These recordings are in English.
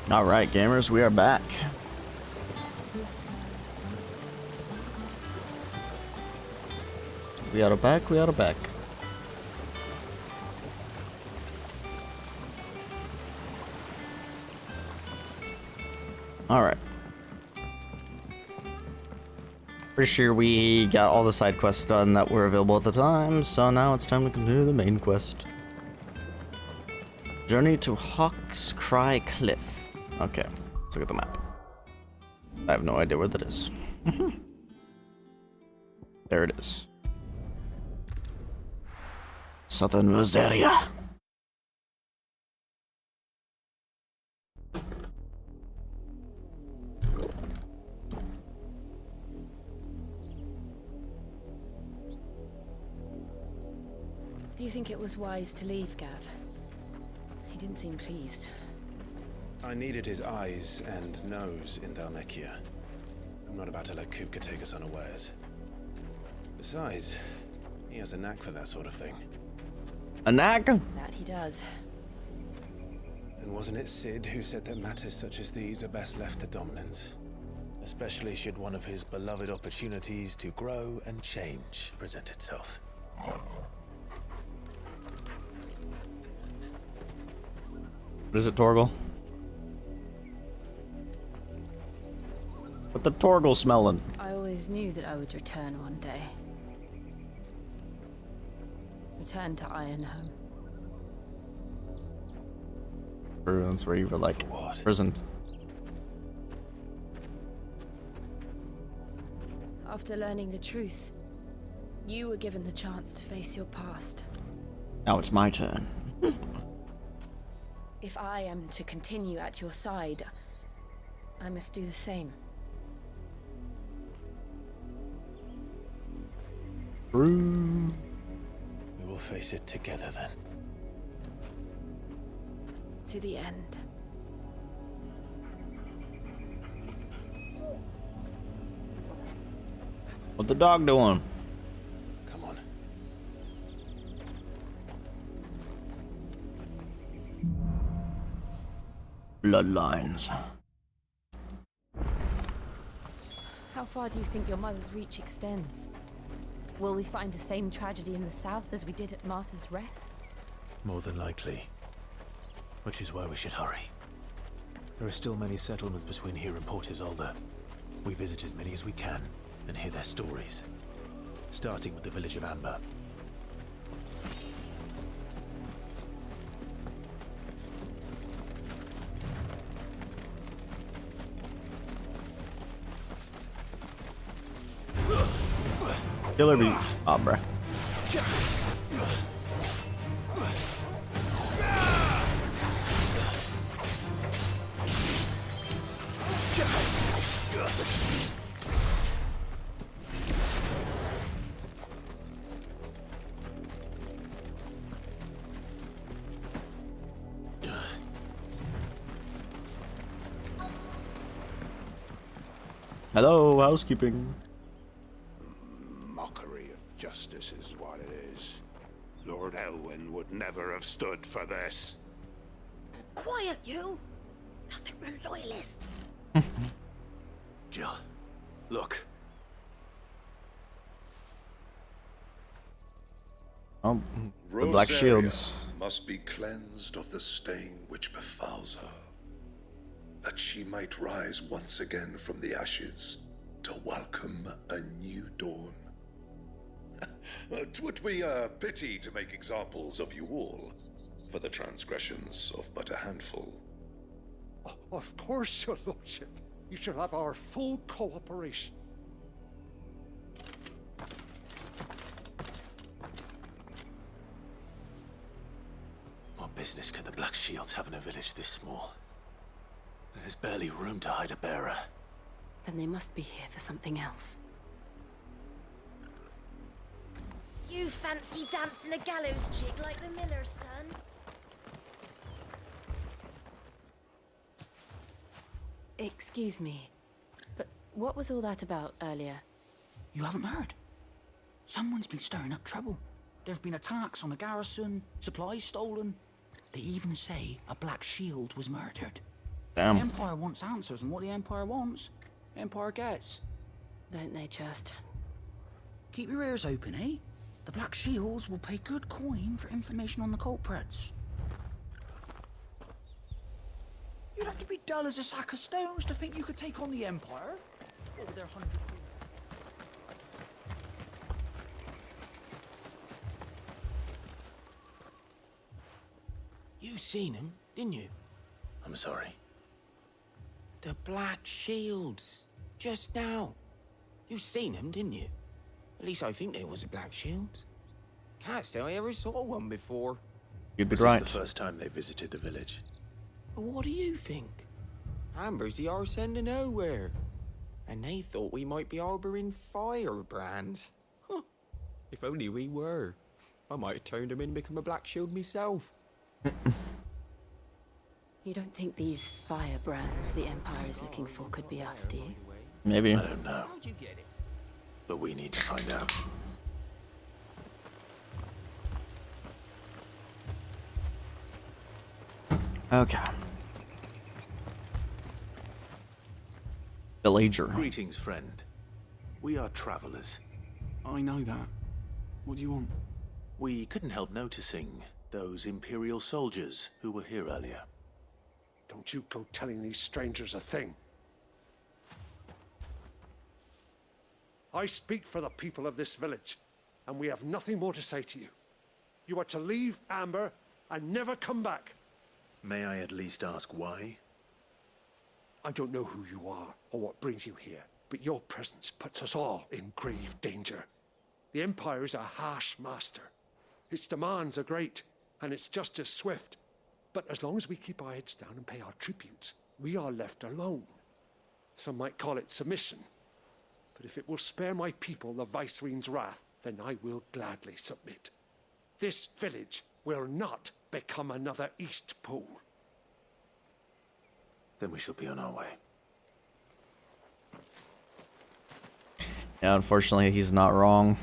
Alright, gamers, we are back. We are back, we are back. Alright. Pretty sure we got all the side quests done that were available at the time, so now it's time to continue the main quest. Journey to Hawk's Cry Cliff. Okay, let's look at the map. I have no idea where that is. There it is. Southern Rosaria. Do you think it was wise to leave, Gav? He didn't seem pleased. I needed his eyes and nose in Dalmekia. I'm not about to let Kupka take us unawares. Besides, he has a knack for that sort of thing. A knack? That he does. And wasn't it Sid who said that matters such as these are best left to dominance? Especially should one of his beloved opportunities to grow and change present itself. What is it, Torgal? What the Torgal smelling? I always knew that I would return one day. Return to Ironhome. That's where you were like What? imprisoned. After learning the truth, you were given the chance to face your past. Now it's my turn. If I am to continue at your side, I must do the same. True. We will face it together then. To the end. What the dog doing? Come on. Bloodlines. How far do you think your mother's reach extends? Will we find the same tragedy in the south as we did at Martha's Rest? More than likely. Which is why we should hurry. There are still many settlements between here and Port Isolde. We visit as many as we can and hear their stories. Starting with the village of Amber. Killer bee. Oh, bruh. Hello, housekeeping. Mockery of justice is what it is. Lord Elwyn would never have stood for this. Quiet, you! Thought they were loyalists. Jill, look. Oh, the black shields. Must be cleansed of the stain which befouls her, that she might rise once again from the ashes to welcome a new dawn. 'Twould be a pity to make examples of you all, for the transgressions of but a handful. Of course, your lordship. You shall have our full cooperation. What business could the Black Shields have in a village this small? There's barely room to hide a bearer. Then they must be here for something else. You fancy dancing a gallows jig like the miller's son? Excuse me, but what was all that about earlier? You haven't heard? Someone's been stirring up trouble. There have been attacks on the garrison, supplies stolen. They even say a Black Shield was murdered. Damn. The Empire wants answers, and what the Empire wants, Empire gets. Don't they just? Keep your ears open, eh? The Black Shields will pay good coin for information on the culprits. You'd have to be dull as a sack of stones to think you could take on the Empire. Over their 100 feet. You seen him, didn't you? I'm sorry. The Black Shields. Just now. You seen them, didn't you? At least I think there was a Black Shields. Can't say I ever saw one before. You'd be This right. is the first time they visited the village. But what do you think? Amber's the arse end of nowhere. And they thought we might be harboring firebrands. Huh. If only we were. I might have turned them in and become a Black Shield myself. You don't think these firebrands the Empire is looking for could be us, do you? Maybe. I don't know, How'd you get it? but we need to find out. Okay. Villager. Greetings, friend. We are travelers. I know that. What do you want? We couldn't help noticing those Imperial soldiers who were here earlier. Don't you go telling these strangers a thing. I speak for the people of this village, and we have nothing more to say to you. You are to leave Amber and never come back. May I at least ask why? I don't know who you are or what brings you here, but your presence puts us all in grave danger. The Empire is a harsh master. Its demands are great, and its justice swift. But as long as we keep our heads down and pay our tributes, we are left alone. Some might call it submission. But if it will spare my people the Viceroy's wrath, then I will gladly submit. This village will not become another East Pool. Then we shall be on our way. Yeah, unfortunately, he's not wrong.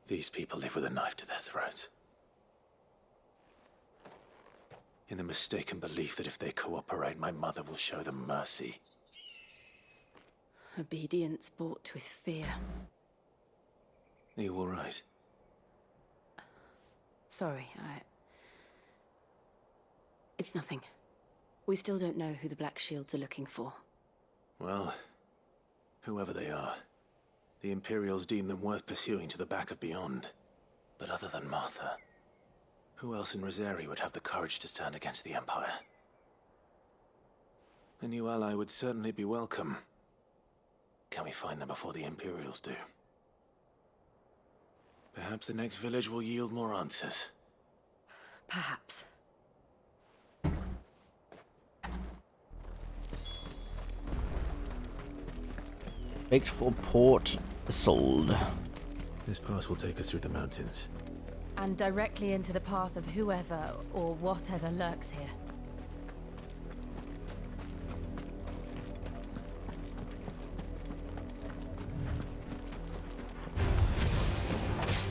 These people live with a knife to their throats. In the mistaken belief that if they cooperate, my mother will show them mercy. Obedience bought with fear. Are you all right? Sorry, It's nothing. We still don't know who the Black Shields are looking for. Well, whoever they are, the Imperials deem them worth pursuing to the back of beyond. But other than Martha, who else in Rosari would have the courage to stand against the Empire? A new ally would certainly be welcome. Can we find them before the Imperials do? Perhaps the next village will yield more answers. Perhaps. Baked for port sold. This pass will take us through the mountains. And directly into the path of whoever or whatever lurks here.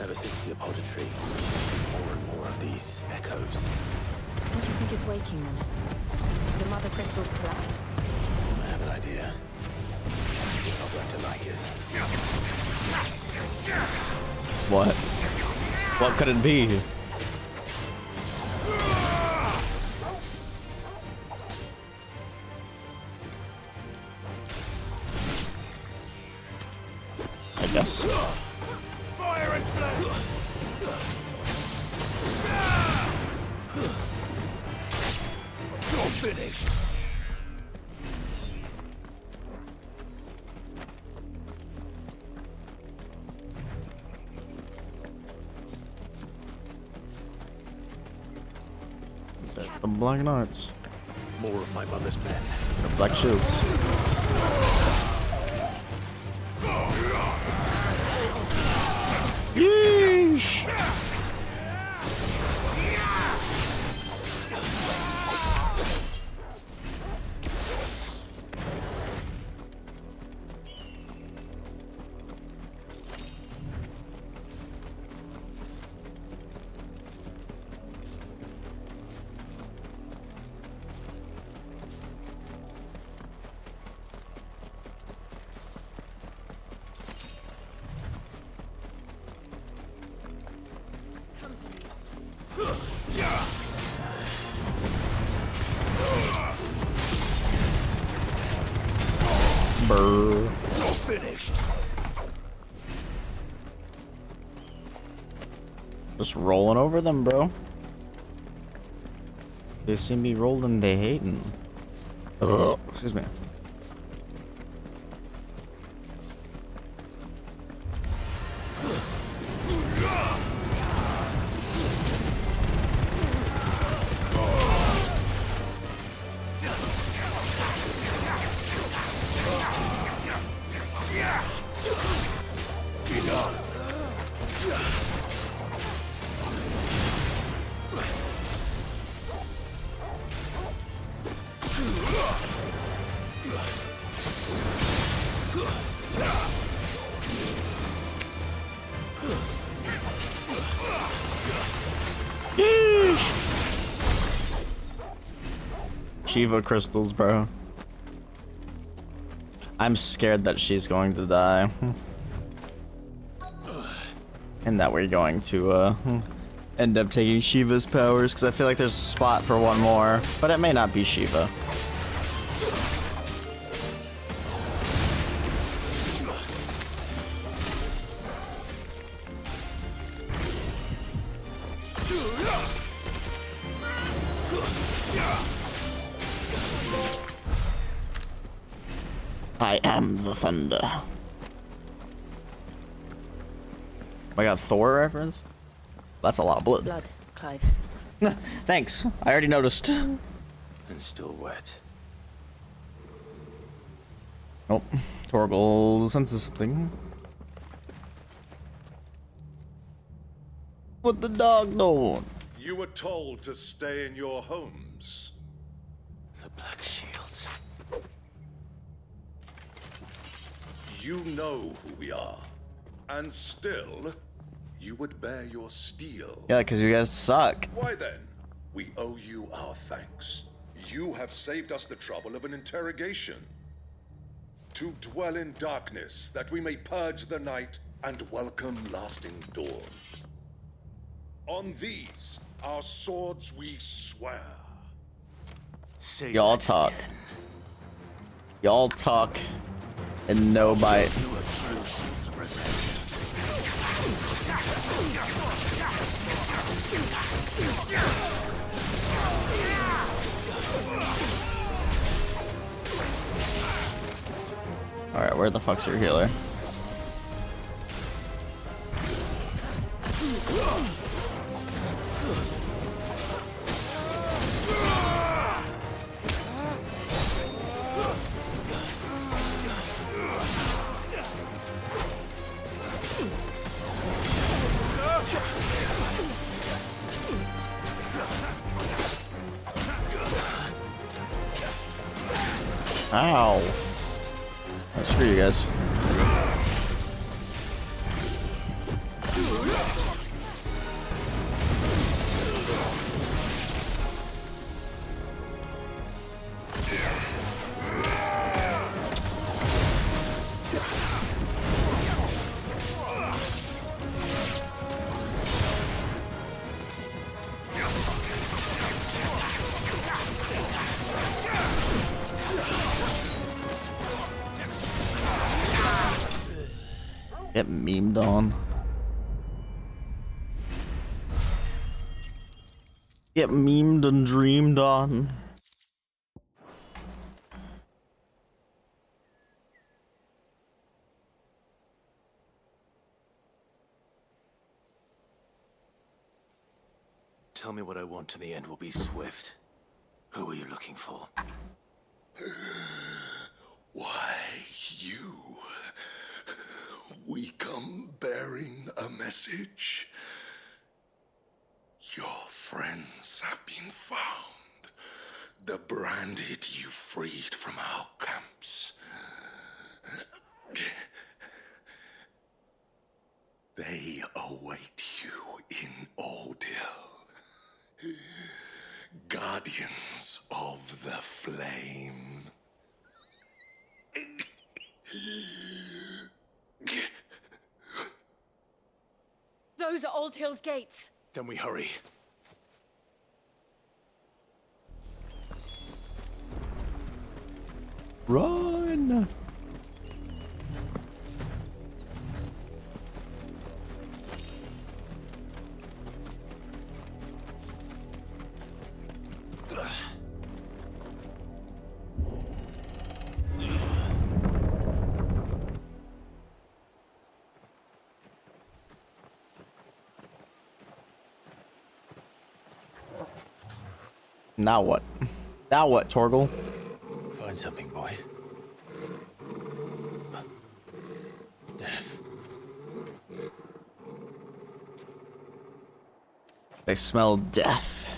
Ever since the apothecary, we've seen more and more of these echoes. What do you think is waking them? The mother crystal's collapse? I have an idea. You're not going to like it. What? What could it be? I guess. Fire and flame! You're finished! The Black Knights. More of my mother's men. The Black Shields. Yeesh! Just rolling over them, bro. They see me rolling, they hating. Ugh, excuse me. Shiva crystals, bro. I'm scared that she's going to die. And that we're going to end up taking Shiva's powers, because I feel like there's a spot for one more, but it may not be Shiva. I am the thunder. I got Thor reference? That's a lot of blood. Blood, Clive. Thanks. I already noticed. And still wet. Nope. Torgal senses something. What the dog doing? You were told to stay in your homes. The Black Shields. You know who we are. And still, you would bear your steel. Yeah, because you guys suck. Why then? We owe you our thanks. You have saved us the trouble of an interrogation. To dwell in darkness, that we may purge the night and welcome lasting dawn. On these, our swords we swear. Y'all talk. Y'all talk and no bite. Alright, where the fuck's your healer? Ow. Oh, screw you guys. Get memed on. Get memed and dreamed on. Tell me what I want and the end will be swift. Who are you looking for? Why, you. We come bearing a message. Your friends have been found. The branded you freed from our camps. They await you in Ordeal. Guardians of the Flame. Those are Old Hill's gates. Then we hurry. Run! Now what? Now what, Torgal? Find something, boy. Death. They smell death.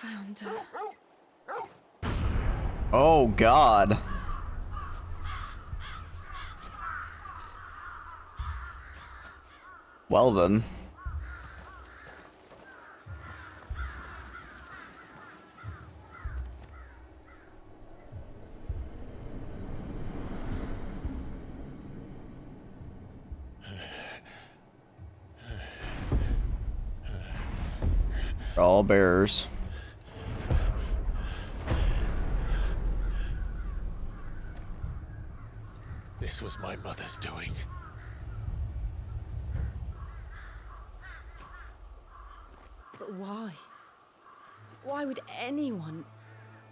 Found her. Oh God. Well then. All bearers. This was my mother's doing. But why? Why would anyone?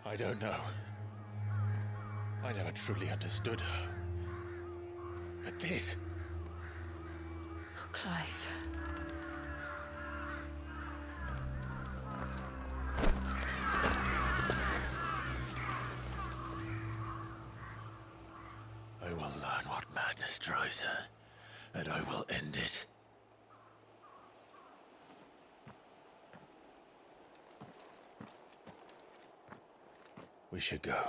I don't know. I never truly understood her. But this... Oh, Clive. I will learn what madness drives her, and I will end it. We should go.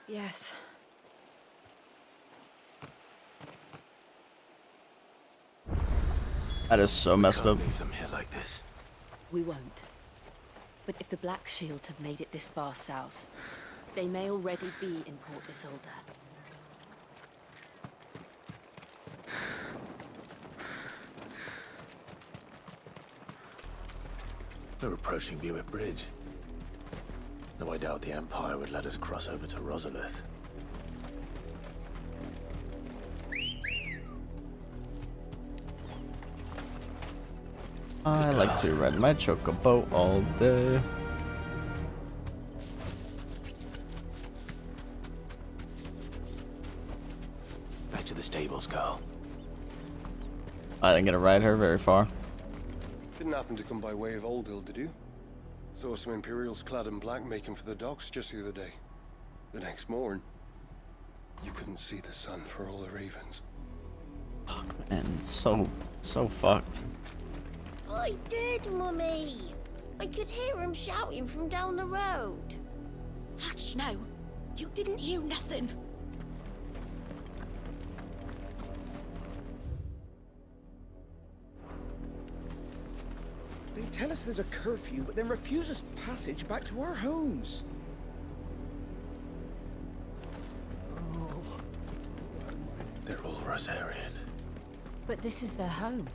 Yes. That is so messed up. Leave them here like this. We won't. But if the Black Shields have made it this far south, they may already be in Port Isolde. We're approaching Buick Bridge. Though I doubt the Empire would let us cross over to Rosalith. I like to ride my chocobo all day. Back to the stables, girl. I didn't get to ride her very far. Didn't happen to come by way of Old Hill, did you? Saw some Imperials clad in black making for the docks just the other day. The next morn, you couldn't see the sun for all the ravens. Fuck, man, it's so fucked. I did, Mummy. I could hear him shouting from down the road. Hush now. You didn't hear nothing. They tell us there's a curfew, but then refuse us passage back to our homes. They're all Rosarian. But this is their home.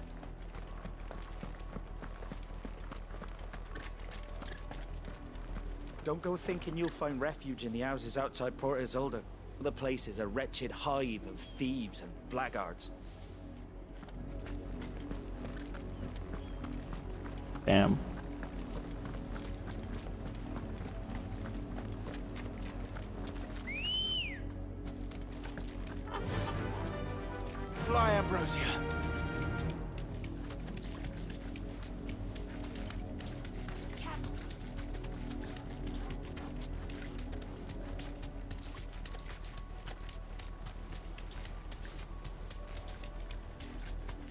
Don't go thinking you'll find refuge in the houses outside Port Isolde. The place is a wretched hive of thieves and blackguards. Damn. Fly, Ambrosia.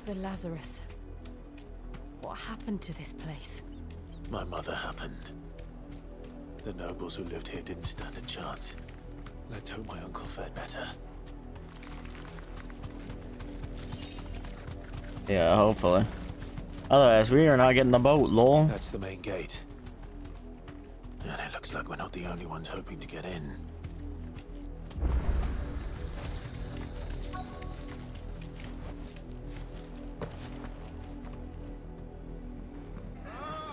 The Lazarus. What happened to this place? My mother happened. The nobles who lived here didn't stand a chance. Let's hope my uncle fared better. Yeah, hopefully. Otherwise, we are not getting the boat, lol. That's the main gate. And it looks like we're not the only ones hoping to get in.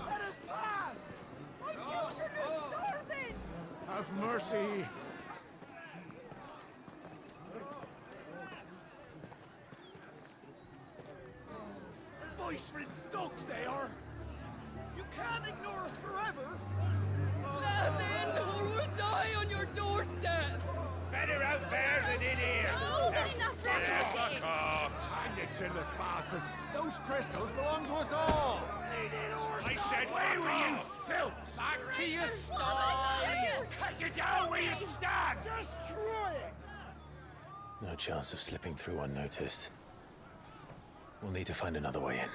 Let us pass! My children are starving! Have mercy. Voice-riddled dogs they are! You can't ignore us forever! Let us in, or we'll die on your doorstep! Better shameless bastards! Those crystals belong to us all! I said, where were you, filth? Back to your sties! Cut you down where you stand! Destroy it! No chance of slipping through unnoticed. We'll need to find another way in.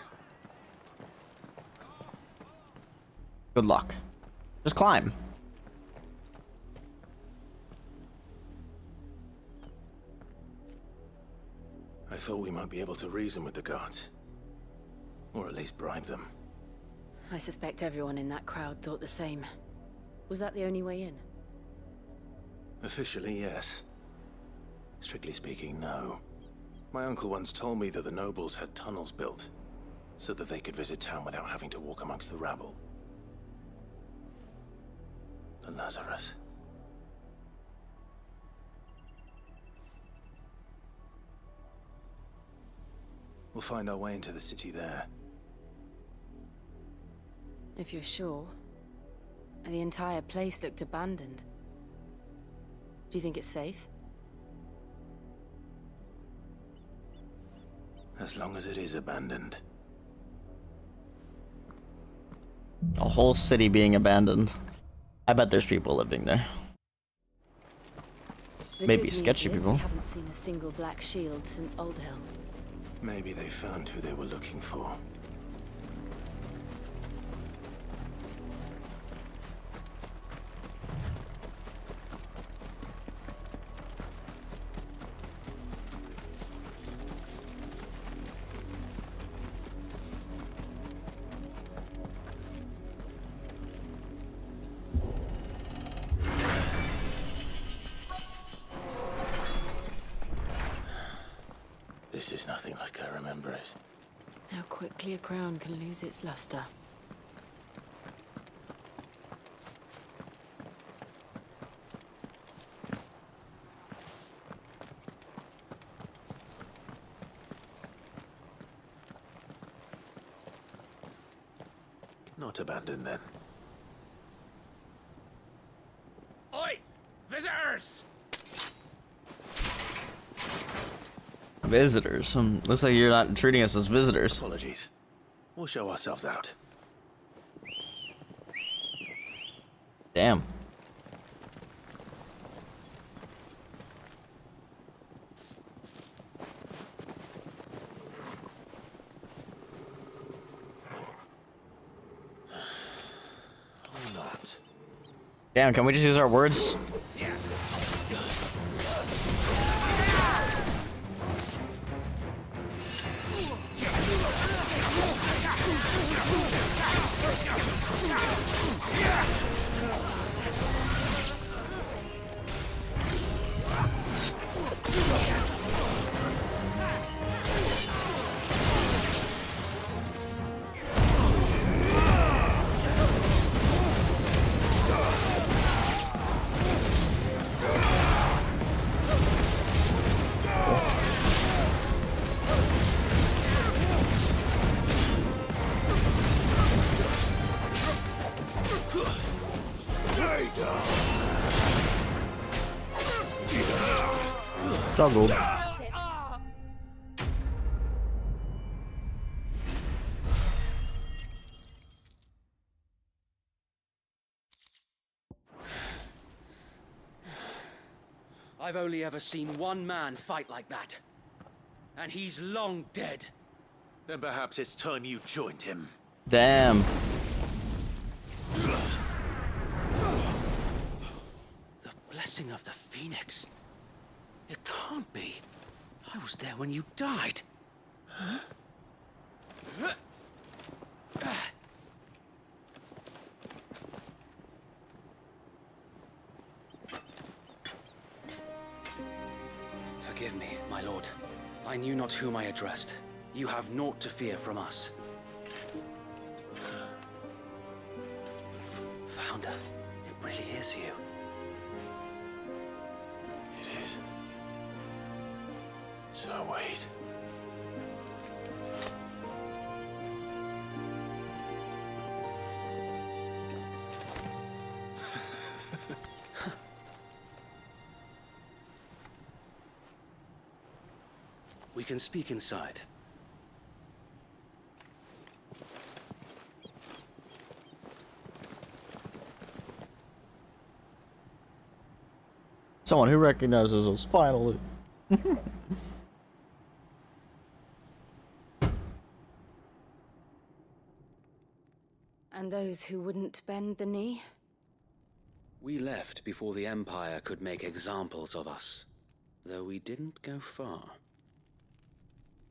Good luck. Just climb. I thought we might be able to reason with the guards. Or at least bribe them. I suspect everyone in that crowd thought the same. Was that the only way in? Officially, yes. Strictly speaking, no. My uncle once told me that the nobles had tunnels built, so that they could visit town without having to walk amongst the rabble. The Lazarus. We'll find our way into the city there. If you're sure. The entire place looked abandoned. Do you think it's safe? As long as it is abandoned. A whole city being abandoned. I bet there's people living there. Maybe sketchy people. We haven't seen a single black shield since Old Hill. Maybe they found who they were looking for. This is nothing like I remember it. How quickly a crown can lose its luster. Not abandoned then. Oi! Visitors! Visitors? Looks like you're not treating us as visitors. Apologies. We'll show ourselves out. Damn. Or not. Damn, can we just use our words? Struggled. I've only ever seen one man fight like that. And he's long dead. Then perhaps it's time you joined him. Damn. The blessing of the Phoenix. It can't be. I was there when you died. Huh? Forgive me, my lord. I knew not whom I addressed. You have naught to fear from us. Founder, it really is you. It is. So wait. We can speak inside. Someone who recognizes us, finally. And those who wouldn't bend the knee? We left before the Empire could make examples of us, though we didn't go far.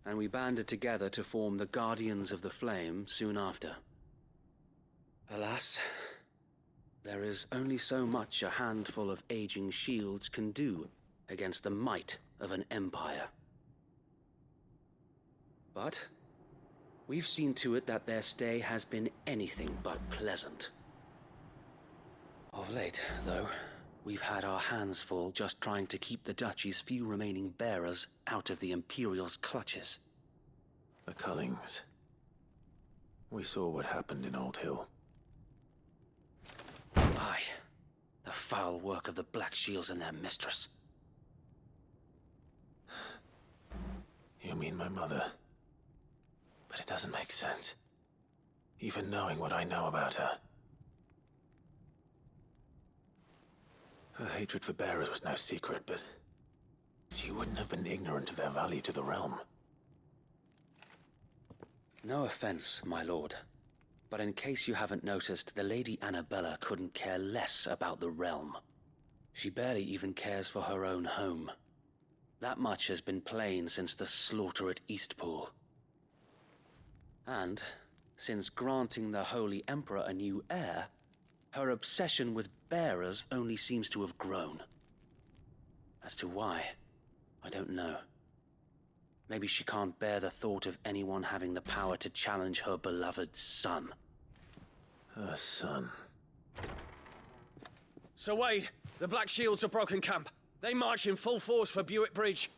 And we banded together to form the Guardians of the Flame soon after. Alas, there is only so much a handful of aging shields can do against the might of an empire. But we've seen to it that their stay has been anything but pleasant. Of late, though, we've had our hands full just trying to keep the Duchy's few remaining bearers out of the Imperial's clutches. The Cullings. We saw what happened in Old Hill. Aye. The foul work of the Black Shields and their mistress. You mean my mother? But it doesn't make sense. Even knowing what I know about her. Her hatred for bearers was no secret, but she wouldn't have been ignorant of their value to the realm. No offense, my lord. But in case you haven't noticed, the Lady Annabella couldn't care less about the realm. She barely even cares for her own home. That much has been plain since the slaughter at Eastpool. And, since granting the Holy Emperor a new heir, her obsession with bearers only seems to have grown. As to why, I don't know. Maybe she can't bear the thought of anyone having the power to challenge her beloved son. Her son. Sir Wade, the Black Shields have broken camp. They march in full force for Buick Bridge.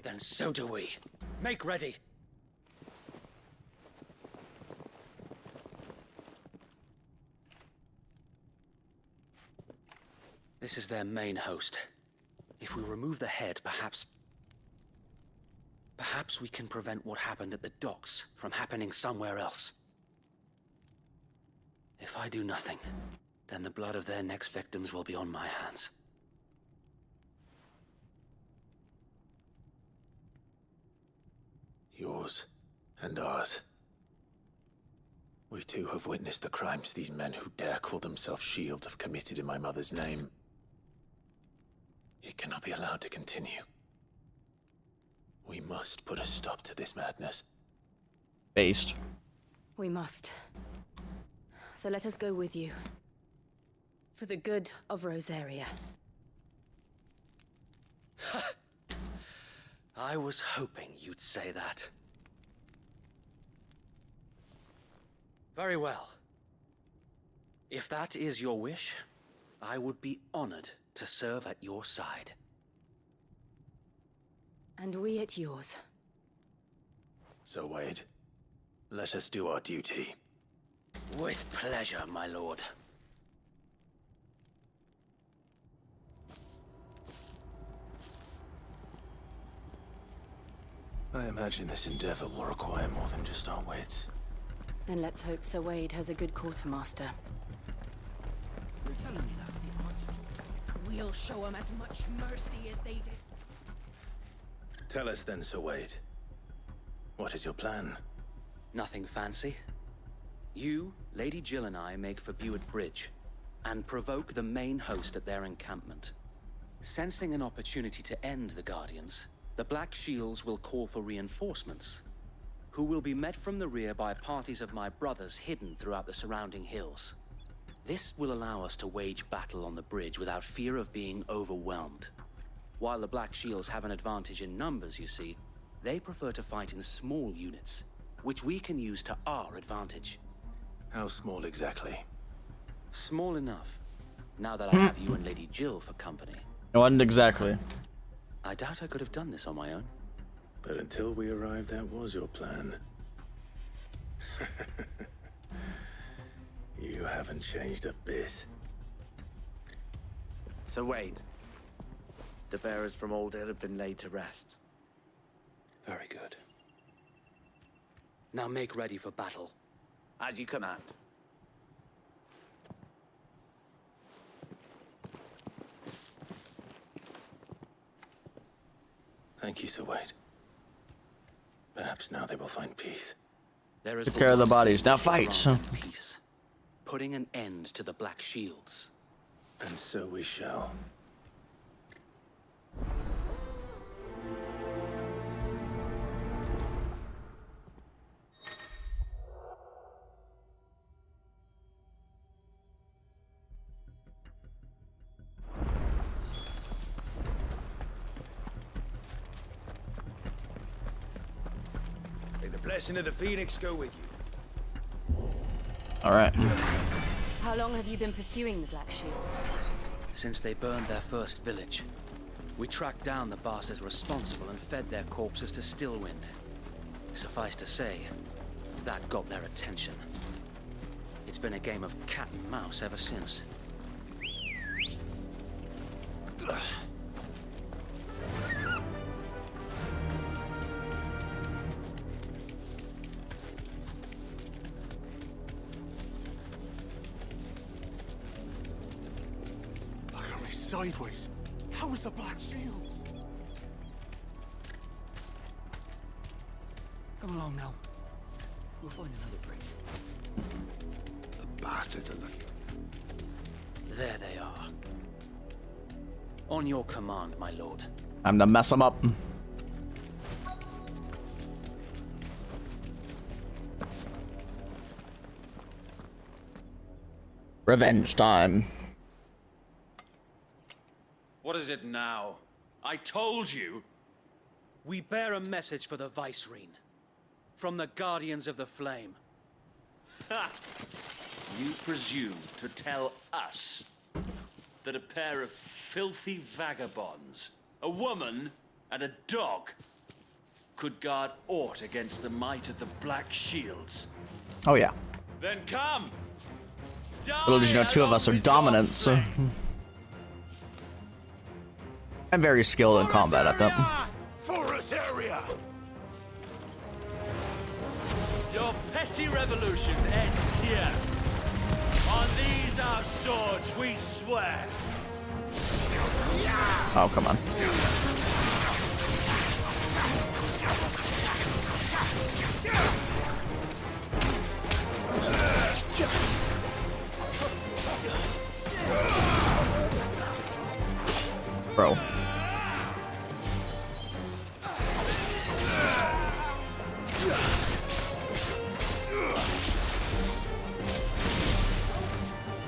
Then so do we. Make ready. This is their main host. If we remove the head, perhaps we can prevent what happened at the docks from happening somewhere else. If I do nothing, then the blood of their next victims will be on my hands. Yours and ours. We too have witnessed the crimes these men who dare call themselves shields have committed in my mother's name. It cannot be allowed to continue. We must put a stop to this madness. Based. We must. So let us go with you. For the good of Rosaria. I was hoping you'd say that. Very well. If that is your wish, I would be honored to serve at your side. And we at yours. So, Wade, let us do our duty. With pleasure, my lord. I imagine this endeavor will require more than just our wits. Then let's hope Sir Wade has a good quartermaster. You're telling me that's the odds? We'll show them as much mercy as they did. Tell us then, Sir Wade. What is your plan? Nothing fancy. You, Lady Jill and I make for Buick Bridge, and provoke the main host at their encampment. Sensing an opportunity to end the Guardians, the Black Shields will call for reinforcements, who will be met from the rear by parties of my brothers hidden throughout the surrounding hills. This will allow us to wage battle on the bridge without fear of being overwhelmed. While the Black Shields have an advantage in numbers, you see, they prefer to fight in small units, which we can use to our advantage. How small exactly? Small enough. Now that I have you and Lady Jill for company. It wasn't exactly. I doubt I could have done this on my own. But until we arrived, that was your plan. You haven't changed a bit. So Wade, the bearers from Old Hill have been laid to rest. Very good. Now make ready for battle. As you command. Thank you, Sir Wade. Perhaps now they will find peace. There is Take care of the bodies. Now fight. Peace. Putting an end to the Black Shields. And so we shall. May the blessing of the Phoenix go with you. All right. How long have you been pursuing the Black Shields? Since they burned their first village, we tracked down the bastards responsible and fed their corpses to Stillwind. Suffice to say, that got their attention. It's been a game of cat and mouse ever since. Sideways. How was the Black Shields? Come along now. We'll find another bridge. The bastards are lucky. There they are. On your command, my lord. Time to mess them up. Revenge time. What is it now? I told you! We bear a message for the Vicereine. From the Guardians of the Flame. Ha! You presume to tell us that a pair of filthy vagabonds, a woman and a dog, could guard aught against the might of the Black Shields? Oh yeah. Then come! Little did you know, two of us are dominants. I'm very skilled in combat at that. Forest area! Your petty revolution ends here. On these our swords we swear. Oh, come on. Bro.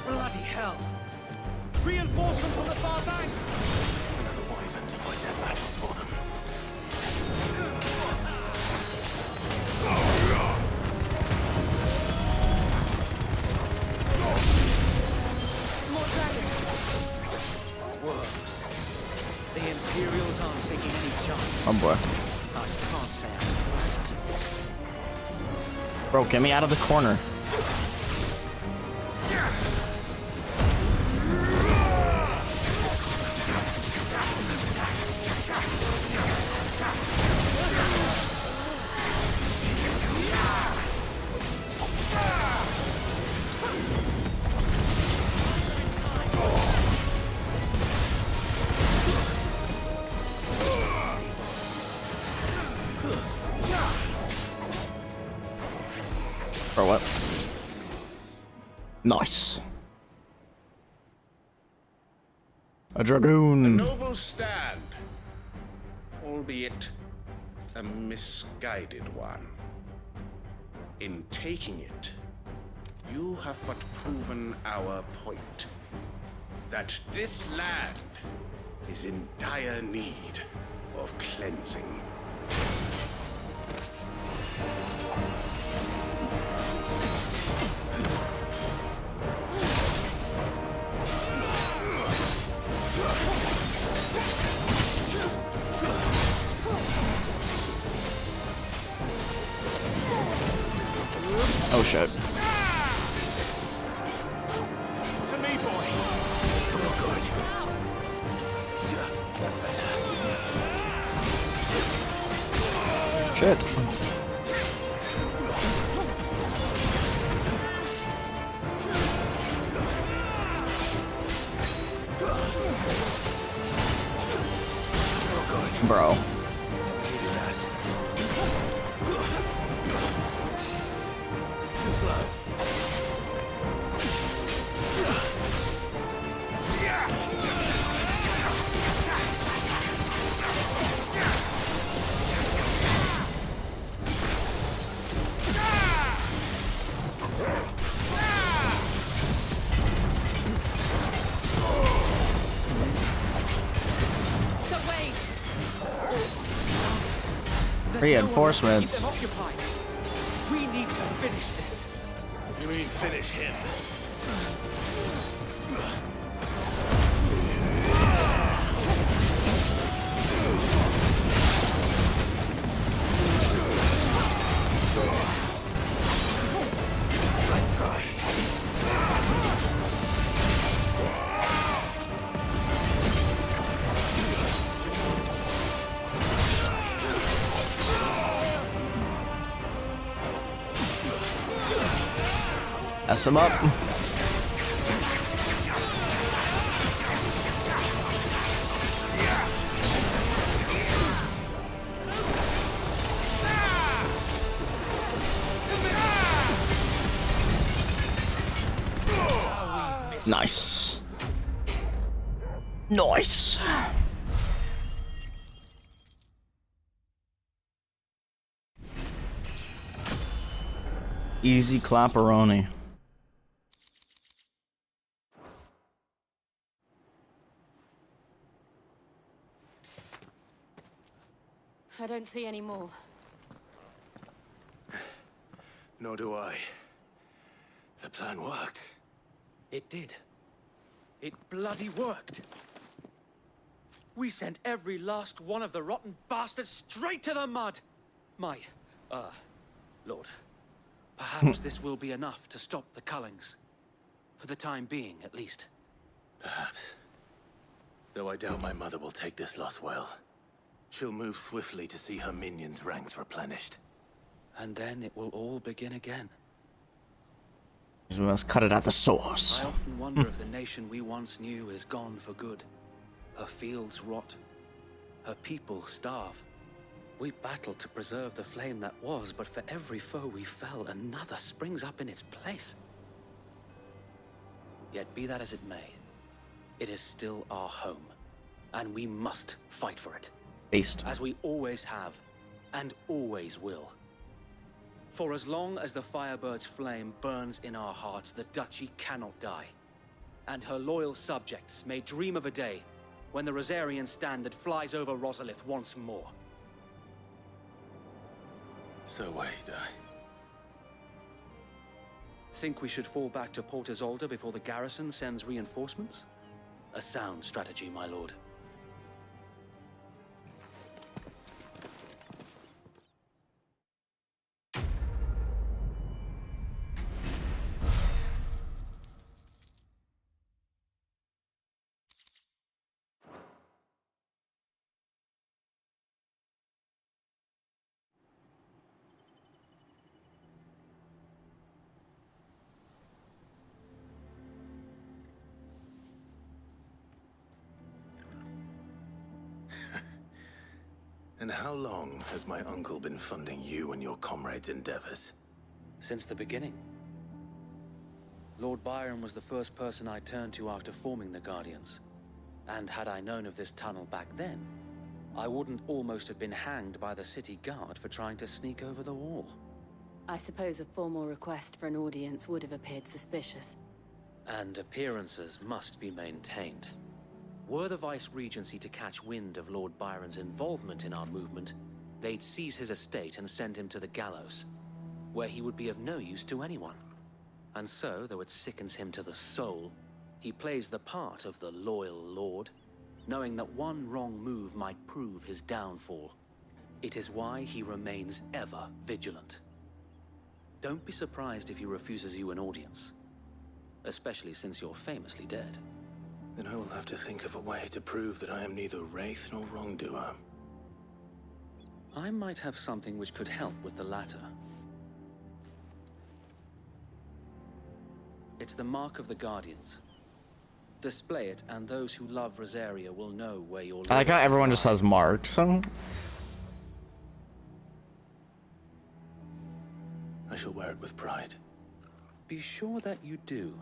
Bloody hell! Reinforcements from the far bank! Another wyvern to fight their battles for them. More dragons! Worms. The Imperials aren't taking any chances. Oh boy. I can't say I'm flattered. Bro, get me out of the corner. Or what? Nice. A dragoon. A noble stand, albeit a misguided one. In taking it, you have but proven our point. That this land is in dire need of cleansing. Oh shit. To me, boy. Oh, good. That's better. Shit. Bro. there's Reinforcements. No one left to keep them occupied. We need to finish this. You mean finish him? Mess him up. Nice. Nice. Easy clapperoni. I don't see any more. Nor do I. The plan worked. It did. It bloody worked. We sent every last one of the rotten bastards straight to the mud. My, Lord, perhaps this will be enough to stop the Cullings. For the time being, at least. Perhaps. Though I doubt my mother will take this loss well. She'll move swiftly to see her minions' ranks replenished. And then it will all begin again. We must cut it at the source. I often wonder if the nation we once knew is gone for good. Her fields rot. Her people starve. We battled to preserve the flame that was, but for every foe we fell, another springs up in its place. Yet be that as it may, it is still our home, and we must fight for it. Based. As we always have, and always will. For as long as the Firebird's flame burns in our hearts, the Duchy cannot die. And her loyal subjects may dream of a day when the Rosarian standard flies over Rosalith once more. So wait, Think we should fall back to Port Isolde before the garrison sends reinforcements? A sound strategy, my lord. And how long has my uncle been funding you and your comrades' endeavors? Since the beginning. Lord Byron was the first person I turned to after forming the Guardians. And had I known of this tunnel back then, I wouldn't almost have been hanged by the city guard for trying to sneak over the wall. I suppose a formal request for an audience would have appeared suspicious. And appearances must be maintained. Were the Vice-Regency to catch wind of Lord Byron's involvement in our movement, they'd seize his estate and send him to the gallows, where he would be of no use to anyone. And so, though it sickens him to the soul, he plays the part of the loyal lord, knowing that one wrong move might prove his downfall. It is why he remains ever vigilant. Don't be surprised if he refuses you an audience, especially since you're famously dead. Then I will have to think of a way to prove that I am neither wraith nor wrongdoer. I might have something which could help with the latter. It's the mark of the Guardians. Display it, and those who love Rosaria will know where you're. I like how everyone just has marks. So. I shall wear it with pride. Be sure that you do.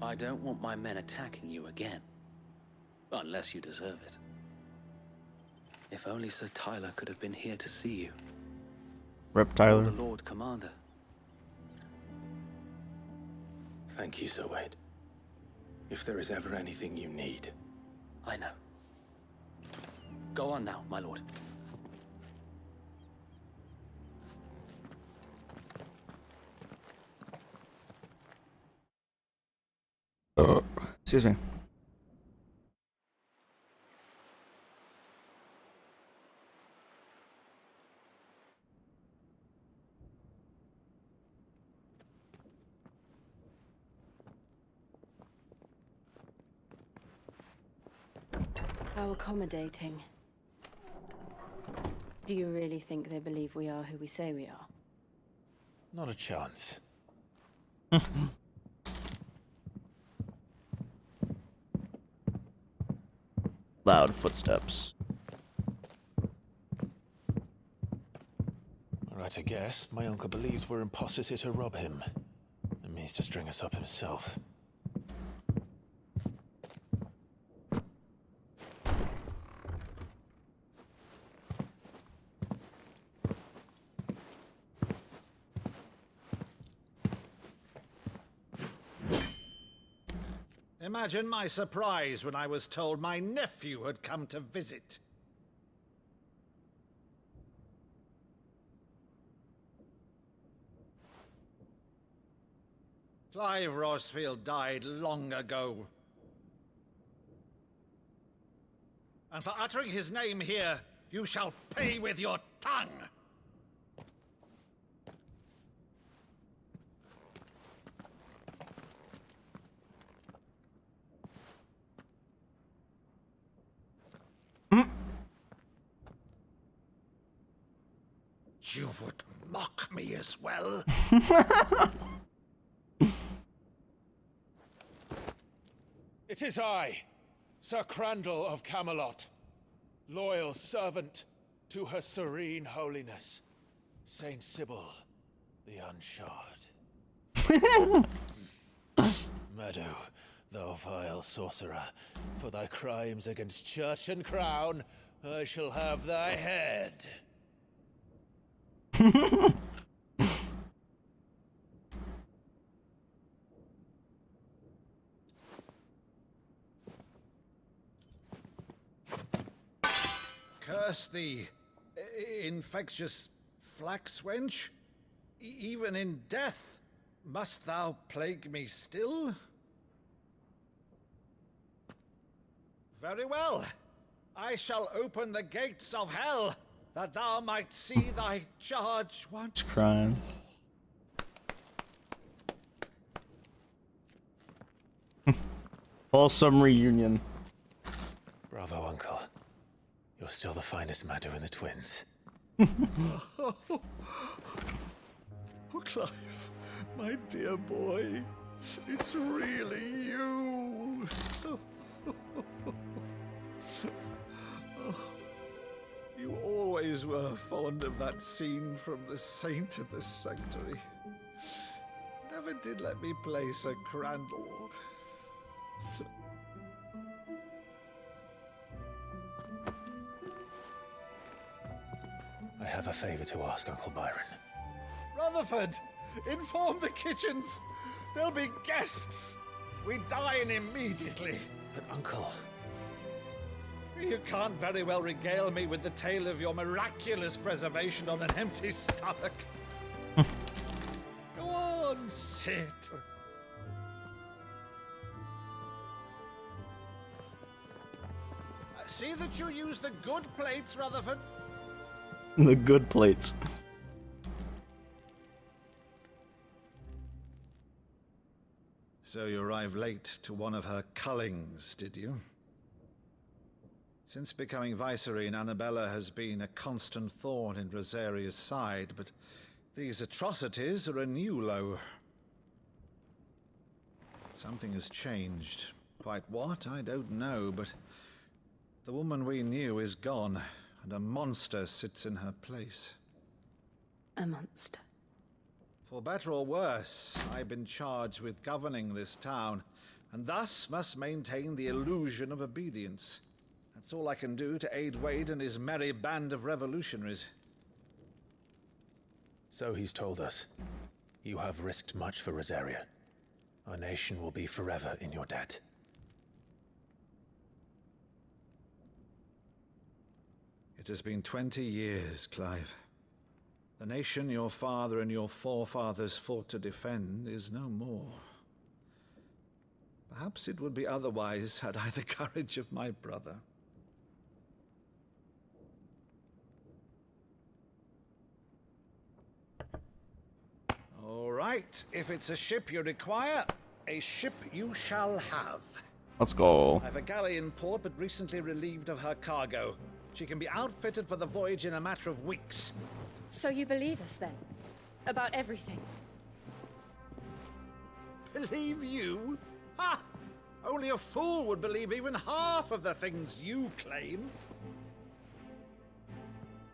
I don't want my men attacking you again. Unless you deserve it. If only Sir Tyler could have been here to see you. Rip Tyler. Or the Lord Commander. Thank you, Sir Wade. If there is ever anything you need. I know. Go on now, my lord. Excuse me. How accommodating. Do you really think they believe we are who we say we are? Not a chance. Loud footsteps. Right, I guess. My uncle believes we're imposters here to rob him. And means to string us up himself. Imagine my surprise when I was told my nephew had come to visit. Clive Rosfield died long ago. And for uttering his name here, you shall pay with your tongue! You would mock me as well? It is I, Sir Crandall of Camelot, loyal servant to her serene holiness, Saint Sybil the Unshod. Meadow, thou vile sorcerer, for thy crimes against church and crown, I shall have thy head. Curse thee, infectious flax wench. Even in death, must thou plague me still? Very well. I shall open the gates of hell, that thou might see thy charge once. It's crying. Wholesome reunion. Bravo, Uncle. You're still the finest Meadow in the twins. Oh, Clive, my dear boy, it's really you. You always were fond of that scene from The Saint in the Sanctuary. Never did let me play Sir Crandall. I have a favor to ask, Uncle Byron. Rutherford, inform the kitchens. There'll be guests. We dine immediately. But, Uncle... You can't very well regale me with the tale of your miraculous preservation on an empty stomach. Go on, sit. See that you use the good plates, Rutherford. The good plates. So you arrived late to one of her cullings, did you? Since becoming Vicereine, Annabella has been a constant thorn in Rosaria's side, but these atrocities are a new low. Something has changed. Quite what, I don't know, but the woman we knew is gone, and a monster sits in her place. A monster. For better or worse, I've been charged with governing this town, and thus must maintain the illusion of obedience. That's all I can do to aid Wade and his merry band of revolutionaries. So he's told us. You have risked much for Rosaria. Our nation will be forever in your debt. It has been 20 years, Clive. The nation your father and your forefathers fought to defend is no more. Perhaps it would be otherwise had I the courage of my brother. All right, if it's a ship you require, a ship you shall have. Let's go. I've a galley in port, but recently relieved of her cargo. She can be outfitted for the voyage in a matter of weeks. So you believe us then? About everything? Believe you? Ha! Only a fool would believe even half of the things you claim.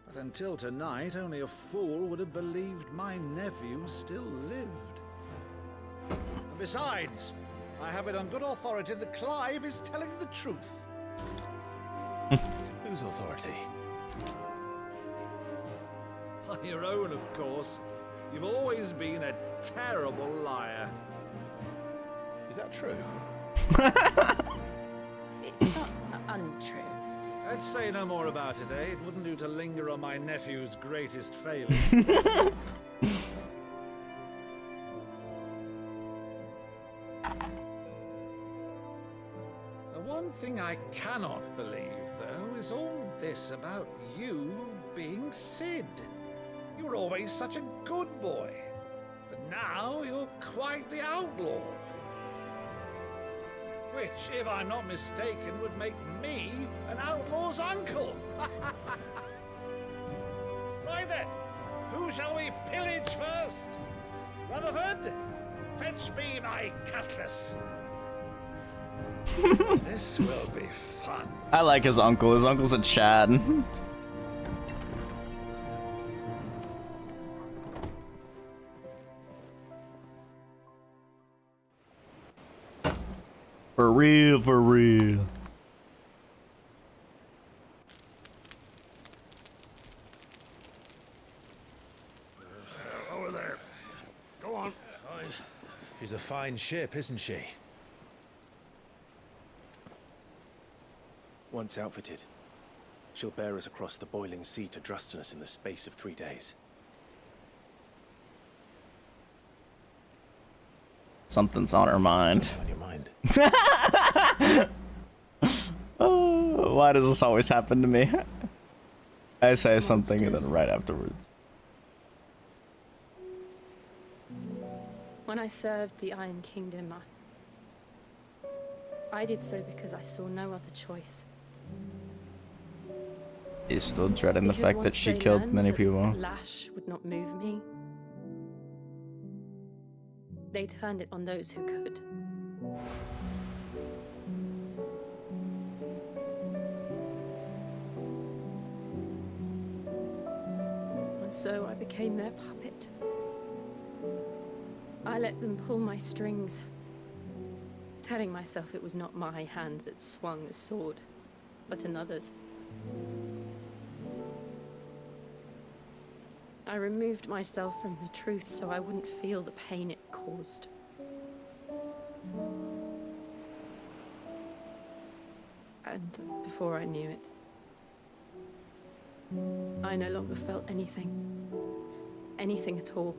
But until tonight, only a fool would have believed my nephew still lived. And besides, I have it on good authority that Clive is telling the truth. Whose authority? Your own, of course. You've always been a terrible liar. Is that true? It's not untrue. Let's say no more about it, eh? It wouldn't do to linger on my nephew's greatest failing. The one thing I cannot believe, though, is all this about you being Sid. You were always such a good boy, but now you're quite the outlaw. Which, if I'm not mistaken, would make me an outlaw's uncle. Right then, who shall we pillage first? Rutherford, fetch me my cutlass. This will be fun. I like his uncle. His uncle's a Chad. For real, for real. Over there. Go on. She's a fine ship, isn't she? Once outfitted, she'll bear us across the boiling sea to Drustinus in the space of 3 days. Something's on her mind. Something on your mind. Oh, why does this always happen to me? I say something and then right afterwards. When I served the Iron Kingdom, I did so because I saw no other choice. He's still dreading the Because fact that once she they killed learned many that people. Lash would not move me. They turned it on those who could. And so I became their puppet. I let them pull my strings, telling myself it was not my hand that swung the sword, but another's. I removed myself from the truth so I wouldn't feel the pain it caused. And before I knew it, I no longer felt anything. Anything at all.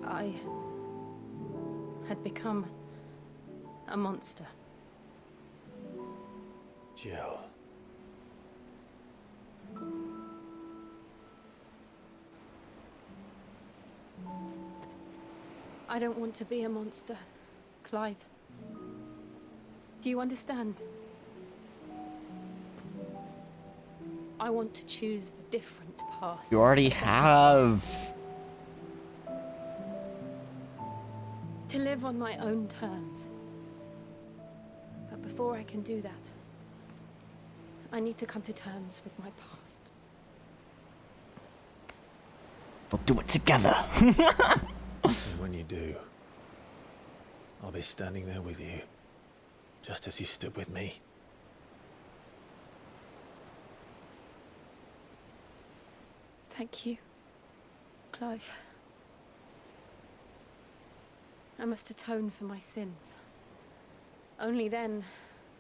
I had become a monster. Jill. I don't want to be a monster, Clive. Do you understand? I want to choose a different path. You already have. To live on my own terms. But before I can do that, I need to come to terms with my past. We'll do it together. And when you do, I'll be standing there with you, just as you stood with me. Thank you, Clive. I must atone for my sins. Only then,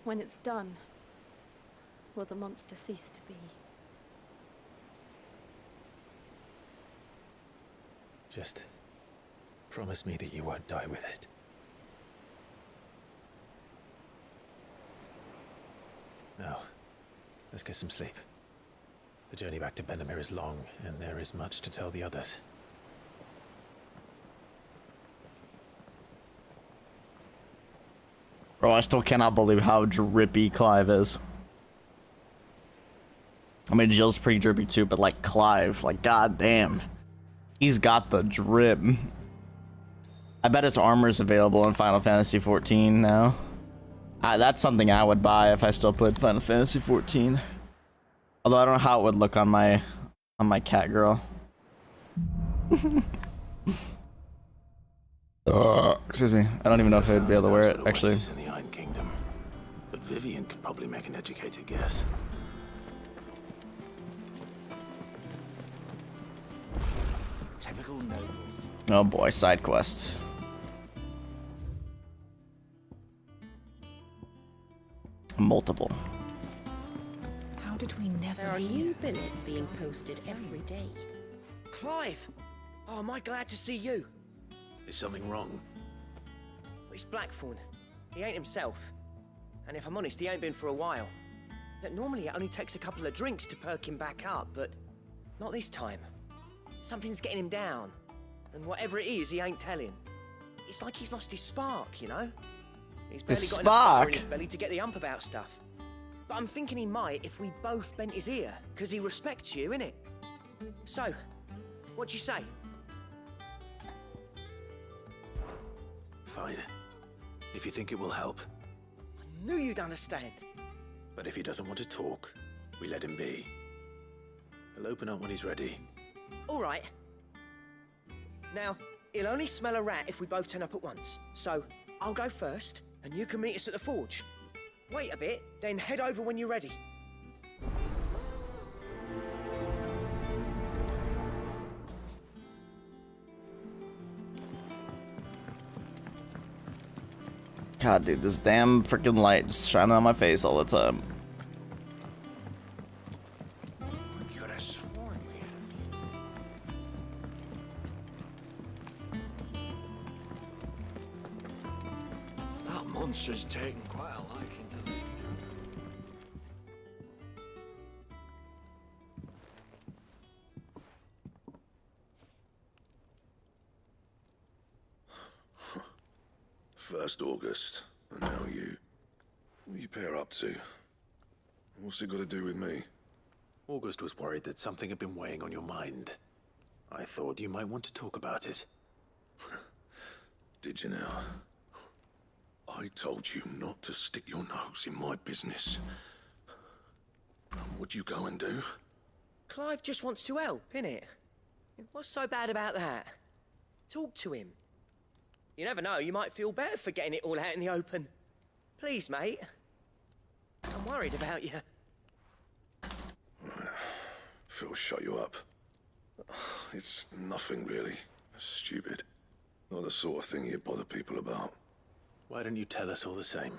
when it's done, will the monster cease to be. Just promise me that you won't die with it. Now, let's get some sleep. The journey back to Benamir is long, and there is much to tell the others. Bro, I still cannot believe how drippy Clive is. I mean, Jill's pretty drippy too, but like Clive, like goddamn, he's got the drip. I bet his armor's available in Final Fantasy XIV now. That's something I would buy if I still played Final Fantasy XIV. Although I don't know how it would look on my cat girl. Excuse me. I don't even know if I'd be able to wear it actually. In the Iron Kingdom, but Vivian could probably make an educated guess. Typical nobles. Oh boy, side quest. Multiple. How did we never There are hear? new billets being posted every day. Clive! Oh, am I glad to see you? Is something wrong? It's Blackthorn. He ain't himself. And if I'm honest, he ain't been for a while. That normally it only takes a couple of drinks to perk him back up, but not this time. Something's getting him down. And whatever it is, he ain't telling. It's like he's lost his spark, you know? He's barely His got enough fire in spark? his belly to get the ump about stuff. But I'm thinking he might if we both bent his ear, because he respects you, innit? So, what do you say? Fine. If you think it will help. I knew you'd understand. But if he doesn't want to talk, we let him be. He'll open up when he's ready. All right. Now, he'll only smell a rat if we both turn up at once. So, I'll go first, and you can meet us at the forge. Wait a bit, then head over when you're ready. God, dude, this damn freaking light just shining on my face all the time. I could have sworn we had a few. That monster's taken quite a liking to me. First August, and now you. What are you pair up to? What's it got to do with me? August was worried that something had been weighing on your mind. I thought you might want to talk about it. Did you now? I told you not to stick your nose in my business. What'd you go and do? Clive just wants to help, innit? What's so bad about that? Talk to him. You never know, you might feel better for getting it all out in the open. Please, mate. I'm worried about you. Phil shut you up. It's nothing really. Stupid. Not the sort of thing you bother people about. Why don't you tell us all the same?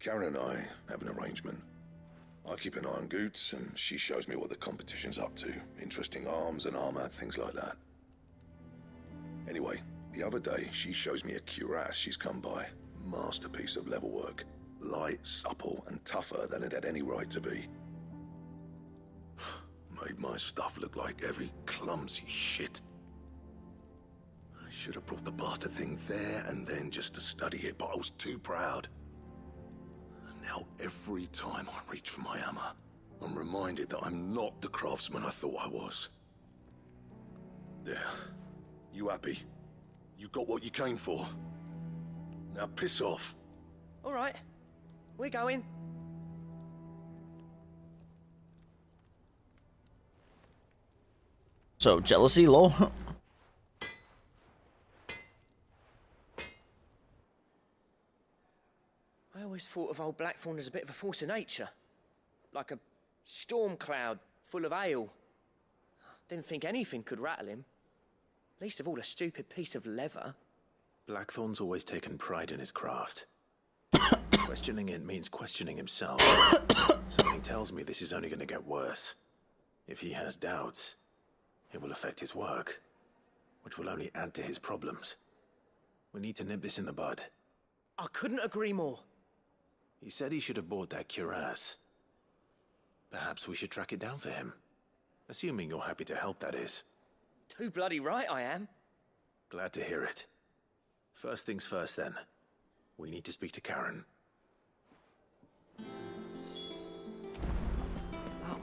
Karen and I have an arrangement. I keep an eye on Goots, and she shows me what the competition's up to. Interesting arms and armor, things like that. Anyway, the other day, she shows me a cuirass she's come by. Masterpiece of level work. Light, supple, and tougher than it had any right to be. Made my stuff look like every clumsy shit. I should have brought the bastard thing there and then just to study it, but I was too proud. Now, every time I reach for my hammer, I'm reminded that I'm not the craftsman I thought I was. There. You happy? You got what you came for. Now piss off. All right. We're going. So, jealousy, lol. I always thought of old Blackthorn as a bit of a force of nature. Like a storm cloud full of ale. Didn't think anything could rattle him. Least of all a stupid piece of leather. Blackthorn's always taken pride in his craft. Questioning it means questioning himself. Something tells me this is only going to get worse. If he has doubts, it will affect his work, which will only add to his problems. We need to nip this in the bud. I couldn't agree more. He said he should have bought that cuirass. Perhaps we should track it down for him. Assuming you're happy to help, that is. Too bloody right I am. Glad to hear it. First things first, then. We need to speak to Karen. That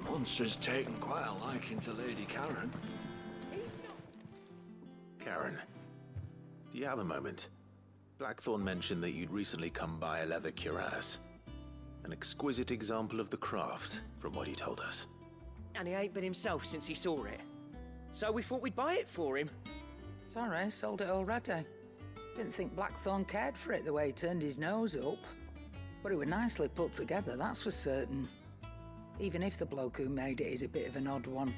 monster's taken quite a liking to Lady Karen. Karen, do you have a moment? Blackthorn mentioned that you'd recently come by a leather cuirass. An exquisite example of the craft, from what he told us. And he ain't been himself since he saw it. So we thought we'd buy it for him. Sorry, sold it already. Didn't think Blackthorn cared for it the way he turned his nose up. But it was nicely put together, that's for certain. Even if the bloke who made it is a bit of an odd one.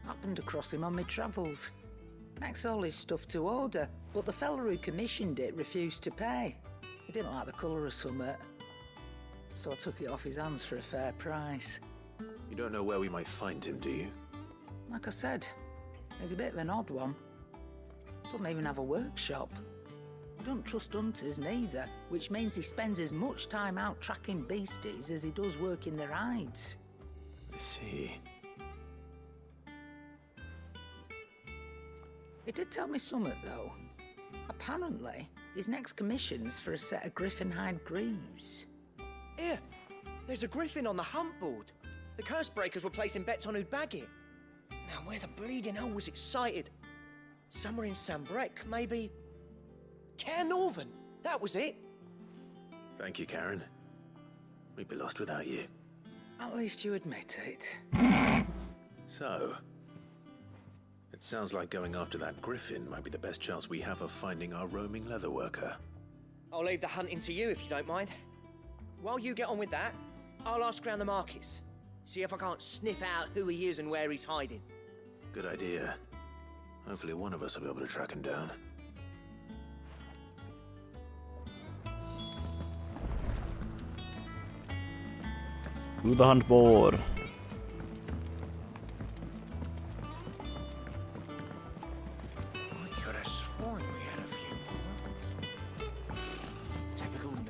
Happened across him on my travels. Makes all his stuff to order, but the fella who commissioned it refused to pay. He didn't like the colour of summit. So I took it off his hands for a fair price. You don't know where we might find him, do you? Like I said, he's a bit of an odd one. Doesn't even have a workshop. Don't trust hunters neither, which means he spends as much time out tracking beasties as he does working their hides. I see. He did tell me something, though. Apparently, his next commission's for a set of griffin hide greaves. Here, there's a griffin on the hunt board. The curse breakers were placing bets on who'd bag it. Now, where the bleeding hell was excited? Somewhere in Sambrec, maybe... Care Northern, that was it. Thank you, Karen. We'd be lost without you. At least you admit it. So, it sounds like going after that griffin might be the best chance we have of finding our roaming leatherworker. I'll leave the hunting to you if you don't mind. While you get on with that, I'll ask around the markets. See if I can't sniff out who he is and where he's hiding. Good idea. Hopefully one of us will be able to track him down. To the hunt board. I could have sworn we had a few more. Typical nobles.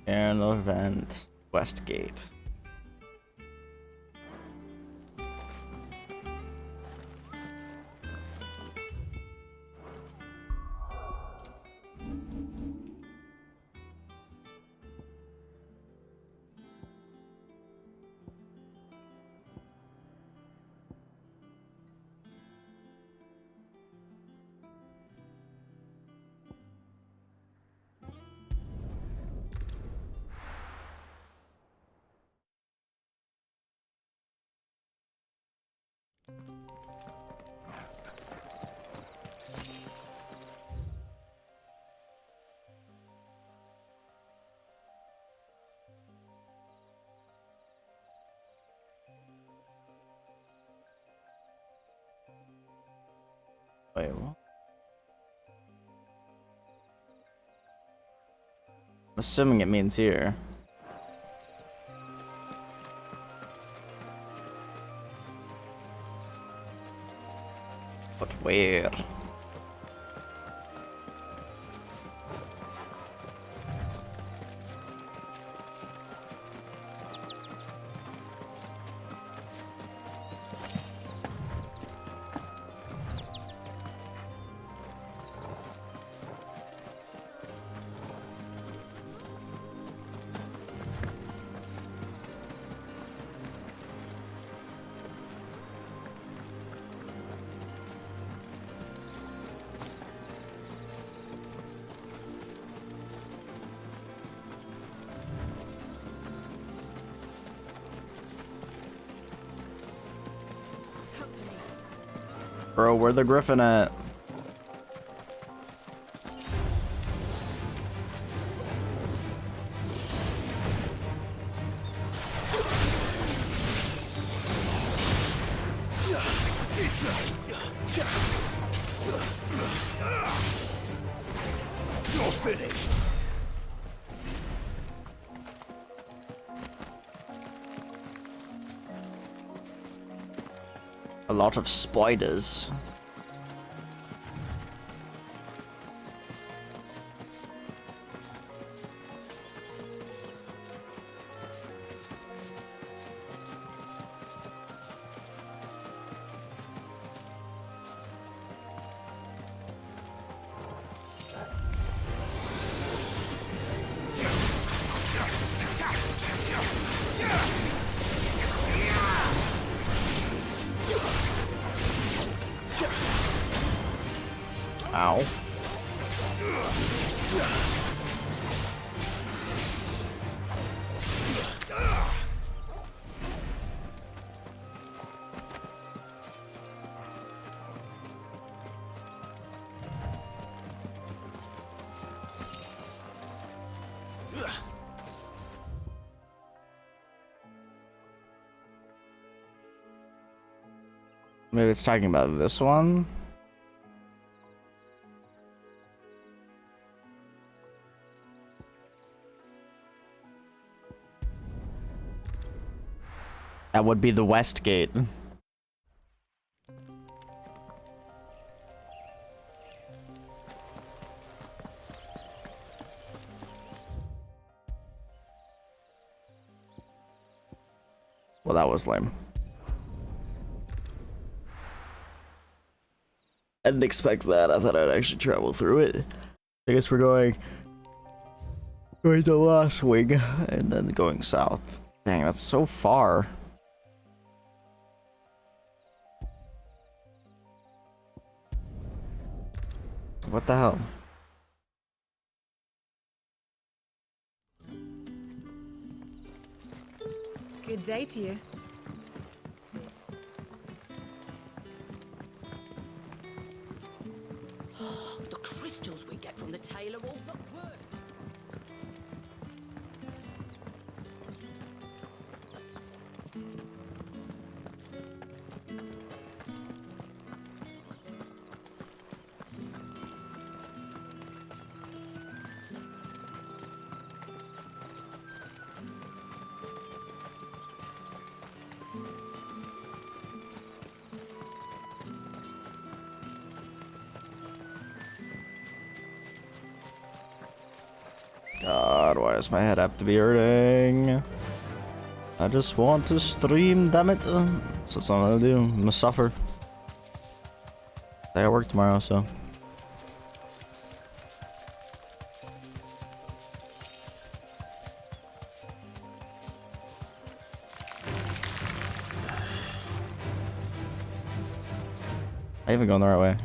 And event Westgate. Wait, what? I'm assuming it means here. But where? Bro, where the griffin at? You're finished. A lot of spiders. Ow. Maybe it's talking about this one. That would be the west gate. Well, that was lame. I didn't expect that. I thought I'd actually travel through it. I guess we're going to last wing and then going south. Dang, that's so far. What the hell? Good day to you. Oh, the crystals we get from the tailor all but worth. God, why does my head have to be hurting? I just want to stream, damn it. So that's what I'm gonna do. I'm gonna suffer. I got work tomorrow, so. I even going the right way.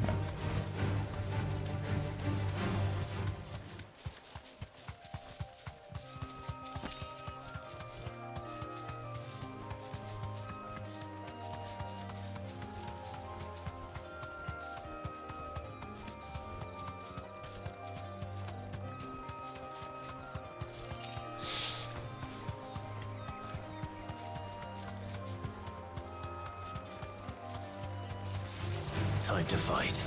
Time to fight.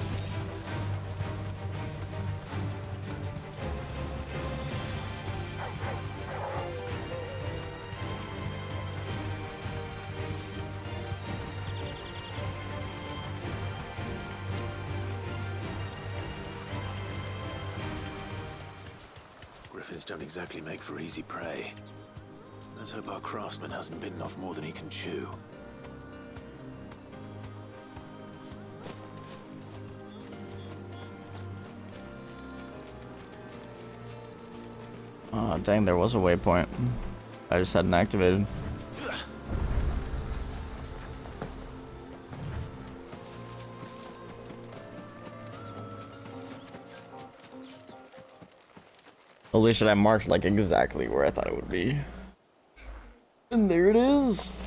Griffins don't exactly make for easy prey. Let's hope our craftsman hasn't bitten off more than he can chew. Oh, dang, there was a waypoint. I just hadn't activated. Holy shit, I marked like exactly where I thought it would be. And there it is.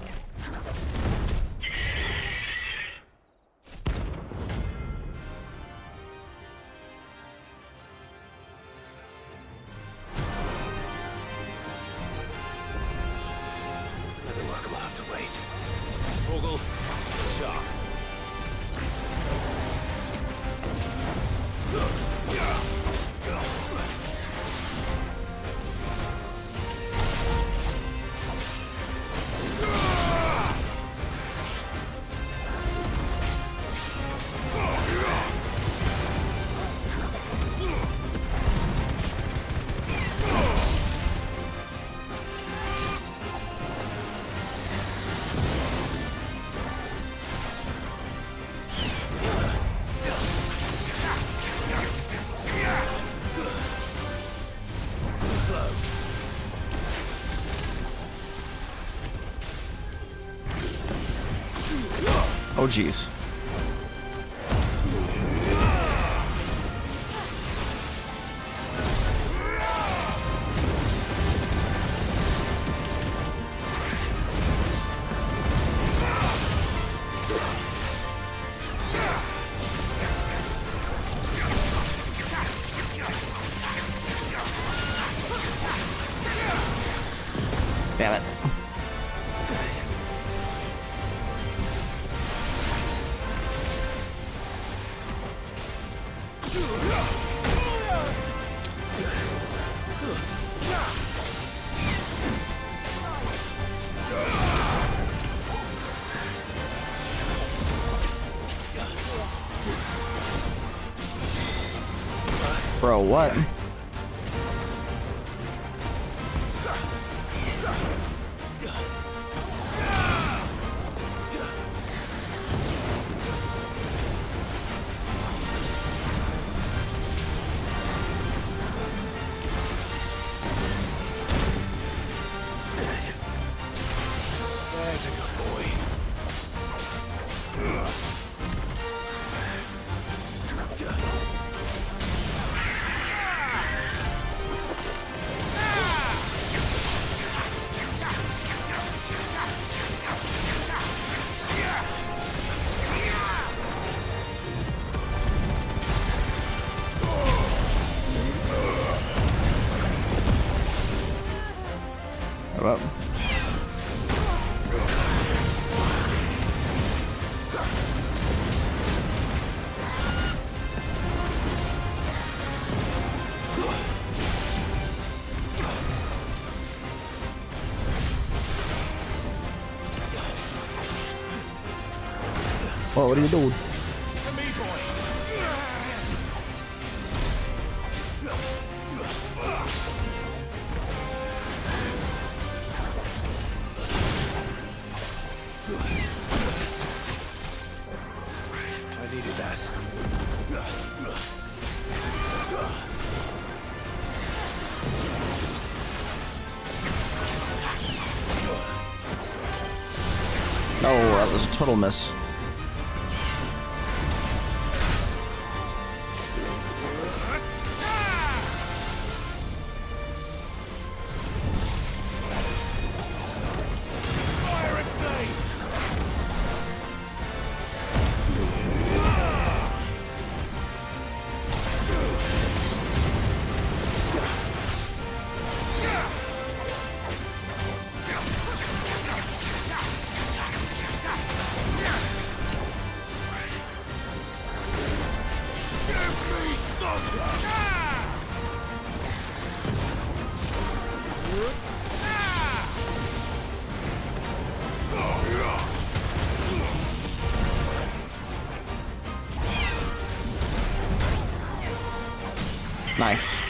to wait. Vogel, sharp. Oh, jeez. Damn it. Bro, what? There's a good boy. Well. Well, what are you doing? I needed that. Oh, that was a total miss. Nice.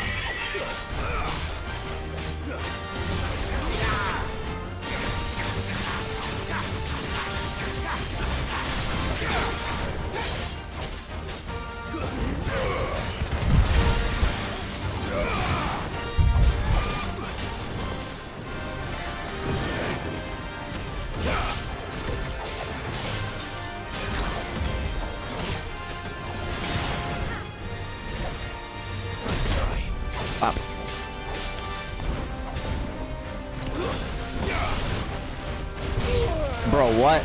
Up. Bro, what?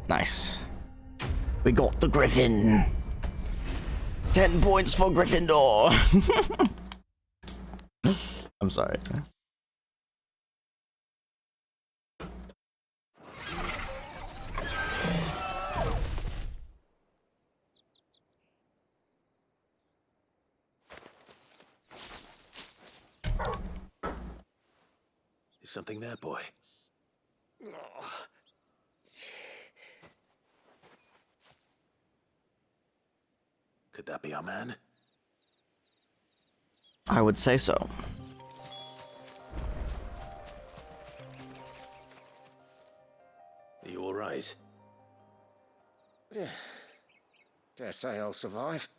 Nice. We got the Griffin. 10 points for Gryffindor. I'm sorry. Is something there, boy? Could that be our man? I would say so. Are you alright? Dare say I'll survive.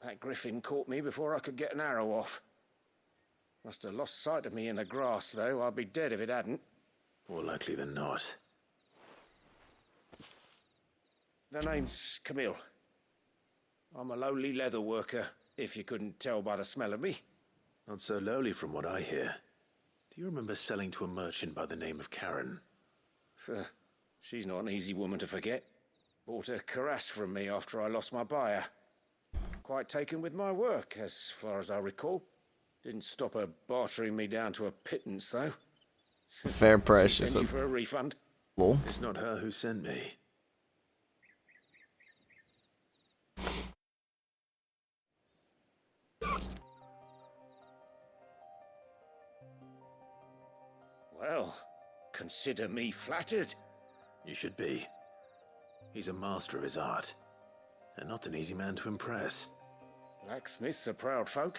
That griffin caught me before I could get an arrow off. Must have lost sight of me in the grass, though. I'd be dead if it hadn't. More likely than not. The name's Camille. I'm a lowly leather worker, if you couldn't tell by the smell of me. Not so lowly from what I hear. Do you remember selling to a merchant by the name of Karen? She's not an easy woman to forget. Bought a cuirass from me after I lost my buyer. Quite taken with my work, as far as I recall. Didn't stop her bartering me down to a pittance, though. Fair price. She sent you for a refund. Lol. It's not her who sent me. Well, consider me flattered. You should be. He's a master of his art, and not an easy man to impress. Blacksmiths are proud folk.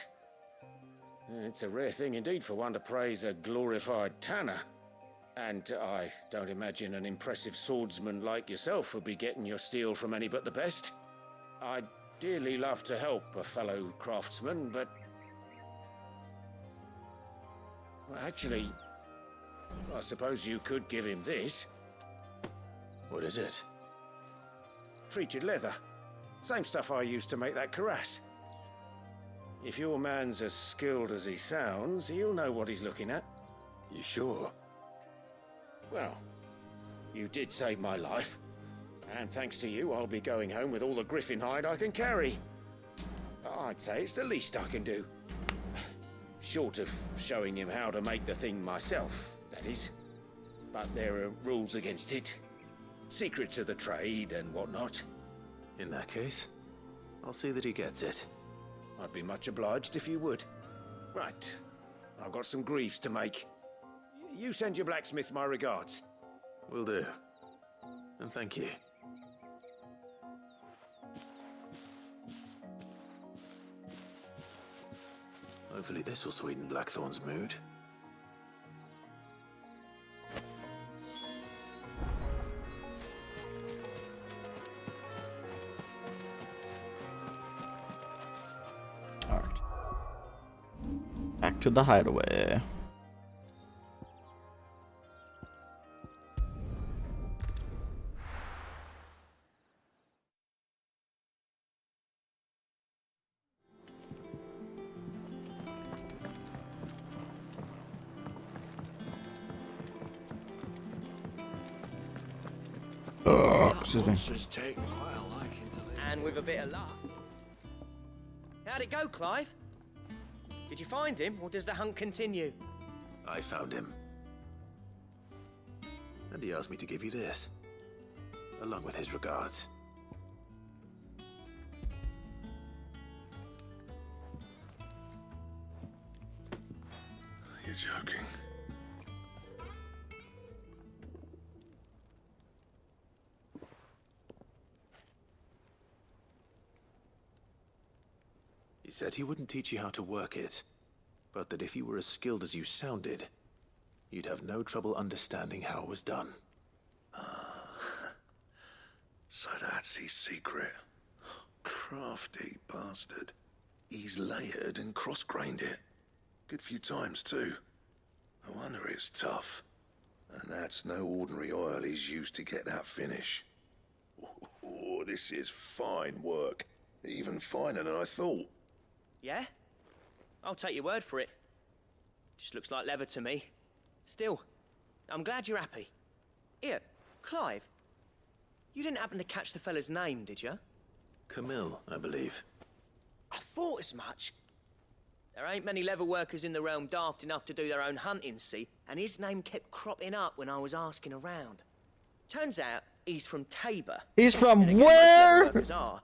It's a rare thing indeed for one to praise a glorified tanner. And I don't imagine an impressive swordsman like yourself would be getting your steel from any but the best. I'd dearly love to help a fellow craftsman, but... Well, actually, I suppose you could give him this. What is it? Treated leather. Same stuff I used to make that cuirass. If your man's as skilled as he sounds, he'll know what he's looking at. You sure? Well, you did save my life. And thanks to you, I'll be going home with all the griffin hide I can carry. I'd say it's the least I can do. Short of showing him how to make the thing myself, that is. But there are rules against it. Secrets of the trade and whatnot. In that case, I'll see that he gets it. I'd be much obliged if you would. Right. I've got some greaves to make. You send your blacksmith my regards. Will do. And thank you. Hopefully this will sweeten Blackthorn's mood. Alright. Back to the hideaway. Excuse me. And with a bit of luck. How'd it go, Clive? Did you find him, or does the hunt continue? I found him. And he asked me to give you this, along with his regards. You're joking. He said he wouldn't teach you how to work it, but that if you were as skilled as you sounded, you'd have no trouble understanding how it was done. So that's his secret. Crafty bastard. He's layered and cross-grained it. Good few times, too. No wonder it's tough. And that's no ordinary oil he's used to get that finish. Oh, this is fine work. Even finer than I thought. Yeah? I'll take your word for it. Just looks like leather to me. Still, I'm glad you're happy. Here, Clive. You didn't happen to catch the fella's name, did you? Camille, I believe. I thought as much. There ain't many leather workers in the realm daft enough to do their own hunting, see? And his name kept cropping up when I was asking around. Turns out he's from Tabor. He's from where? Our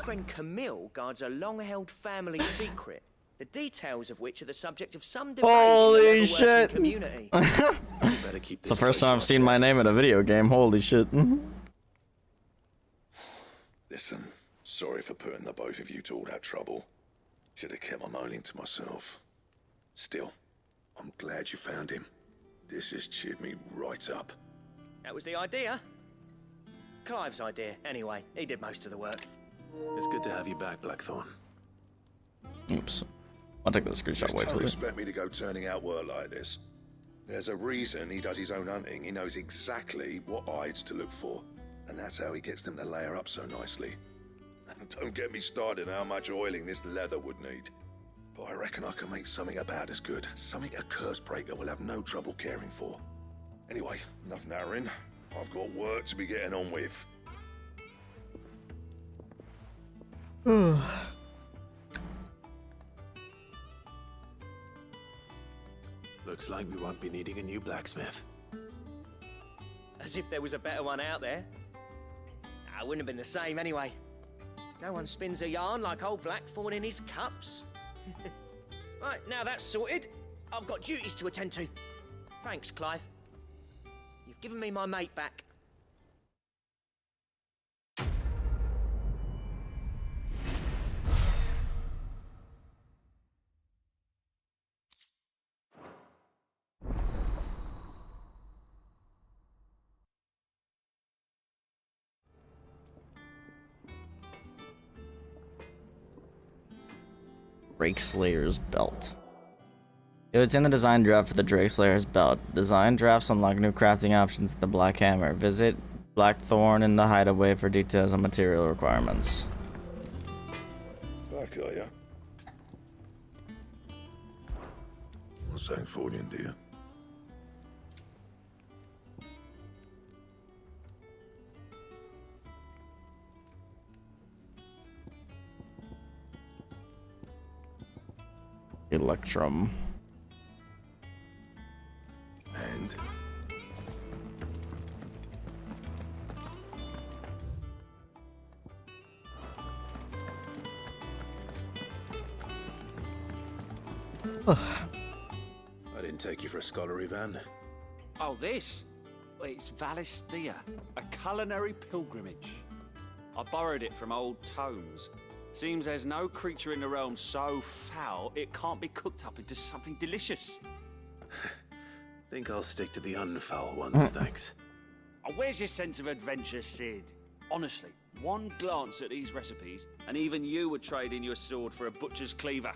friend Camille guards a long-held family secret, the details of which are the subject of some debate Holy in the shit. community. It's the first time I've seen my name in a video game. Holy shit. Listen, sorry for putting the both of you to all that trouble. Should have kept my moaning to myself. Still, I'm glad you found him. This has cheered me right up. That was the idea. Clive's idea, anyway. He did most of the work. It's good to have you back, Blackthorn. Oops. I'll take the screenshot. Just Wait don't till it. expect me to go turning out work like this. There's a reason he does his own hunting. He knows exactly what hides to look for. And that's how he gets them to layer up so nicely. And don't get me started on how much oiling this leather would need. But I reckon I can make something about as good. Something a curse breaker will have no trouble caring for. Anyway, enough narrowing. I've got work to be getting on with. Looks like we won't be needing a new blacksmith. As if there was a better one out there. I wouldn't have been the same anyway. No one spins a yarn like old Blackthorn in his cups. Right, now that's sorted, I've got duties to attend to. Thanks, Clive. You've given me my mate back. Drake Slayer's belt. It's in the design draft for the Drake Slayer's belt. Design drafts unlock new crafting options at the Black Hammer. Visit Blackthorn in the hideaway for details on material requirements. Back, are ya? What's that for you, dear? Electrum. And I didn't take you for a scholarly van. Oh, this? Well, it's Valisthea, a culinary pilgrimage. I borrowed it from old tomes. Seems there's no creature in the realm so foul it can't be cooked up into something delicious. Think I'll stick to the unfoul ones, thanks. Oh, where's your sense of adventure, Sid? Honestly, one glance at these recipes, and even you would trade in your sword for a butcher's cleaver.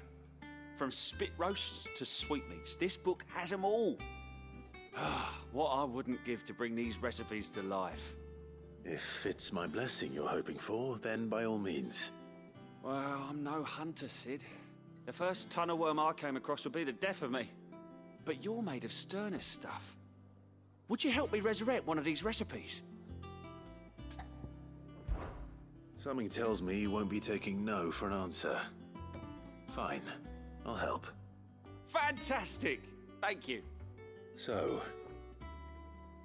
From spit roasts to sweetmeats, this book has them all. What I wouldn't give to bring these recipes to life. If it's my blessing you're hoping for, then by all means. Well, I'm no hunter, Sid. The first tunnel worm I came across would be the death of me. But you're made of sterner stuff. Would you help me resurrect one of these recipes? Something tells me you won't be taking no for an answer. Fine, I'll help. Fantastic! Thank you. So,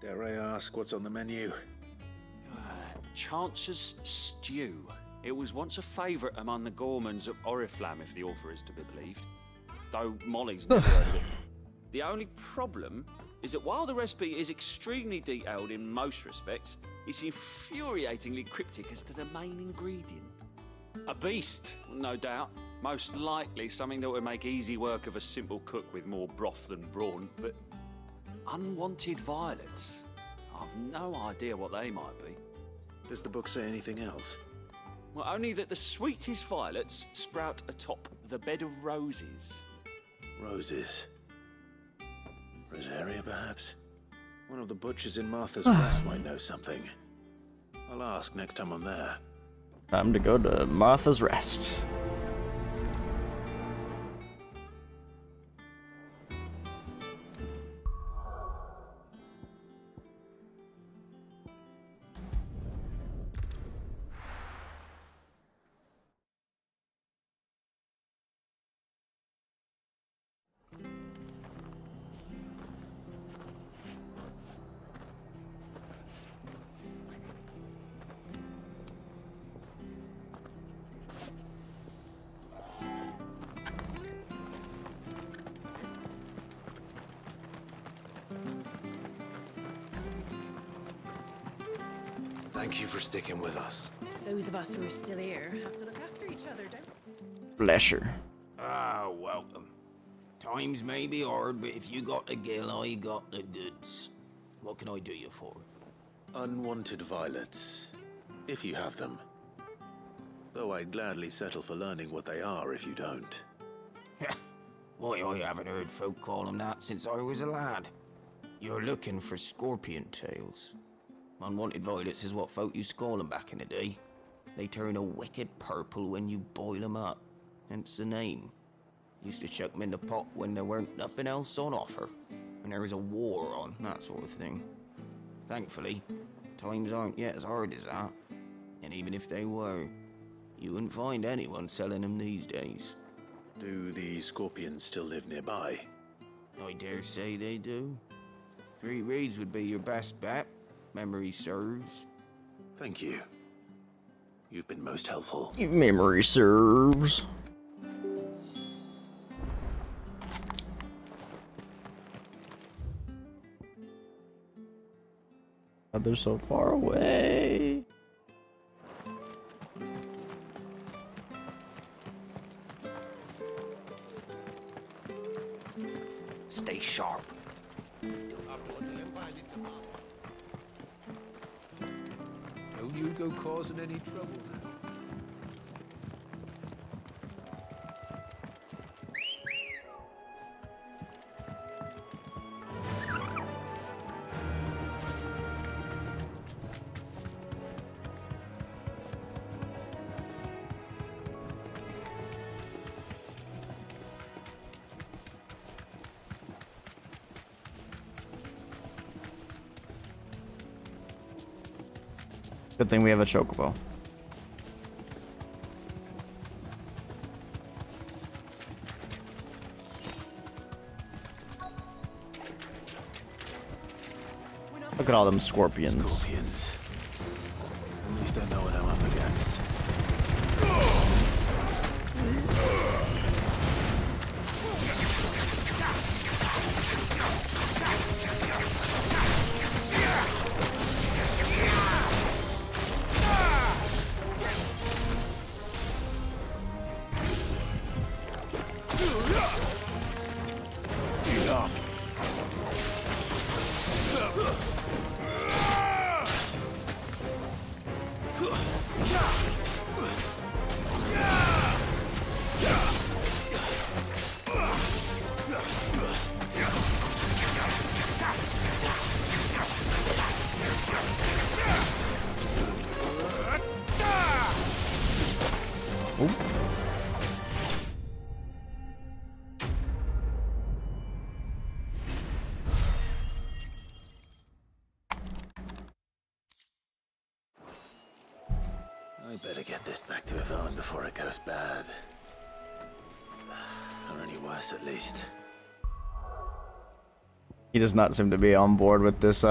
dare I ask what's on the menu? Chance's Stew. It was once a favourite among the gourmands of Oriflamme, if the author is to be believed. Though Molly's never heard of it. The only problem is that while the recipe is extremely detailed in most respects, it's infuriatingly cryptic as to the main ingredient. A beast, no doubt. Most likely something that would make easy work of a simple cook with more broth than brawn, but unwanted violets. I've no idea what they might be. Does the book say anything else? Well, only that the sweetest violets sprout atop the bed of roses. Roses. Rosaria, perhaps? One of the butchers in Martha's Rest might know something. I'll ask next time I'm there. Time to go to Martha's Rest. Thank you for sticking with us. Those of us who are still here have to look after each other, don't we? Pleasure. Ah, welcome. Times may be hard, but if you got the gill, I got the goods. What can I do you for? Unwanted violets, if you have them. Though I'd gladly settle for learning what they are if you don't. Why, I haven't heard folk call them that since I was a lad. You're looking for scorpion tails. Unwanted violets is what folk used to call them back in the day. They turn a wicked purple when you boil them up, hence the name. Used to chuck them in the pot when there weren't nothing else on offer, when there was a war on, that sort of thing. Thankfully, times aren't yet as hard as that. And even if they were, you wouldn't find anyone selling them these days. Do the scorpions still live nearby? I dare say they do. 3 Reeds would be your best bet, if memory serves. Thank you. You've been most helpful. If memory serves. Oh, they're so far away. Stay sharp. Don't you go causing any trouble now. Good thing we have a chocobo. Look at all them scorpions. Scorpions. At least I know what I'm up against. I better get this back to Yvonne before it goes bad. Or any worse, at least. He does not seem to be on board with this,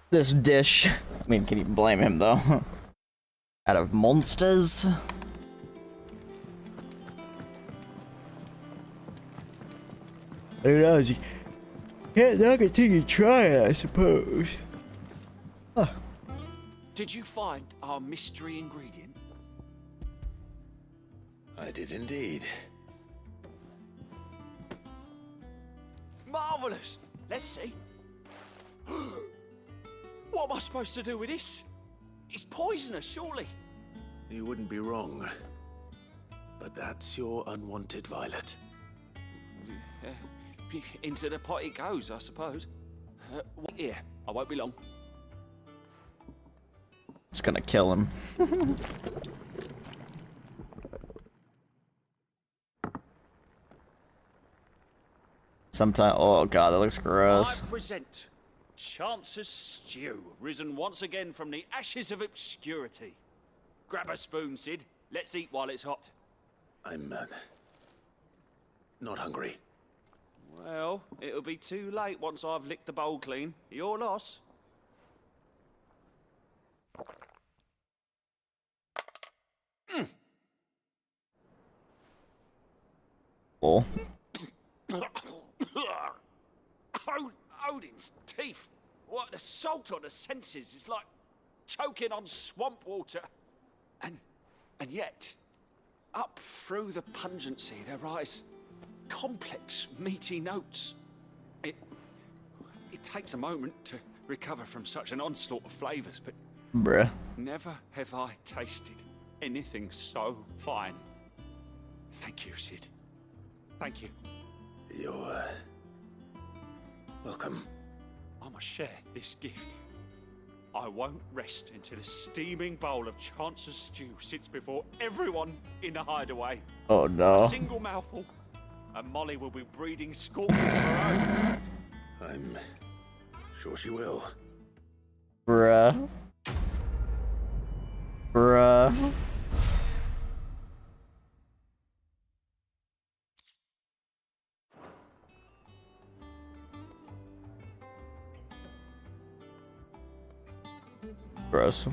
this dish. I mean, can you blame him, though? Out of monsters? I don't know, you can't knock it till you try it, I suppose. Huh. Did you find our mystery ingredient? I did indeed. Marvelous! Let's see. What am I supposed to do with this? It's poisonous, surely. You wouldn't be wrong. But that's your unwanted violet. into the pot it goes, I suppose. Wait here, I won't be long. It's gonna kill him. Sometime. Oh god, that looks gross. I present Chance's Stew, risen once again from the ashes of obscurity. Grab a spoon, Sid. Let's eat while it's hot. I'm not hungry. Well, it'll be too late once I've licked the bowl clean. Your loss. Oh. Odin's teeth. What, the salt on the senses is like choking on swamp water. And yet, up through the pungency there rise complex, meaty notes. It takes a moment to recover from such an onslaught of flavors, but bruh, never have I tasted anything so fine. Thank you, Sid. Thank you. You're welcome. I must share this gift. I won't rest until a steaming bowl of Chance's Stew sits before everyone in the hideaway. Oh no. A single mouthful, and Molly will be breeding scorpions of her own. I'm sure she will. Bruh. Bruh. Gross. I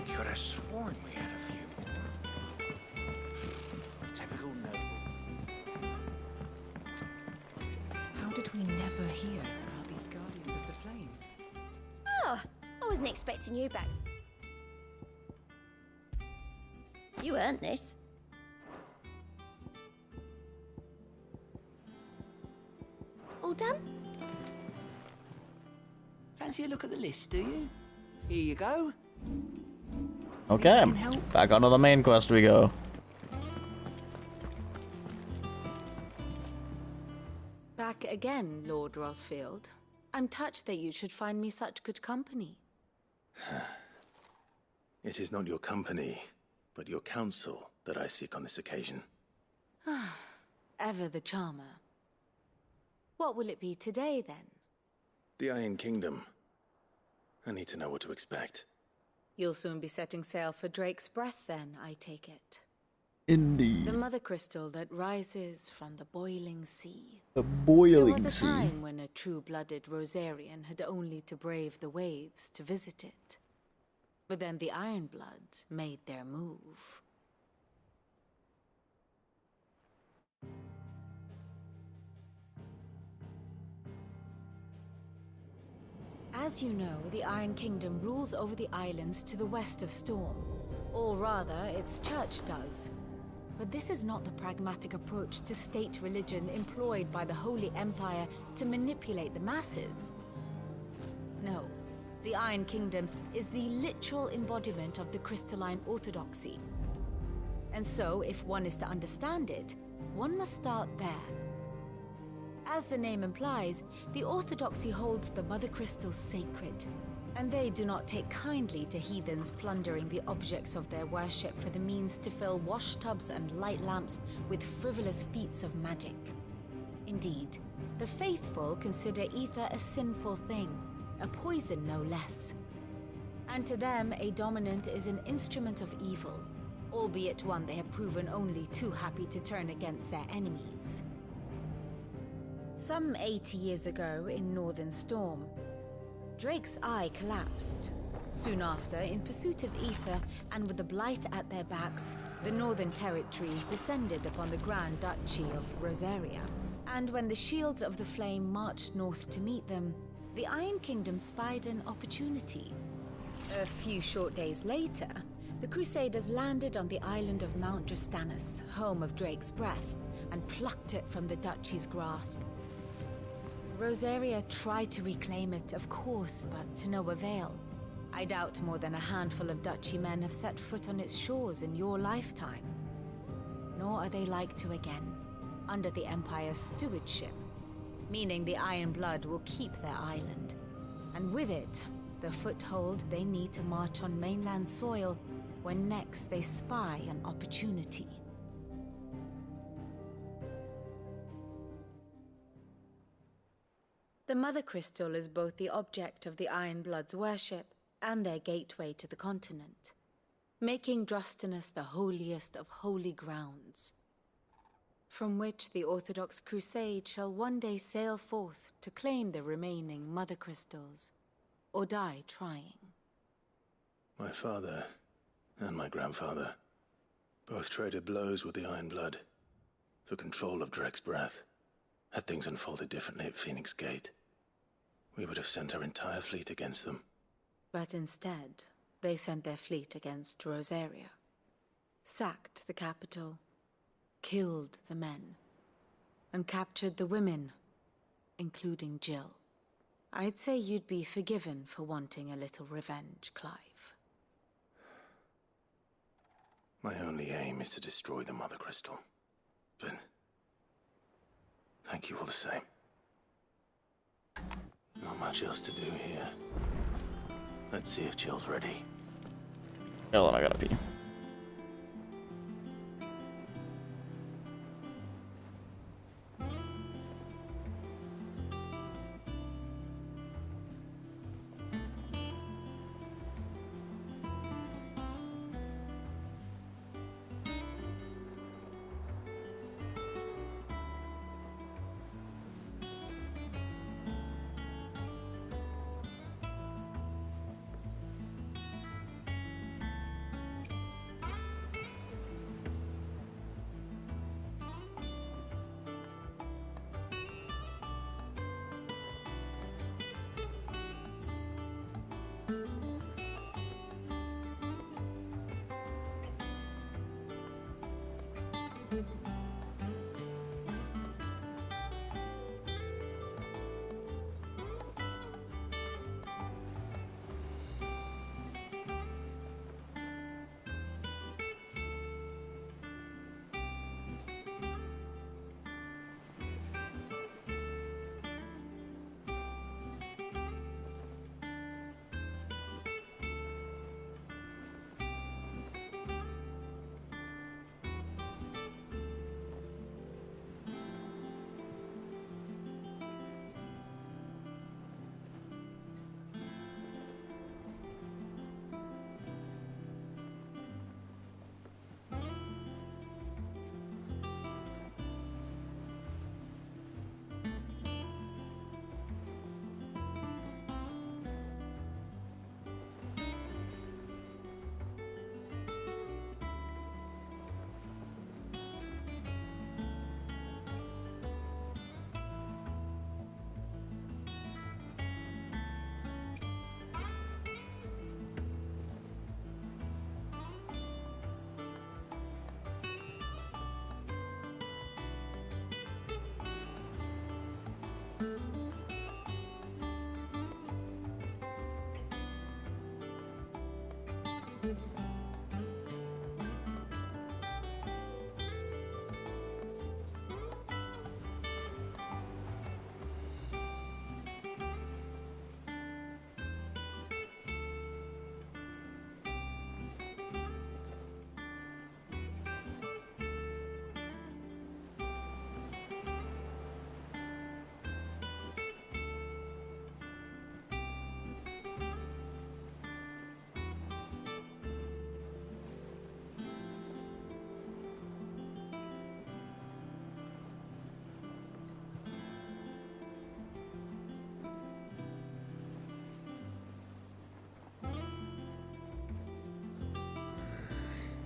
could have sworn we had a few more. Typical nobles. How did we never hear about these Guardians of the Flame? Oh, I wasn't expecting you back. You earned this. All done? Fancy a look at the list, do you? Here you go. Okay, back onto the main quest we go. Back again, Lord Rosfield. I'm touched that you should find me such good company. It is not your company, but your counsel that I seek on this occasion. Ever the charmer. What will it be today, then? The Iron Kingdom. I need to know what to expect. You'll soon be setting sail for Drake's Breath, then, I take it. Indeed. The mother crystal that rises from the boiling sea. The boiling There was a sea. time when a true-blooded Rosarian had only to brave the waves to visit it. But then the Ironblood made their move. As you know, the Iron Kingdom rules over the islands to the west of Storm. Or rather, its church does. But this is not the pragmatic approach to state religion employed by the Holy Empire to manipulate the masses. No, the Iron Kingdom is the literal embodiment of the crystalline orthodoxy. And so, if one is to understand it, one must start there. As the name implies, the orthodoxy holds the Mother Crystals sacred, and they do not take kindly to heathens plundering the objects of their worship for the means to fill washtubs and light lamps with frivolous feats of magic. Indeed, the faithful consider ether a sinful thing, a poison no less. And to them, a dominant is an instrument of evil, albeit one they have proven only too happy to turn against their enemies. Some 80 years ago in Northern Storm, Drake's eye collapsed. Soon after, in pursuit of ether and with the blight at their backs, the Northern Territories descended upon the Grand Duchy of Rosaria. And when the Shields of the Flame marched north to meet them, the Iron Kingdom spied an opportunity. A few short days later, the Crusaders landed on the island of Mount Drastanus, home of Drake's Breath, and plucked it from the Duchy's grasp. Rosaria tried to reclaim it, of course, but to no avail. I doubt more than a handful of duchy men have set foot on its shores in your lifetime. Nor are they like to again, under the Empire's stewardship, meaning the Iron Blood will keep their island, and with it, the foothold they need to march on mainland soil when next they spy an opportunity. The Mother Crystal is both the object of the Iron Blood's worship and their gateway to the continent, making Drostanus the holiest of holy grounds, from which the Orthodox Crusade shall one day sail forth to claim the remaining Mother Crystals, or die trying. My father and my grandfather both traded blows with the Iron Blood for control of Drek's breath. Had things unfolded differently at Phoenix Gate, we would have sent our entire fleet against them. But instead, they sent their fleet against Rosaria, sacked the capital, killed the men, and captured the women, including Jill. I'd say you'd be forgiven for wanting a little revenge, Clive. My only aim is to destroy the Mother Crystal. But thank you all the same. Not much else to do here. Let's see if Jill's ready. Hold on, I gotta pee.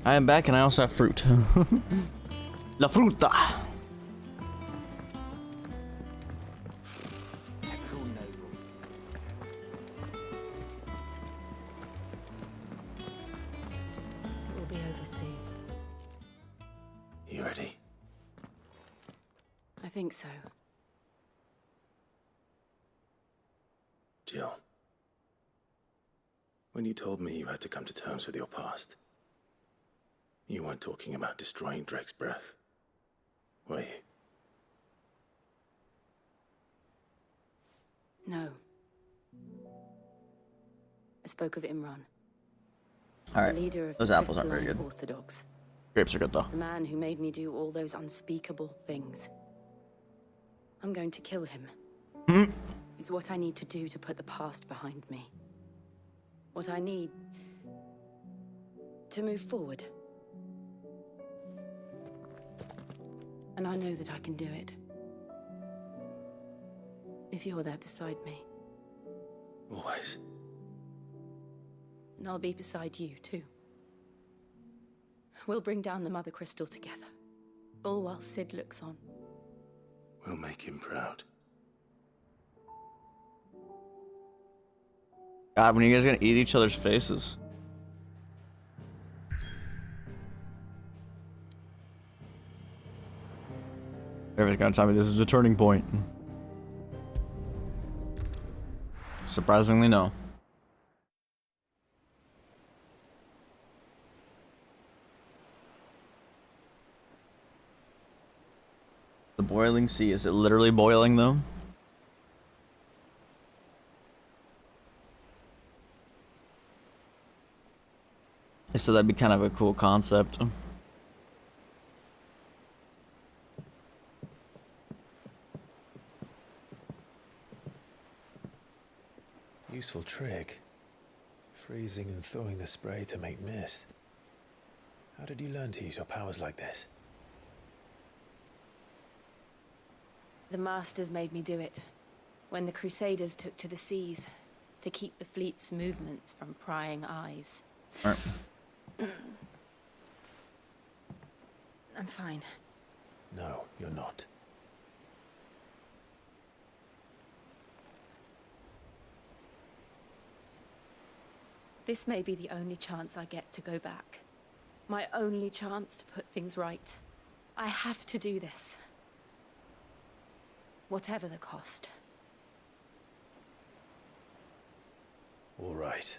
I am back and I also have fruit. La fruta! Typical nobles. It will be over soon. You ready? I think so. Jill. When you told me you had to come to terms with your past, you weren't talking about destroying Drake's breath, were you? No. I spoke of Imran. Alright, The leader of those the apples aren't very Crystalline good. Orthodox. Grapes are good though. The man who made me do all those unspeakable things. I'm going to kill him. It's what I need to do to put the past behind me. What I need to move forward. And I know that I can do it. If you're there beside me. Always. And I'll be beside you, too. We'll bring down the Mother Crystal together. All while Sid looks on. We'll make him proud. God, when are you guys gonna eat each other's faces? Everyone's gonna tell me this is a turning point. Surprisingly, no. The boiling sea, is it literally boiling though? So that'd be kind of a cool concept. Useful trick. Freezing and thawing the spray to make mist. How did you learn to use your powers like this? The Masters made me do it. When the Crusaders took to the seas, to keep the fleet's movements from prying eyes. I'm fine. No, you're not. This may be the only chance I get to go back. My only chance to put things right. I have to do this. Whatever the cost. All right.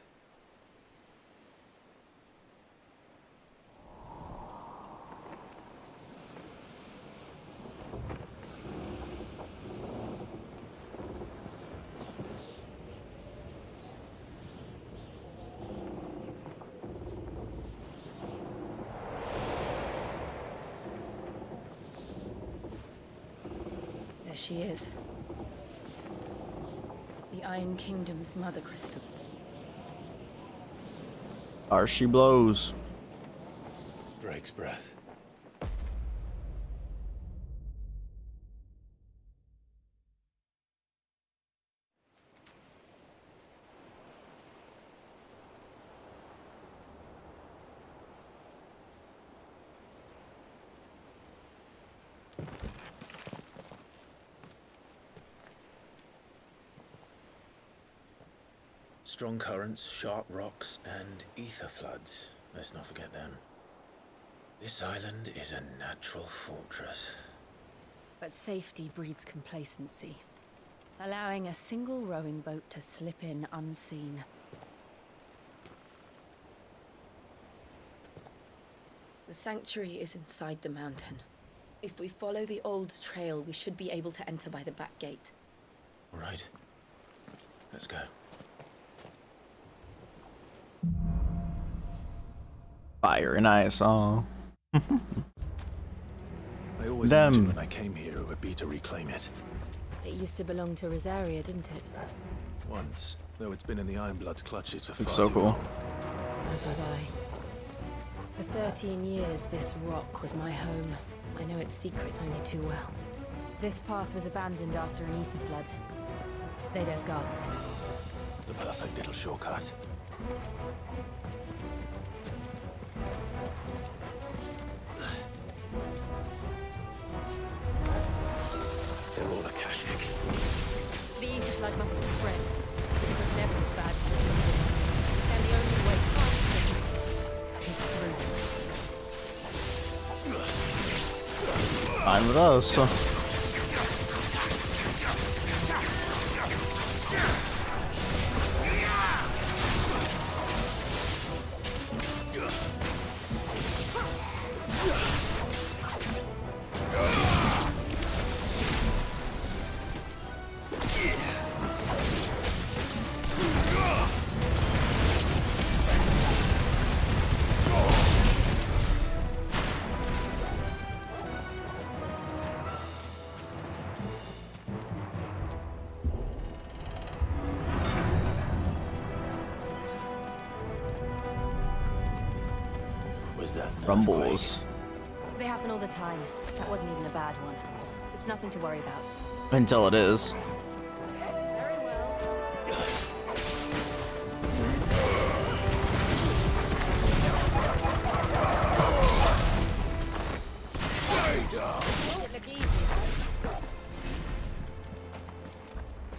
There she is. The Iron Kingdom's Mother Crystal. She blows. Drake's breath. Strong currents, sharp rocks, and ether floods. Let's not forget them. This island is a natural fortress. But safety breeds complacency. Allowing a single rowing boat to slip in unseen. The sanctuary is inside the mountain. If we follow the old trail, we should be able to enter by the back gate. All right. Let's go. Fire and ice, oh. I always imagined when I came here it would be to reclaim it. It used to belong to Rosaria, didn't it? Once, though it's been in the Ironblood's clutches for It's far so too cool. long. As was I. For 13 years, this rock was my home. I know its secrets only too well. This path was abandoned after an ether flood. They'd have guarded it. The perfect little shortcut. They're all Akashic. The ether flood must have spread. It was never as bad as this. And the only way past it is through. Fine with us. that Rumbles. They happen all the time. That wasn't even a bad one. It's nothing to worry about. Until it is.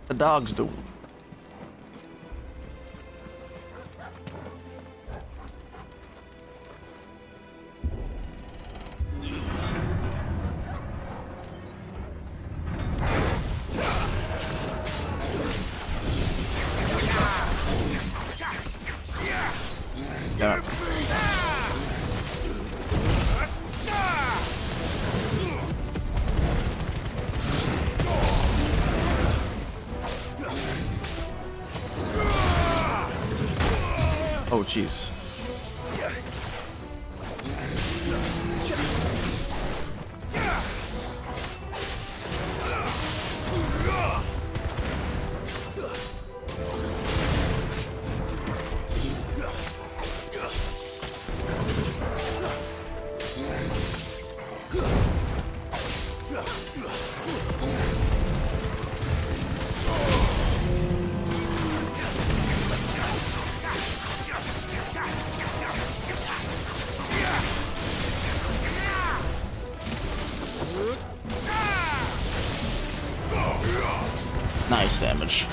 The dogs do. Yeah. Oh, jeez. Nice damage.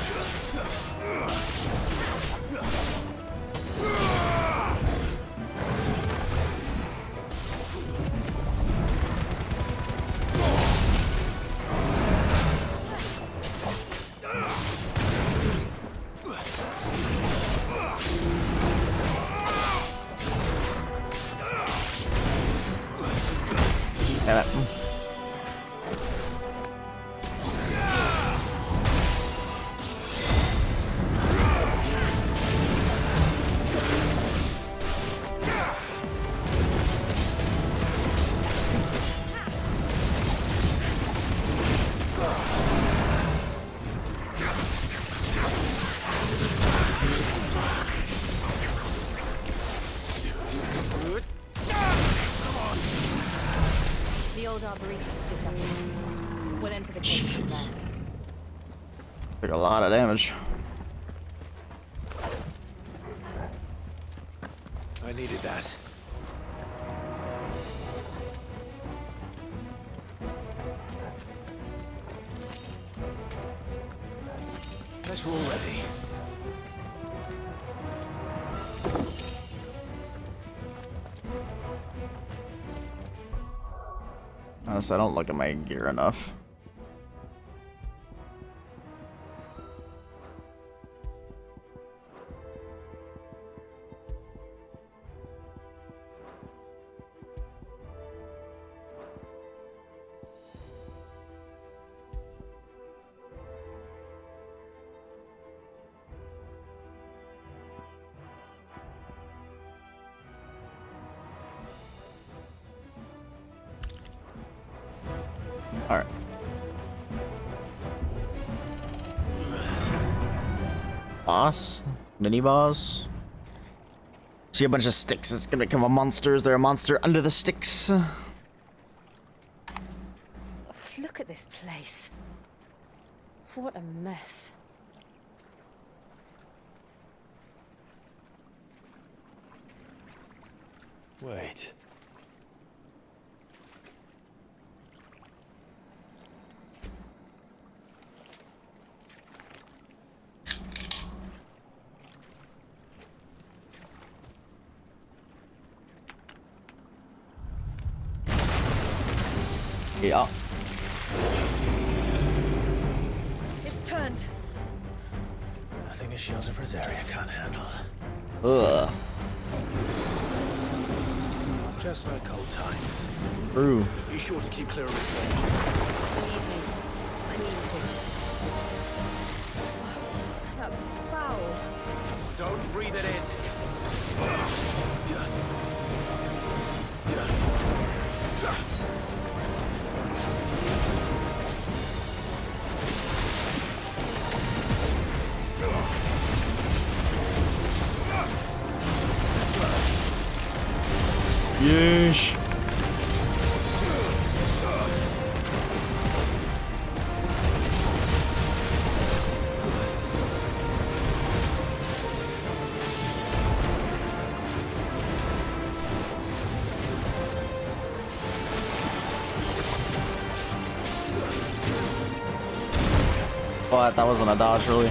Damn it. The old arboretum is just up there. We'll enter the cave from there. Took a lot of damage. I needed that. Guess we're all ready. Honestly, I don't look at my gear enough. All right. Boss? Mini boss? See a bunch of sticks. It's gonna become a monster. Is there a monster under the sticks? Ugh, look at this place. What a mess. Wait. Yeah. It's turned. Nothing a shield of Rosaria can't handle. Ugh. Just like old times. True. Be sure to keep clear of this place. Believe me, I need to. That's foul. Don't breathe it in. Yeesh. Oh, that wasn't a dodge, really.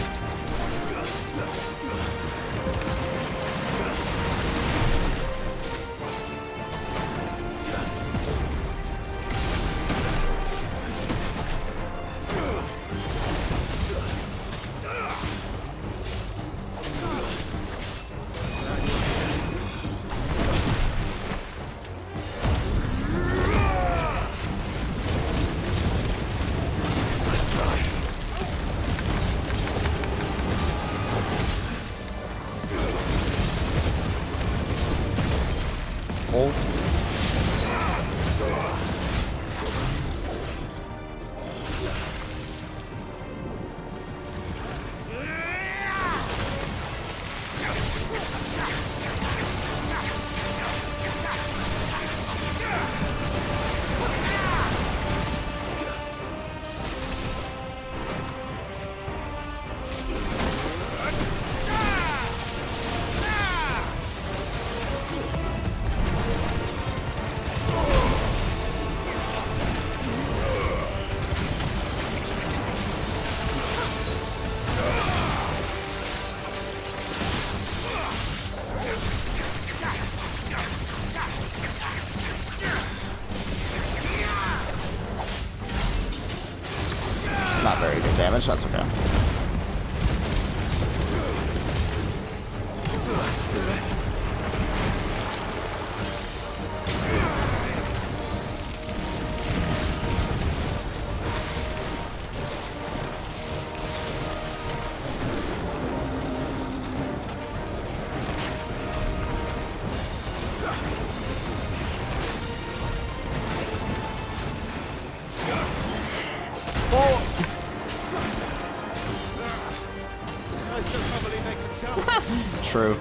Not very good damage, that's okay. True.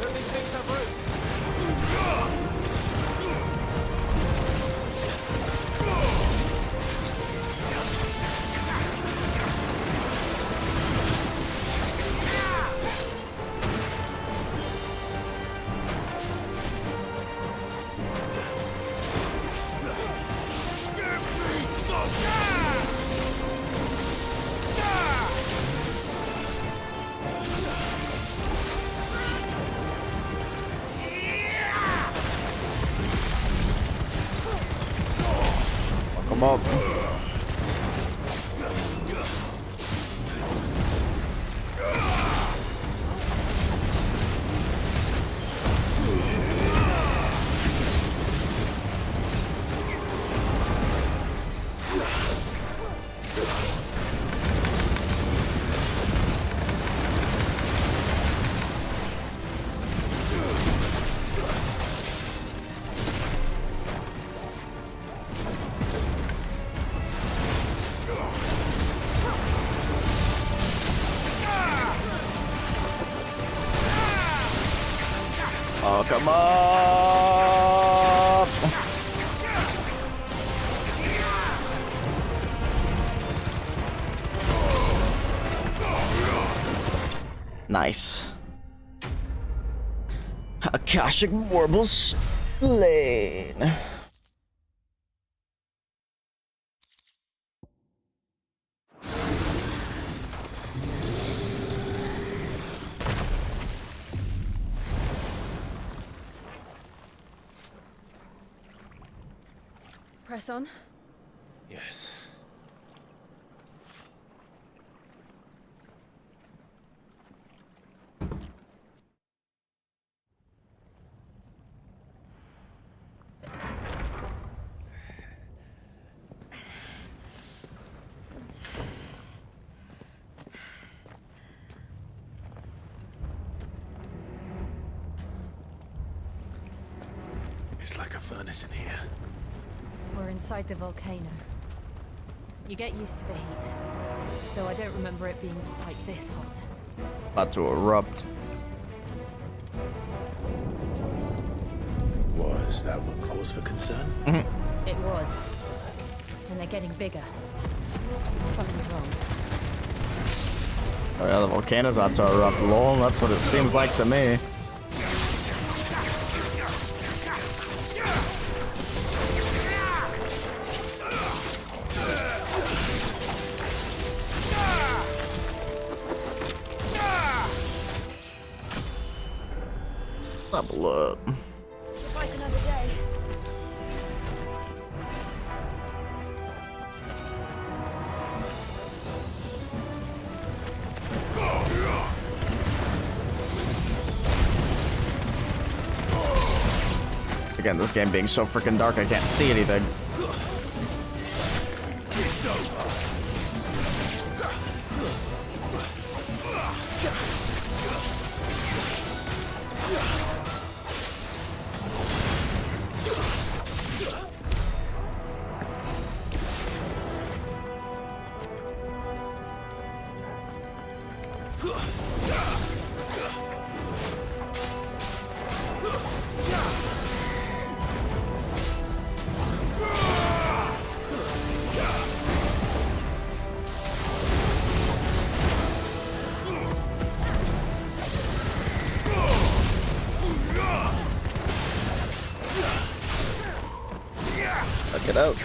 Come up. Oh, come up! Nice. Akashic Warble slain. Press on. Yes. It's like a furnace in here. We're inside the volcano. You get used to the heat, though I don't remember it being quite this hot. About to erupt. Was Was that what cause for concern? It was. And they're getting bigger. Something's wrong. Oh yeah, the volcano's about to erupt. Lol, that's what it seems like to me. Level up. Fight another day. Again, this game being so freaking dark, I can't see anything. It's over. Let's get out.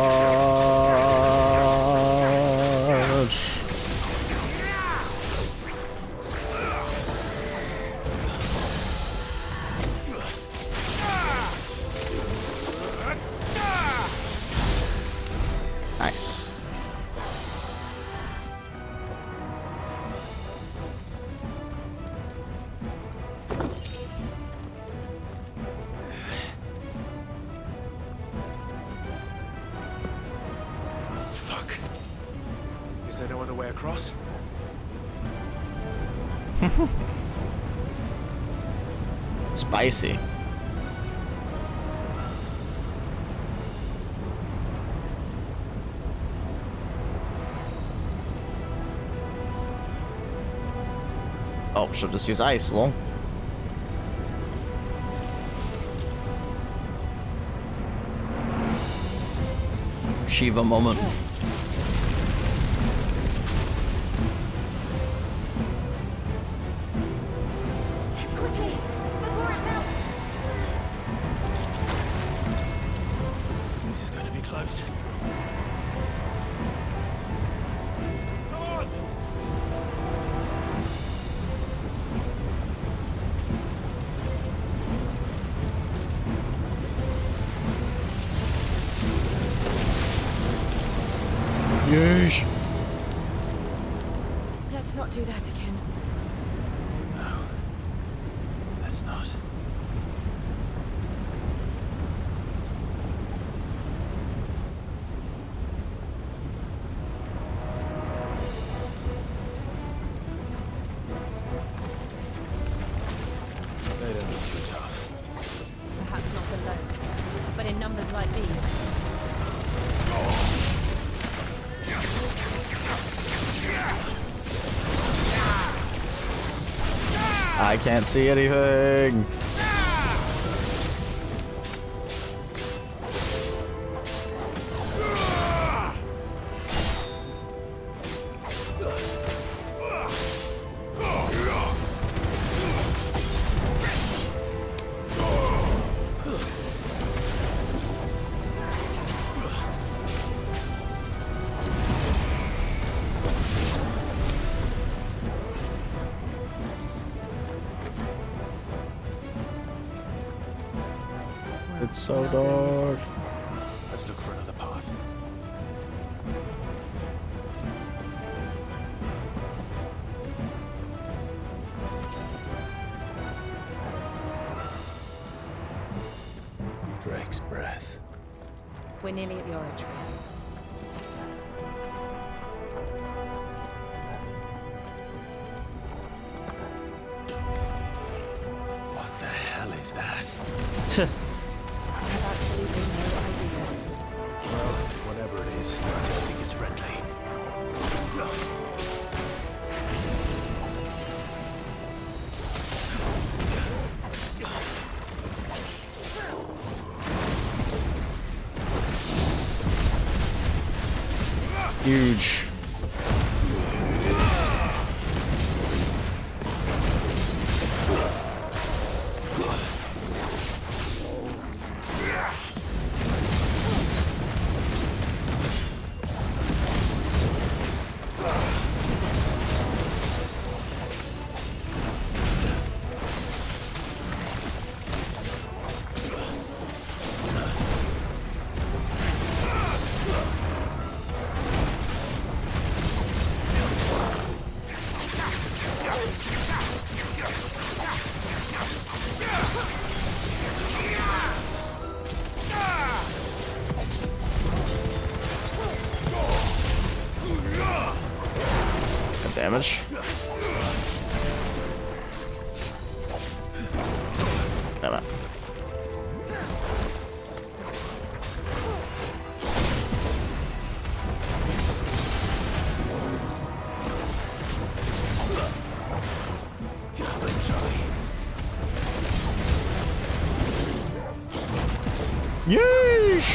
Yosh. Nice. Fuck. Is there no other way across? Spicy. Oh, she'll just use ice, lol. Shiva moment. Quickly, before it melts. This is going to be close. Come on! Yeesh. Let's not do that again. No. Let's not. They don't look too tough. Perhaps not alone, but in numbers like these. I can't see anything. It's so dark. Let's look for another path. Drake's breath. We're nearly at the oratory. What the hell is that? I have absolutely no idea. Well, whatever it is, I don't think it's friendly. Huge. Damage. Damn it. Let's try. Yeesh!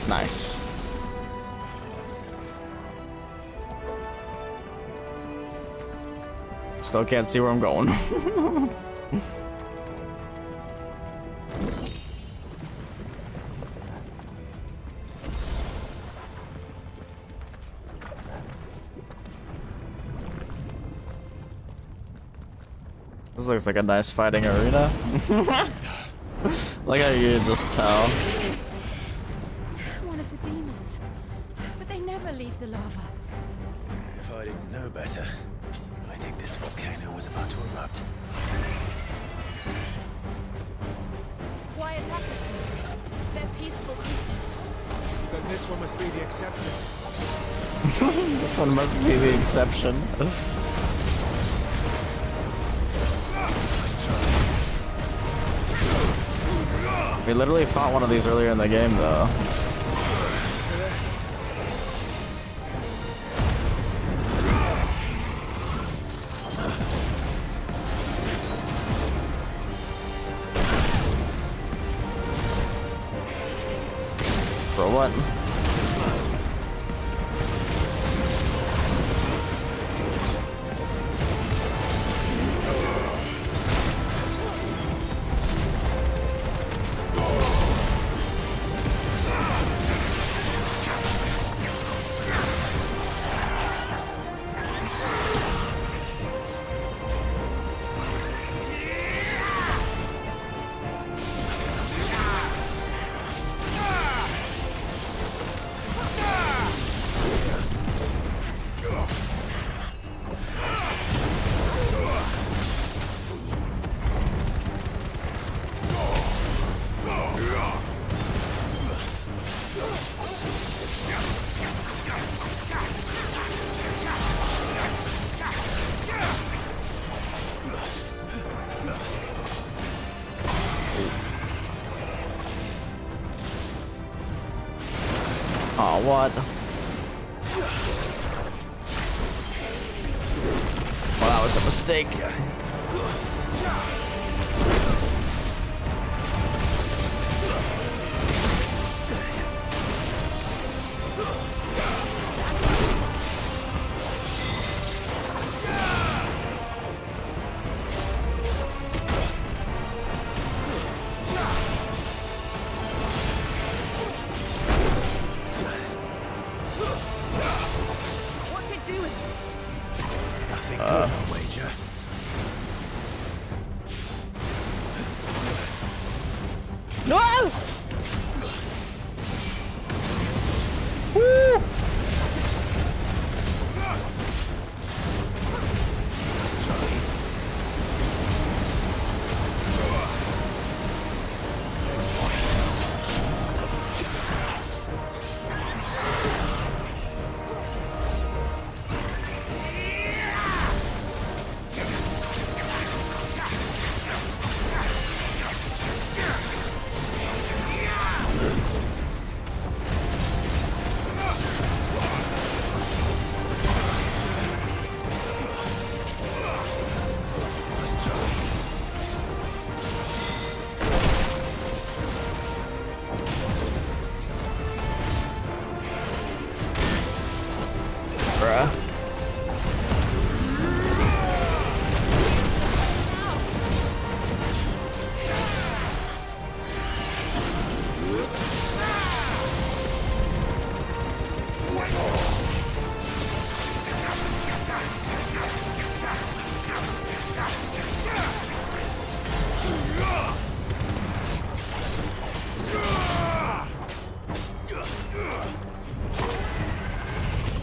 Nice. Still can't see where I'm going. This looks like a nice fighting arena. Like how you can just tell. One of the demons. But they never leave the lava. If I didn't know better, I think this volcano was about to erupt. Why attack us then? They're peaceful creatures. Then this one must be the exception. This one must be the exception. We literally fought one of these earlier in the game, though. For what? Oh, what? Well, that was a mistake.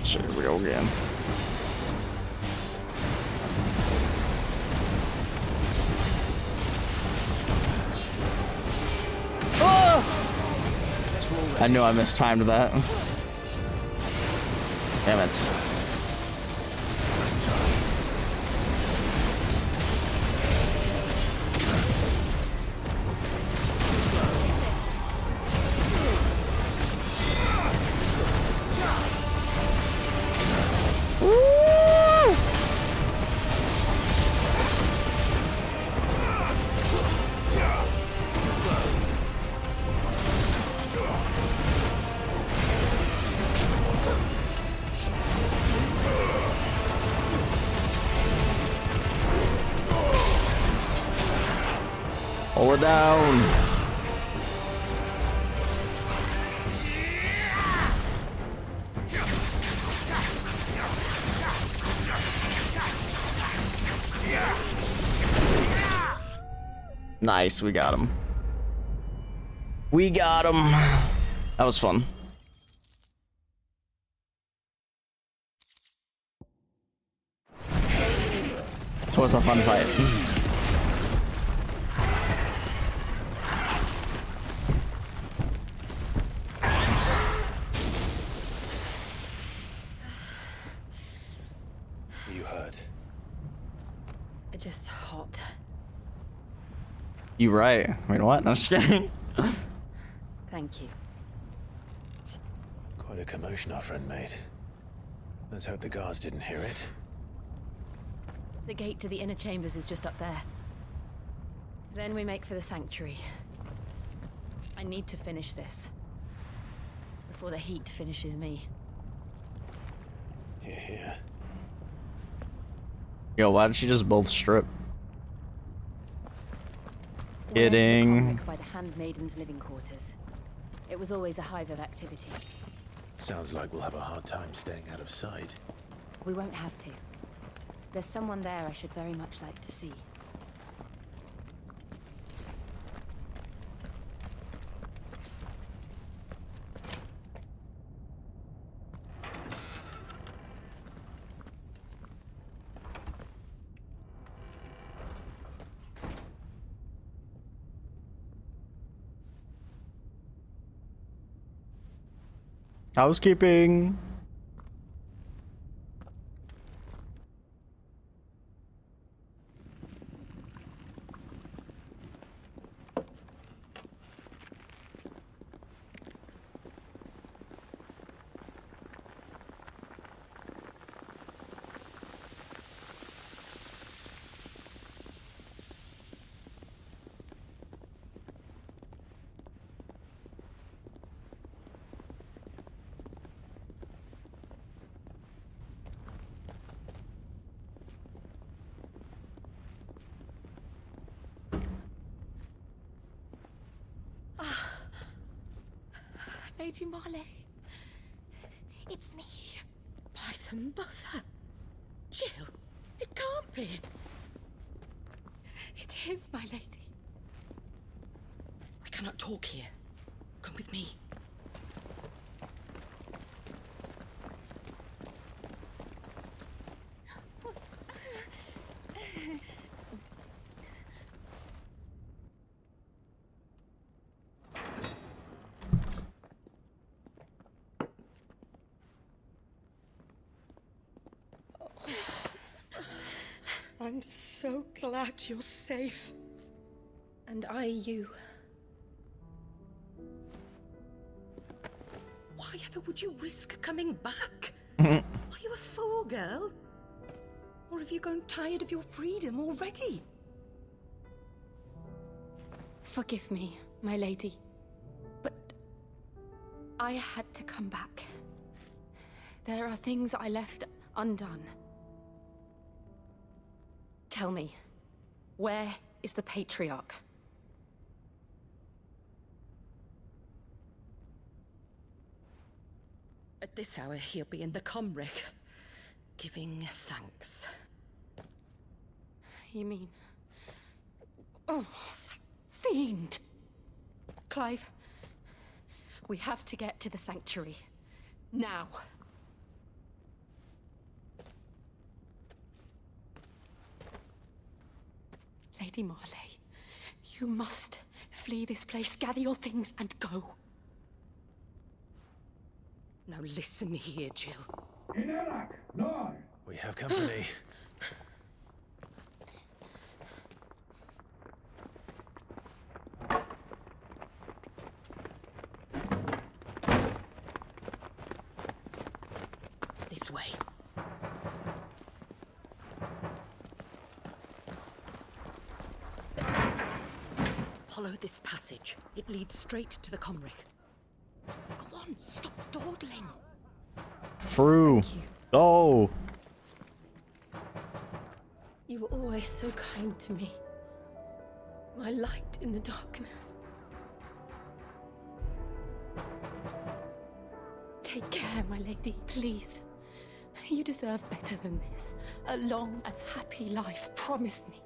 Shit, here we go again. I knew I mistimed that. Damn it. Hold it down. Nice, we got him. We got him. That was fun. So it's a fun fight. Just hot. You right. Wait, what? No, I'm just kidding. Thank you. Quite a commotion our friend made. Let's hope the guards didn't hear it. The gate to the inner chambers is just up there. Then we make for the sanctuary. I need to finish this. Before the heat finishes me. Hear, hear. Yo, why did she just both strip? We entered the Kidding. convict by the handmaidens' living quarters. It was always a hive of activity. Sounds like we'll have a hard time staying out of sight. We won't have to. There's someone there I should very much like to see. Housekeeping. Lady Marley. It's me. By the mother. Jill, it can't be. It is, my lady. We cannot talk here. Come with me. I'm so glad you're safe. And I you. Why ever would you risk coming back? Are you a fool, girl? Or have you grown tired of your freedom already? Forgive me, my lady. But I had to come back. There are things I left undone. Tell me, where is the Patriarch? At this hour, he'll be in the Comric, giving thanks. You mean... Oh, that fiend! Clive, we have to get to the sanctuary. Now. Lady Marley, you must flee this place, gather your things, and go. Now listen here, Jill. We have company. This way. Follow this passage. It leads straight to the Comric. Go on, stop dawdling. True. Go. You were always so kind to me. My light in the darkness. Take care, my lady, please. You deserve better than this. A long and happy life, promise me.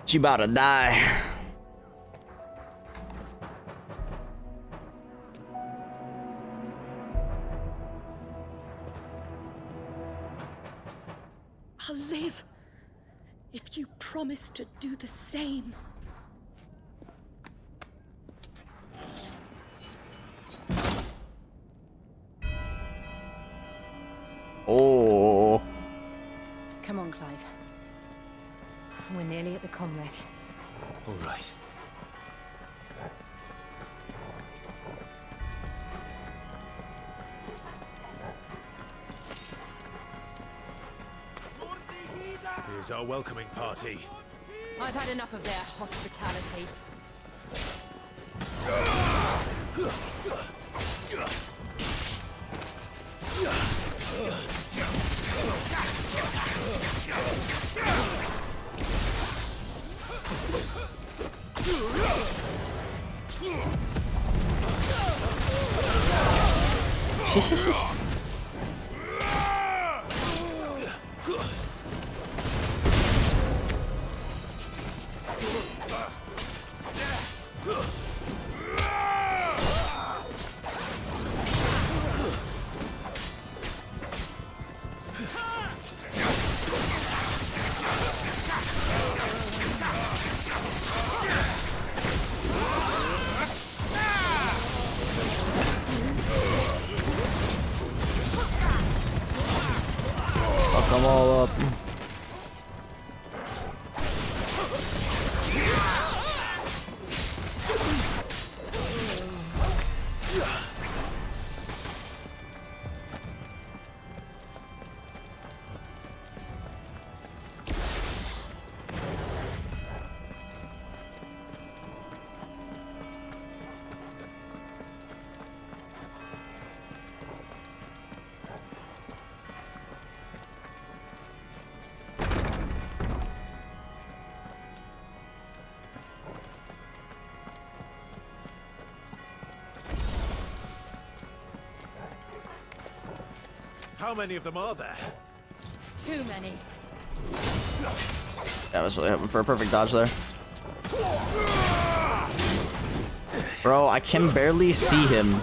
She about to die. I'll live if you promise to do the same. Oh. Come on, Clive. We're nearly at the Comric. All right. Here's our welcoming party. I've had enough of their hospitality. Fuck them all up. How many of them are there? Too many. Yeah, I was really hoping for a perfect dodge there. Bro, I can barely see him.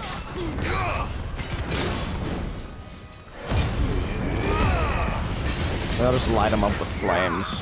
I'll just light him up with flames.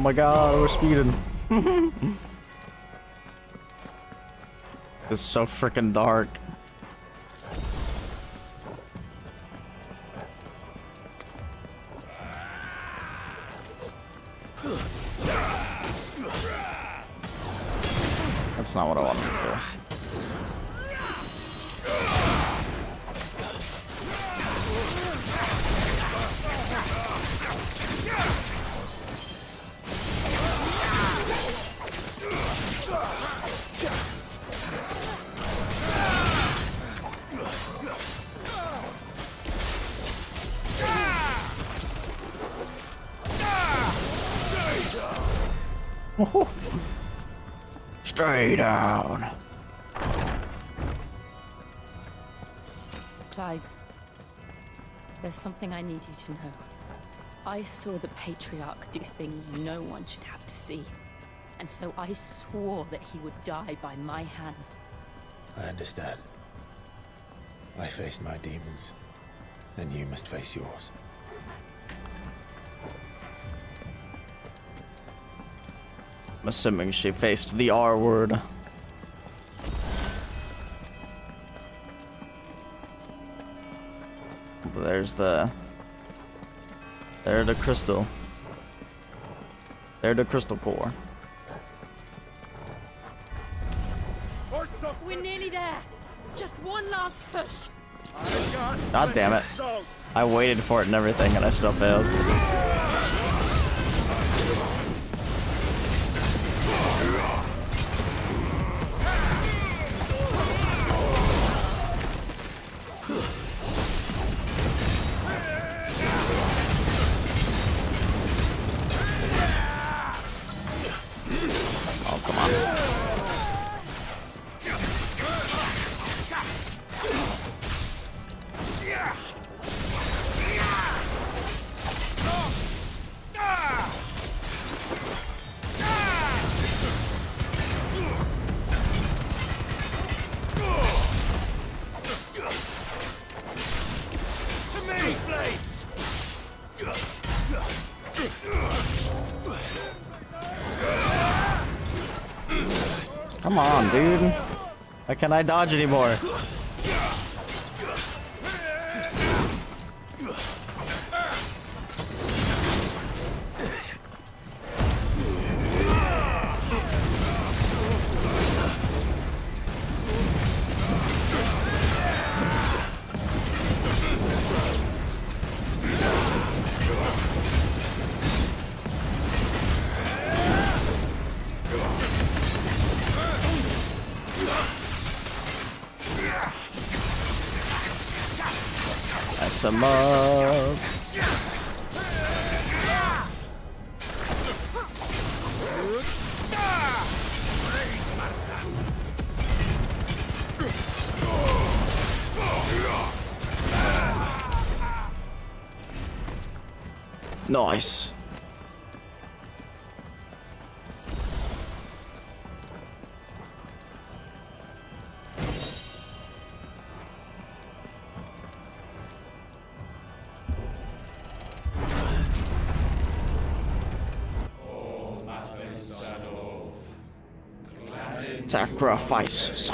my god, we're speeding. It's so freaking dark. That's not what I wanted to do. Stay down. Clive, there's something I need you to know. I saw the Patriarch do things no one should have to see. And so I swore that he would die by my hand. I understand. I faced my demons, then you must face yours. I'm assuming she faced the R word. There's the crystal. There's the crystal core. We're nearly there. Just one last push. God damn it. I waited for it and everything and I still failed. Oh, come on. Come on, dude. Why can't I dodge anymore? Mess him up. Nice. Sacrifices.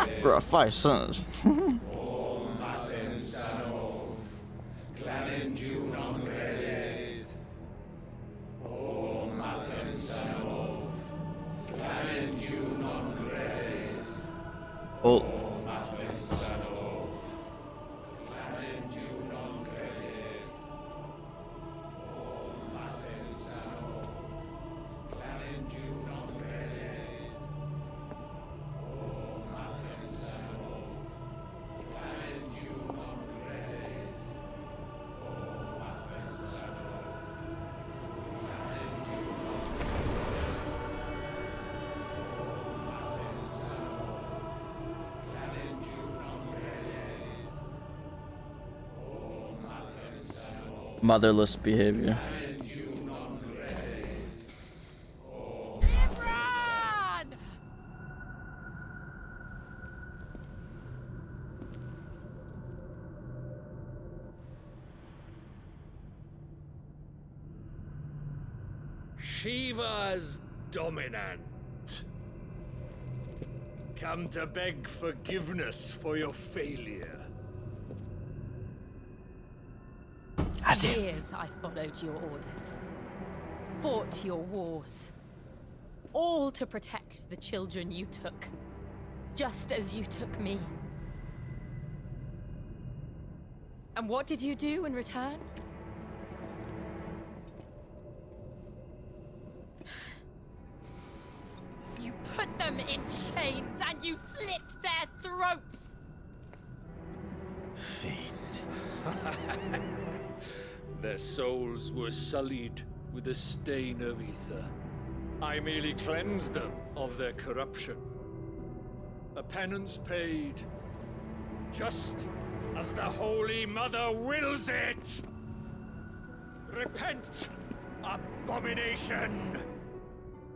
Oh. Motherless behavior. Shiva's dominant. Come to beg forgiveness for your failure. As For if. years I followed your orders, fought your wars, all to protect the children you took, just as you took me. And what did you do in return? You put them in chains and you slit their throats! Fiend. Their souls were sullied with a stain of ether. I merely cleansed them of their corruption. A penance paid, just as the Holy Mother wills it! Repent, abomination!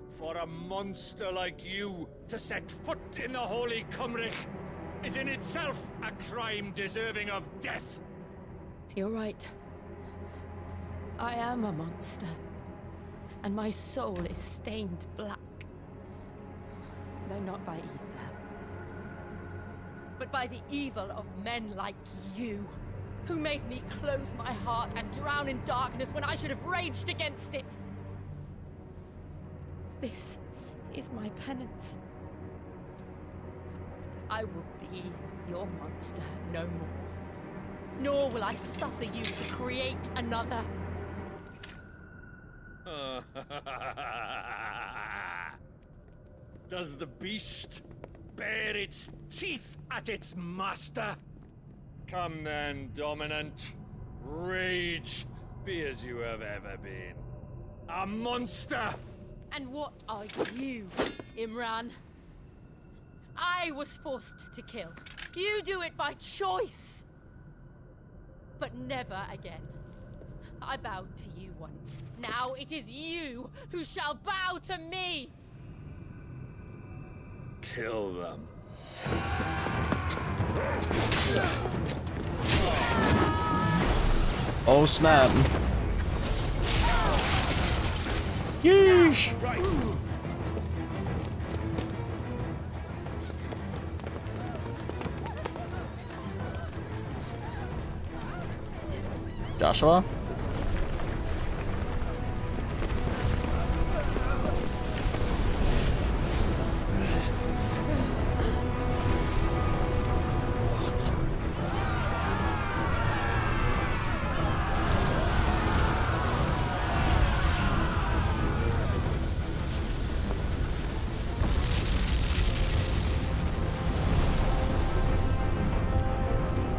For a monster like you to set foot in the Holy Cymric is in itself a crime deserving of death. You're right. I am a monster. And my soul is stained black. Though not by ether. But by the evil of men like you, who made me close my heart and drown in darkness when I should have raged against it. This is my penance. I will be your monster no more. Nor will I suffer you to create another. Does the beast bare its teeth at its master? Come then, dominant. Rage, be as you have ever been. A monster! And what are you, Imran? I was forced to kill. You do it by choice. But never again. I bowed to you once. Now it is you who shall bow to me! Kill them. Oh snap. Yeesh. Joshua?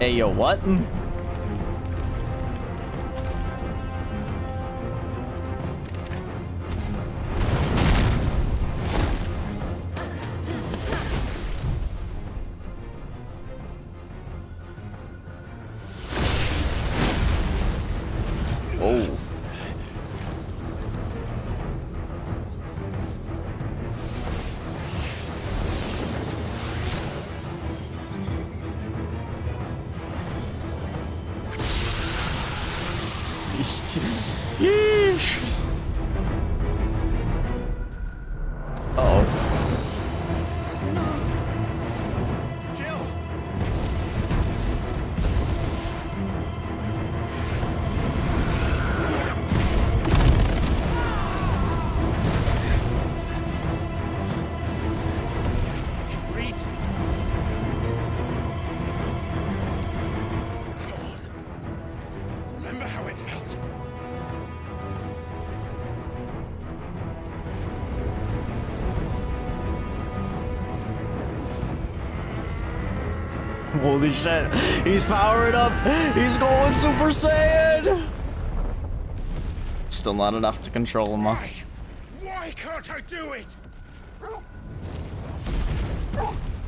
Hey, yo, what? Oh. Yeesh. Uh-oh. Remember how it felt? Holy shit. He's powered up. He's going Super Saiyan. Still not enough to control him, huh? Why can't I do it?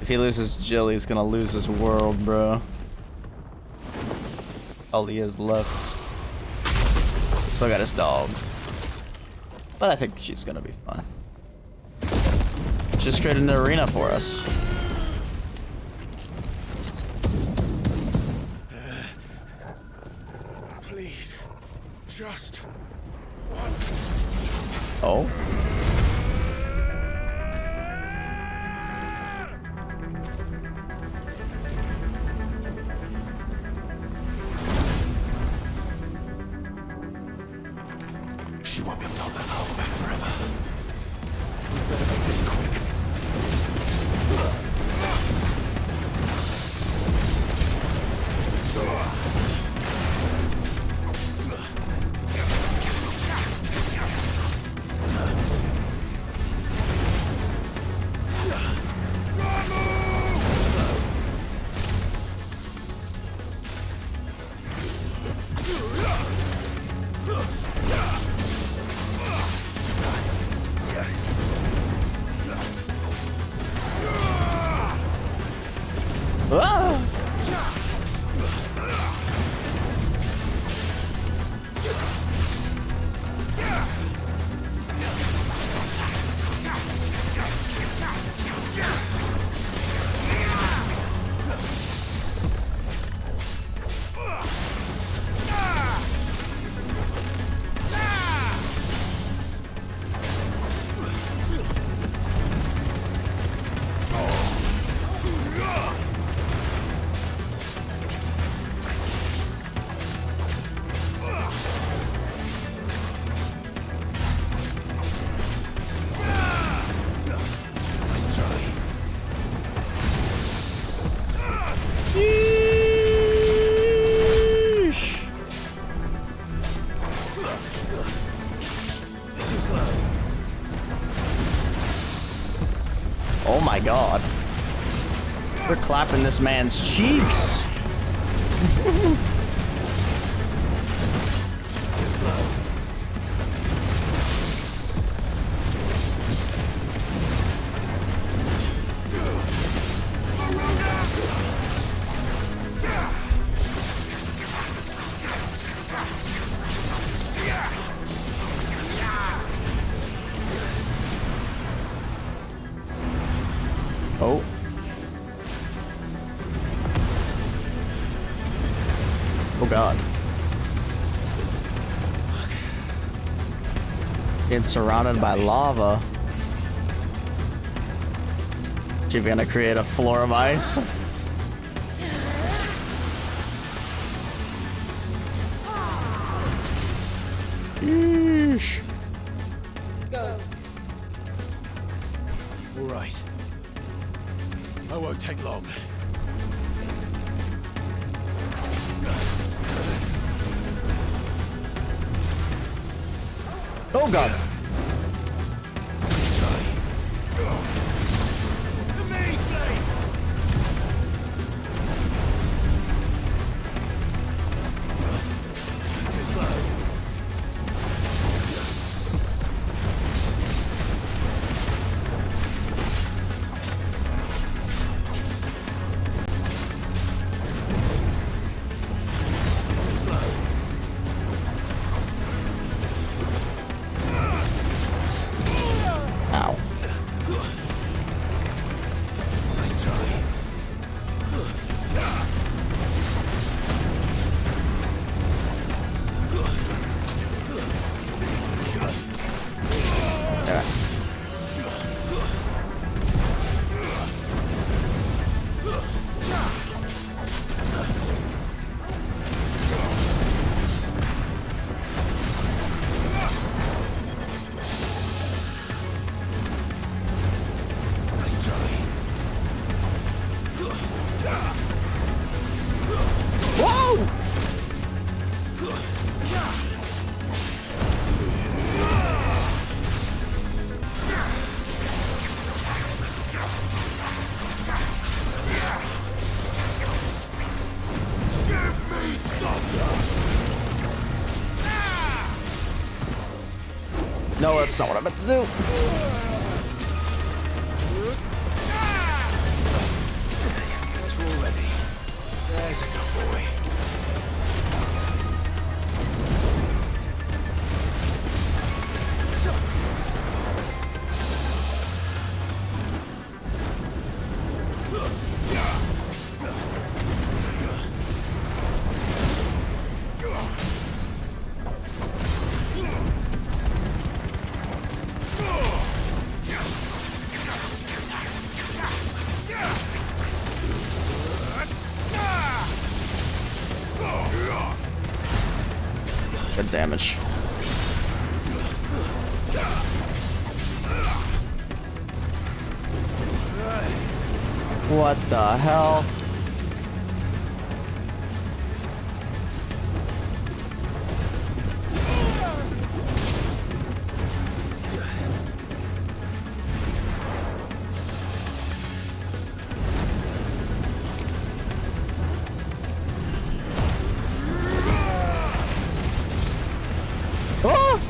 If he loses Jill, he's gonna lose his world, bro. All he has left. Still got his dog. But I think she's gonna be fine. Just created an arena for us. Please, just once. Oh. She won't be able to hold that power back forever. We better make this quick. Ah! Oh my god. We're clapping this man's cheeks. Oh. Oh god. Getting surrounded by lava. You're gonna create a floor of ice? Yeesh. Go. All right. I won't take long. Oh god. No, that's not what I meant to do. Once we're ready, there's a good boy. Good damage. What the hell? Oh!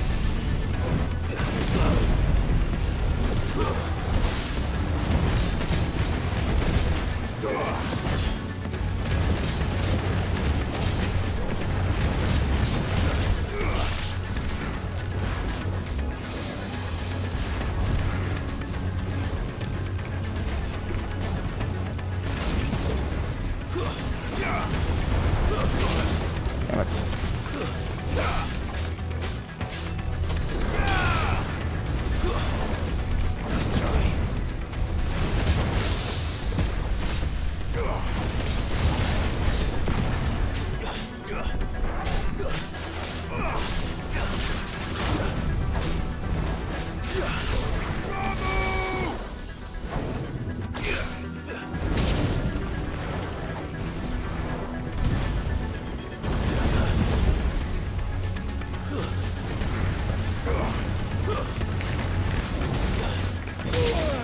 Damn it.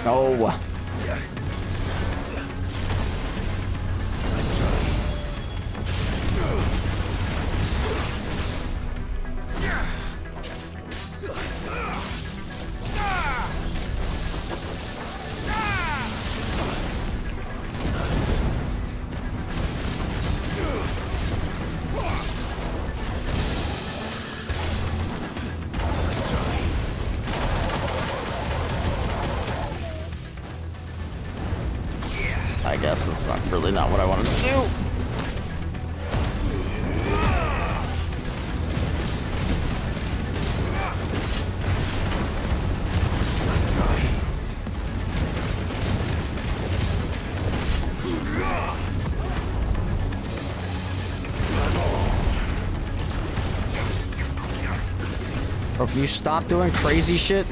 No. I guess that's really not what I wanted to do. Bro, can you stop doing crazy shit?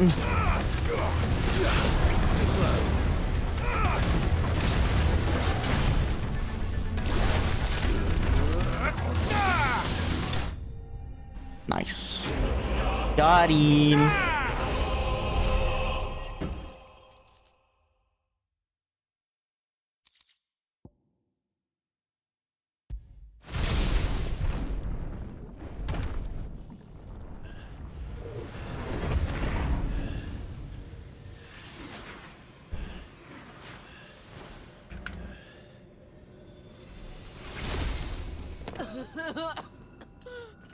Nice. Got him.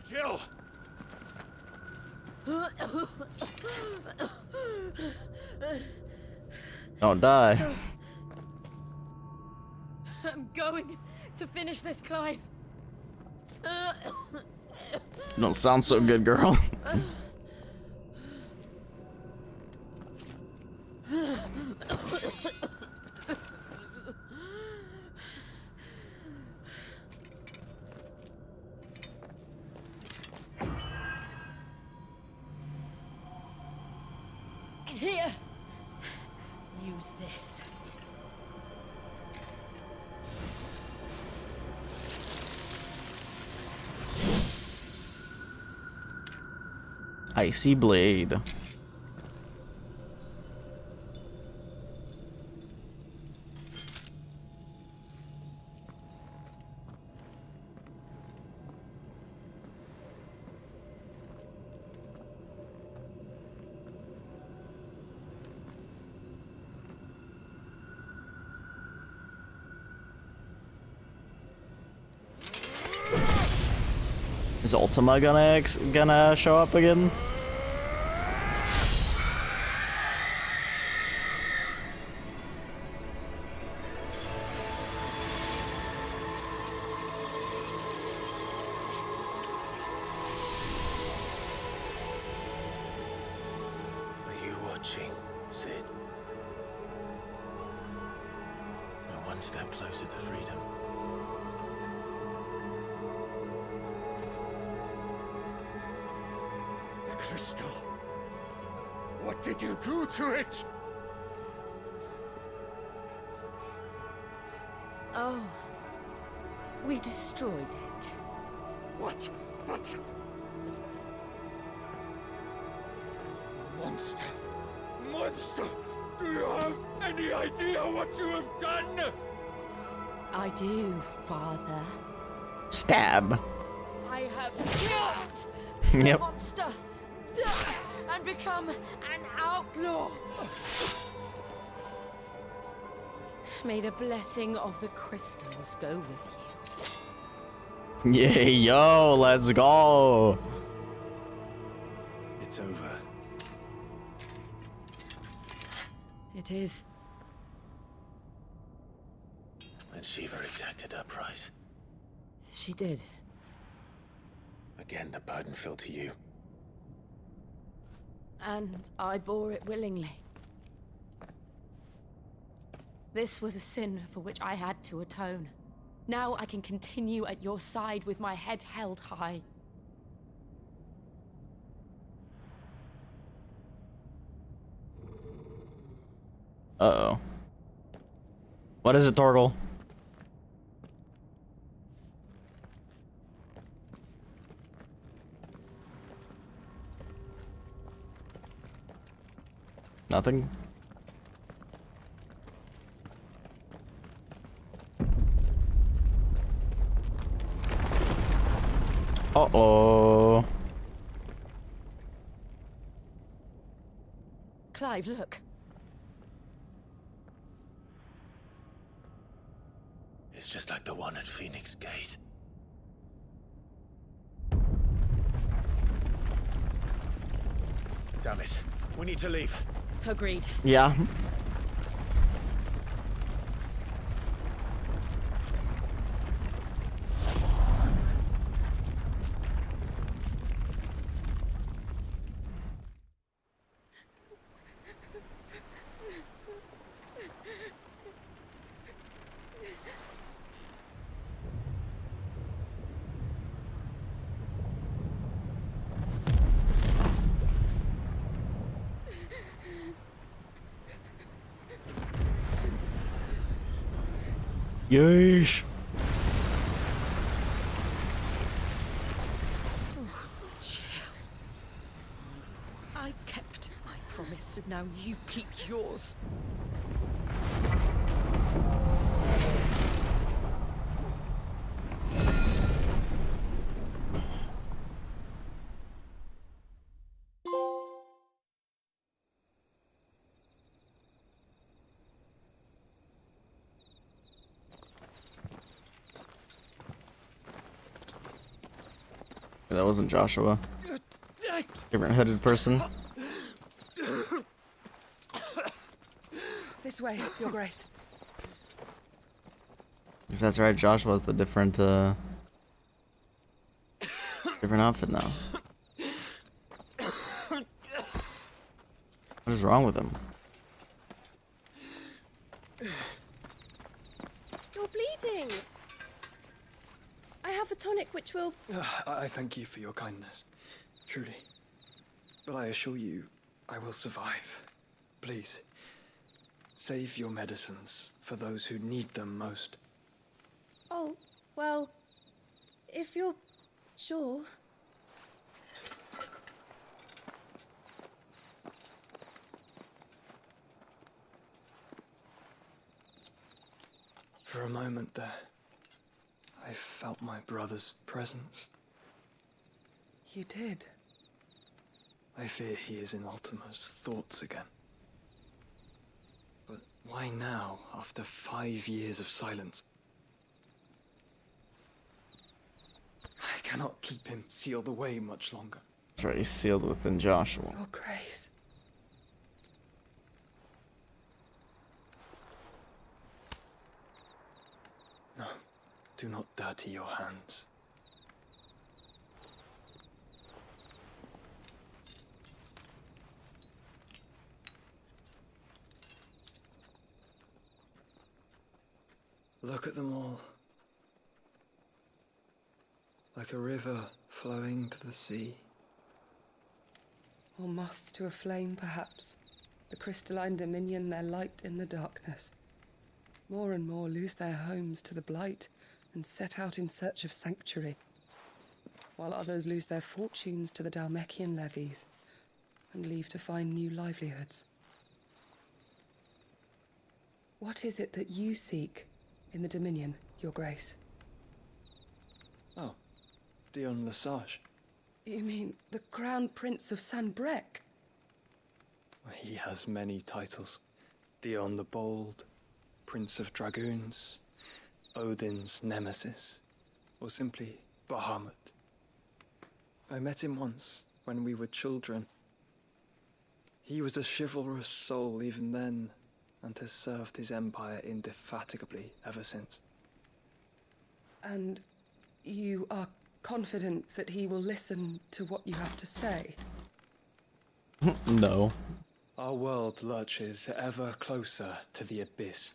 Jill! Don't die. I'm going to finish this, Clive. You don't sound so good, girl. Here. Use this. Icy blade. Is Ultima gonna show up again? Are you watching, Sid? We're one step closer to freedom. crystal. What did you do to it? Oh, we destroyed it. What? But... Monster! Monster! Do you have any idea what you have done? I do, Father. Stab. I have killed the Yep. monster and become an outlaw. May the blessing of the crystals go with you. Yeah, yo, let's go. It's over. It is. And Shiva exacted her price. She did. Again, the burden fell to you. And I bore it willingly. This was a sin for which I had to atone. Now I can continue at your side with my head held high. Uh-oh. What is it, Torgal? Nothing? Uh-oh. Clive, look. It's just like the one at Phoenix Gate. Damn it. We need to leave. Agreed. Yeah. Yeesh. I kept my promise, and now you keep yours. That wasn't Joshua. Different hooded person. This way, Your Grace. Because that's right, Joshua's the different, different outfit now. What is wrong with him? You're bleeding. I have a tonic which will... I thank you for your kindness, truly. But I assure you, I will survive. Please, save your medicines for those who need them most. Oh, well, if you're sure. For a moment there, I felt my brother's presence. You did? I fear he is in Ultima's thoughts again. But why now, after 5 years of silence? I cannot keep him sealed away much longer. That's right, he's sealed within Joshua. Your Grace. No, do not dirty your hands. Look at them all. Like a river flowing to the sea. Or moths to a flame, perhaps. The crystalline dominion their light in the darkness. More and more lose their homes to the blight and set out in search of sanctuary, while others lose their fortunes to the Dhalmekian levies and leave to find new livelihoods. What is it that you seek in the Dominion, Your Grace? Oh, Dion Lesage. You mean the Crown Prince of Sanbreque? He has many titles. Dion the Bold, Prince of Dragoons, Odin's Nemesis, or simply Bahamut. I met him once, when we were children. He was a chivalrous soul even then, and has served his empire indefatigably ever since. And you are confident that he will listen to what you have to say? No. Our world lurches ever closer to the abyss,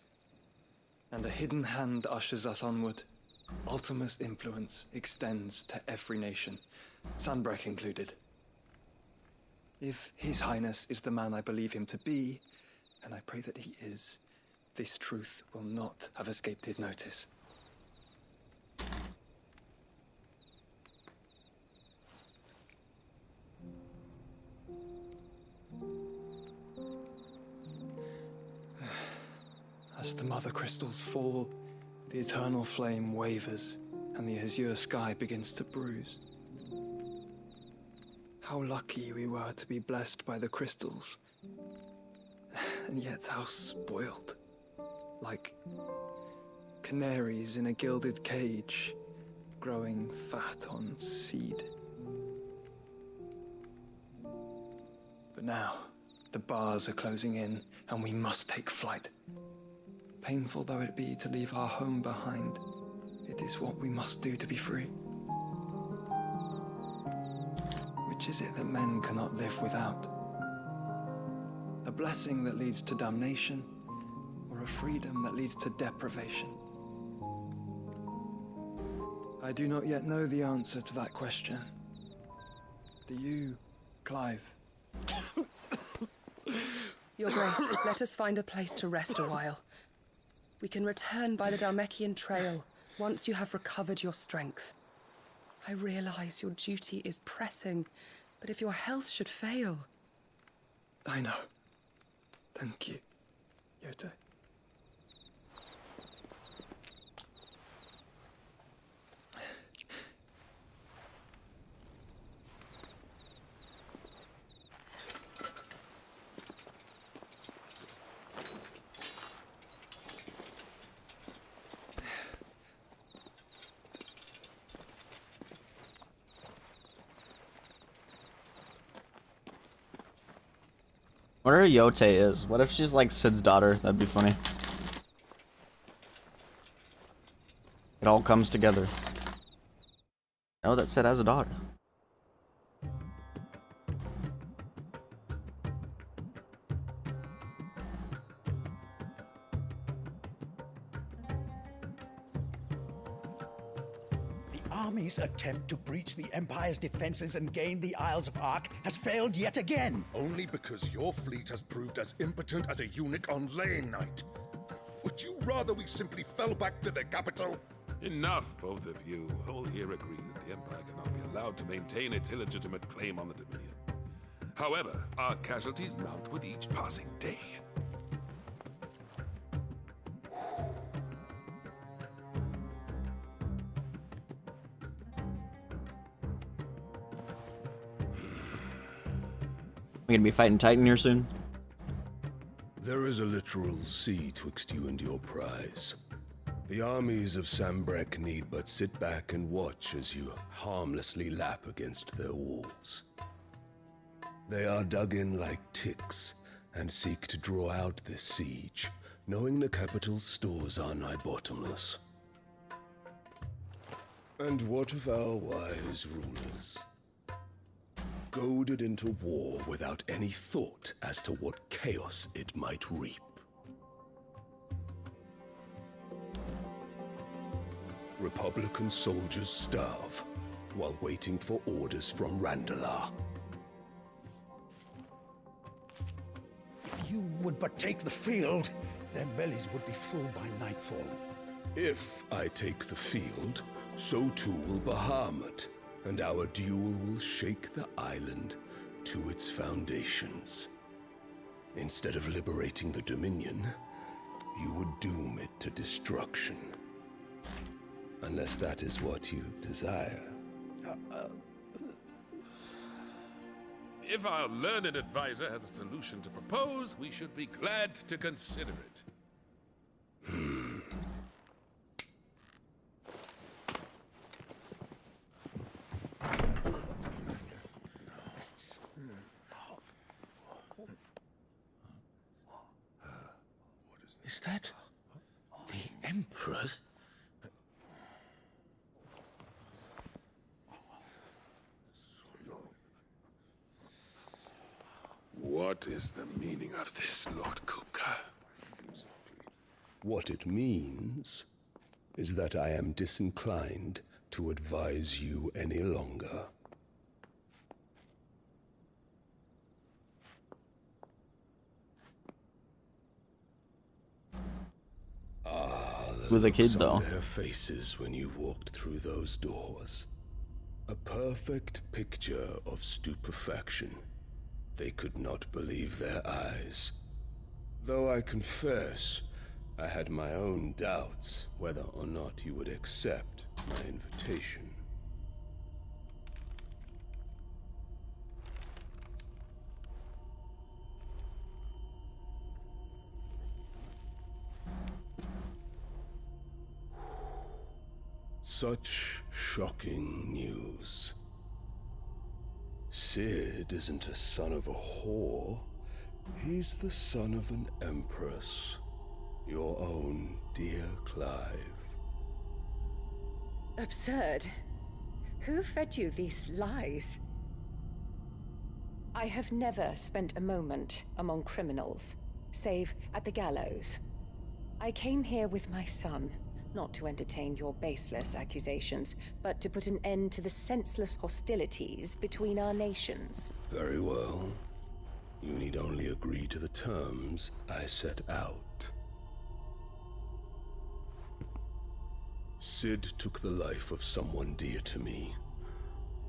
and a hidden hand ushers us onward. Ultima's influence extends to every nation, Sanbreque included. If His Highness is the man I believe him to be, and I pray that he is, this truth will not have escaped his notice. As the mother crystals fall, the eternal flame wavers, and the azure sky begins to bruise. How lucky we were to be blessed by the crystals, and yet how spoiled. Like canaries in a gilded cage, growing fat on seed. But now, the bars are closing in, and we must take flight. Painful though it be to leave our home behind, it is what we must do to be free. Which is it that men cannot live without? A blessing that leads to damnation, or a freedom that leads to deprivation? I do not yet know the answer to that question. Do you, Clive? Your Grace, let us find a place to rest a while. We can return by the Dhalmekian trail once you have recovered your strength. I realize your duty is pressing, but if your health should fail... I know. Thank you, Yote. Wonder who Yote is. What if she's like Sid's daughter? That'd be funny. It all comes together. Oh, that Sid has a daughter. Army's attempt to breach the Empire's defenses and gain the Isles of Ark has failed yet again. Only because your fleet has proved as impotent as a eunuch on laying night. Would you rather we simply fell back to the capital? Enough, both of you. All here agree that the Empire cannot be allowed to maintain its illegitimate claim on the Dominion. However, our casualties mount with each passing day. We gonna be fighting Titan here soon? There is a literal sea twixt you and your prize. The armies of Sanbreque need but sit back and watch as you harmlessly lap against their walls. They are dug in like ticks and seek to draw out this siege, knowing the capital's stores are nigh bottomless. And what of our wise rulers? Goaded into war without any thought as to what chaos it might reap. Republican soldiers starve while waiting for orders from Randalar. you would but take the field, their bellies would be full by nightfall. If I take the field, so too will Bahamut, and our duel will shake the island to its foundations. Instead of liberating the Dominion, you would doom it to destruction. Unless that is what you desire. If our learned advisor has a solution to propose, we should be glad to consider it. Is that the Emperor's? What is the meaning of this, Lord Kupka? What it means is that I am disinclined to advise you any longer. With a kid, looks though. on their faces when you walked through those doors. A perfect picture of stupefaction. They could not believe their eyes. Though I confess, I had my own doubts whether or not you would accept my invitation. Such shocking news. Sid isn't a son of a whore. He's the son of an empress. Your own dear Clive. Absurd. Who fed you these lies? I have never spent a moment among criminals, save at the gallows. I came here with my son, not to entertain your baseless accusations, but to put an end to the senseless hostilities between our nations. Very well. You need only agree to the terms I set out. Sid took the life of someone dear to me,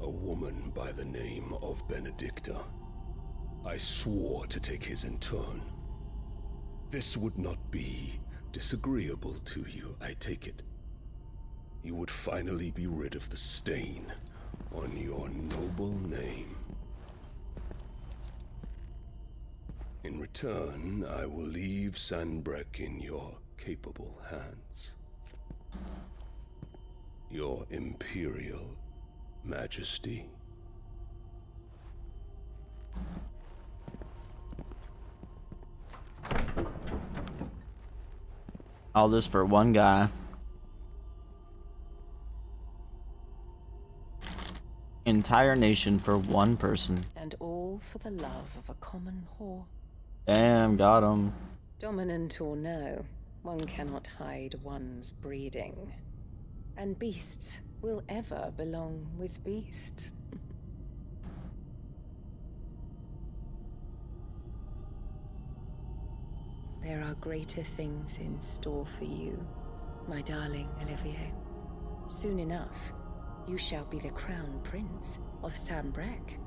a woman by the name of Benedicta. I swore to take his in turn. This would not be disagreeable to you, I take it. You would finally be rid of the stain on your noble name. In return, I will leave Sanbreque in your capable hands. Your Imperial Majesty. All this for one guy. Entire nation for one person. And all for the love of a common whore. Damn, got him. Dominant or no, one cannot hide one's breeding. And beasts will ever belong with beasts. There are greater things in store for you, my darling Olivier. Soon enough, you shall be the crown prince of Sanbreque.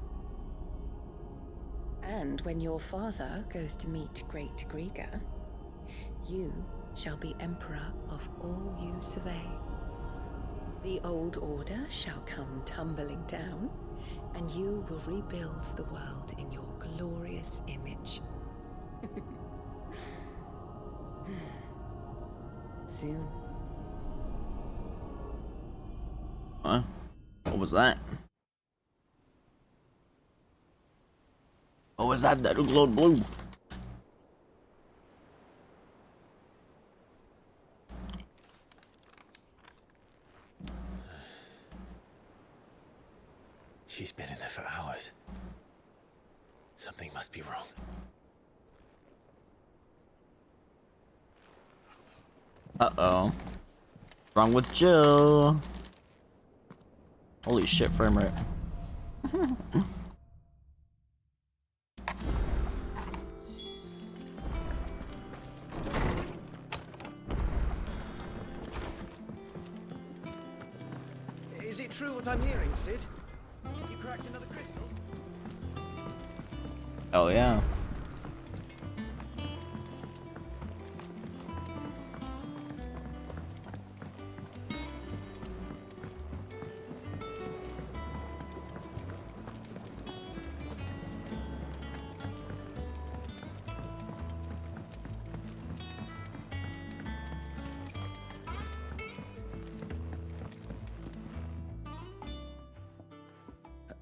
And when your father goes to meet Great Griga, you shall be emperor of all you survey. The old order shall come tumbling down, and you will rebuild the world in your glorious image. Soon. Huh? What was that? What was that that glowed blue? She's been in there for hours. Something must be wrong. Uh-oh. Wrong with Jill. Holy shit, frame rate. true what I'm hearing, Sid? You cracked another crystal? Oh yeah.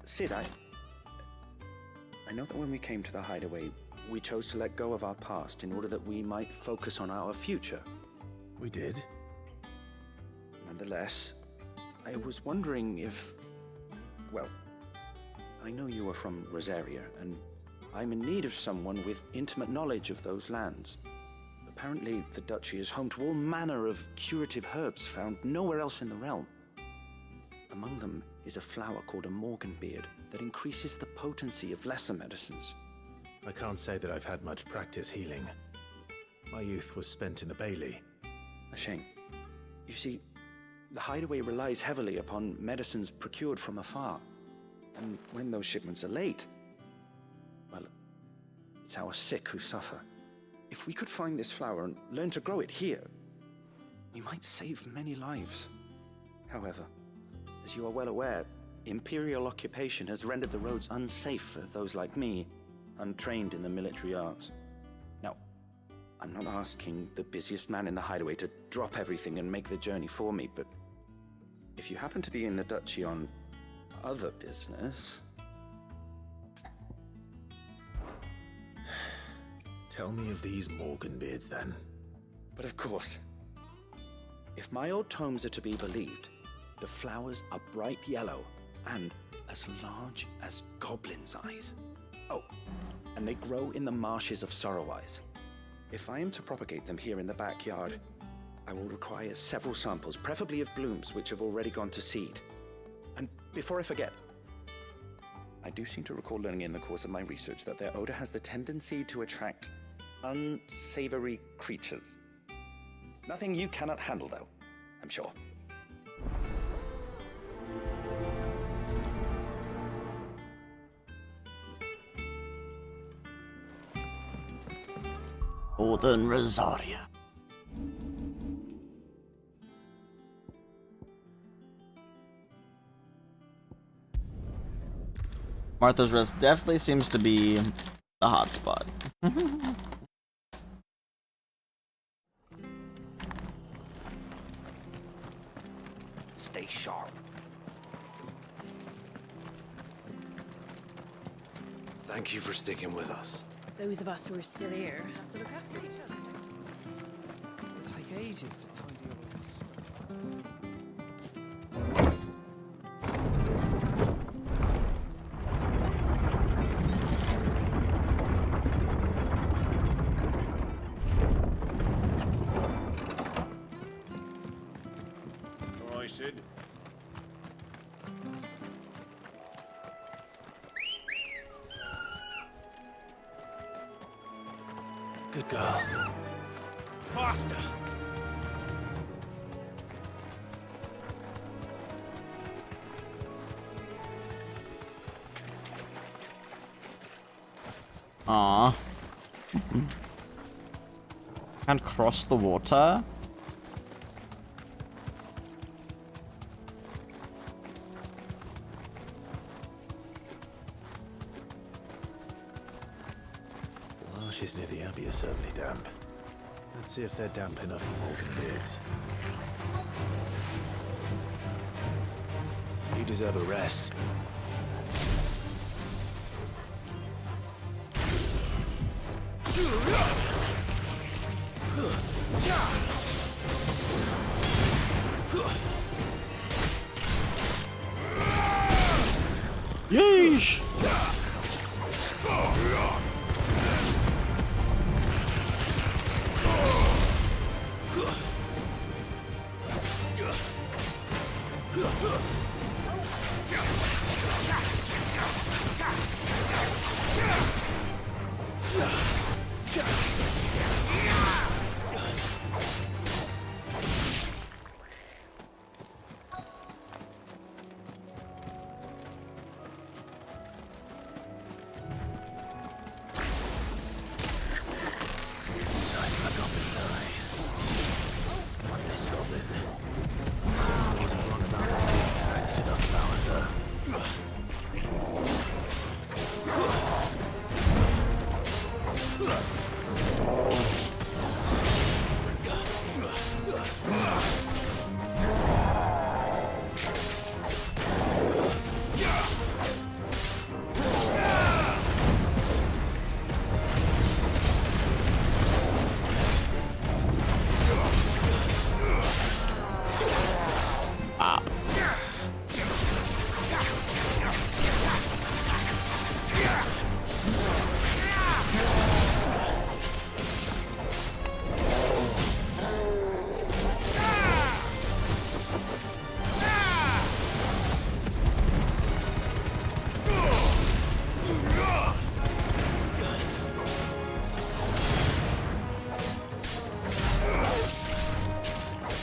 Sid, I know that when we came to the hideaway, we chose to let go of our past in order that we might focus on our future. We did. Nonetheless, I was wondering if... Well, I know you are from Rosaria, and I'm in need of someone with intimate knowledge of those lands. Apparently, the duchy is home to all manner of curative herbs found nowhere else in the realm. Among them is a flower called a morganbeard that increases the potency of lesser medicines. I can't say that I've had much practice healing. My youth was spent in the Bailey. A shame. You see, the hideaway relies heavily upon medicines procured from afar. And when those shipments are late, well, it's our sick who suffer. If we could find this flower and learn to grow it here, we might save many lives. However, as you are well aware, Imperial occupation has rendered the roads unsafe for those like me, untrained in the military arts. Now, I'm not asking the busiest man in the hideaway to drop everything and make the journey for me, but if you happen to be in the duchy on other business... Tell me of these morganbeards, then. But of course. If my old tomes are to be believed, the flowers are bright yellow and as large as goblins' eyes. Oh, and they grow in the marshes of Sorrowise. If I am to propagate them here in the backyard, I will require several samples, preferably of blooms which have already gone to seed. And before I forget, I do seem to recall learning in the course of my research that their odor has the tendency to attract unsavory creatures. Nothing you cannot handle, though, I'm sure. Northern Rosaria. Martha's Rest definitely seems to be a hot spot. Stay sharp. Thank you for sticking with us. Those of us who are still here have to look after each other. It'll take ages to tidy all this stuff. All right, Sid. Good girl. Faster! Aww. Can't cross the water? The marshes near the Abbey are certainly damp. Let's see if they're damp enough for morganbeards. You deserve a rest. Yeesh!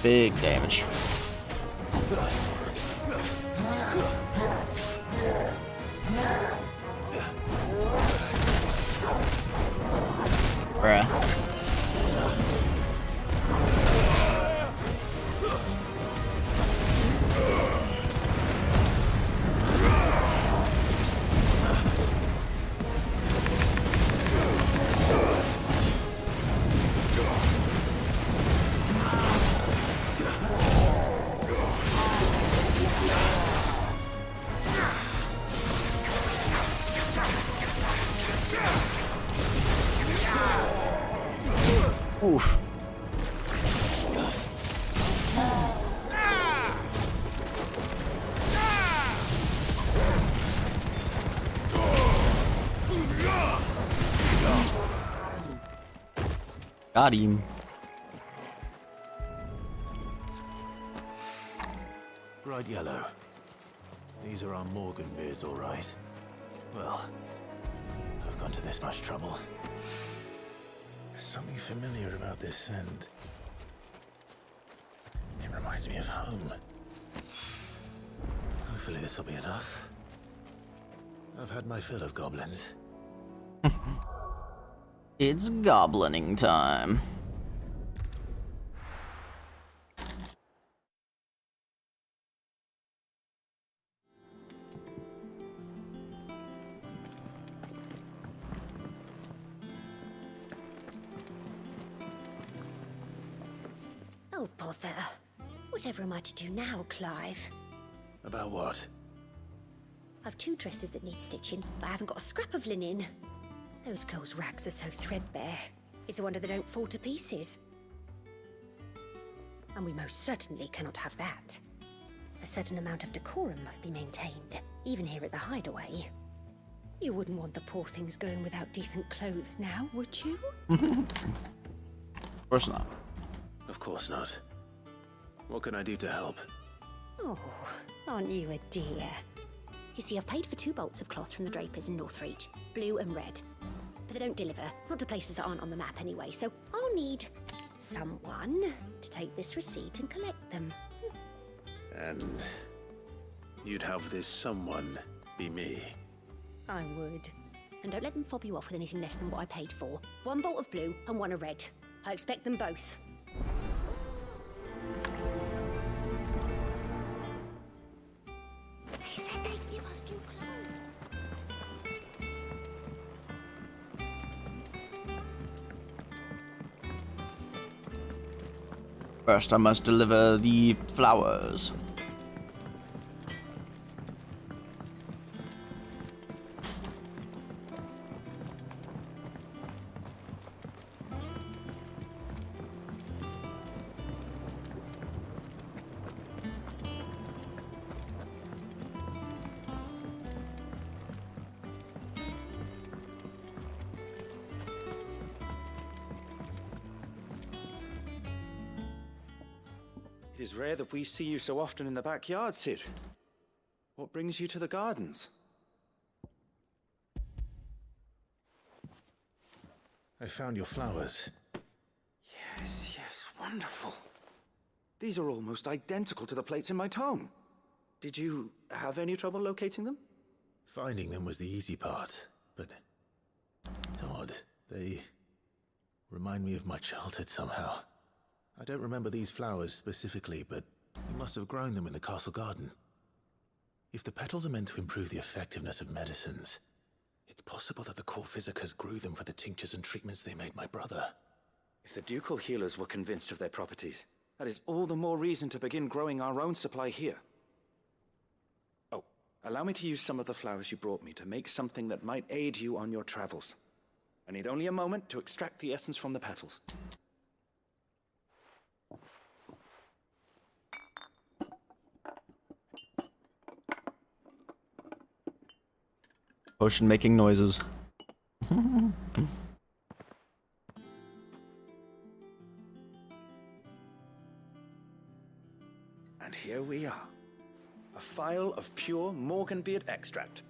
big damage. Bruh. Oof. Got him. Bright yellow. These are our Morgan beards, all right. Well, I've gone to this much trouble. There's something familiar about this scent. It reminds me of home. Hopefully this will be enough. I've had my fill of goblins. It's goblining time. Oh, bother. Whatever am I to do now, Clive? About what? I've 2 dresses that need stitching, but I haven't got a scrap of linen. Those girls' rags are so threadbare. It's a wonder they don't fall to pieces. And we most certainly cannot have that. A certain amount of decorum must be maintained, even here at the hideaway. You wouldn't want the poor things going without decent clothes now, would you? Of course not. Of course not. What can I do to help? Oh, aren't you a dear? You see, I've paid for 2 bolts of cloth from the drapers in Northreach, blue and red. But they don't deliver, not to places that aren't on the map anyway, so I'll need someone to take this receipt and collect them. And you'd have this someone be me? I would. And don't let them fob you off with anything less than what I paid for. 1 bolt of blue and 1 of red. I expect them both. They said they'd give us 2 First, I must deliver the flowers. It is rare that we see you so often in the backyard, Cid. What brings you to the gardens? I found your flowers. Yes, wonderful. These are almost identical to the plates in my tome. Did you have any trouble locating them? Finding them was the easy part, but it's odd. They remind me of my childhood somehow. I don't remember these flowers specifically, but you must have grown them in the castle garden. If the petals are meant to improve the effectiveness of medicines, it's possible that the court physicers grew them for the tinctures and treatments they made my brother. If the ducal healers were convinced of their properties, that is all the more reason to begin growing our own supply here. Oh, allow me to use some of the flowers you brought me to make something that might aid you on your travels. I need only a moment to extract the essence from the petals. Potion making noises. And here we are. A phial of pure Morganbeard extract.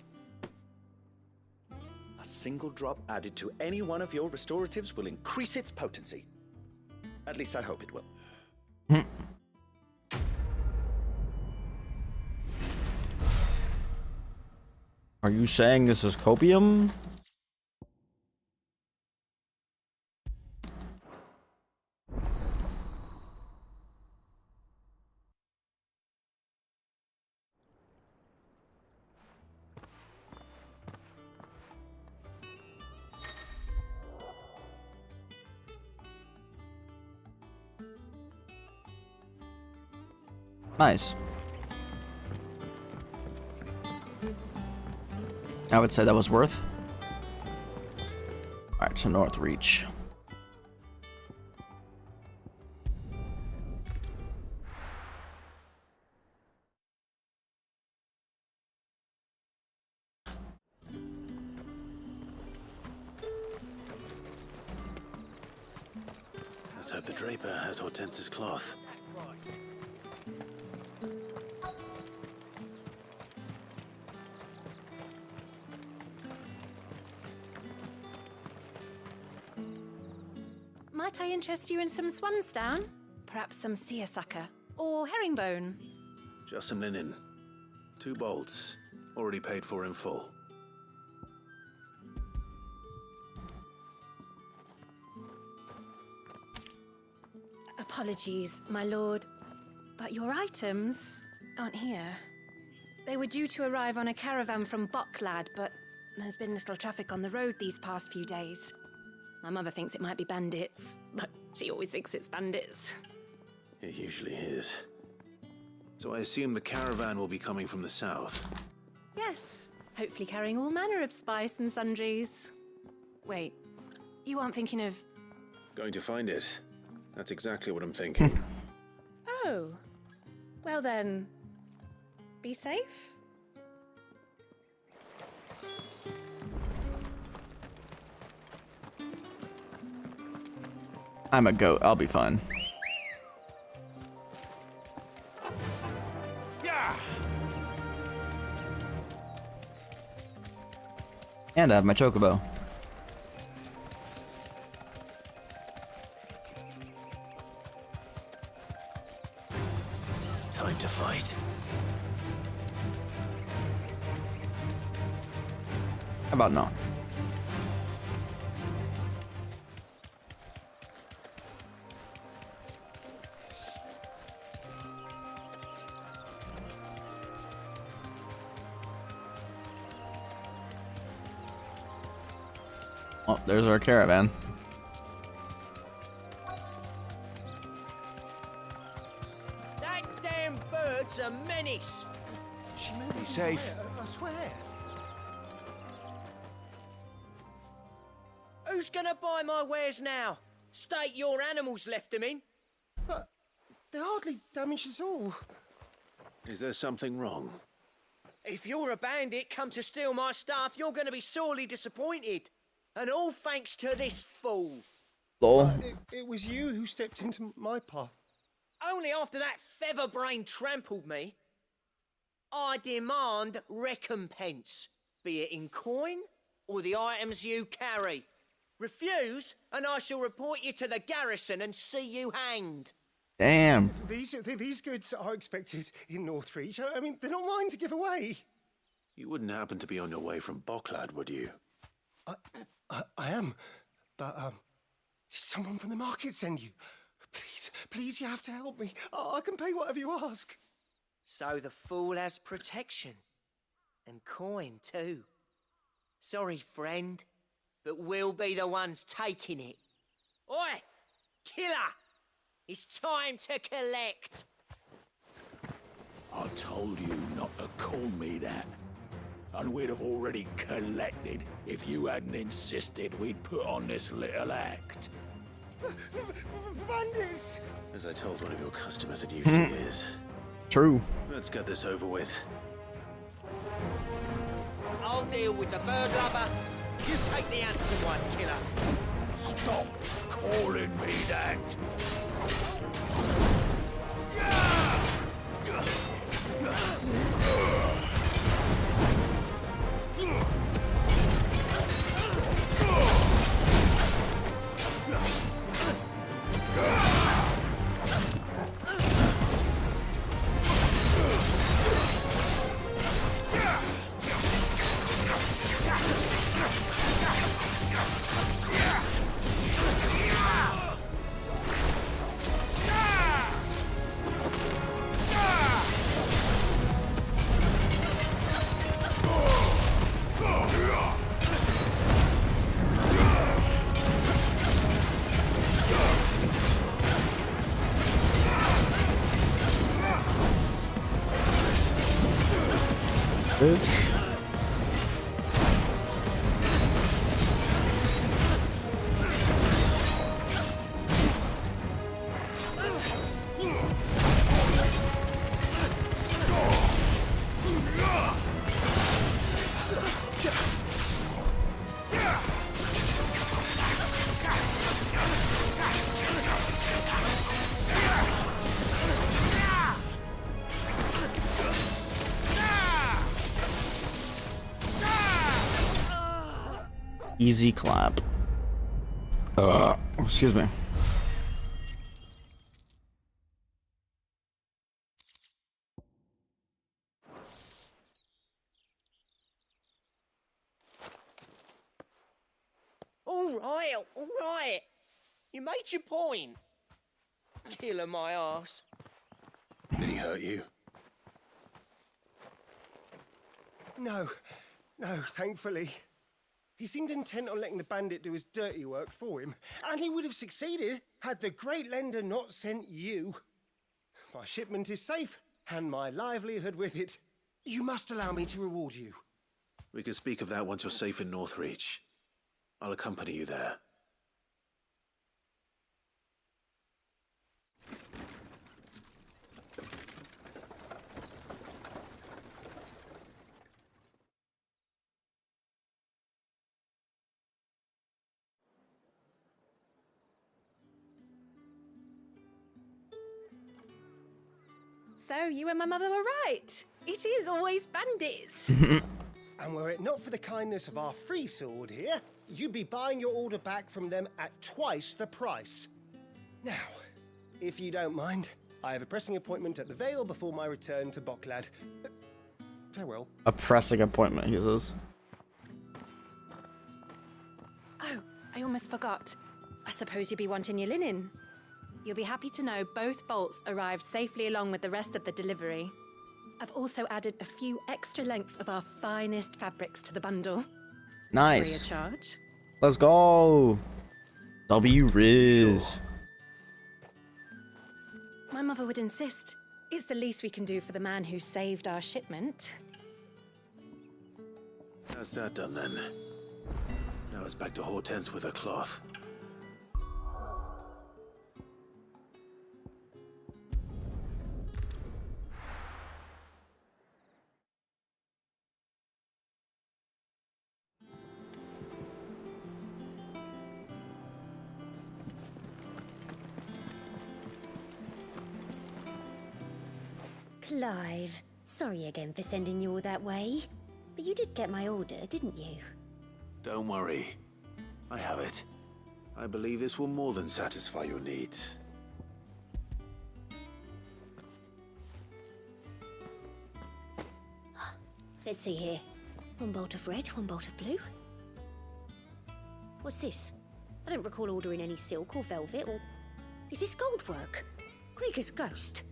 A single drop added to any one of your restoratives will increase its potency. At least I hope it will. Are you saying this is copium? Nice. I would say that was worth. Alright, to North Reach. Let's hope the Draper has Hortense's cloth. Might I interest you in some swansdown? Perhaps some seersucker or herringbone? Just some linen. 2 bolts. Already paid for in full. Apologies, my lord, but your items aren't here. They were due to arrive on a caravan from Bucklad, but there's been little traffic on the road these past few days. My mother thinks it might be bandits, but she always thinks it's bandits. It usually is. So I assume the caravan will be coming from the south. Yes, hopefully carrying all manner of spice and sundries. Wait, you aren't thinking of... Going to find it. That's exactly what I'm thinking. Oh, well then, be safe. I'm a goat. I'll be fine. Yeah. And I have my chocobo. Time to fight. How about no? Oh, there's our caravan. That damn bird's a menace. She meant me safe. I swear. Who's gonna buy my wares now? State your animals left them in. But they hardly damaged us all. Is there something wrong? If you're a bandit come to steal my stuff, you're gonna be sorely disappointed. And all thanks to this fool. Lol. It was you who stepped into my path. Only after that feather-brain trampled me. I demand recompense, be it in coin or the items you carry. Refuse, and I shall report you to the garrison and see you hanged. Damn. These goods are expected in Northreach. I mean, they're not mine to give away. You wouldn't happen to be on your way from Bucklad, would you? I am, but did someone from the market send you? Please, you have to help me. I can pay whatever you ask. So the fool has protection. And coin, too. Sorry, friend, but we'll be the ones taking it. Oi! Killer! It's time to collect! I told you not to call me that. And we'd have already collected if you hadn't insisted we'd put on this little act. Bandits! As I told one of your customers, it usually is. True. Let's get this over with. I'll deal with the bird lover. You take the handsome one, killer. Stop calling me that. Easy clap. Excuse me. All right. You made your point. Killer my ass. Did he hurt you? No, thankfully. He seemed intent on letting the bandit do his dirty work for him, and he would have succeeded had the Great Lender not sent you. My shipment is safe, and my livelihood with it. You must allow me to reward you. We can speak of that once you're safe in Northreach. I'll accompany you there. So you and my mother were right. It is always bandits. And were it not for the kindness of our free sword here, you'd be buying your order back from them at twice the price. Now, if you don't mind, I have a pressing appointment at the Vale before my return to Boklad. Farewell. A pressing appointment, he says. Oh, I almost forgot. I suppose you'll be wanting your linen. You'll be happy to know both bolts arrived safely along with the rest of the delivery. I've also added a few extra lengths of our finest fabrics to the bundle. Nice. Free of charge. Let's go. W Riz. Sure. My mother would insist. It's the least we can do for the man who saved our shipment. How's that done then? Now it's back to Hortense with her cloth. Clive, sorry again for sending you all that way. But you did get my order, didn't you? Don't worry. I have it. I believe this will more than satisfy your needs. Let's see here. One bolt of red, one bolt of blue. What's this? I don't recall ordering any silk or velvet or... Is this gold work? Krieger's ghost.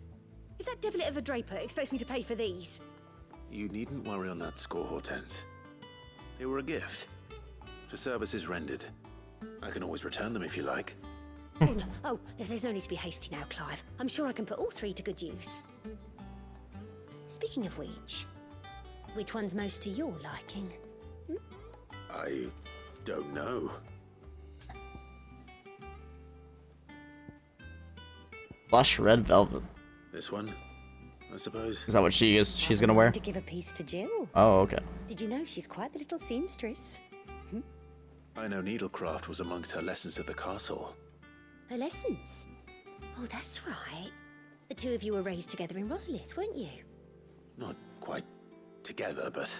If that devilit of a draper expects me to pay for these... You needn't worry on that score, Hortense. They were a gift. For services rendered. I can always return them if you like. Oh, no. Oh, there's no need to be hasty now, Clive. I'm sure I can put all three to good use. Speaking of which one's most to your liking? I don't know. Lush red velvet. This one, I suppose. Is that what she's gonna wear? To give a piece to Jill. Oh, okay. Did you know she's quite the little seamstress? I know needlecraft was amongst her lessons at the castle. Her lessons? Oh, that's right. The two of you were raised together in Rosalith, weren't you? Not quite together, but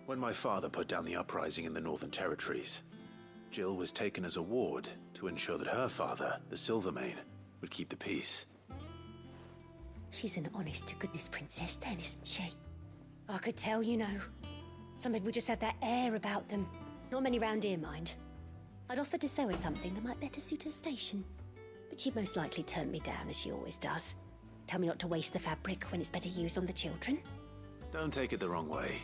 when my father put down the uprising in the Northern Territories, Jill was taken as a ward to ensure that her father, the Silvermane, would keep the peace. She's an honest-to-goodness princess then, isn't she? I could tell, you know. Some people just have that air about them. Not many round here, mind. I'd offered to sew her something that might better suit her station. But she'd most likely turn me down, as she always does. Tell me not to waste the fabric when it's better used on the children. Don't take it the wrong way.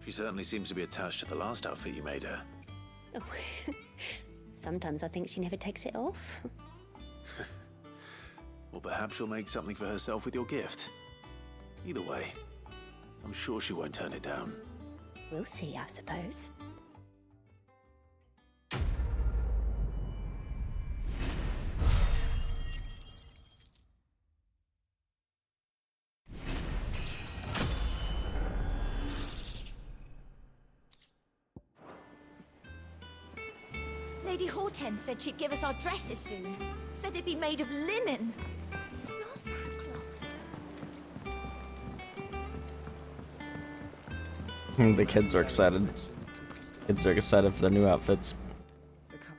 She certainly seems to be attached to the last outfit you made her. Oh. Sometimes I think she never takes it off. Or perhaps she'll make something for herself with your gift. Either way, I'm sure she won't turn it down. We'll see, I suppose. Lady Hortense said she'd give us our dresses soon. Said they'd be made of linen. Not sackcloth. The kids are excited. Kids are excited for their new outfits.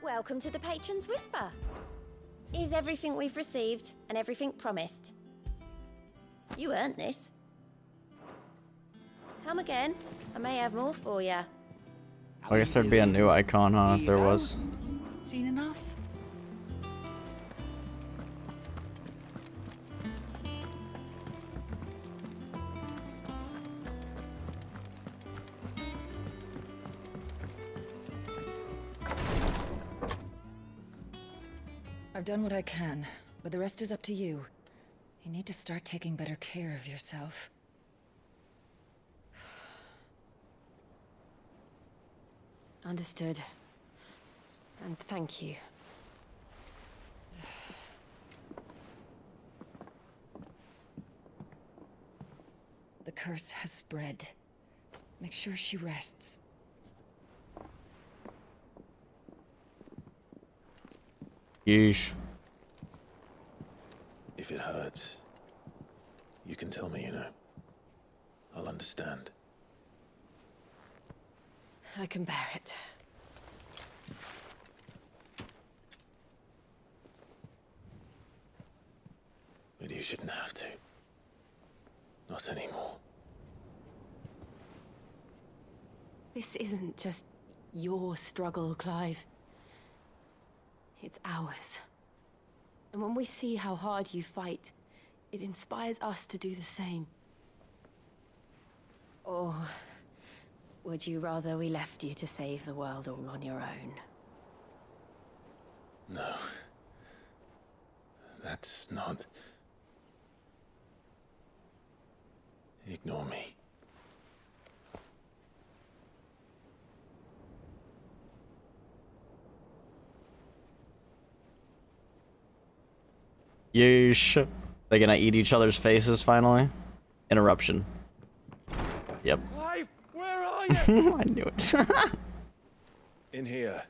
Welcome to the Patron's Whisper. Is everything we've received and everything promised? You earned this. Come again. I may have more for you. I guess there'd be a new icon, huh, if there was. Seen enough? I've done what I can, but the rest is up to you. You need to start taking better care of yourself. Understood. And thank you. The curse has spread. Make sure she rests. Yeesh. If it hurts, you can tell me, you know. I'll understand. I can bear it. But you shouldn't have to. Not anymore. This isn't just your struggle, Clive. It's ours. And when we see how hard you fight, it inspires us to do the same. Or would you rather we left you to save the world all on your own? No. That's not... Ignore me. Yeesh. They're gonna eat each other's faces finally? Interruption. Yep. Clive, where are you? I knew it. In here.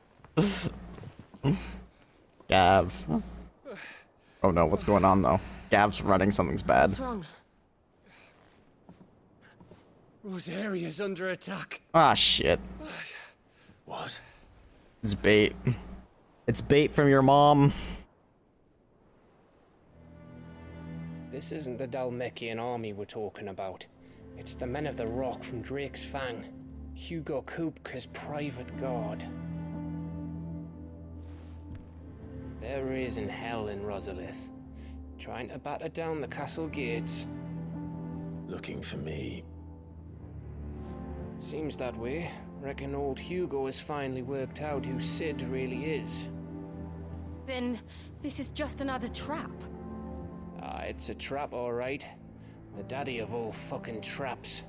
Gav. Oh no, what's going on though? Gav's running, something's bad. What's wrong? Rosaria's under attack. Ah, shit. What? It's bait. It's bait from your mom. This isn't the Dalmekian army we're talking about. It's the men of the Rock from Drake's Fang. Hugo Kupka's private guard. There is in hell in Rosalith, trying to batter down the castle gates. Looking for me. Seems that way. Reckon old Hugo has finally worked out who Sid really is. Then this is just another trap. Ah, it's a trap, all right. The daddy of all fucking traps.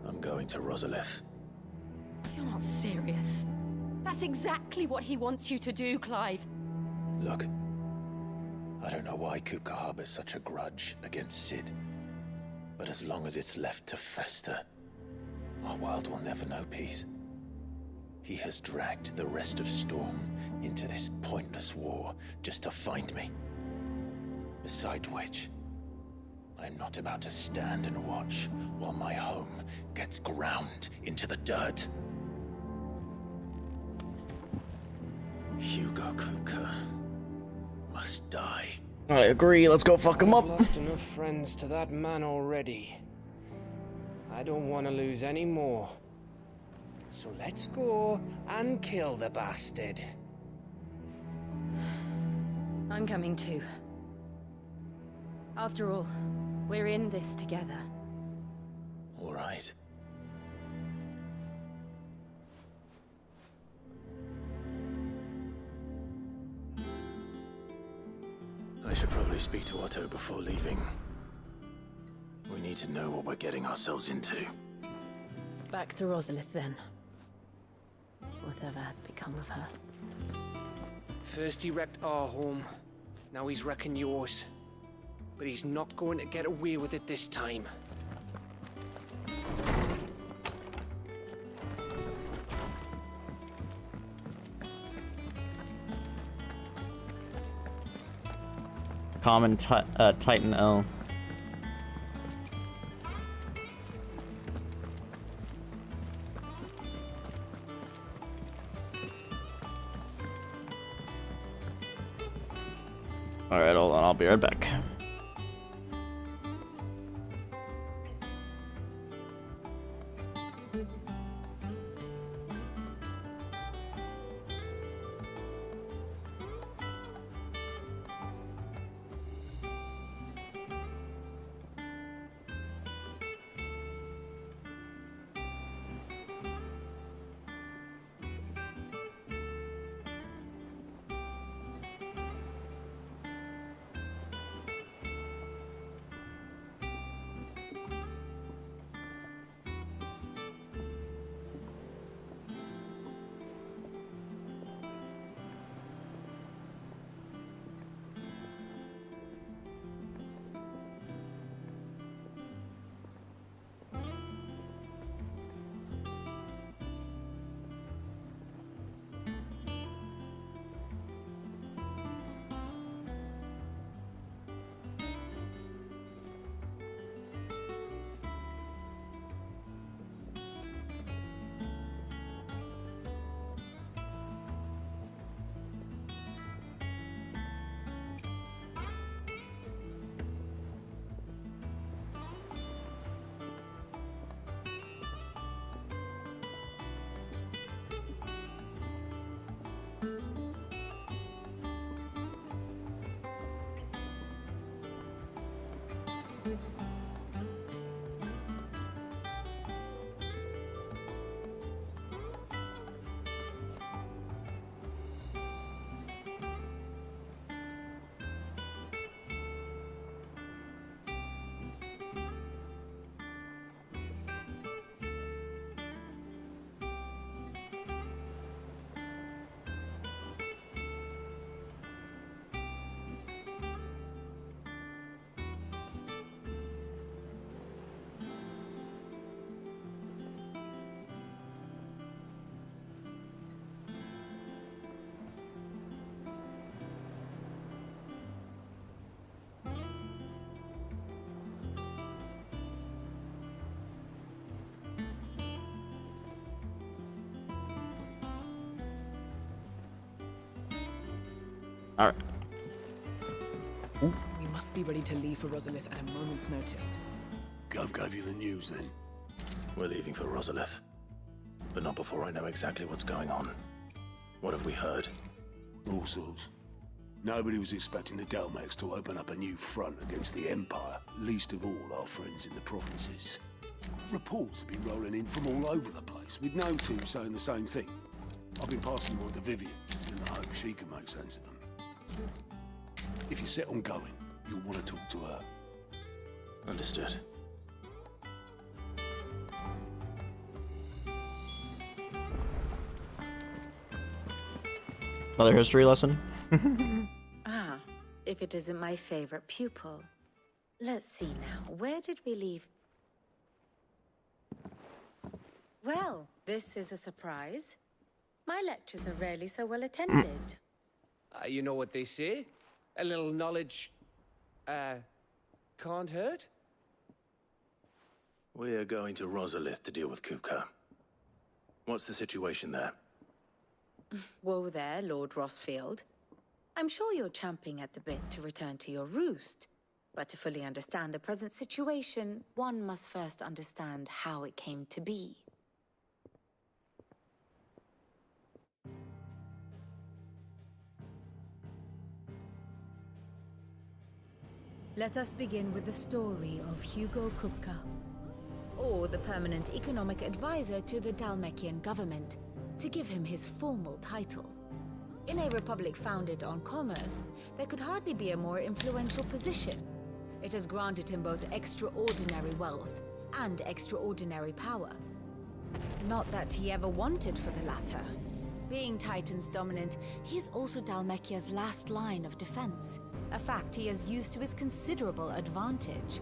I'm going to Rosalith. You're not serious. That's exactly what he wants you to do, Clive. Look, I don't know why Kupka harbors such a grudge against Sid. But as long as it's left to fester, our world will never know peace. He has dragged the rest of Storm into this pointless war just to find me. Besides which, I'm not about to stand and watch while my home gets ground into the dirt. Hugo Kupka must die. I agree, let's go fuck him up. I've lost enough friends to that man already. I don't want to lose any more. So let's go and kill the bastard. I'm coming too. After all, we're in this together. All right. I should probably speak to Otto before leaving. We need to know what we're getting ourselves into. Back to Rosalith then. Whatever has become of her. First he wrecked our home, now he's wrecking yours. But he's not going to get away with it this time. Common Titan L. Alright, hold on, I'll be right back. Alright. We must be ready to leave for Rosalith at a moment's notice. Gov gave you the news then? We're leaving for Rosalith. But not before I know exactly what's going on. What have we heard? All sorts. Nobody was expecting the Dalmex to open up a new front against the Empire, least of all our friends in the provinces. Reports have been rolling in from all over the place, with no two saying the same thing. I've been passing them on to Vivian, in the hope she can make sense of them. If you're set on going, you'll want to talk to her. Understood. Another history lesson? Ah, if it isn't my favorite pupil. Let's see now, where did we leave? Well, this is a surprise. My lectures are rarely so well attended. You know what they say? A little knowledge, can't hurt? We're going to Rosalith to deal with Kupka. What's the situation there? Whoa there, Lord Rossfield. I'm sure you're champing at the bit to return to your roost. But to fully understand the present situation, one must first understand how it came to be. Let us begin with the story of Hugo Kupka, or the permanent economic advisor to the Dalmekian government, to give him his formal title. In a republic founded on commerce, there could hardly be a more influential position. It has granted him both extraordinary wealth and extraordinary power. Not that he ever wanted for the latter. Being Titan's dominant, he is also Dalmekia's last line of defense, a fact he has used to his considerable advantage.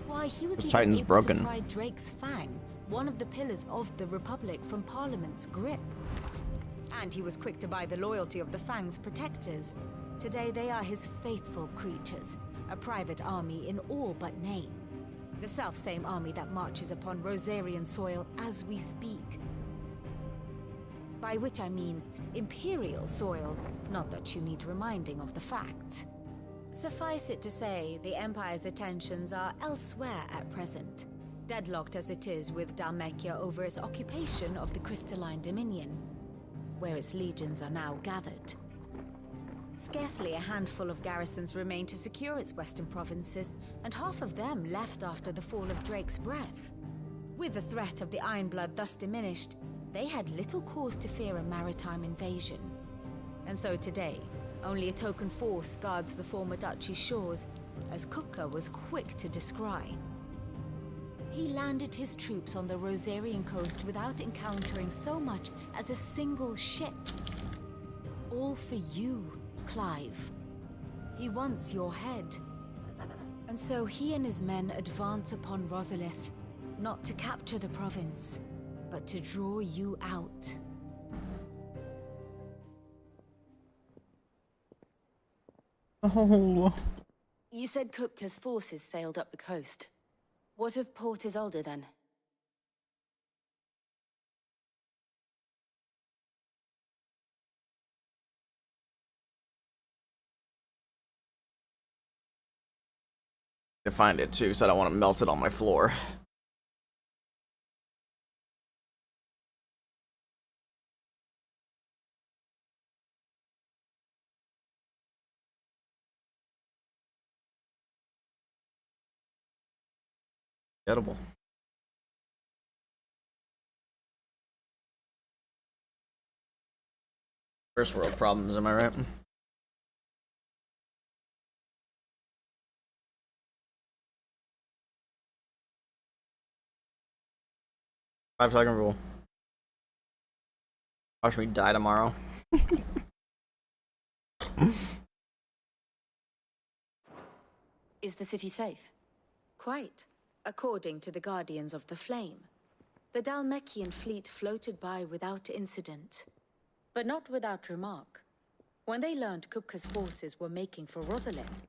Why, he was even Titan's able broken. to pry Drake's Fang, one of the pillars of the Republic, from Parliament's grip. And he was quick to buy the loyalty of the Fang's protectors. Today they are his faithful creatures, a private army in all but name. The self-same army that marches upon Rosarian soil as we speak. By which I mean Imperial soil, not that you need reminding of the fact. Suffice it to say, the Empire's attentions are elsewhere at present, deadlocked as it is with Dhalmekia over its occupation of the Crystalline Dominion, where its legions are now gathered. Scarcely a handful of garrisons remain to secure its western provinces, and half of them left after the fall of Drake's Breath. With the threat of the Ironblood thus diminished, they had little cause to fear a maritime invasion. And so today, only a token force guards the former duchy's shores, as Kupka was quick to descry. He landed his troops on the Rosarian coast without encountering so much as a single ship. All for you, Clive. He wants your head. And so he and his men advance upon Rosalith, not to capture the province, but to draw you out. Oh. You said Kupka's forces sailed up the coast. What of Port Isolde then? I find it too, so I don't want to melt it on my floor. Edible. First world problems, am I right? Five-second rule. Watch me die tomorrow. Is the city safe? Quite, according to the Guardians of the Flame. The Dhalmekian fleet floated by without incident, but not without remark. When they learned Kupka's forces were making for Rosalith,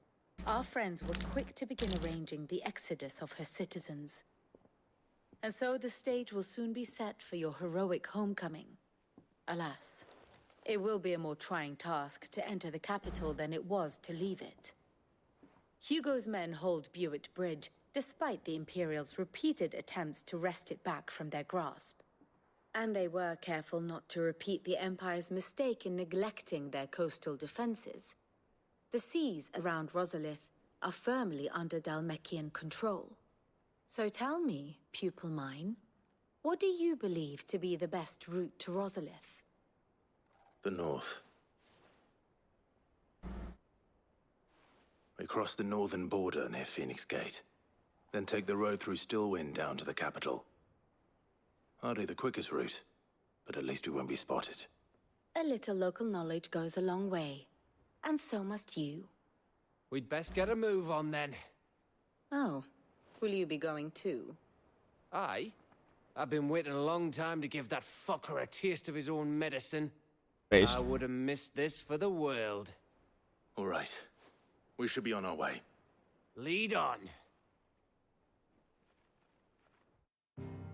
our friends were quick to begin arranging the exodus of her citizens. And so the stage will soon be set for your heroic homecoming. Alas, it will be a more trying task to enter the capital than it was to leave it. Hugo's men hold Buet Bridge, despite the Imperials' repeated attempts to wrest it back from their grasp. And they were careful not to repeat the Empire's mistake in neglecting their coastal defenses. The seas around Rosalith are firmly under Dhalmekian control. So tell me, pupil mine, what do you believe to be the best route to Rosalith? The north. We cross the northern border near Phoenix Gate, then take the road through Stillwind down to the capital. Hardly the quickest route, but at least we won't be spotted. A little local knowledge goes a long way, and so must you. We'd best get a move on then. Oh, will you be going too? Aye. I've been waiting a long time to give that fucker a taste of his own medicine. Based. I would have missed this for the world. All right. We should be on our way. Lead on.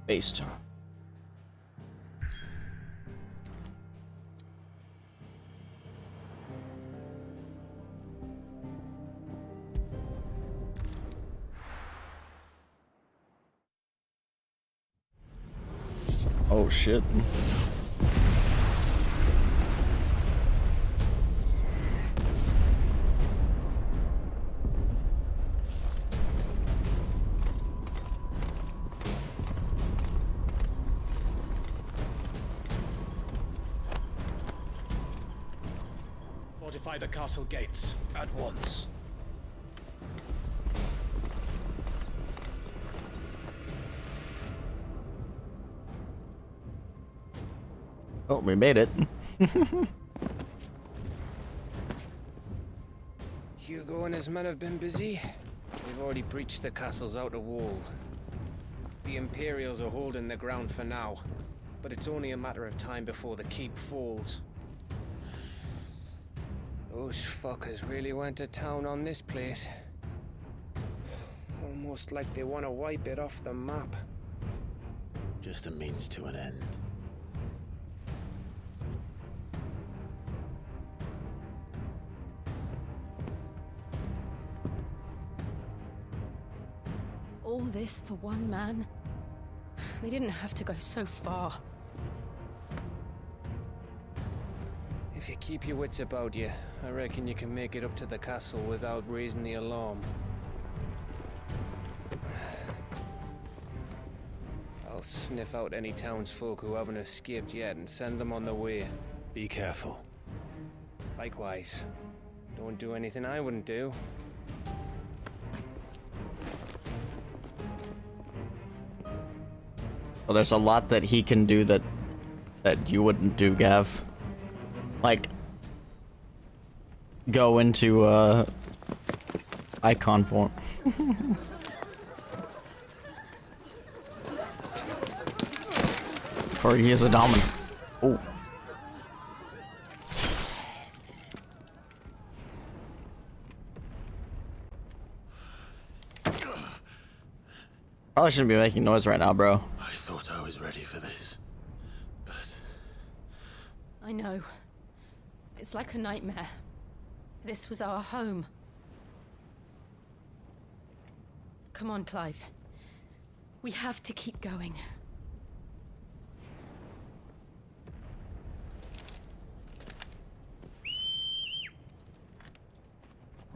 Based. Oh shit. Fortify the castle gates at once. Oh, we made it. Hugo and his men have been busy. They've already breached the castle's outer wall. The Imperials are holding the ground for now, but it's only a matter of time before the keep falls. Those fuckers really went to town on this place. Almost like they want to wipe it off the map. Just a means to an end. this for one man? They didn't have to go so far. If you keep your wits about you, I reckon you can make it up to the castle without raising the alarm. I'll sniff out any townsfolk who haven't escaped yet and send them on their way. Be careful. Likewise. Don't do anything I wouldn't do. Well, there's a lot that he can do that you wouldn't do, Gav. Like, go into icon form. Or he is a dominant. Oh. Probably shouldn't be making noise right now, bro. I thought I was ready for this, but... I know. It's like a nightmare. This was our home. Come on, Clive. We have to keep going.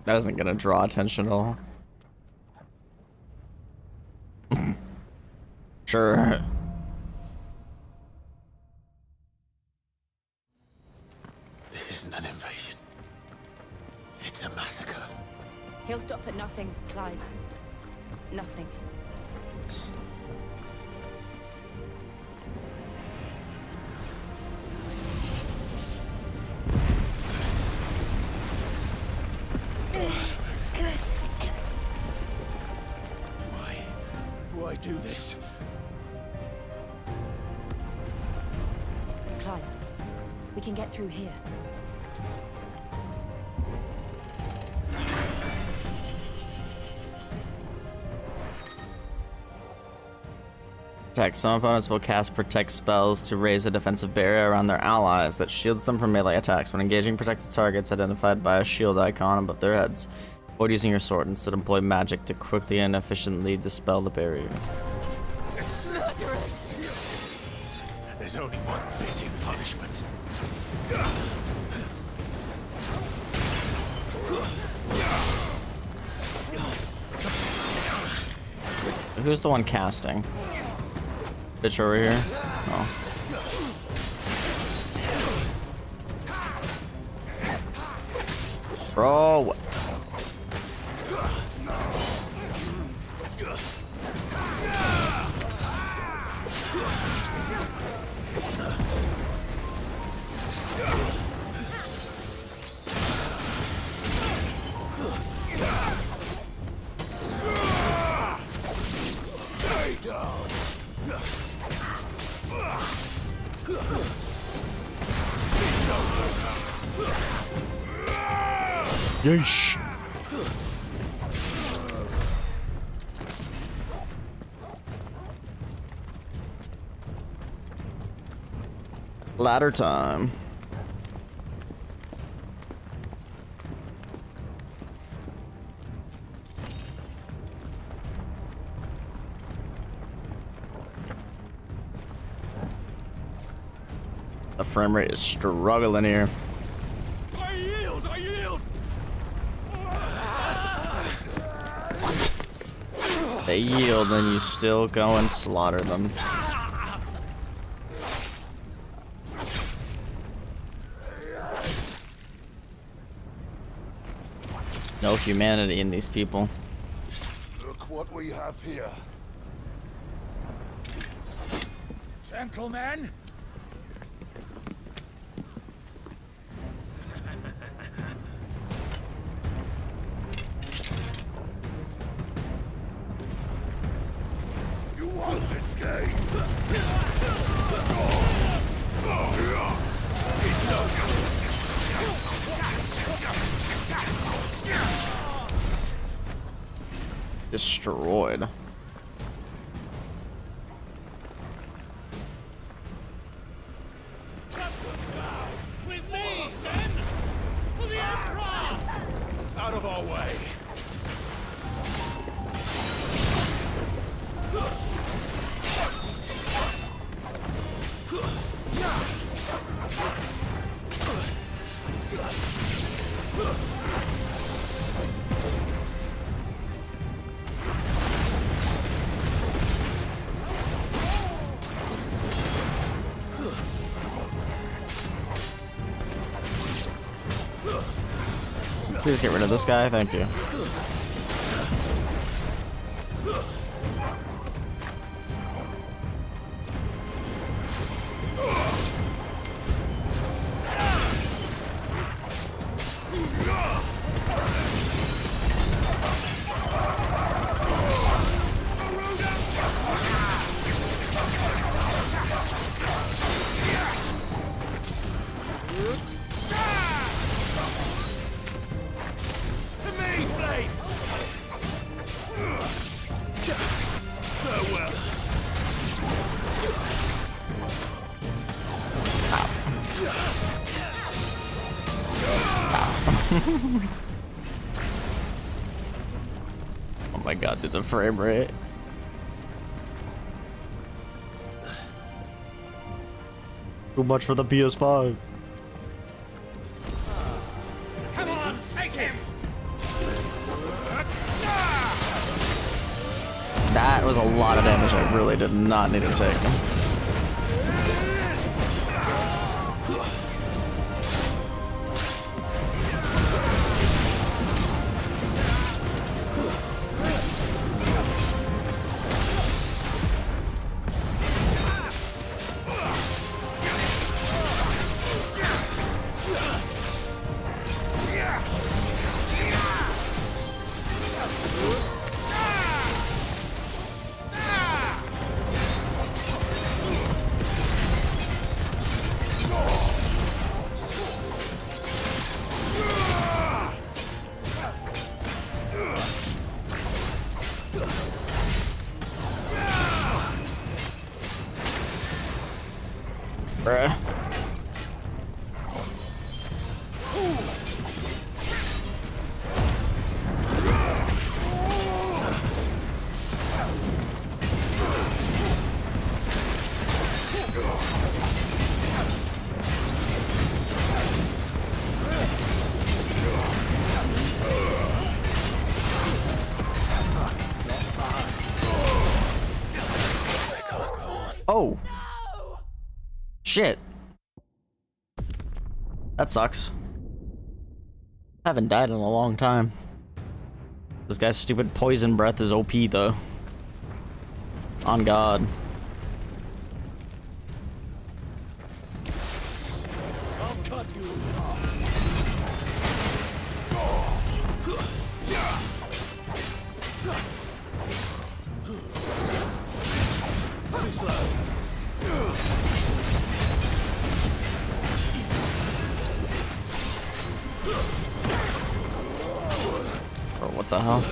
That isn't gonna draw attention at all. Sure. This isn't an invasion. It's a massacre. He'll stop at nothing, Clive. Nothing. Why do this? Clive, we can get through here. Some opponents will cast protect spells to raise a defensive barrier around their allies that shields them from melee attacks. When engaging protected targets identified by a shield icon above their heads, avoid using your sword. Instead, employ magic to quickly and efficiently dispel the barrier. Murderers! There's only one fitting punishment. Who's the one casting? Bitch over here? Oh. Bro. Yeesh. Ladder time. The frame rate is struggling here. I yield! I yield! They yield and you still go and slaughter them. No humanity in these people. Look what we have here. Gentlemen! You want this game? It's over. Destroyed. With me, then! For the Emperor! Out of our way! Please get rid of this guy, thank you. Oh my god, did the frame rate? Too much for the PS5. Come on, take him! That was a lot of damage I really did not need to take. Bruh. Oh. Shit. That sucks. Haven't died in a long time. This guy's stupid poison breath is OP though. On God. I'll cut you. Too slow. Bro, what the hell?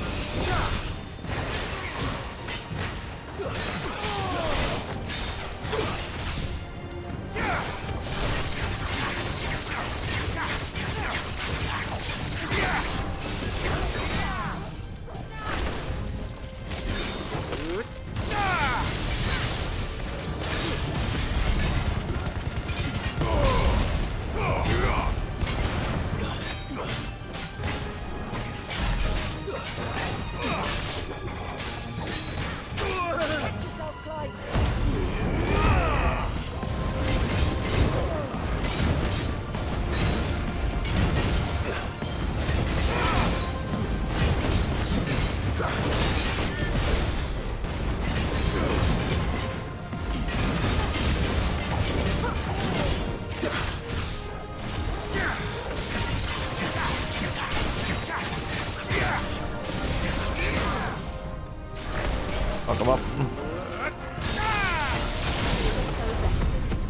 Fuck him up.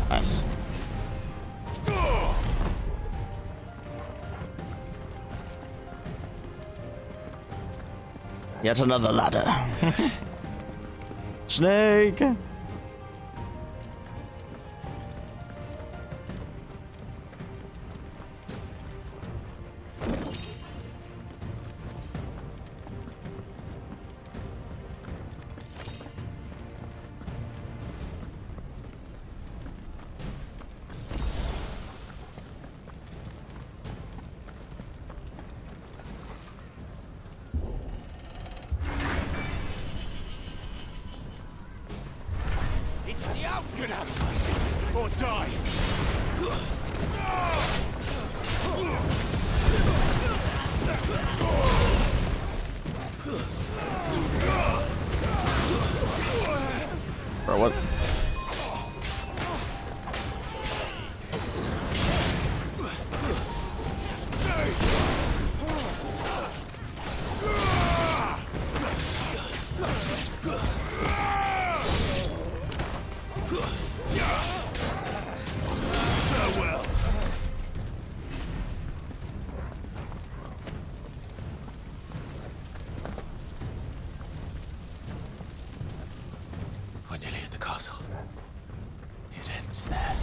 Nice. Yet another ladder. Snake! Get out of my city, or die! Bro, what? We're nearly at the castle. It ends there.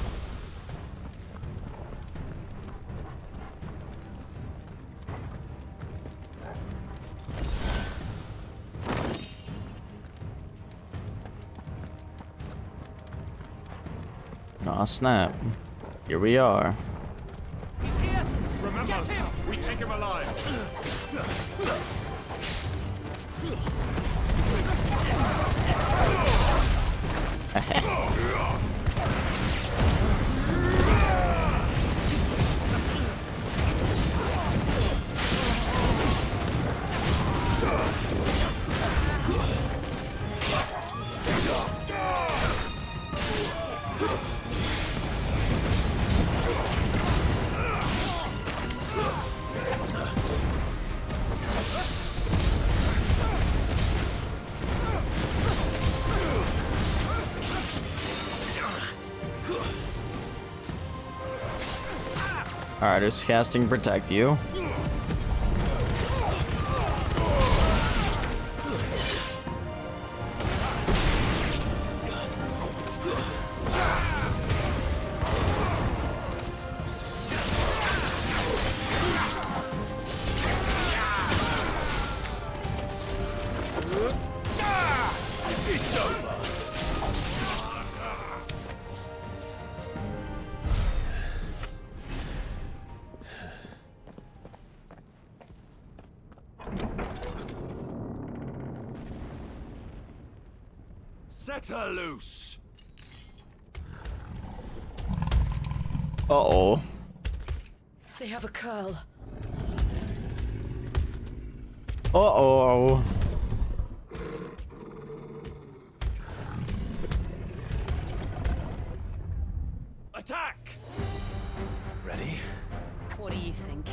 Aw, snap. Here we are. He's here! Remember, we take him alive! Alright, who's casting Protect You? It's over! Set her loose! Uh-oh. They have a curl. Uh-oh. Attack! Ready? What do you think?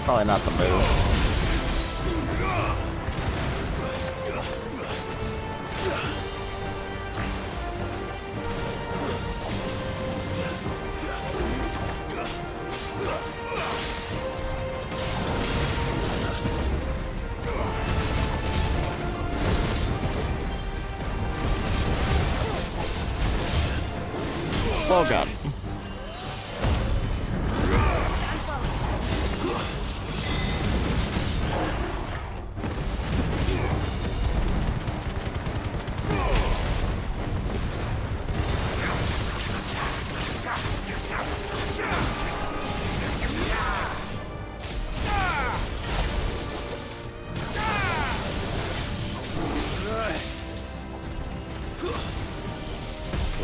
Probably not the move. Oh god.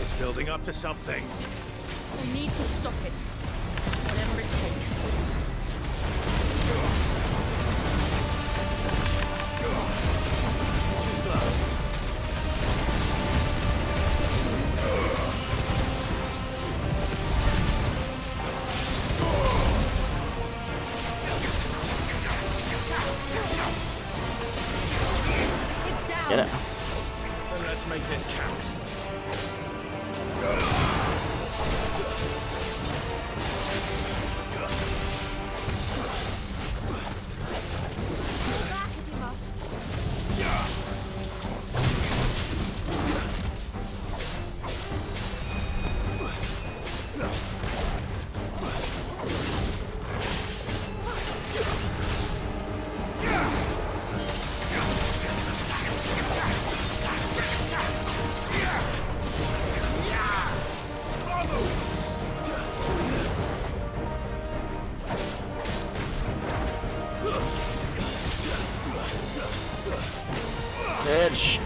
It's building up to something. We need to stop it. Whatever it takes. Too slow. It's down. Get it. Then let's make this count. Bitch.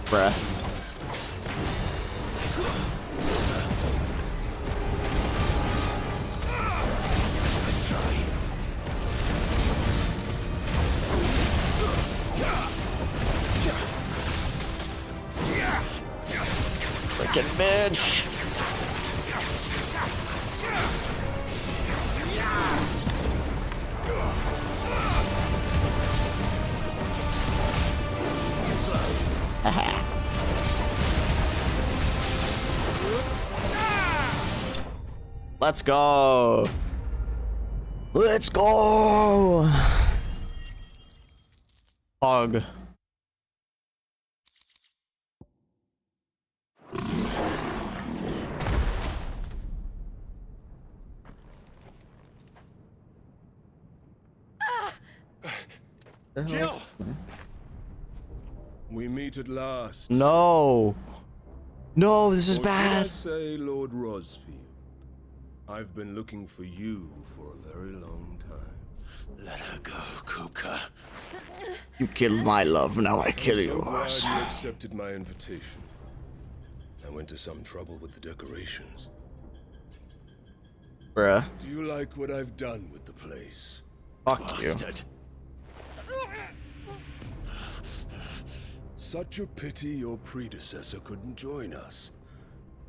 Bruh. Frickin' bitch. Let's go. Let's go. Hog. Jill! We meet at last. No. No, this is Or bad. should I say, Lord Rosfield, I've been looking for you for a very long time. Let her go, Kuka. You killed my love, now I kill I'm so yours. glad you accepted my invitation. I went to some trouble with the decorations. Bruh. Do you like what I've done with the place? Fuck you. Such a pity your predecessor couldn't join us.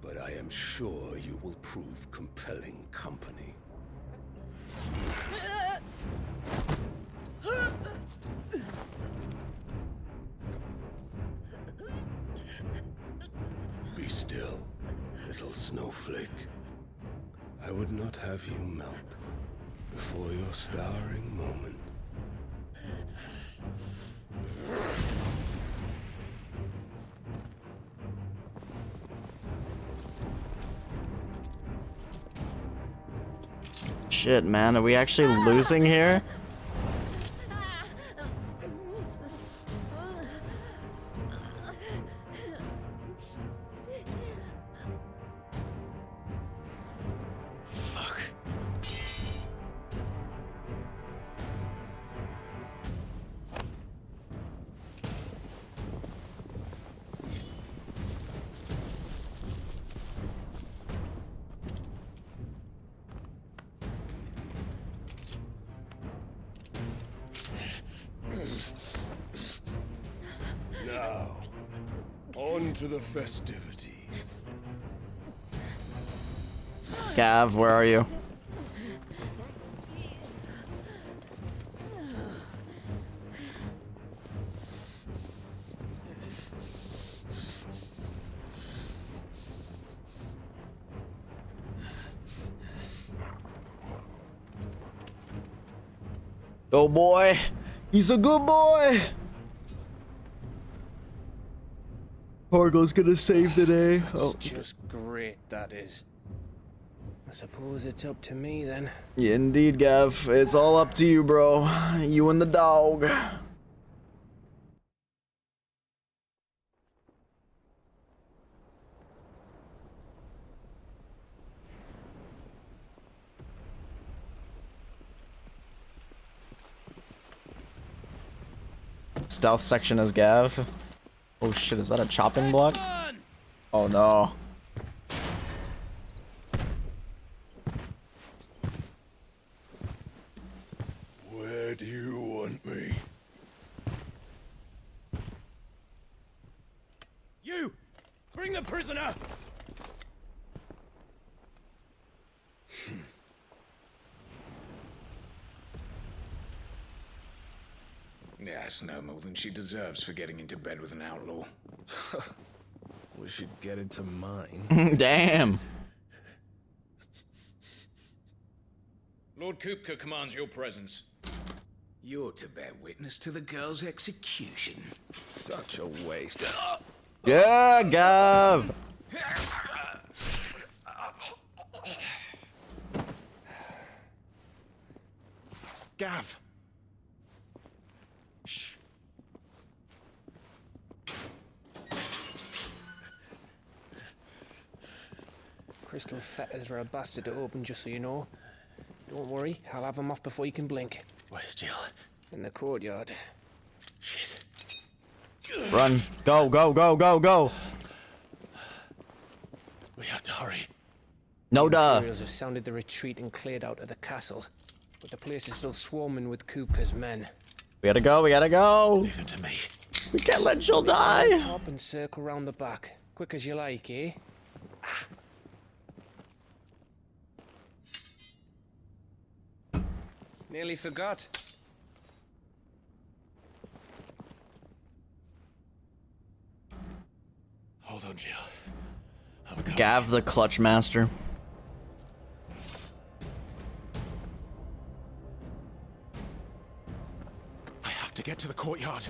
But I am sure you will prove compelling company. Be still, little snowflake. I would not have you melt before your starring moment. Shit, man, are we actually losing here? Fuck. Now, on to the festivities. Gav, where are you? Oh boy, he's a good boy. Horgo's gonna save the day. That's Oh, just great, that is. I suppose it's up to me then. Yeah, indeed, Gav. It's all up to you, bro. You and the dog. Stealth section is Gav. Oh shit, is that a chopping block? Oh no. Where do you want me? You! Bring the prisoner! Yes, no more than she deserves for getting into bed with an outlaw. We should get into mine. Damn. Lord Kupka commands your presence. You're to bear witness to the girl's execution. Such a waste. Yeah, Gav. Gav! Shh. Crystal fetters are a bastard to open, just so you know. Don't worry, I'll have them off before you can blink. Where's Jill? In the courtyard. Shit. Run. Go, go, go, go, go. We have to hurry. No duh. Imperials have sounded the retreat and cleared out of the castle. But the place is still swarming with Kupka's men. We gotta go, we gotta go. Leave them to me. We can't let Jill die. Top and circle round the back. Quick as you like, eh? Nearly forgot. Hold on, Jill. Gav the clutch master. I have to get to the courtyard.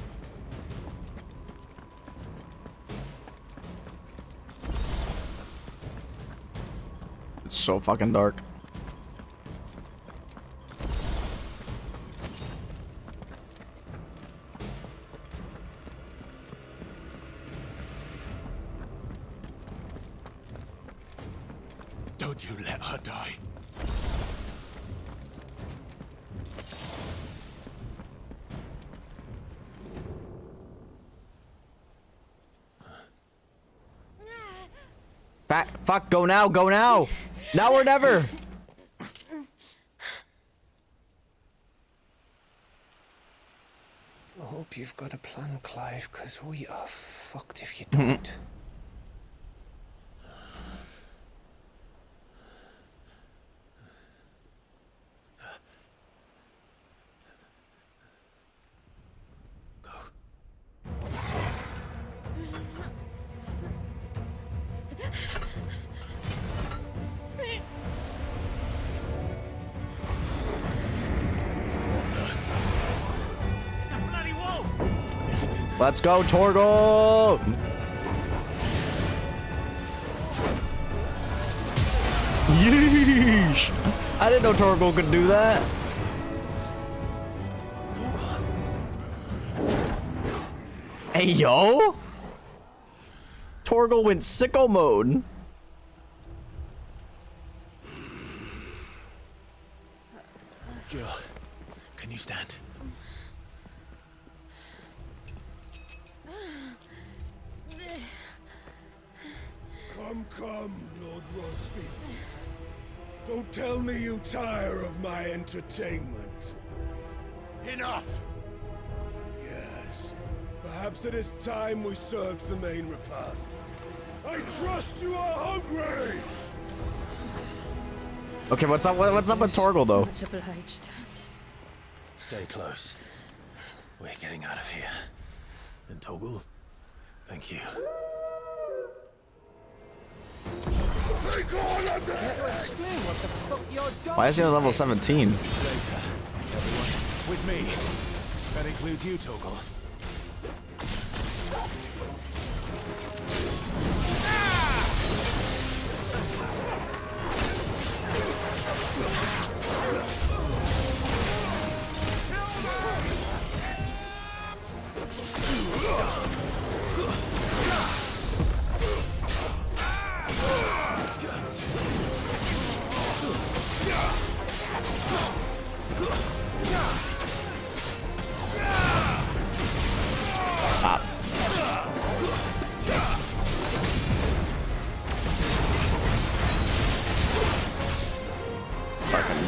It's so fucking dark. Don't you let her die. Fuck, go now, go now. Now or never. I hope you've got a plan, Clive, because we are fucked if you don't. Let's go, Torgal! Yeesh! I didn't know Torgal could do that. Hey, yo! Torgal went sicko mode. Jill, can you stand? Come, Lord Rosfield. Don't tell me you tire of my entertainment. Enough! Yes. Perhaps it is time we served the main repast. I trust you are hungry! Okay, what's up with Torgal, though? Much obliged. Stay close. We're getting out of here. And Torgal, thank you. Why is he on level 17? Later, everyone. With me. That includes you, Torgal.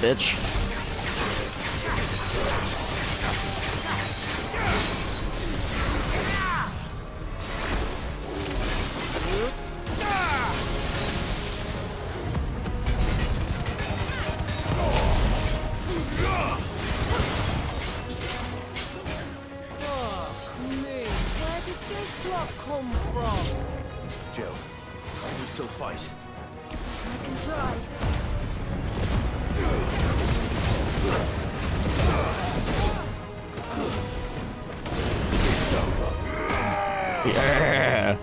bitch. Where did this lot come from? Jill, can you still fight? I can try. Yeah.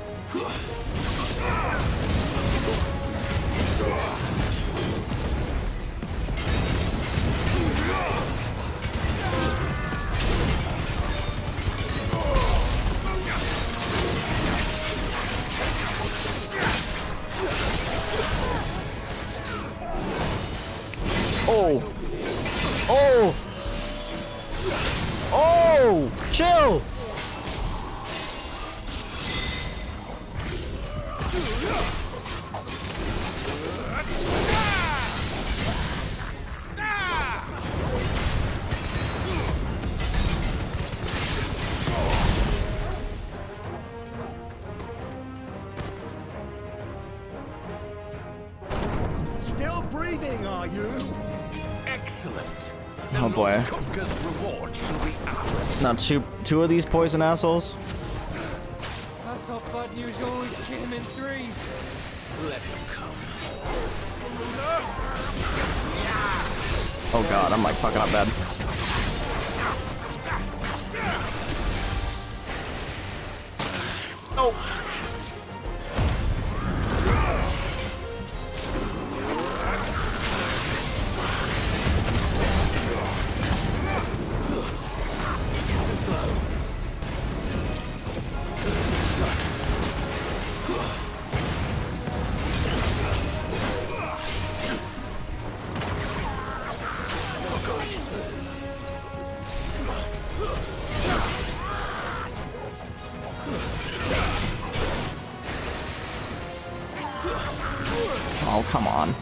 Oh! Oh! Oh! Chill! Still breathing, are you? Excellent. Oh boy. Kupka's reward shall be ours. Now two of these poison assholes. I thought bad news always came in threes. Let them come. Oh god, I'm like fucking up bad. Oh! Oh, come on.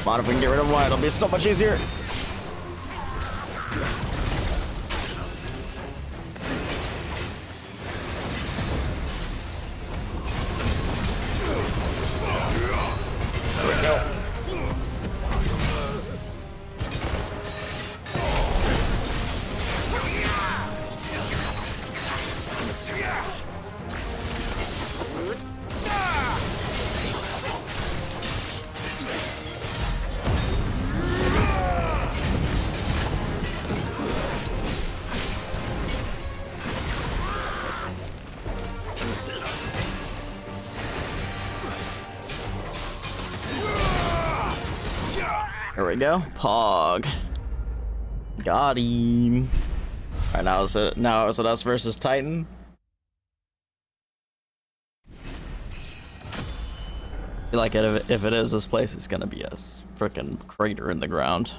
But if we can get rid of one, it'll be so much easier. There we go. There we go. Pog. Got him. Alright, now is it us versus Titan? I feel like if it is this place, it's gonna be a freaking crater in the ground.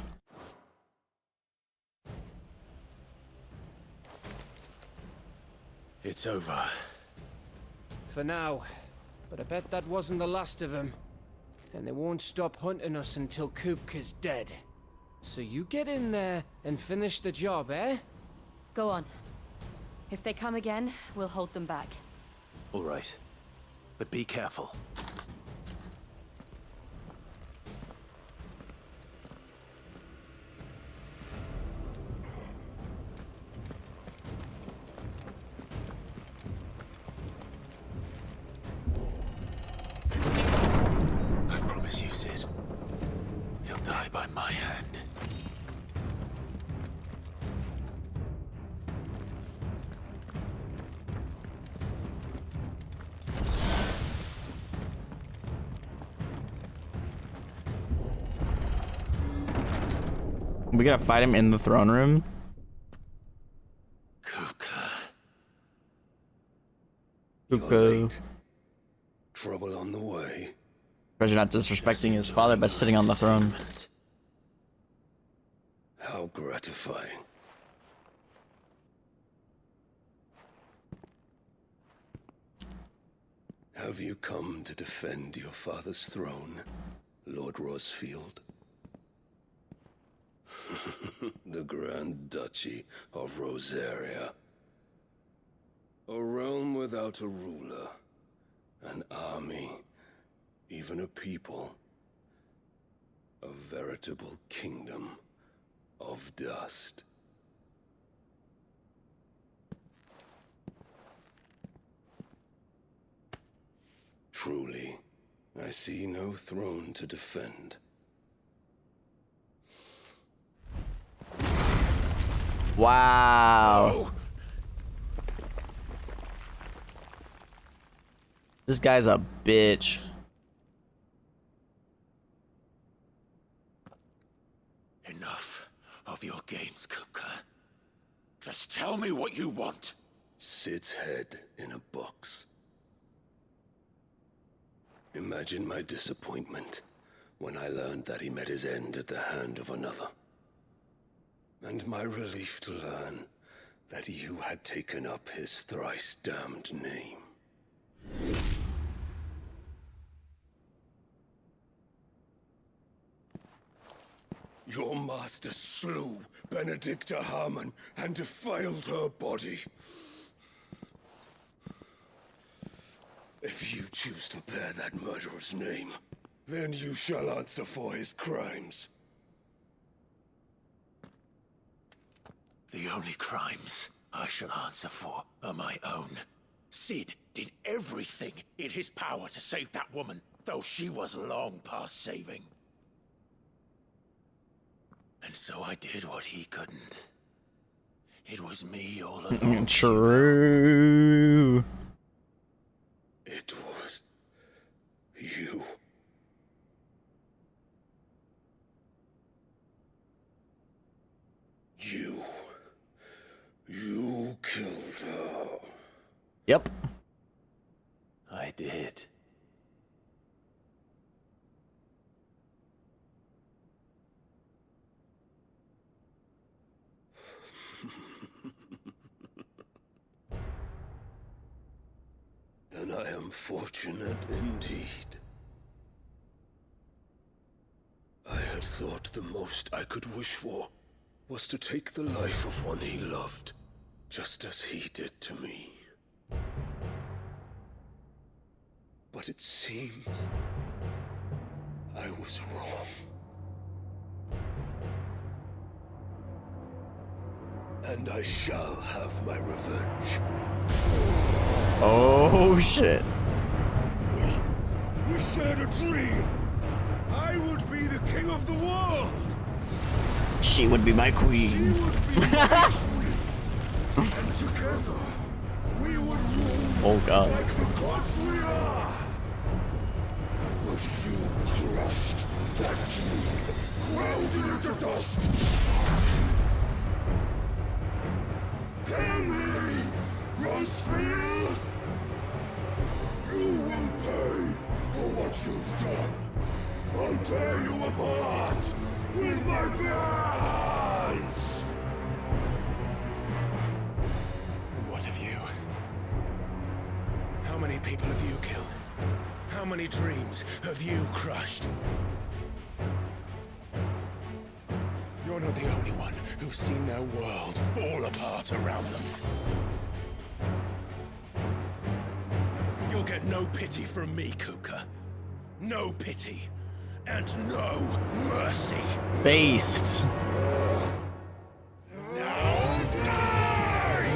It's over. For now. But I bet that wasn't the last of them. And they won't stop hunting us until Kupka's dead. So you get in there and finish the job, eh? Go on. If they come again, we'll hold them back. All right. But be careful. I promise you, Sid. He'll die by my hand. We gotta fight him in the throne room. Late. Trouble on the way. Treasure not disrespecting his father by sitting on the throne. How gratifying. Have you come to defend your father's throne, Lord Rosfield? The Grand Duchy of Rosaria. A realm without a ruler, an army, even a people. A veritable kingdom of dust. Truly, I see no throne to defend. Wow. This guy's a bitch. Enough of your games, Kupka. Just tell me what you want. Sid's head in a box. Imagine my disappointment when I learned that he met his end at the hand of another. And my relief to learn that you had taken up his thrice-damned name. Your master slew Benedicta Harmon and defiled her body. If you choose to bear that murderer's name, then you shall answer for his crimes. The only crimes I shall answer for are my own. Sid did everything in his power to save that woman, though she was long past saving. And so I did what he couldn't. It was me all along. True. It was you. You killed her. Yep. I did. Then I am fortunate indeed. I had thought the most I could wish for was to take the life of one he loved, just as he did to me. But it seems I was wrong. And I shall have my revenge. Oh shit. We shared a dream. I would be the king of the world. She would be my queen. She would be my queen. And together, we would rule Oh god. like the gods we are. But you crushed that dream, ground it into dust. Hear me, Rosfield! You will pay for what you've done. I'll tear you apart with my bare hands! And what of you? How many people have you killed? How many dreams have you crushed? You're not the only one who's seen their world fall apart around them. You'll get no pity from me, Kupka. No pity. And no mercy. Based. Now die!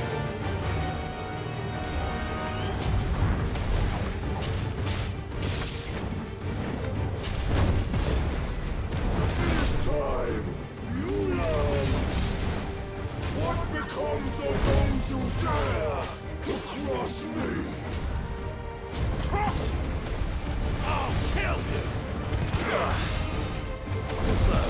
This time, you learn what becomes of those who dare to cross me. Cross! I'll kill you! Too slow.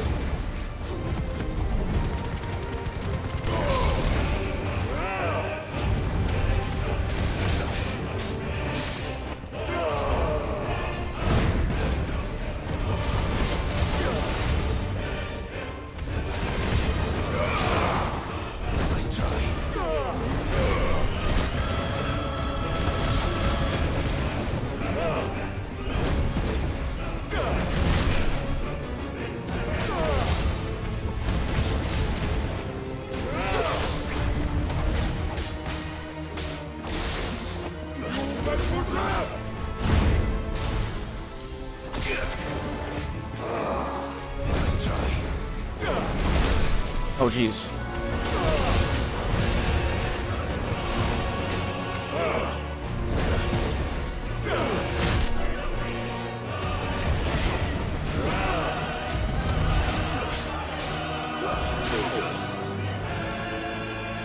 Oh, jeez.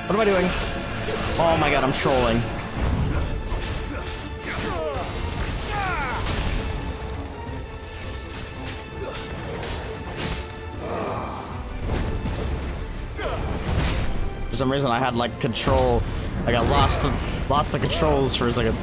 What am I doing? Oh my god, I'm trolling. For some reason I had like control, like I lost the controls for a second.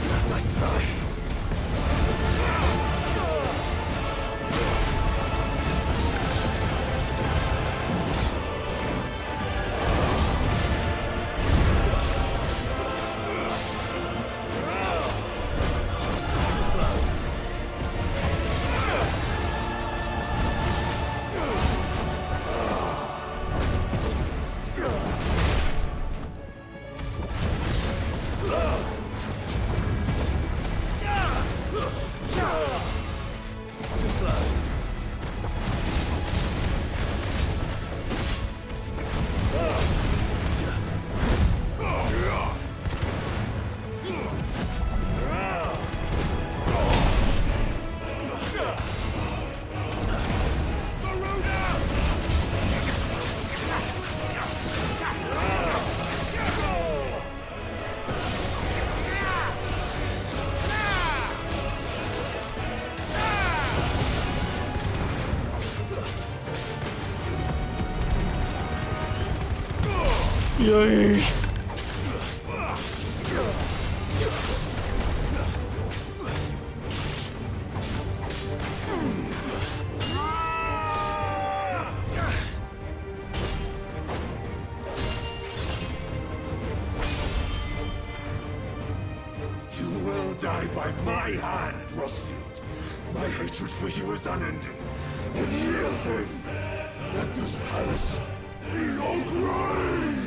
Yeesh. You will die by my hand, Rustfield. My hatred for you is unending. And yield him. Let this palace be your grave.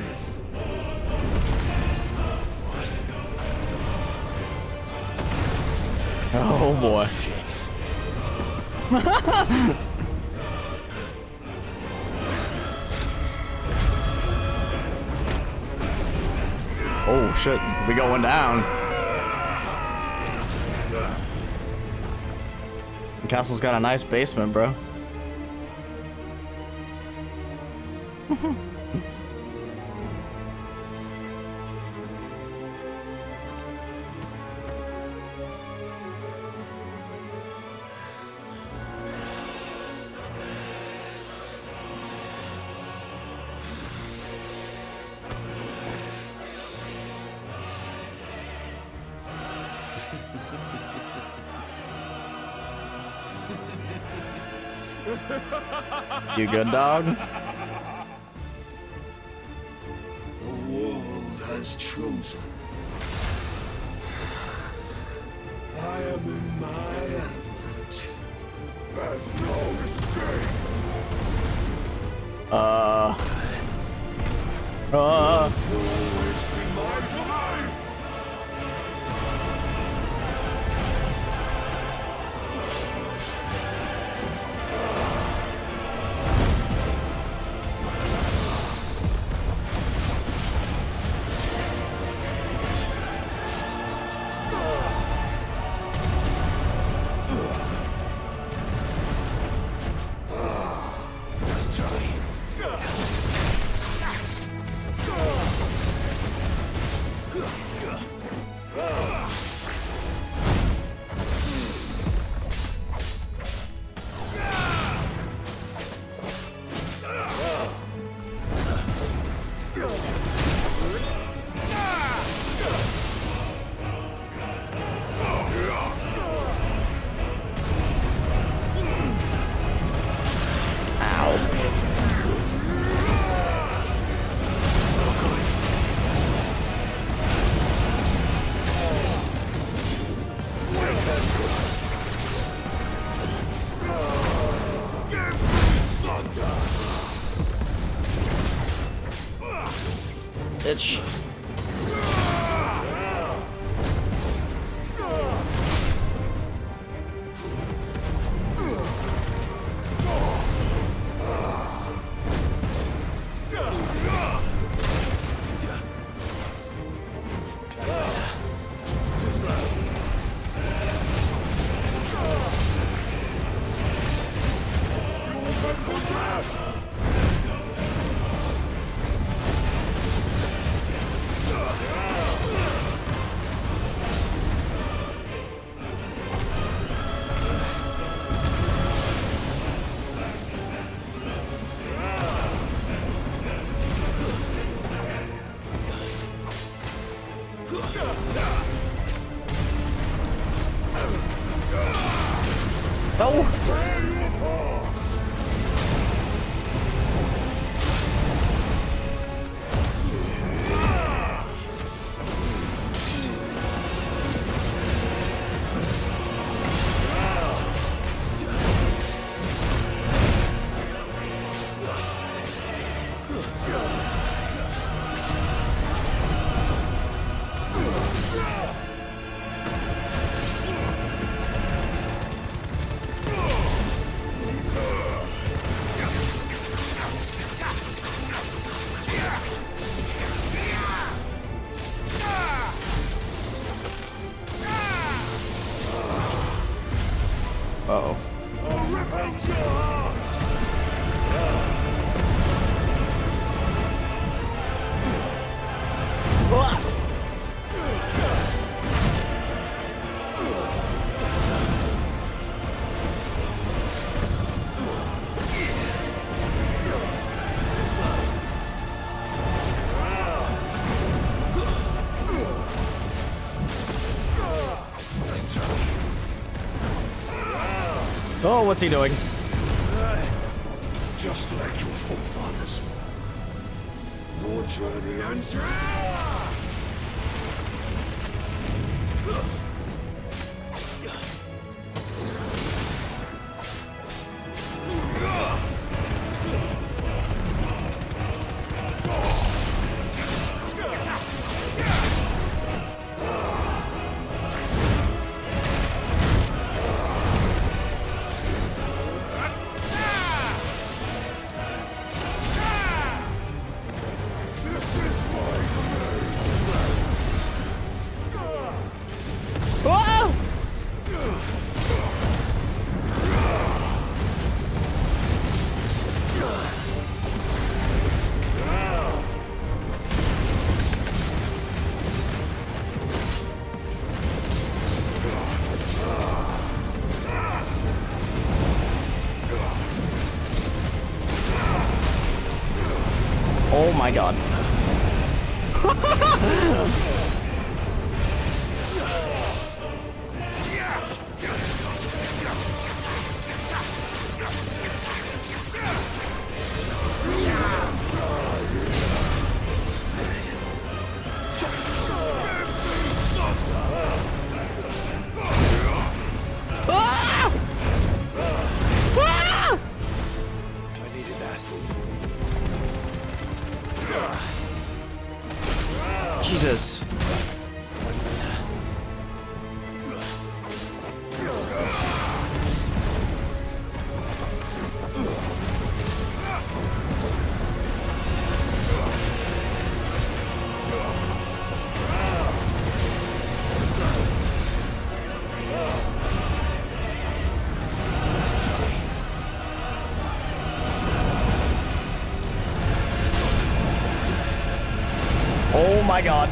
Oh boy. Oh shit, we going down. The castle's got a nice basement, bro. You good, dog? The world has chosen. I am in my element. There's no escape. Will always be my domain. Uh-oh. I'll rip out your heart! Oh, what's he doing? Just like your forefathers. Your journey ends now! Oh my god. Jesus. Oh my god.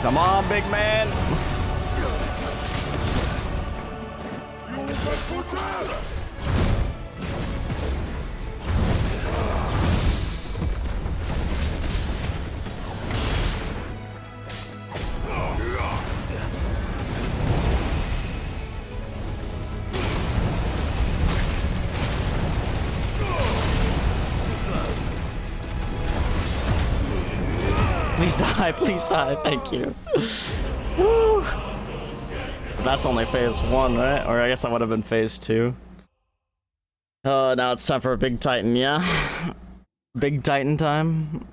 Come on, big man. Please die, please die, thank you. Woo. That's only phase 1, right? Or I guess that would have been phase 2. Oh, now it's time for a big Titan, yeah? Big Titan time.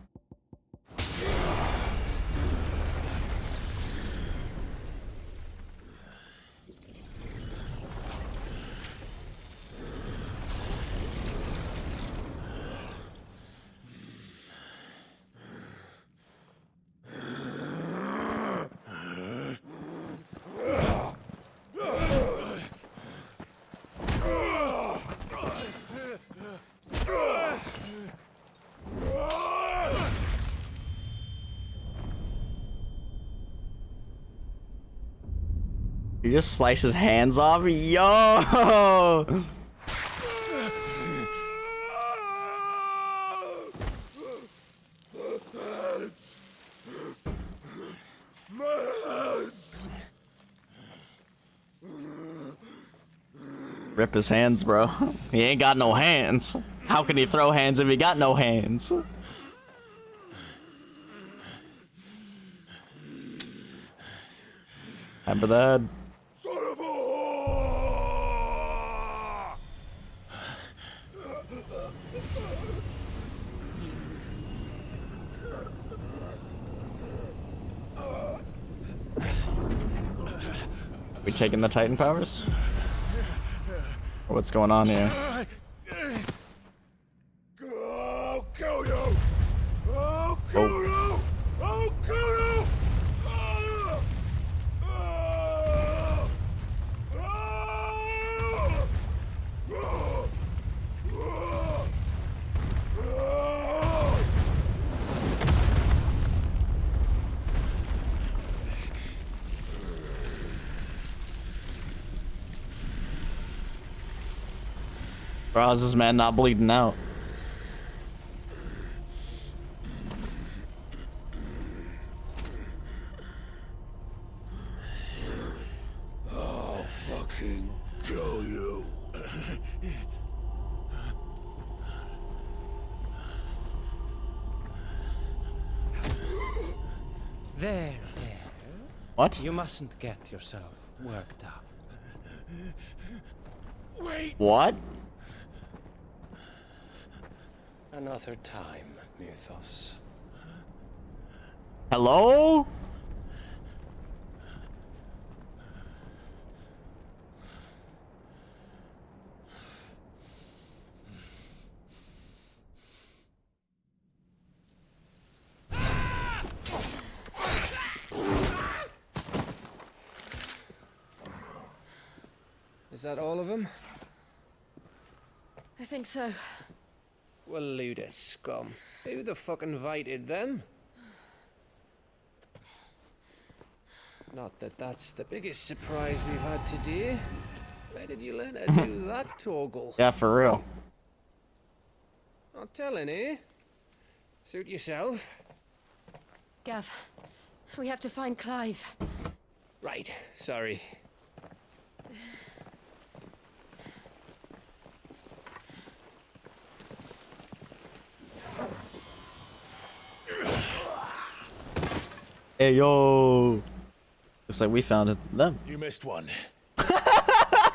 He just sliced his hands off. Yo! Rip his hands, bro. He ain't got no hands. How can he throw hands if he got no hands? Remember that? We taking the Titan powers? Or what's going on here? I'll kill you! I'll kill you! I'll kill you! Bro, how's this man not bleeding out? I'll fucking kill you. There. What? You mustn't get yourself worked up. Wait! What? Another time, Mythos. Hello? Is that all of them? I think so. Well, load of scum. Who the fuck invited them? Not that that's the biggest surprise we've had today. Where did you learn to do that, Torgal? Yeah, for real. Not telling, eh? Suit yourself. Gav, we have to find Clive. Right, sorry. Hey, yo. Looks like we found them. You missed one.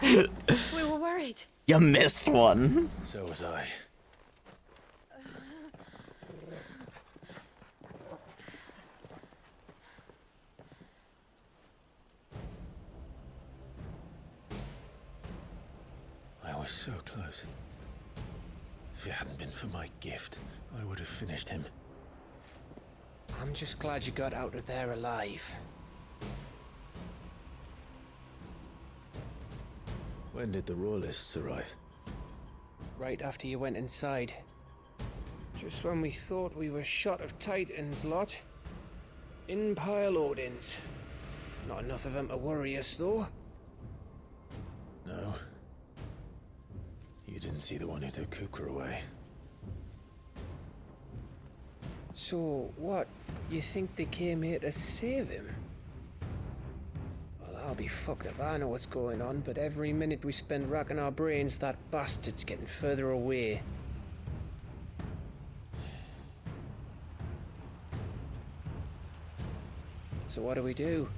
We were worried. You missed one. So was I. I was so close. If it hadn't been for my gift, I would have finished him. I'm just glad you got out of there alive. When did the Royalists arrive? Right after you went inside. Just when we thought we were shot of Titans, lot. In pile Odins. Not enough of them to worry us, though. No. You didn't see the one who took Kupka away. So, what? You think they came here to save him? Well, I'll be fucked if I know what's going on, but every minute we spend racking our brains, that bastard's getting further away. So what do we do?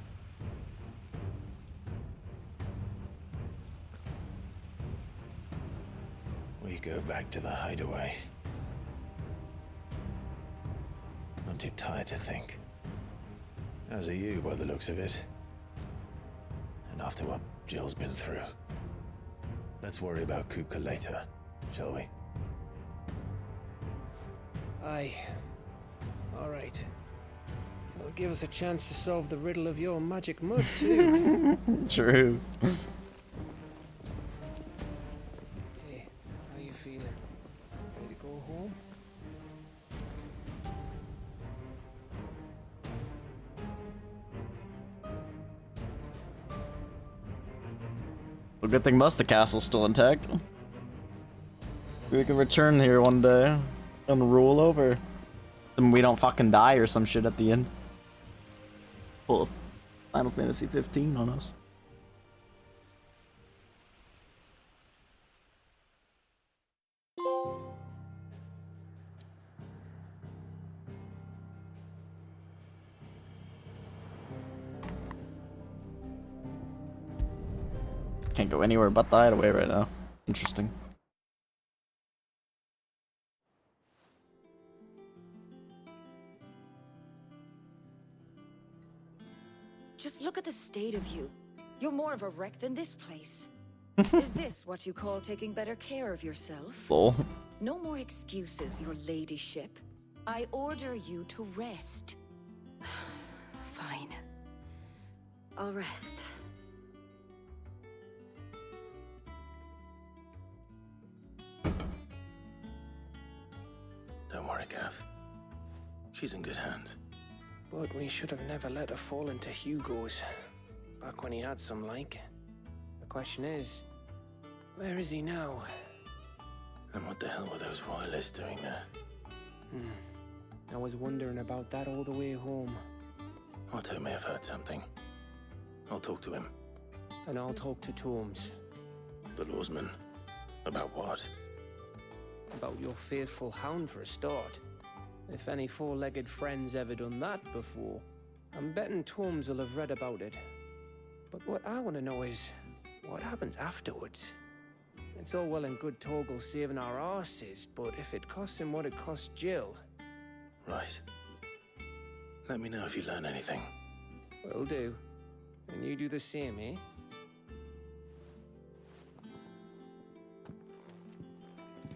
We go back to the hideaway. I'm too tired to think. As are you, by the looks of it. And after what Jill's been through. Let's worry about Kupka later, shall we? Aye. Alright. It'll give us a chance to solve the riddle of your magic mud, too. True. Hey, how you feeling? Ready to go home? Well, good thing most of the castle's still intact. We can return here one day and rule over. And we don't fucking die or some shit at the end. Pull Final Fantasy 15 on us. Can't go anywhere but the hideaway right now. Interesting. Just look at the state of you. You're more of a wreck than this place. Is this what you call taking better care of yourself? Lol. No more excuses, your ladyship. I order you to rest. Fine. I'll rest. Don't worry, Gav. She's in good hands. But we should have never let her fall into Hugo's. Back when he had some like. The question is, where is he now? And what the hell were those royalists doing there? I was wondering about that all the way home. Otto may have heard something. I'll talk to him. And I'll talk to Torms. The lawsman. About what? About your faithful hound for a start. If any four-legged friend's ever done that before, I'm betting Torms will have read about it. But what I want to know is, what happens afterwards? It's all well and good Torgal saving our arses, but if it costs him what it cost Jill... Right. Let me know if you learn anything. Will do. And you do the same, eh?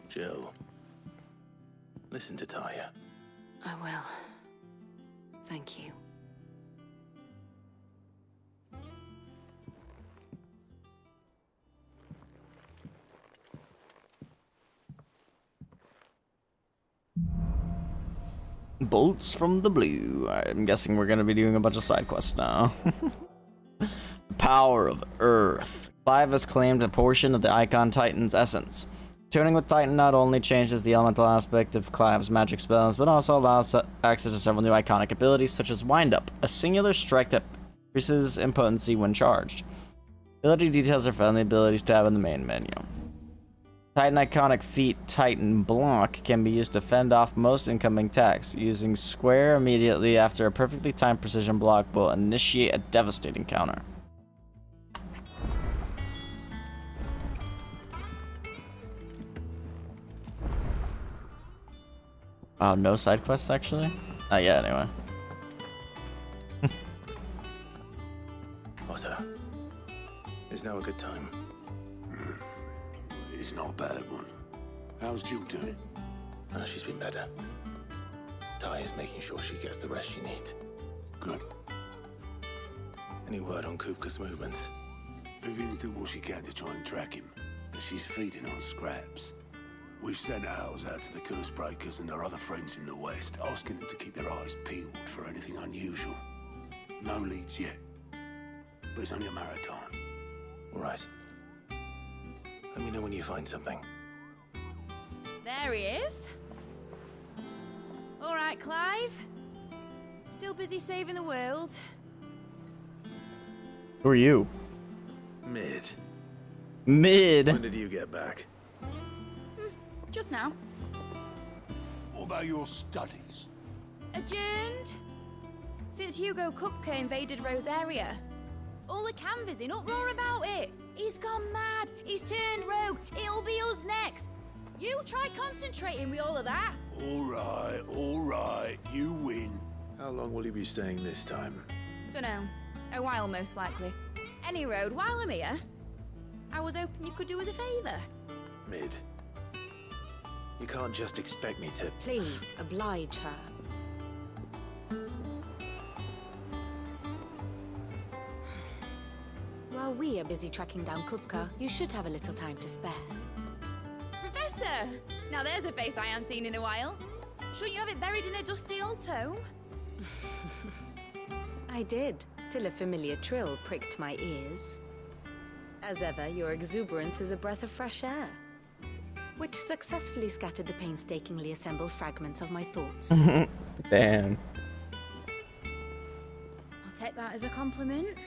Jill. Listen to Taya. I will. Thank you. Bolts from the blue. I'm guessing we're gonna be doing a bunch of side quests now. The power of Earth. Clive has claimed a portion of the Icon Titan's essence. Tuning with Titan not only changes the elemental aspect of Clive's magic spells, but also allows access to several new iconic abilities, such as Wind Up, a singular strike that increases in potency when charged. Ability details are found in the Abilities tab in the main menu. Titan iconic feat Titan Block can be used to fend off most incoming attacks. Using square immediately after a perfectly timed precision block will initiate a devastating counter. Oh, no side quests actually? Not yet, anyway. Otto, is now a good time? It's not a bad one. How's Jill doing? She's been better. Taya's making sure she gets the rest she needs. Good. Any word on Kupka's movements? Vivian's doing what she can to try and track him, but she's feeding on scraps. We've sent ours out to the Curse Breakers and our other friends in the West, asking them to keep their eyes peeled for anything unusual. No leads yet, but it's only a matter of time. All right. Let me know when you find something. There he is. All right, Clive. Still busy saving the world. Who are you? Mid. Mid? When did you get back? Just now. What about your studies? Adjourned. Since Hugo Kupka invaded Rosaria. All the canvas in uproar about it. He's gone mad. He's turned rogue. It'll be us next. You try concentrating with all of that. All right. You win. How long will you be staying this time? Dunno. A while, most likely. Any road, while I'm here, I was hoping you could do us a favour. Mid. You can't just expect me to... Please, oblige her. While we are busy tracking down Kupka, you should have a little time to spare. Professor! Now there's a face I haven't seen in a while. Shouldn't you have it buried in a dusty old tome? I did, till a familiar trill pricked my ears. As ever, your exuberance is a breath of fresh air, which successfully scattered the painstakingly assembled fragments of my thoughts. Damn. I'll take that as a compliment.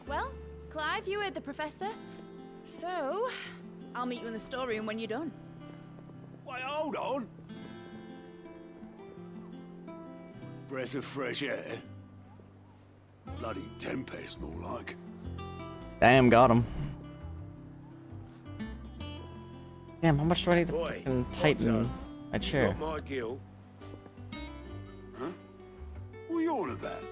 Well, Clive, you heard the professor. So, I'll meet you in the storeroom when you're done. Wait, hold on. Breath of fresh air. Bloody tempest, more like. Damn, got him. Damn, how much do I need to fucking tighten my chair? Not my guilt. Huh? What are you on about?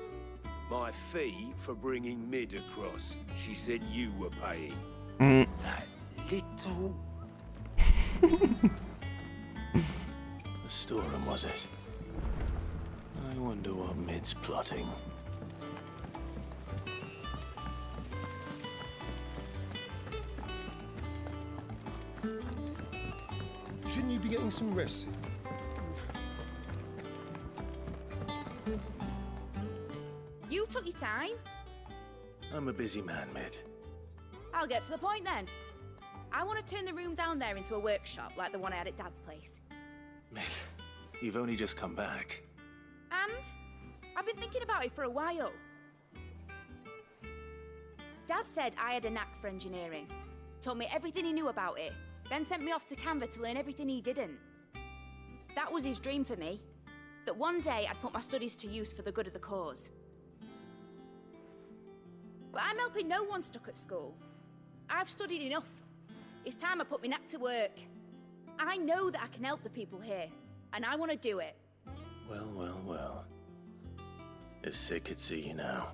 My fee for bringing Mid across. She said you were paying. That little... The storeroom, was it? I wonder what Mid's plotting. Shouldn't you be getting some rest? You took your time. I'm a busy man, Mid. I'll get to the point then. I want to turn the room down there into a workshop like the one I had at Dad's place. Mid, you've only just come back. And I've been thinking about it for a while. Dad said I had a knack for engineering. Told me everything he knew about it. Then sent me off to Canva to learn everything he didn't. That was his dream for me. That one day I'd put my studies to use for the good of the cause. But I'm helping no one stuck at school. I've studied enough. It's time I put my knack to work. I know that I can help the people here, and I want to do it. Well, well, well. If Sid could see you now.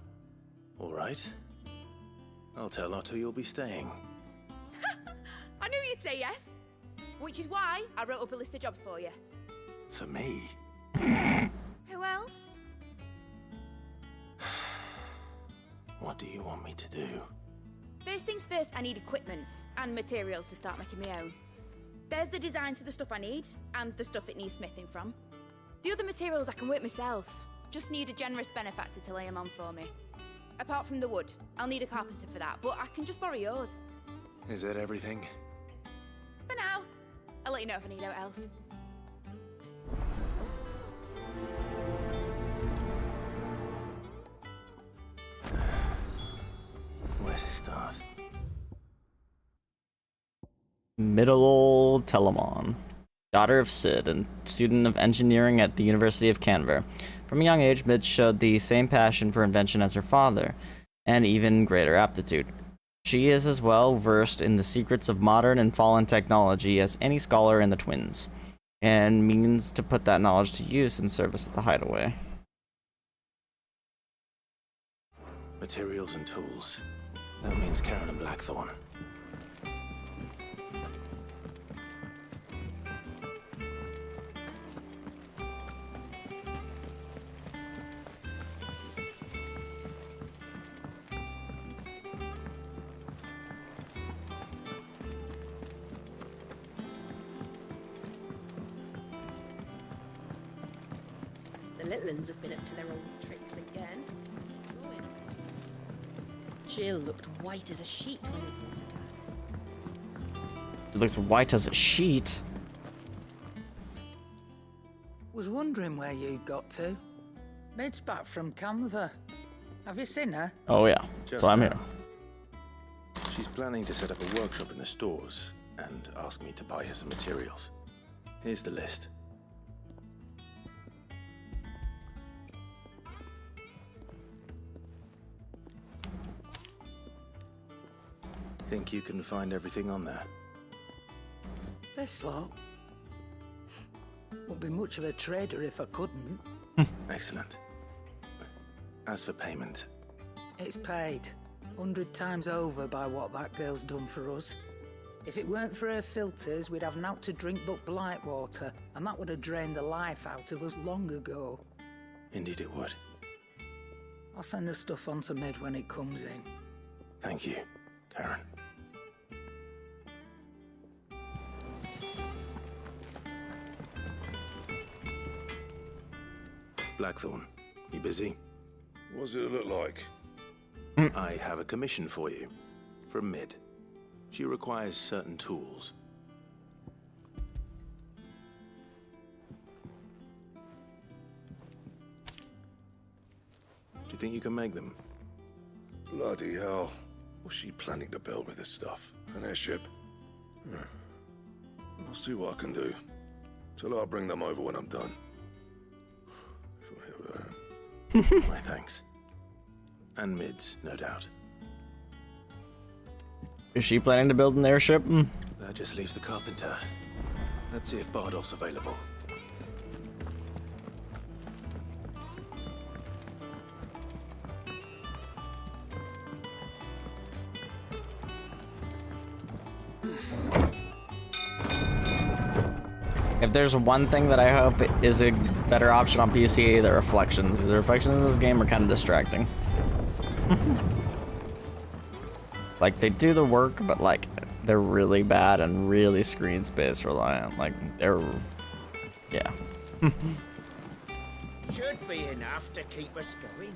All right. I'll tell Otto you'll be staying. I knew you'd say yes. Which is why I wrote up a list of jobs for you. For me? Who else? What do you want me to do? First things first, I need equipment and materials to start making my own. There's the designs for the stuff I need, and the stuff it needs smithing from. The other materials I can work myself. Just need a generous benefactor to lay them on for me. Apart from the wood, I'll need a carpenter for that, but I can just borrow yours. Is that everything? For now. I'll let you know if I need out else. Where to start? Middle Telamon, daughter of Sid and student of engineering at the University of Canver. From a young age, Mid showed the same passion for invention as her father, and even greater aptitude. She is as well versed in the secrets of modern and fallen technology as any scholar in the Twins, and means to put that knowledge to use in service of the Hideaway. Materials and tools. That means Karen and Blackthorn. The little uns have been up to their old tricks again. Jill looked white as a sheet when we brought her back. It looks white as a sheet. Was wondering where you got to. Mid's back from Canva. Have you seen her? Oh yeah, so I'm here. She's planning to set up a workshop in the stores and ask me to buy her some materials. Here's the list. Think you can find everything on there? This lot. Wouldn't be much of a trader if I couldn't. Excellent. As for payment, It's paid 100 times over by what that girl's done for us. If it weren't for her filters, we'd have naught to drink but blight water, and that would have drained the life out of us long ago. indeed it would. I'll send the stuff on to Mid when it comes in. Thank you, Karen. Blackthorn, you busy? What's it look like? I have a commission for you. From Mid. She requires certain tools. Do you think you can make them? Bloody hell. What's she planning to build with this stuff? An airship? I'll see what I can do. Tell her I'll bring them over when I'm done. My thanks. And Mid's, no doubt. Is she planning to build an airship? That just leaves the carpenter. Let's see if Bardolph's available. If there's one thing that I hope is a better option on PC, the reflections. The reflections in this game are kind of distracting. Like, they do the work, but like, they're really bad and really screen space reliant. Like, they're... yeah. Should be enough to keep us going.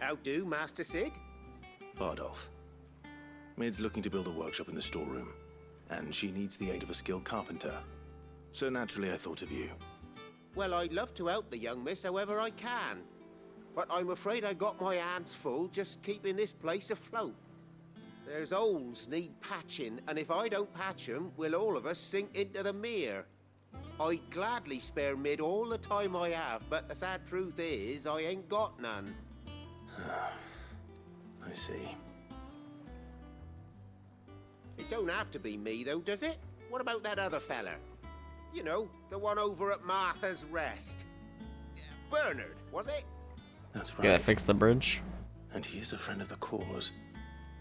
How do, Master Sid? Bardolph. Mid's looking to build a workshop in the storeroom, and she needs the aid of a skilled carpenter. So naturally I thought of you. Well, I'd love to help the young miss however I can. But I'm afraid I got my hands full just keeping this place afloat. There's holes need patching, and if I don't patch them, will all of us sink into the mere. I'd gladly spare Mid all the time I have, but the sad truth is, I ain't got none. I see. It don't have to be me, though, does it? What about that other fella? You know, the one over at Martha's Rest. Bernard, was it? That's right. Yeah, fix the bridge. And he is a friend of the cause.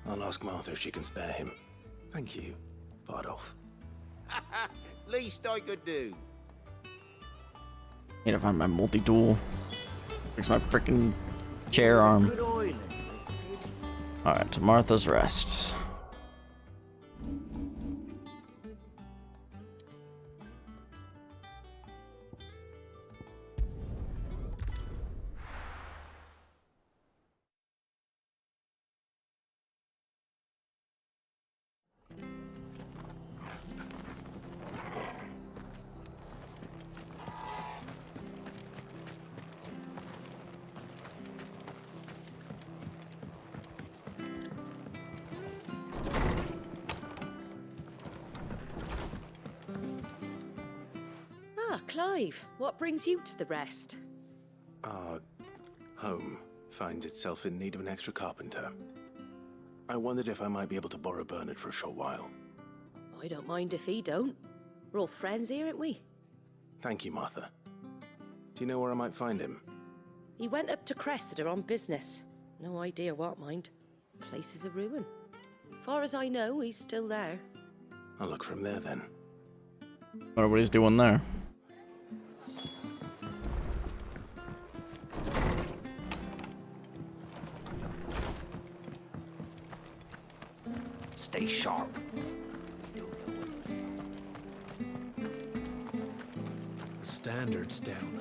I'll ask Martha if she can spare him. Thank you, Bardolph. Least I could do. Need to find my multi-tool. Fix my freaking chair arm. Alright, to Martha's Rest. Clive, what brings you to the Rest? Our home finds itself in need of an extra carpenter. I wondered if I might be able to borrow Bernard for a short while. I don't mind if he don't. We're all friends here, aren't we? Thank you, Martha. Do you know where I might find him? He went up to Cressida on business. No idea what, mind. Place is a ruin. Far as I know, he's still there. I'll look for him there, then. Wonder what he's doing there. Stay sharp. Standards down.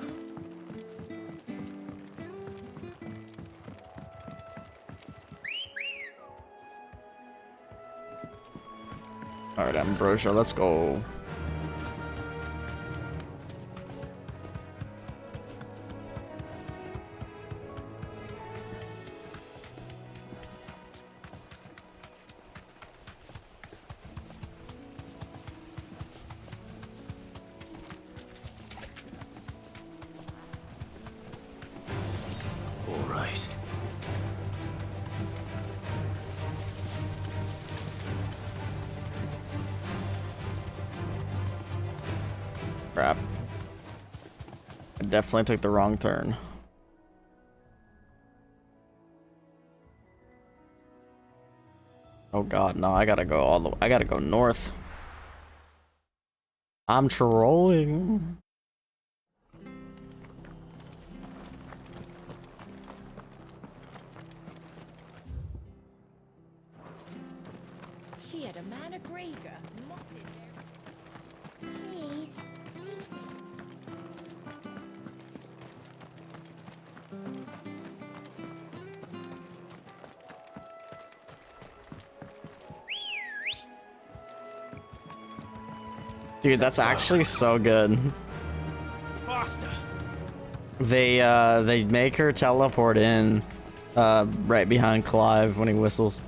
Alright, Ambrosia, let's go. Crap. I definitely took the wrong turn. Oh god, no, I gotta go all the way. I gotta go north. I'm trolling. She had a man a Gregor mopping there. Please, teach me. Dude, that's actually so good. Faster. They make her teleport in right behind Clive when he whistles.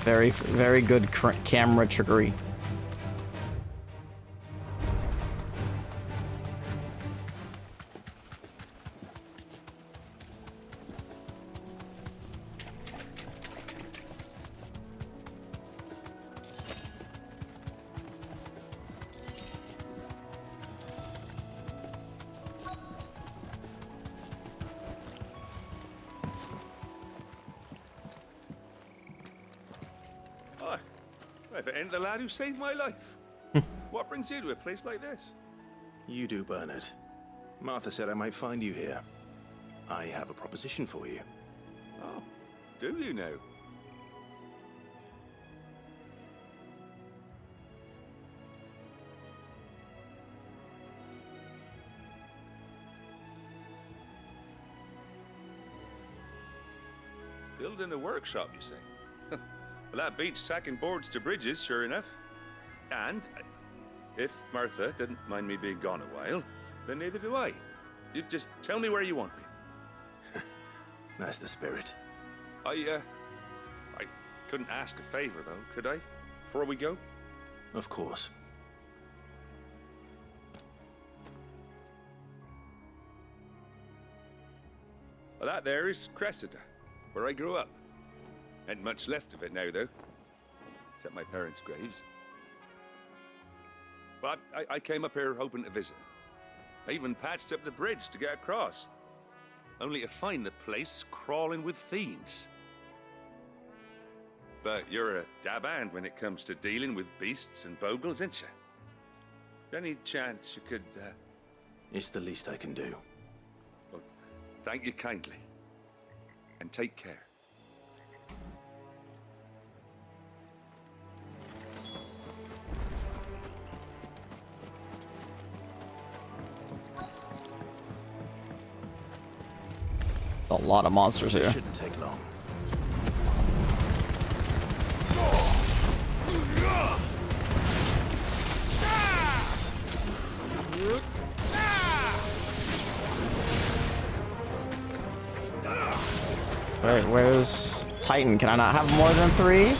Very good camera trickery. If it ain't the lad who saved my life. What brings you to a place like this? You do, Bernard. Martha said I might find you here. I have a proposition for you. Oh, do you now? Building a workshop, you say? Well, that beats tacking boards to bridges, sure enough. And if Martha didn't mind me being gone a while, then neither do I. You just tell me where you want me. That's the spirit. I couldn't ask a favor, though, could I? Before we go? Of course. Well, that there is Cressida, where I grew up. Ain't much left of it now, though. Except my parents' graves. But I came up here hoping to visit. I even patched up the bridge to get across. Only to find the place crawling with fiends. But you're a dab hand when it comes to dealing with beasts and bogles, ain't you? Any chance you could, It's the least I can do. Well, thank you kindly. And take care. A lot of monsters here. Shouldn't take long. Wait, where's Titan? Can I not have more than 3?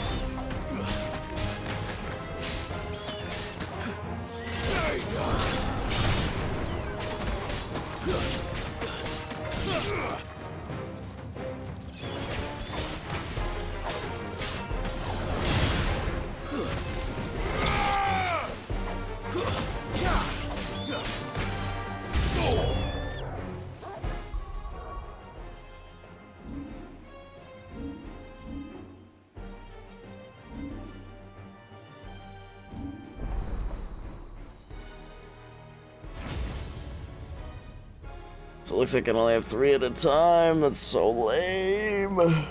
So it looks like I can only have 3 at a time. That's so lame. I'm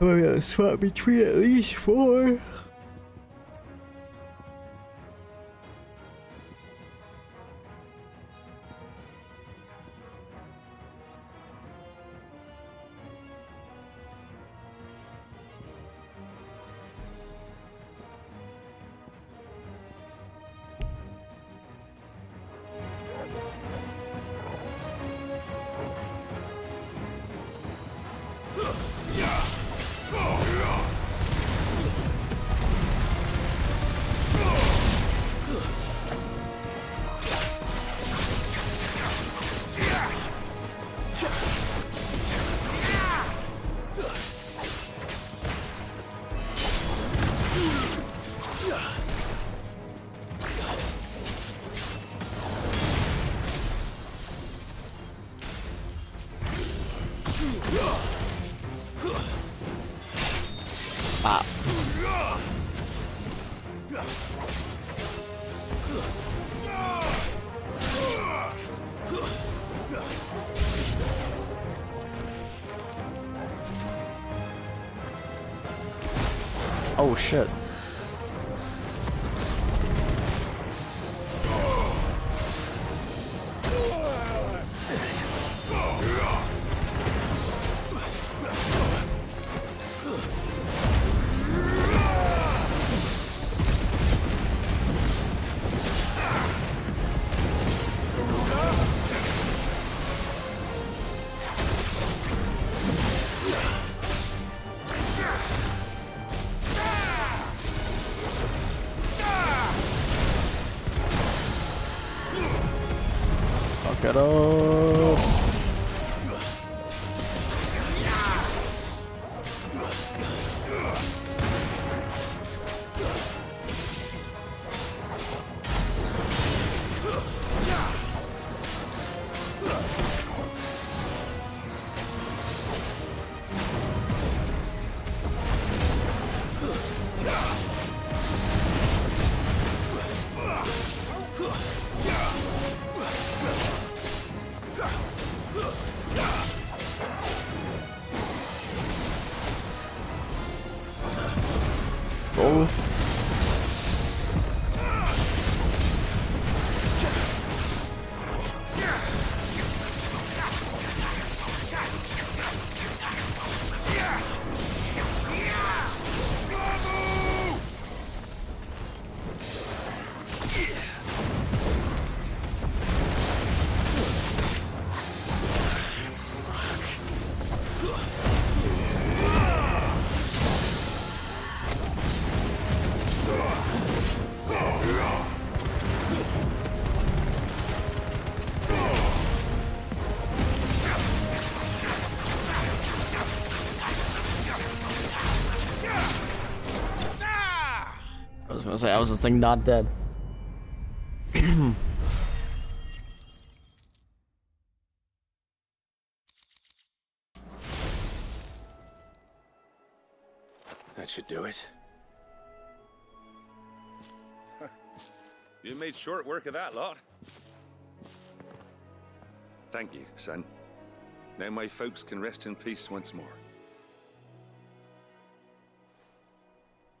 gonna swap between at least 4. Oh shit. Get up. Oh. I was gonna say, how was this thing not dead? That should do it. You made short work of that lot. Thank you, son. Now my folks can rest in peace once more.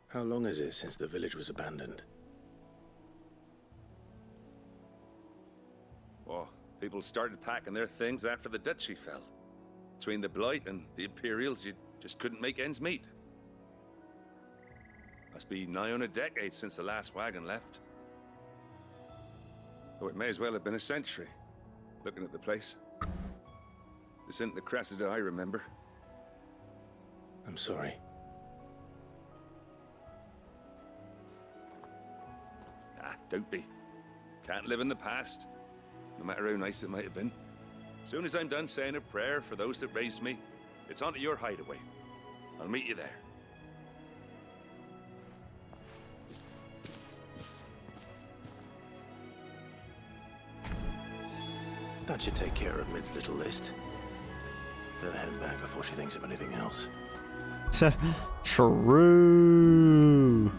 How long is it since the village was abandoned? Oh, people started packing their things after the duchy fell. Between the Blight and the Imperials, you just couldn't make ends meet. Must be nigh on a decade since the last wagon left. Oh, it may as well have been a century, looking at the place. This isn't the Cressida I remember. I'm sorry. Ah, don't be. Can't live in the past, no matter how nice it might have been. Soon as I'm done saying a prayer for those that raised me, it's onto your hideaway. I'll meet you there. That should take care of Mid's little list. Better head back before she thinks of anything else. True.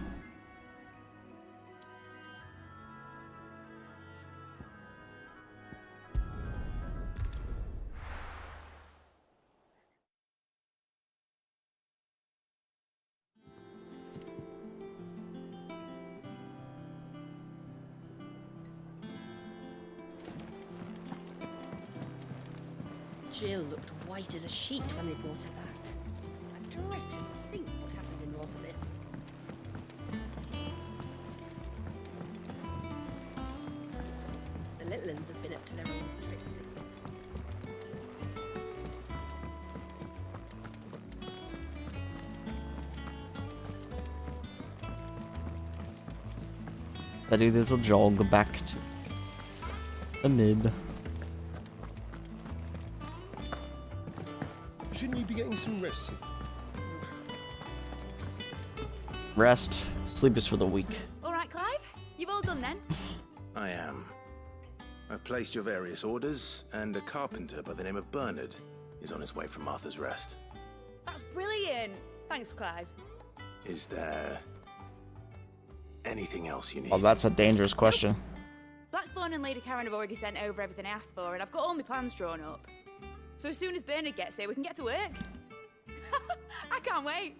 Jill looked white as a sheet when they brought her back. I dread to think what happened in Rosalith. The little ones have been up to their own tricks. Steady little jog back to the mid. Shouldn't you be getting some rest? Rest. Sleep is for the weak. All right, Clive? You've all done then? I am. I've placed your various orders, and a carpenter by the name of Bernard is on his way from Martha's Rest. That's brilliant. Thanks, Clive. Is there anything else you need? Oh, that's a dangerous question. Blackthorn and Lady Karen have already sent over everything I asked for, and I've got all my plans drawn up. So as soon as Bernard gets here, we can get to work. I can't wait.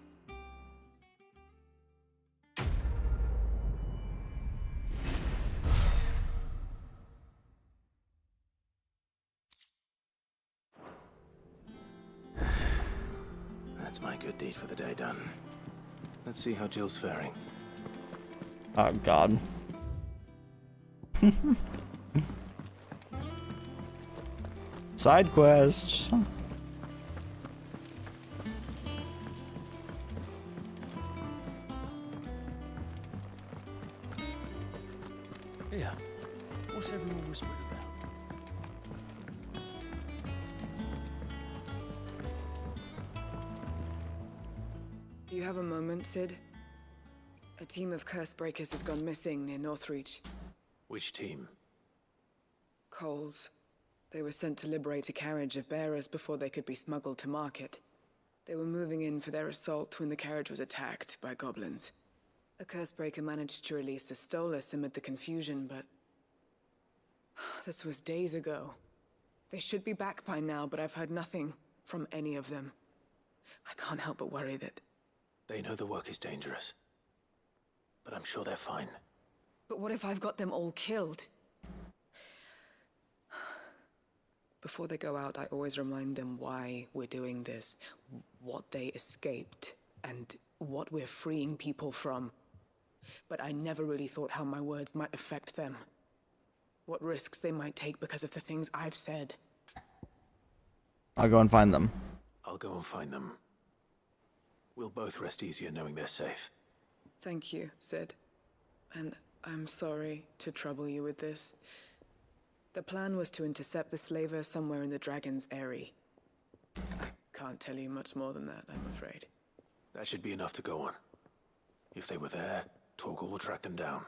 That's my good deed for the day done. Let's see how Jill's faring. Oh, God. Side quest. Yeah. What's everyone whispering about? Do you have a moment, Sid? A team of curse breakers has gone missing near Northreach. Which team? Coles. They were sent to liberate a carriage of bearers before they could be smuggled to market. They were moving in for their assault when the carriage was attacked by goblins. A cursebreaker managed to release a Stolas amid the confusion, but... this was days ago. They should be back by now, but I've heard nothing from any of them. I can't help but worry that... They know the work is dangerous. But I'm sure they're fine. But what if I've got them all killed? Before they go out, I always remind them why we're doing this, what they escaped, and what we're freeing people from. But I never really thought how my words might affect them. What risks they might take because of the things I've said. I'll go and find them. I'll go and find them. We'll both rest easier knowing they're safe. Thank you, Sid. And I'm sorry to trouble you with this. The plan was to intercept the slaver somewhere in the Dragon's Eyrie. I can't tell you much more than that, I'm afraid. That should be enough to go on. If they were there, Torgal will track them down.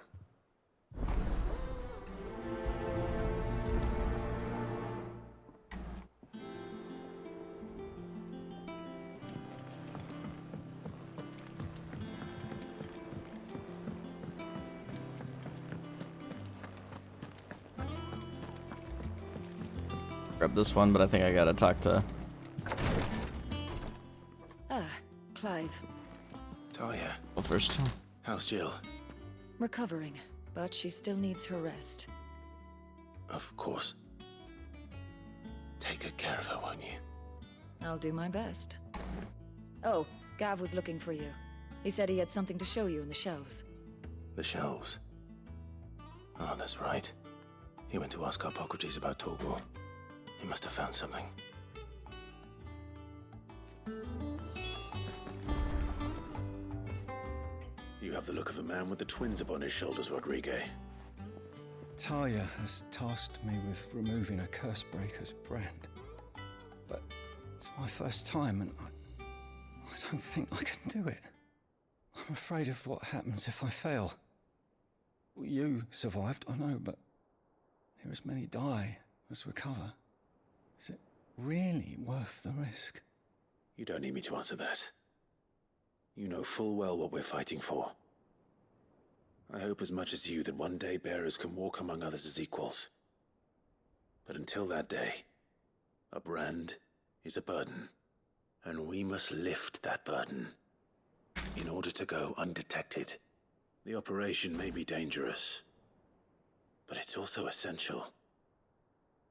Grab this one, but I think I gotta talk to... Ah, Clive. Talia. Well, first. How's Jill? Recovering, but she still needs her rest. Of course. Take good care of her, won't you? I'll do my best. Oh, Gav was looking for you. He said he had something to show you in the shelves. The shelves? Oh, that's right. He went to ask Hippocrates about Torgal. He must have found something. You have the look of a man with the twins upon his shoulders, Rodrigue. Talia has tasked me with removing a Cursebreaker's brand. But it's my first time and I don't think I can do it. I'm afraid of what happens if I fail. You survived, I know, but here as many die as recover. Is it really worth the risk? You don't need me to answer that. You know full well what we're fighting for. I hope as much as you that one day bearers can walk among others as equals. But until that day, a brand is a burden, and we must lift that burden in order to go undetected. The operation may be dangerous, but it's also essential,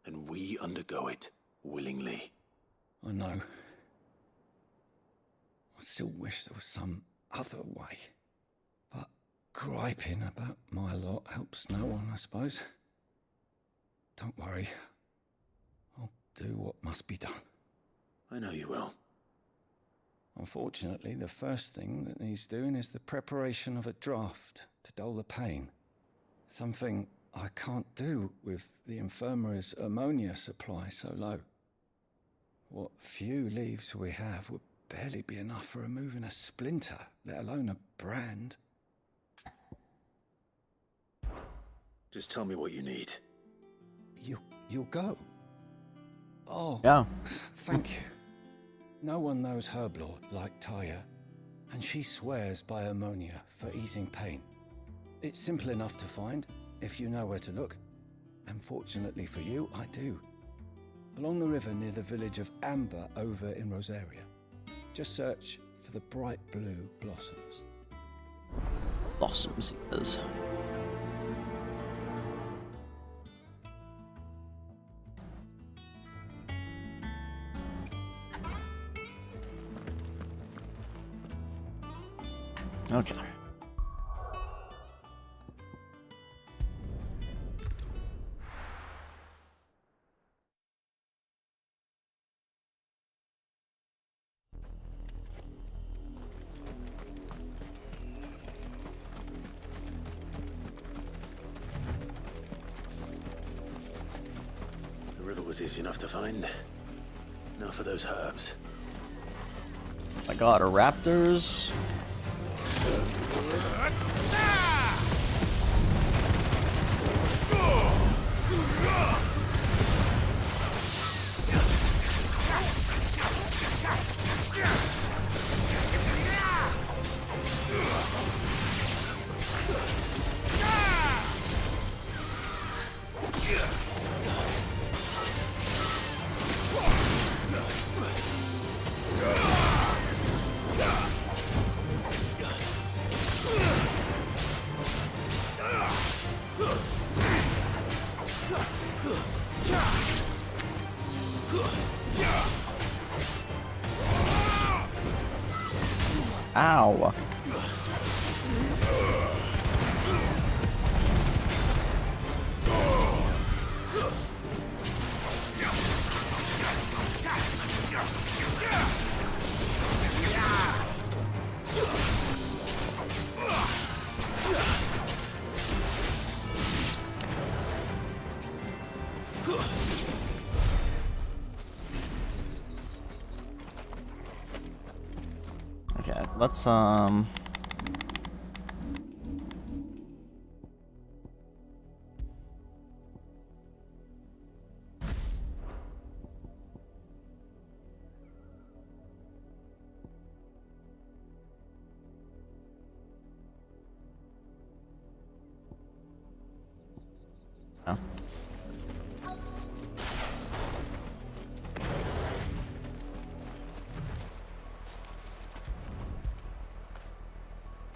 and we undergo it willingly. I know. I still wish there was some other way. But griping about my lot helps no one, I suppose. Don't worry. I'll do what must be done. I know you will. Unfortunately, the first thing that needs doing is the preparation of a draft to dull the pain. Something I can't do with the infirmary's ammonia supply so low. What few leaves we have would barely be enough for removing a splinter, let alone a brand. Just tell me what you need. You'll go? Oh, yeah. Thank you. No one knows Herblore like Talia, and she swears by ammonia for easing pain. It's simple enough to find, if you know where to look. And fortunately for you, I do. Along the river near the village of Amber over in Rosaria. Just search for the bright blue blossoms. Blossoms, it is. Okay. The river was easy enough to find. Now for those herbs. My god, are raptors? Ow. Okay, let's oh.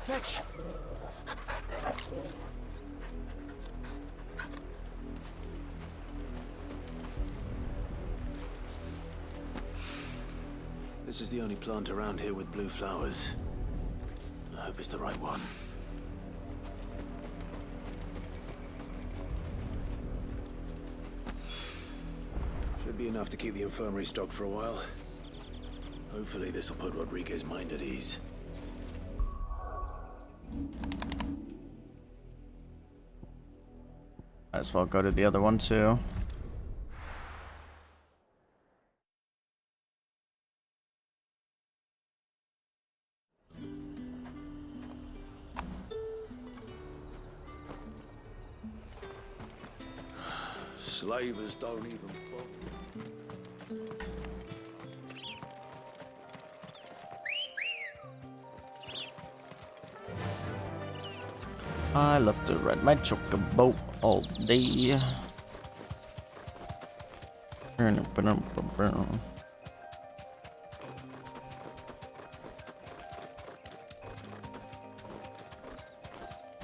Fetch! This is the only plant around here with blue flowers. I hope it's the right one. Should be enough to keep the infirmary stocked for a while. Hopefully this will put Rodriguez's mind at ease. Might as well go to the other one too. Slavers don't even bother. I love to ride my chocobo all day.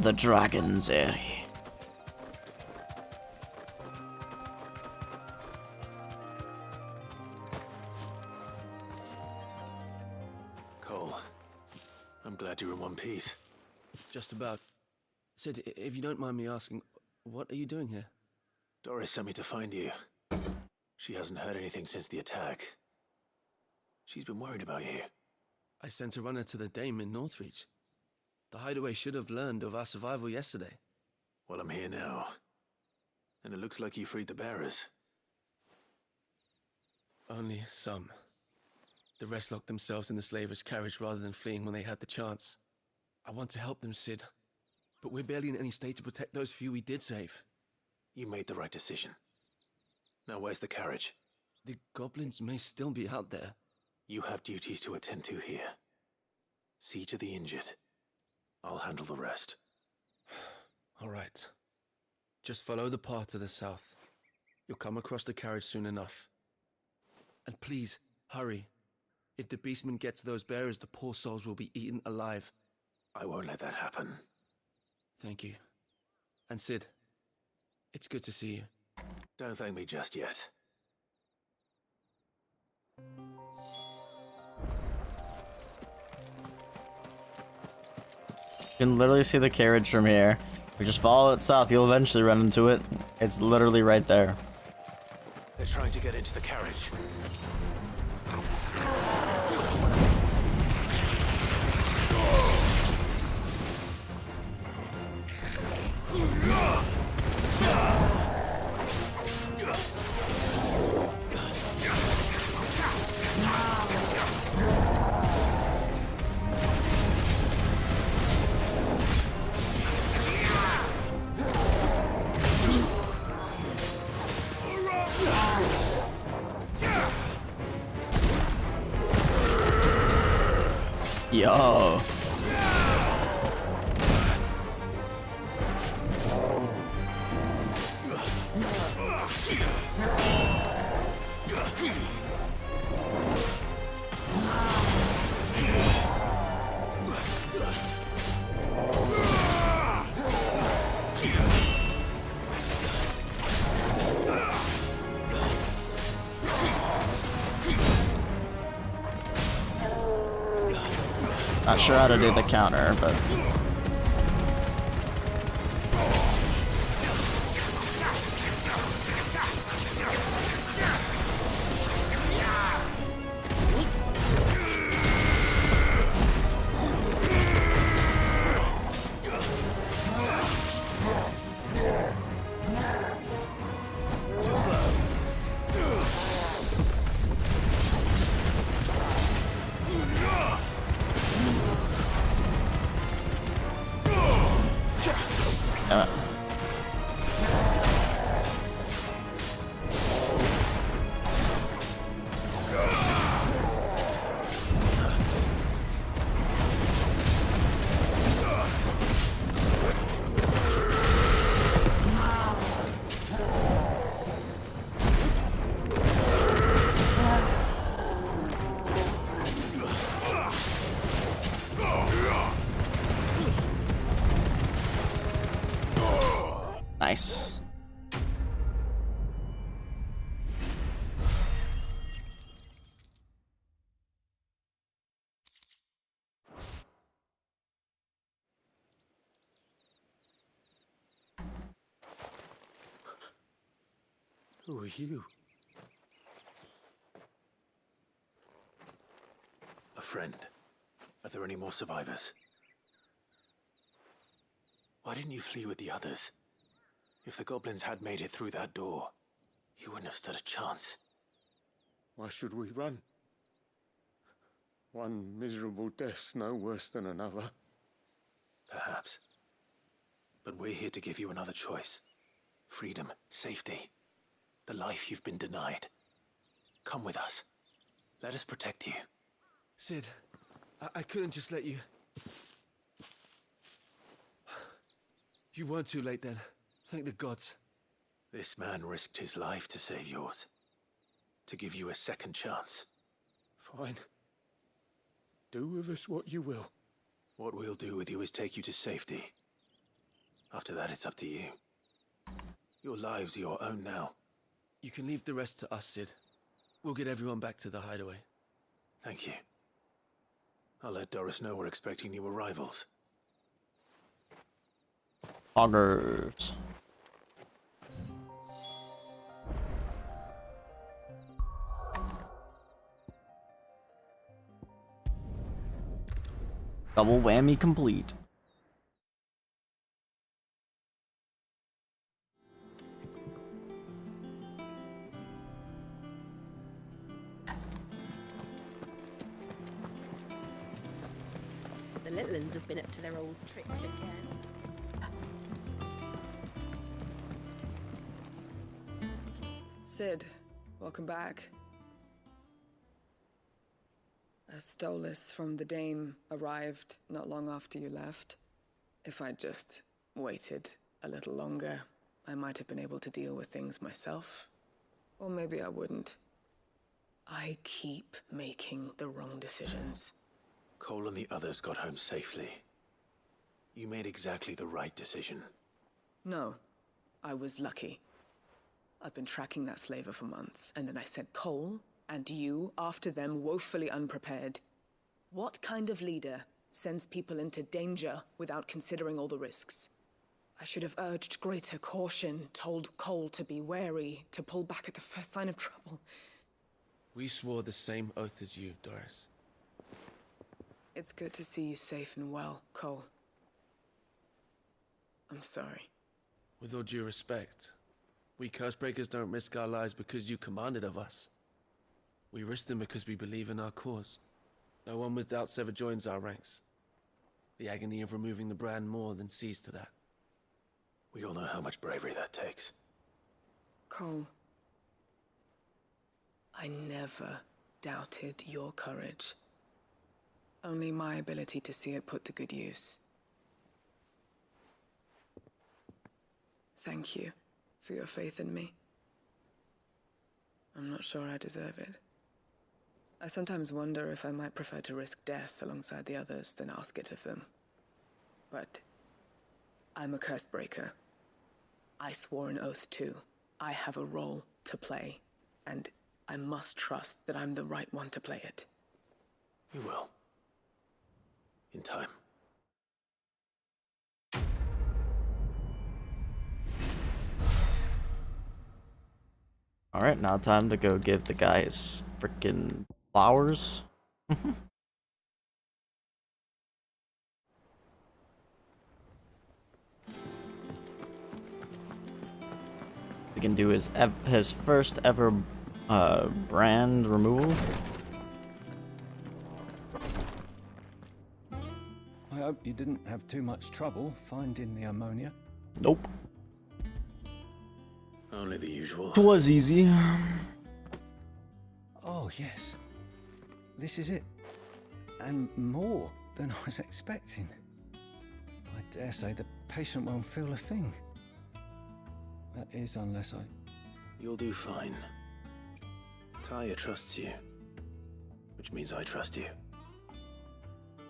The Dragon's Area. Cole, I'm glad you're in one piece. Just about. Sid, if you don't mind me asking, what are you doing here? Doris sent me to find you. She hasn't heard anything since the attack. She's been worried about you. I sent a runner to the Dame in Northreach. The hideaway should have learned of our survival yesterday. Well, I'm here now. And it looks like you freed the bearers. Only some. The rest locked themselves in the slaver's carriage rather than fleeing when they had the chance. I want to help them, Sid. But we're barely in any state to protect those few we did save. You made the right decision. Now where's the carriage? The goblins may still be out there. You have duties to attend to here. See to the injured. I'll handle the rest. All right. Just follow the path to the south. You'll come across the carriage soon enough. And please, hurry. If the beastmen get to those bearers, the poor souls will be eaten alive. I won't let that happen. Thank you. And Sid, it's good to see you. Don't thank me just yet. You can literally see the carriage from here. If you just follow it south, you'll eventually run into it. It's literally right there. They're trying to get into the carriage. Yo. Not sure how to do the counter, but nice. Who are you? A friend. Are there any more survivors? Why didn't you flee with the others? If the goblins had made it through that door, you wouldn't have stood a chance. Why should we run? One miserable death's no worse than another. Perhaps. But we're here to give you another choice. Freedom, safety, the life you've been denied. Come with us. Let us protect you. Sid, I couldn't just let you... You weren't too late then. Thank the gods. This man risked his life to save yours. To give you a second chance. Fine. Do with us what you will. What we'll do with you is take you to safety. After that, it's up to you. Your lives are your own now. You can leave the rest to us, Sid. We'll get everyone back to the hideaway. Thank you. I'll let Doris know we're expecting new arrivals. Augers. Double whammy complete. The little uns have been up to their old tricks again. Sid, welcome back. A Stolas from the Dame arrived not long after you left. If I'd just waited a little longer, I might have been able to deal with things myself. Or maybe I wouldn't. I keep making the wrong decisions. Cole and the others got home safely. You made exactly the right decision. No, I was lucky. I've been tracking that slaver for months, and then I sent Cole and you after them, woefully unprepared. What kind of leader sends people into danger without considering all the risks? I should have urged greater caution, told Cole to be wary, to pull back at the first sign of trouble. We swore the same oath as you, Doris. It's good to see you safe and well, Cole. I'm sorry. With all due respect, we Cursebreakers don't risk our lives because you commanded of us. We risk them because we believe in our cause. No one with doubts ever joins our ranks. The agony of removing the brand more than sees to that. We all know how much bravery that takes. Cole, I never doubted your courage. Only my ability to see it put to good use. Thank you for your faith in me. I'm not sure I deserve it. I sometimes wonder if I might prefer to risk death alongside the others than ask it of them. But I'm a curse breaker. I swore an oath too. I have a role to play, and I must trust that I'm the right one to play it. You will. In time. Alright, now time to go give the guy his frickin' flowers. We can do his first ever brand removal. I hope you didn't have too much trouble finding the ammonia. Nope. Only the usual. It was easy. Oh, yes. This is it. And more than I was expecting. I dare say the patient won't feel a thing. That is, unless I... You'll do fine. Taya trusts you, which means I trust you.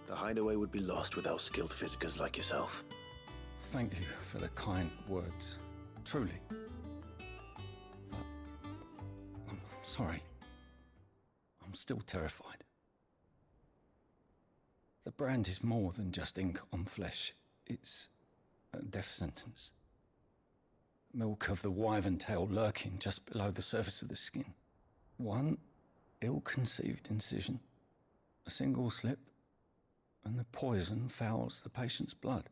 The hideaway would be lost without skilled physicers like yourself. Thank you for the kind words. Truly. But I'm sorry. I'm still terrified. The brand is more than just ink on flesh. It's a death sentence. Milk of the wyvern tail lurking just below the surface of the skin. One ill-conceived incision, a single slip, and the poison fouls the patient's blood.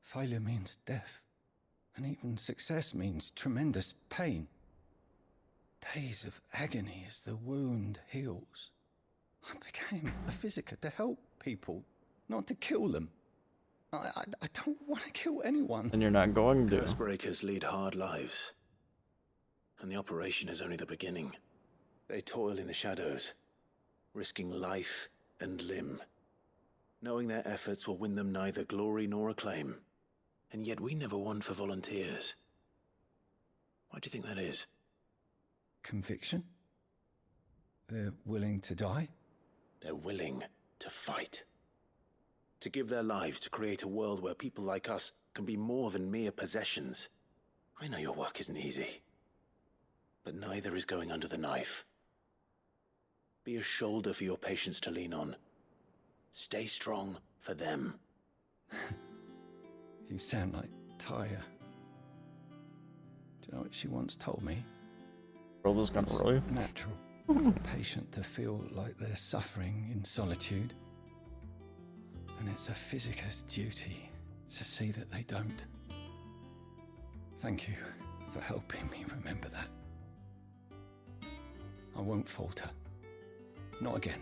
Failure means death, and even success means tremendous pain. Days of agony as the wound heals. I became a physiker to help people, not to kill them. I don't want to kill anyone. And you're not going to. Curse breakers lead hard lives. And the operation is only the beginning. They toil in the shadows, risking life and limb, knowing their efforts will win them neither glory nor acclaim. And yet we never won for volunteers. Why do you think that is? Conviction? They're willing to die? They're willing to fight. To give their lives to create a world where people like us can be more than mere possessions. I know your work isn't easy, but neither is going under the knife. Be a shoulder for your patients to lean on. Stay strong for them. You sound like Taya. Do you know what she once told me? World was gonna roll you. Natural for a patient to feel like they're suffering in solitude. And it's a physiker's duty to see that they don't. Thank you for helping me remember that. I won't falter. Not again.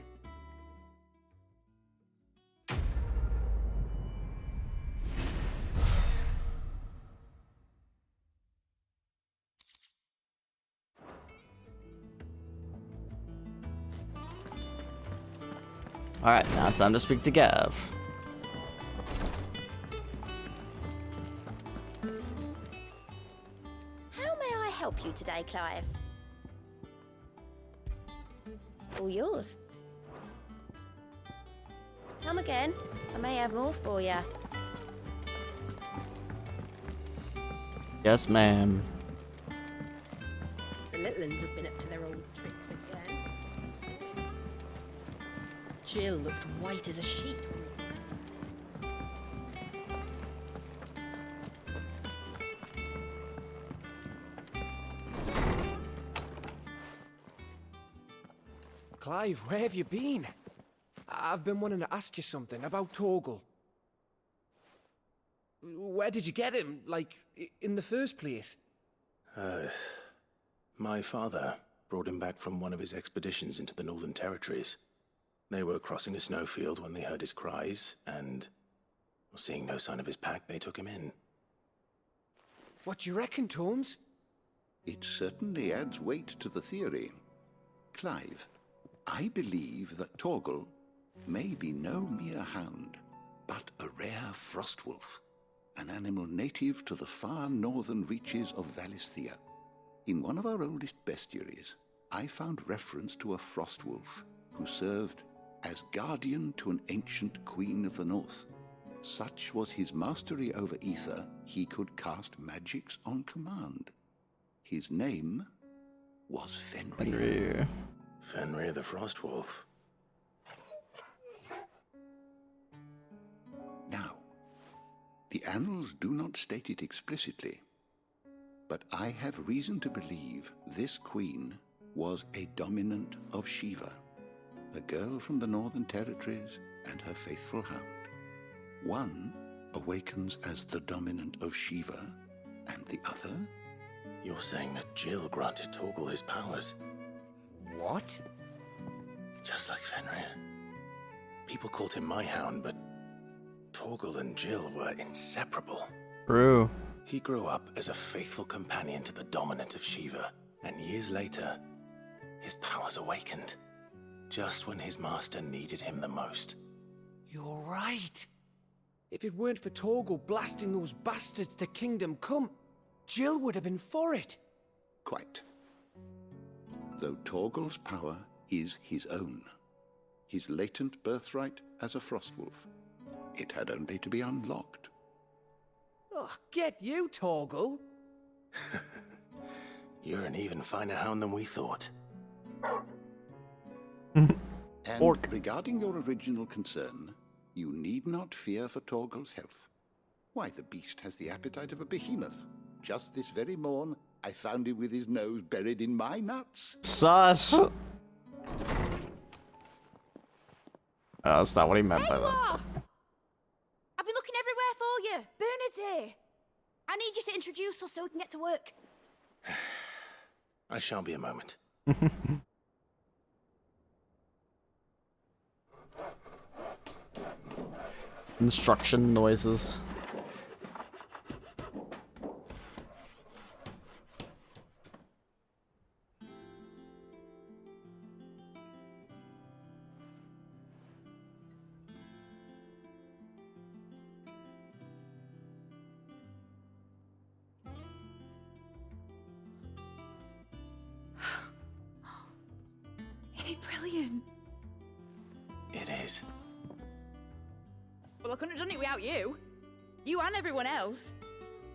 Alright, now it's time to speak to Gav. How may I help you today, Clive? All yours. Come again. I may have more for you. Yes, ma'am. The little uns have been up to their old tricks again. Jill looked white as a sheet. Clive, where have you been? I've been wanting to ask you something about Torgal. Where did you get him, like, in the first place? My father brought him back from one of his expeditions into the Northern Territories. They were crossing a snowfield when they heard his cries, and, seeing no sign of his pack, they took him in. What do you reckon, Tomes? It certainly adds weight to the theory. Clive, I believe that Torgal may be no mere hound, but a rare frostwolf, an animal native to the far northern reaches of Valisthea. In one of our oldest bestiaries, I found reference to a frostwolf who served as guardian to an ancient queen of the north. Such was his mastery over ether, he could cast magics on command. His name was Fenrir. Fenrir the Frostwolf. Now, the annals do not state it explicitly, but I have reason to believe this queen was a dominant of Shiva, a girl from the Northern Territories and her faithful hound. One awakens as the dominant of Shiva, and the other? You're saying that Jill granted Torgal his powers? What? Just like Fenrir. People called him my hound, but Torgal and Jill were inseparable. True. He grew up as a faithful companion to the dominant of Shiva, and years later, his powers awakened, just when his master needed him the most. You're right. If it weren't for Torgal blasting those bastards to Kingdom Come, Jill would have been for it. Quite. Though Torgal's power is his own, his latent birthright as a frostwolf, it had only to be unlocked. Oh, get you, Torgal. You're an even finer hound than we thought. And regarding your original concern, you need not fear for Torgal's health. Why, the beast has the appetite of a behemoth. Just this very morn, I found him with his nose buried in my nuts. Sus! Oh, that's not what he meant by that. I've been looking everywhere for you. Bernard's here. I need you to introduce us so we can get to work. I shan't be a moment. Construction noises. Isn't it brilliant? It is. Well, I couldn't have done it without you. You and everyone else.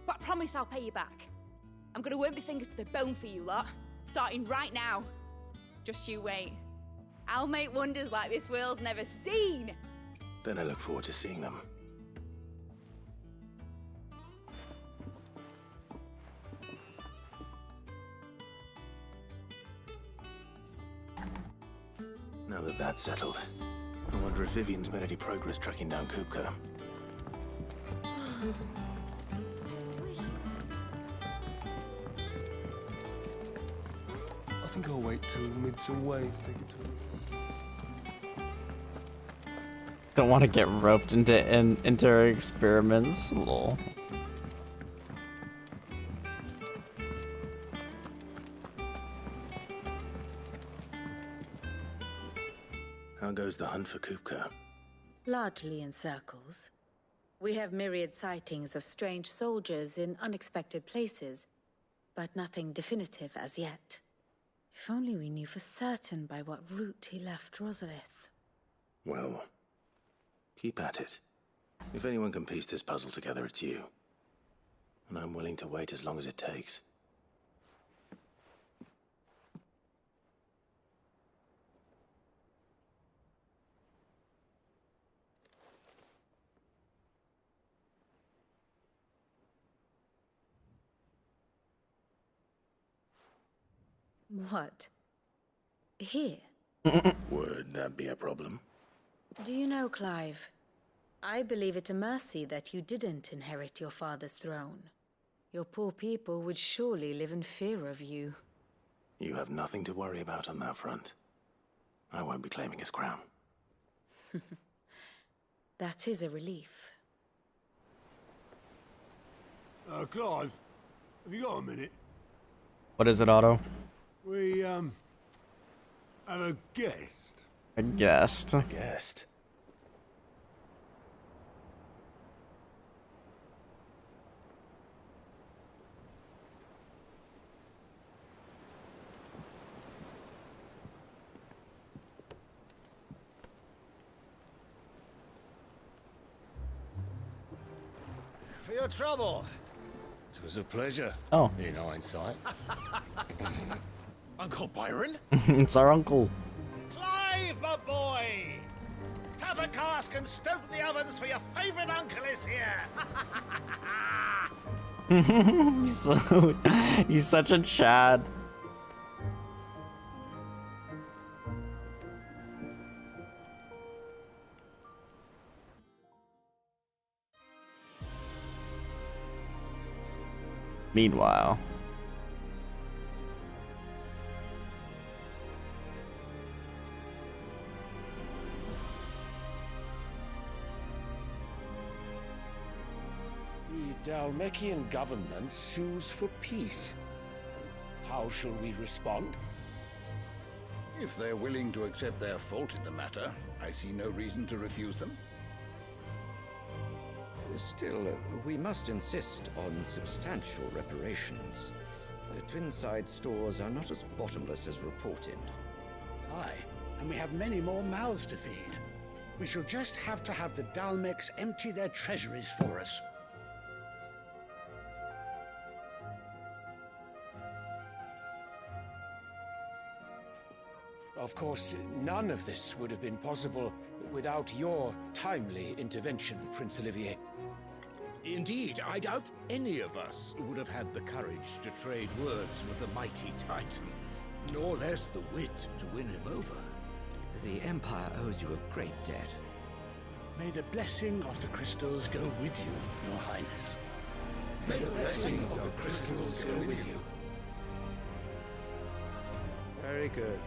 But I promise I'll pay you back. I'm gonna work my fingers to the bone for you lot, starting right now. Just you wait. I'll make wonders like this world's never seen. Then I look forward to seeing them. Now that that's settled, I wonder if Vivian's made any progress tracking down Kupka. I think I'll wait till mid's away to take it to her. Don't want to get roped into her experiments. Lol. How goes the hunt for Kupka? Largely in circles. We have myriad sightings of strange soldiers in unexpected places, but nothing definitive as yet. If only we knew for certain by what route he left Rosalith. Well, keep at it. If anyone can piece this puzzle together, it's you. And I'm willing to wait as long as it takes. What? Here? Would that be a problem? Do you know, Clive? I believe it a mercy that you didn't inherit your father's throne. Your poor people would surely live in fear of you. You have nothing to worry about on that front. I won't be claiming his crown. That is a relief. Clive, have you got a minute? What is it, Otto? We, have a guest. A guest. A guest? the trouble? It was a pleasure. Oh. In hindsight. Uncle Byron? It's our uncle. Clive, my boy! Tap a cask and stoke the ovens for your favorite uncle is here! He's such a Chad. Meanwhile, The Dalmekian government sues for peace. How shall we respond? If they're willing to accept their fault in the matter, I see no reason to refuse them. Still, we must insist on substantial reparations. Twinside stores are not as bottomless as reported. Aye, and we have many more mouths to feed. We shall just have to have the Dalmecs empty their treasuries for us. Of course, none of this would have been possible without your timely intervention, Prince Olivier. Indeed, I doubt any of us would have had the courage to trade words with the mighty Titan, nor less the wit to win him over. The Empire owes you a great debt. May the blessing of the crystals go with you, Your Highness. May the blessing of the crystals go with you. Very good.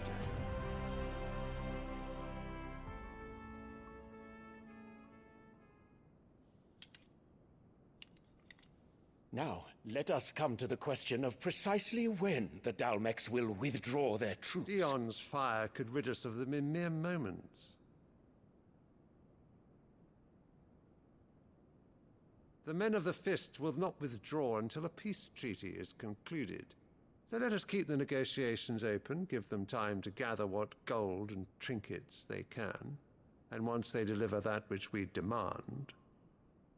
Now, let us come to the question of precisely when the Dalmecs will withdraw their troops. Dion's fire could rid us of them in mere moments. The men of the Fist will not withdraw until a peace treaty is concluded. So let us keep the negotiations open, give them time to gather what gold and trinkets they can, and once they deliver that which we demand,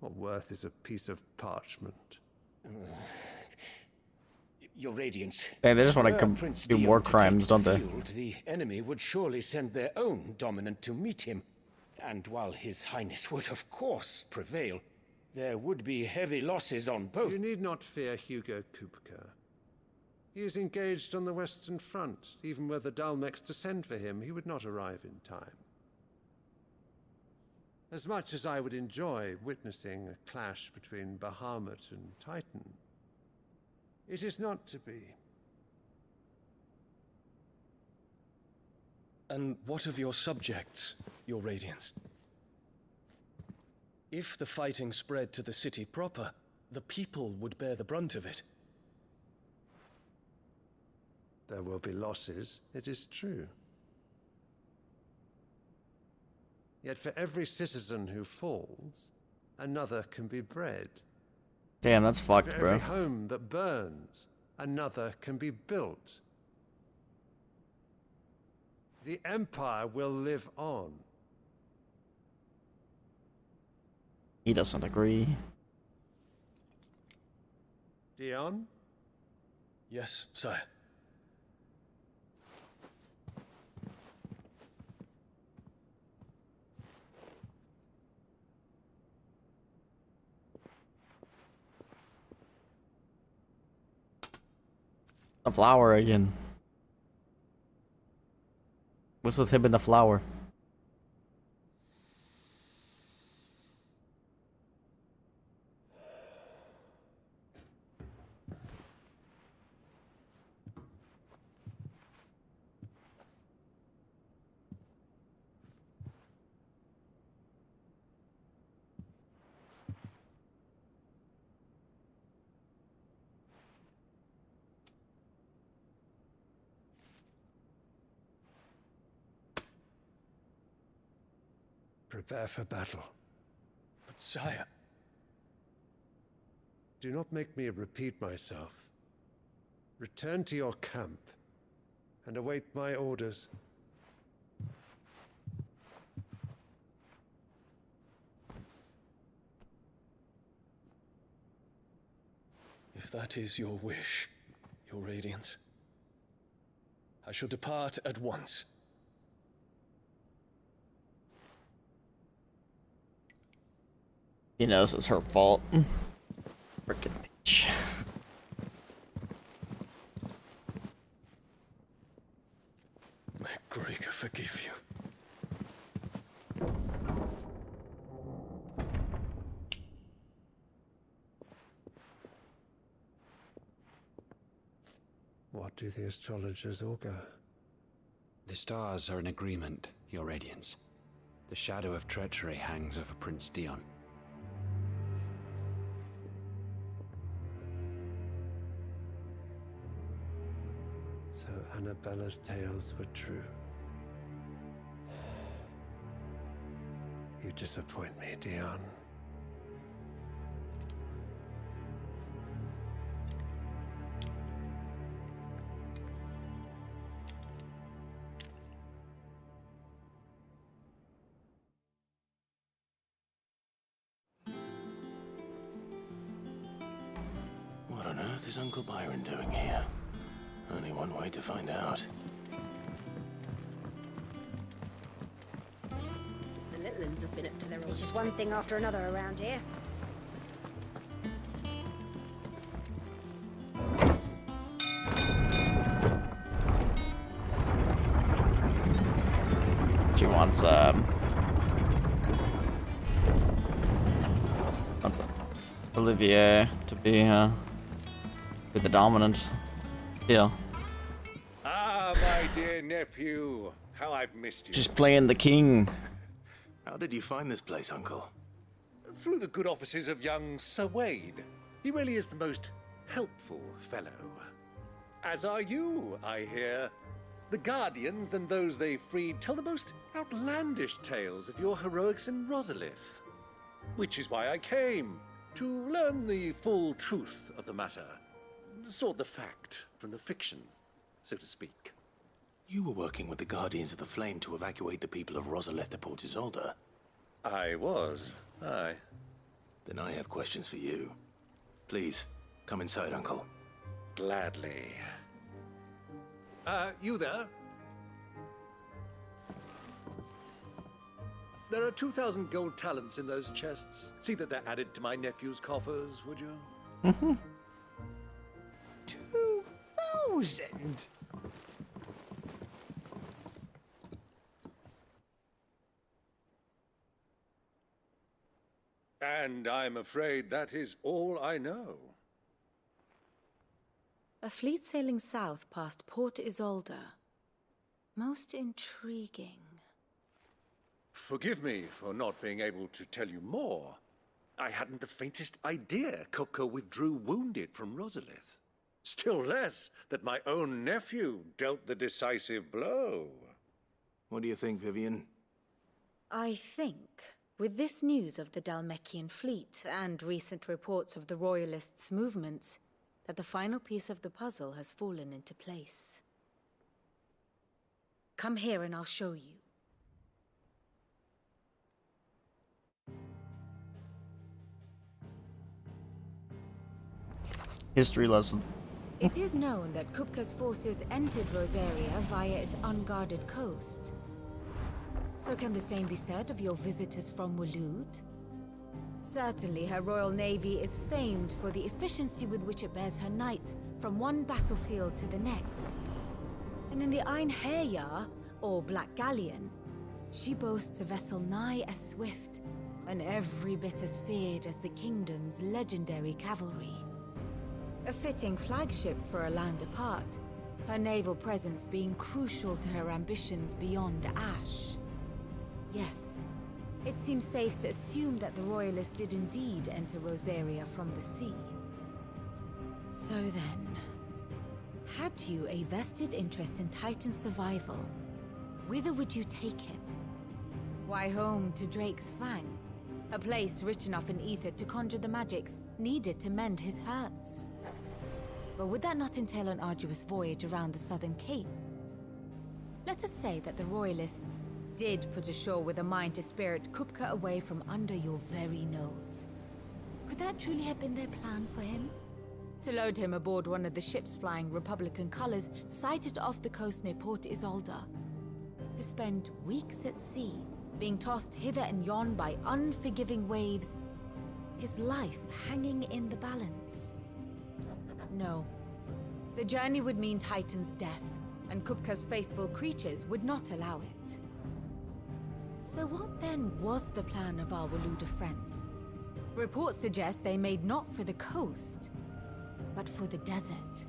what worth is a piece of parchment? Your Radiance. Hey, they just want to Prince do Dion war to crimes, take don't the they? field, the enemy would surely send their own dominant to meet him. And while His Highness would of course prevail, there would be heavy losses on both. You need not fear Hugo Kupka. He is engaged on the Western Front. Even were the Dalmecs to send for him, he would not arrive in time. As much as I would enjoy witnessing a clash between Bahamut and Titan, it is not to be. And what of your subjects, Your Radiance? If the fighting spread to the city proper, the people would bear the brunt of it. There will be losses, it is true. Yet for every citizen who falls, another can be bred. Damn, that's fucked, For bro. every home that burns, another can be built. The Empire will live on. He doesn't agree. Dion? Yes, sire. The flower again. What's with him and the flower? Prepare for battle. But sire... Do not make me repeat myself. Return to your camp and await my orders. If that is your wish, your radiance, I shall depart at once. He knows it's her fault. Frickin' bitch. May Gregor forgive you. What do the astrologers augur? The stars are in agreement, Your Radiance. The shadow of treachery hangs over Prince Dion. So Annabella's tales were true. You disappoint me, Dion. What on earth is Uncle Byron doing here? Only one way to find out. The little ones have been up to their old. It's just one thing after another around here. She wants Olivier to be the dominant. Yeah. Ah, my dear nephew, how I've missed you. Just playing the king. How did you find this place, Uncle? Through the good offices of young Sir Wade. He really is the most helpful fellow. As are you, I hear. The Guardians and those they freed tell the most outlandish tales of your heroics in Rosalith. Which is why I came, to learn the full truth of the matter. Sort the fact from the fiction, so to speak. You were working with the Guardians of the Flame to evacuate the people of Rosalith to Port Isolde. I was, aye. Then I have questions for you. Please, come inside, Uncle. Gladly. You there? There are 2,000 gold talents in those chests. See that they're added to my nephew's coffers, would you? 2,000? And I'm afraid that is all I know. A fleet sailing south past Port Isolde. Most intriguing. Forgive me for not being able to tell you more. I hadn't the faintest idea Kopko withdrew wounded from Rosalith. Still less that my own nephew dealt the decisive blow. What do you think, Vivian? I think, with this news of the Dhalmekian fleet and recent reports of the Royalists' movements, that the final piece of the puzzle has fallen into place. Come here and I'll show you. History lesson. It is known that Kupka's forces entered Rosaria via its unguarded coast. So can the same be said of your visitors from Waloed? Certainly her royal navy is famed for the efficiency with which it bears her knights from one battlefield to the next. And in the Einherjar, or Black Galleon, she boasts a vessel nigh as swift and every bit as feared as the kingdom's legendary cavalry. A fitting flagship for a land apart, her naval presence being crucial to her ambitions beyond Ash. Yes, it seems safe to assume that the Royalists did indeed enter Rosaria from the sea. So then, had you a vested interest in Titan's survival, whither would you take him? Why, home to Drake's Fang, a place rich enough in ether to conjure the magics needed to mend his hurts. But would that not entail an arduous voyage around the southern cape? Let us say that the Royalists did put ashore with a mind to spirit Kupka away from under your very nose. Could that truly have been their plan for him? to load him aboard one of the ships flying Republican colors sighted off the coast near Port Isolde. To spend weeks at sea, being tossed hither and yon by unforgiving waves, his life hanging in the balance. No. The journey would mean Titan's death, and Kupka's faithful creatures would not allow it. So what then was the plan of our Waluda friends? Reports suggest they made not for the coast, but for the desert.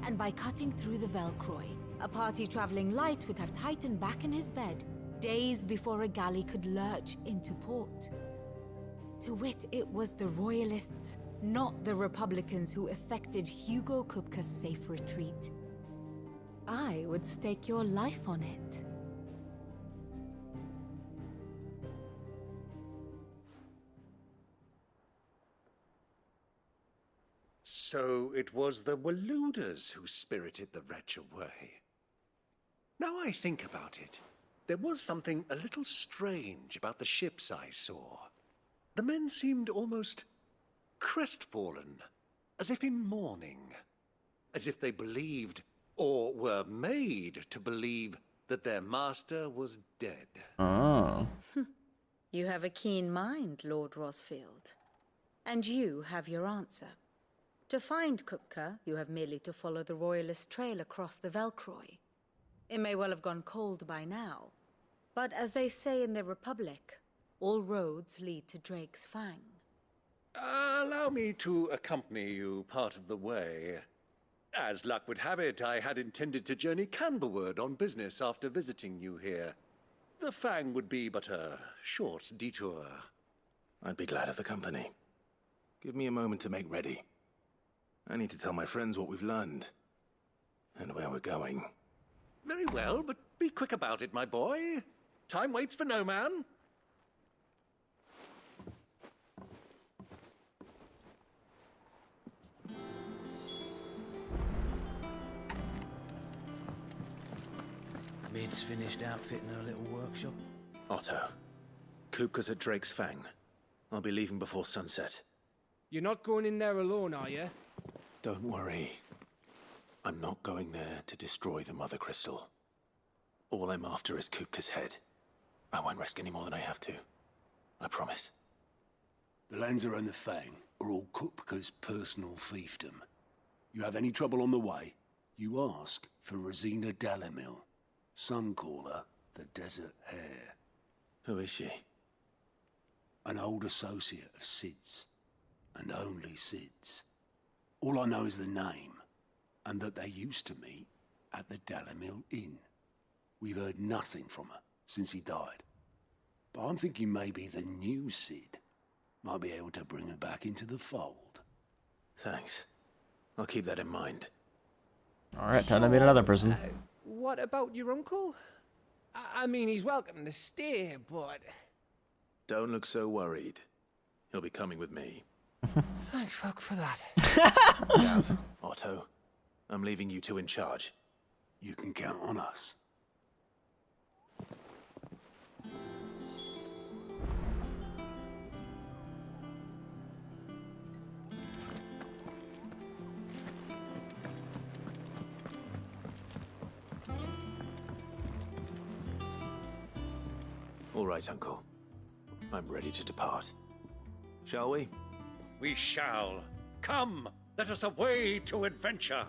And by cutting through the Velcroy, a party traveling light would have Titan back in his bed days before a galley could lurch into port. To wit, it was the Royalists, not the Republicans, who effected Hugo Kupka's safe retreat. I would stake your life on it. So it was the Waludas who spirited the wretch away. Now I think about it, there was something a little strange about the ships I saw. The men seemed almost crestfallen, as if in mourning, as if they believed, or were made to believe, that their master was dead. Oh. You have a keen mind, Lord Rosfield. And you have your answer. To find Kupka, you have merely to follow the Royalist trail across the Velcroy. It may well have gone cold by now, but as they say in the Republic, all roads lead to Drake's Fang. Allow me to accompany you part of the way. As luck would have it, I had intended to journey Canverward on business after visiting you here. The Fang would be but a short detour. I'd be glad of the company. Give me a moment to make ready. I need to tell my friends what we've learned, and where we're going. Very well, but be quick about it, my boy. Time waits for no man. Mid's finished outfitting her little workshop. Otto, Kupka's at Drake's Fang. I'll be leaving before sunset. You're not going in there alone, are you? Don't worry. I'm not going there to destroy the Mother Crystal. All I'm after is Kupka's head. I won't risk any more than I have to. I promise. The Lanza and the Fang are all Kupka's personal fiefdom. You have any trouble on the way, you ask for Rosina Dalamil. Some call her the Desert Hare. Who is she? An old associate of Sid's, and only Sid's. All I know is the name, and that they used to meet at the Dalamil Inn. We've heard nothing from her since he died. But I'm thinking maybe the new Sid might be able to bring her back into the fold. Thanks. I'll keep that in mind. Alright, time to meet another person. What about your uncle? I mean, he's welcome to stay, but... Don't look so worried. He'll be coming with me. Thank fuck for that. Gav, Otto, I'm leaving you two in charge. You can count on us. All right, Uncle. I'm ready to depart. Shall we? We shall. Come, let us away to adventure.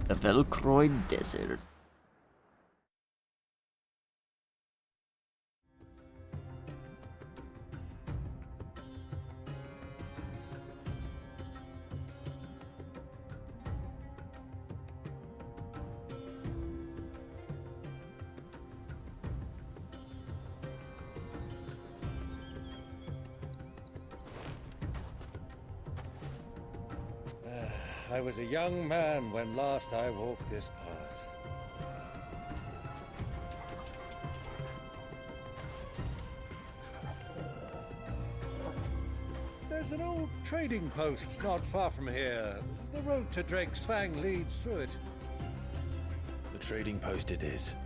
The Velcroy Desert. I was a young man when last I walked this path. There's an old trading post not far from here. The road to Drake's Fang leads through it. The trading post it is.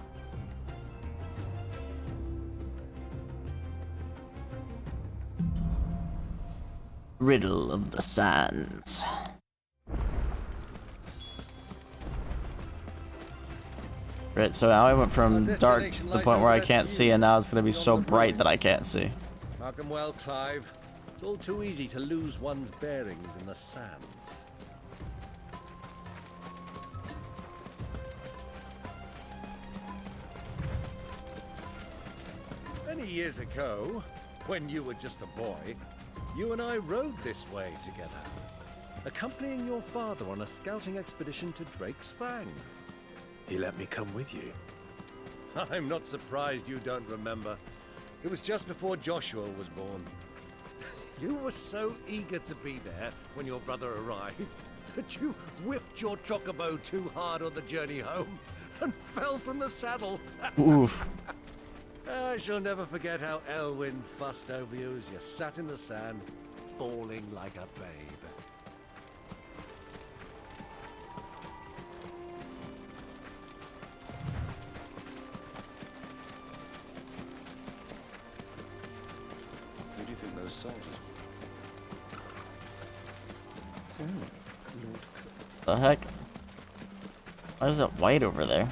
Riddle of the Sands. Right, so now I went from dark to the point where I can't see, and now it's gonna be so bright that I can't see. Mark 'em well, Clive. It's all too easy to lose one's bearings in the sands. Many years ago, when you were just a boy, you and I rode this way together, accompanying your father on a scouting expedition to Drake's Fang. He let me come with you. I'm not surprised you don't remember. It was just before Joshua was born. You were so eager to be there when your brother arrived that you whipped your chocobo too hard on the journey home and fell from the saddle. Oof. I shall never forget how Elwyn fussed over you as you sat in the sand, bawling like a babe. Who do you think those soldiers were? So, Lord The heck? Why is it white over there?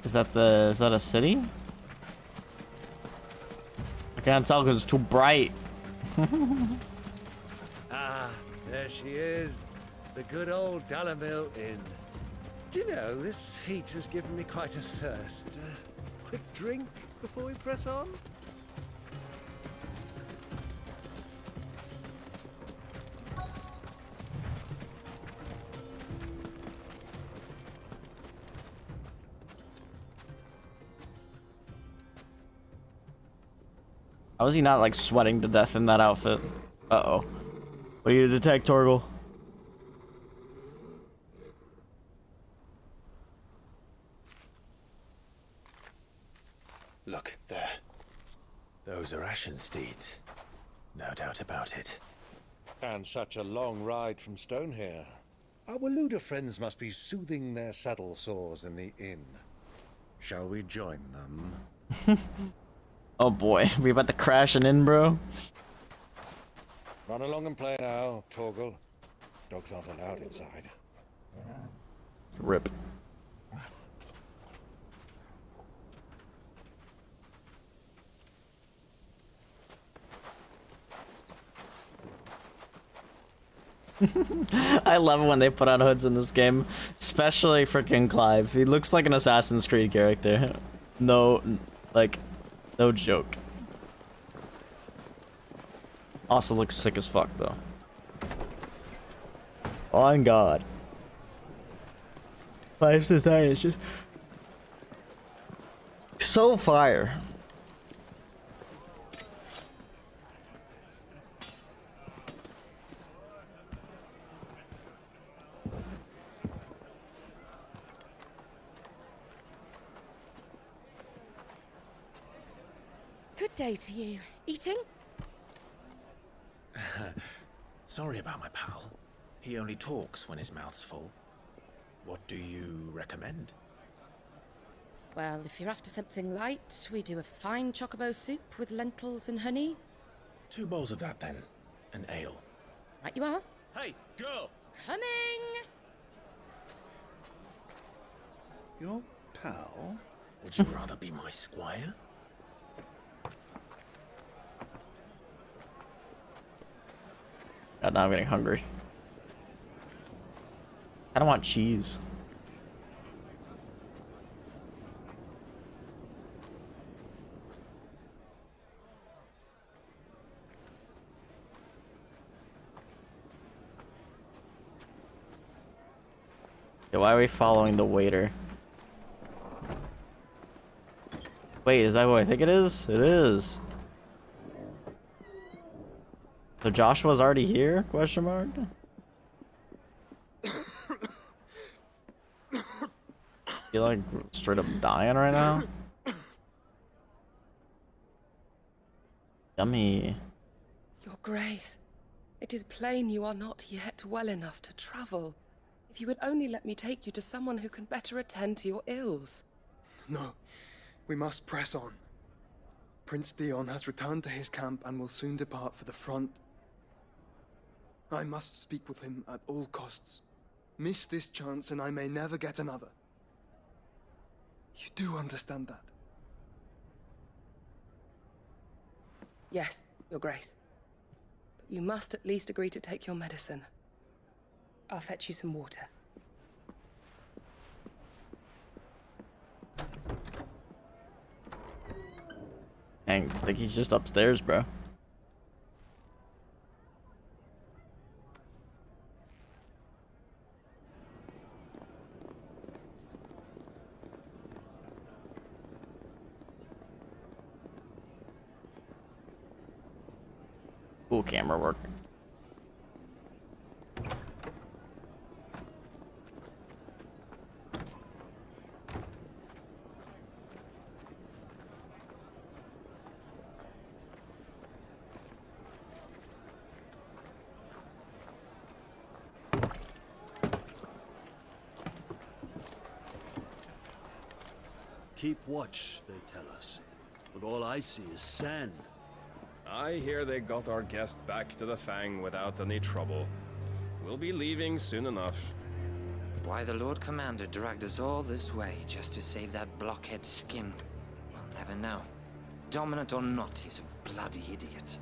Is that a city? I can't tell because it's too bright. Ah, there she is. The good old Dalamil Inn. Do you know, this heat has given me quite a thirst. Quick drink before we press on? How is he not like sweating to death in that outfit? Uh-oh. What do you detect, Torgal? Look, there. Those are Ashen steeds. No doubt about it. And such a long ride from Stonehere. Our Waluda friends must be soothing their saddle sores in the inn. Shall we join them? Oh boy, we about to crash an inn, bro? Run along and play now, Torgal. Dogs aren't allowed inside. Rip. I love it when they put on hoods in this game, especially freaking Clive. He looks like an Assassin's Creed character. No, like, no joke. Also looks sick as fuck though. On God. Clive's design is just so fire. Good day to you. Eating? Sorry about my pal. He only talks when his mouth's full. What do you recommend? Well, if you're after something light, we do a fine chocobo soup with lentils and honey. 2 bowls of that then. An ale. Right you are. Hey, girl! Coming! Your pal? Would you rather be my squire? God, now I'm getting hungry. I don't want cheese. Yeah, why are we following the waiter? Wait, is that what I think it is? It is. So Joshua's already here? Question mark? You like straight up dying right now? Yummy. Your Grace, it is plain you are not yet well enough to travel. If you would only let me take you to someone who can better attend to your ills. No, we must press on. Prince Dion has returned to his camp and will soon depart for the front. I must speak with him at all costs. Miss this chance and I may never get another. You do understand that? Yes, Your Grace. But you must at least agree to take your medicine. I'll fetch you some water. I think he's just upstairs, bro. Cool camera work. Keep watch, they tell us. But all I see is sand. I hear they got our guest back to the Fang without any trouble. We'll be leaving soon enough. Why the Lord Commander dragged us all this way just to save that blockhead skin, we'll never know. Dominant or not, he's a bloody idiot.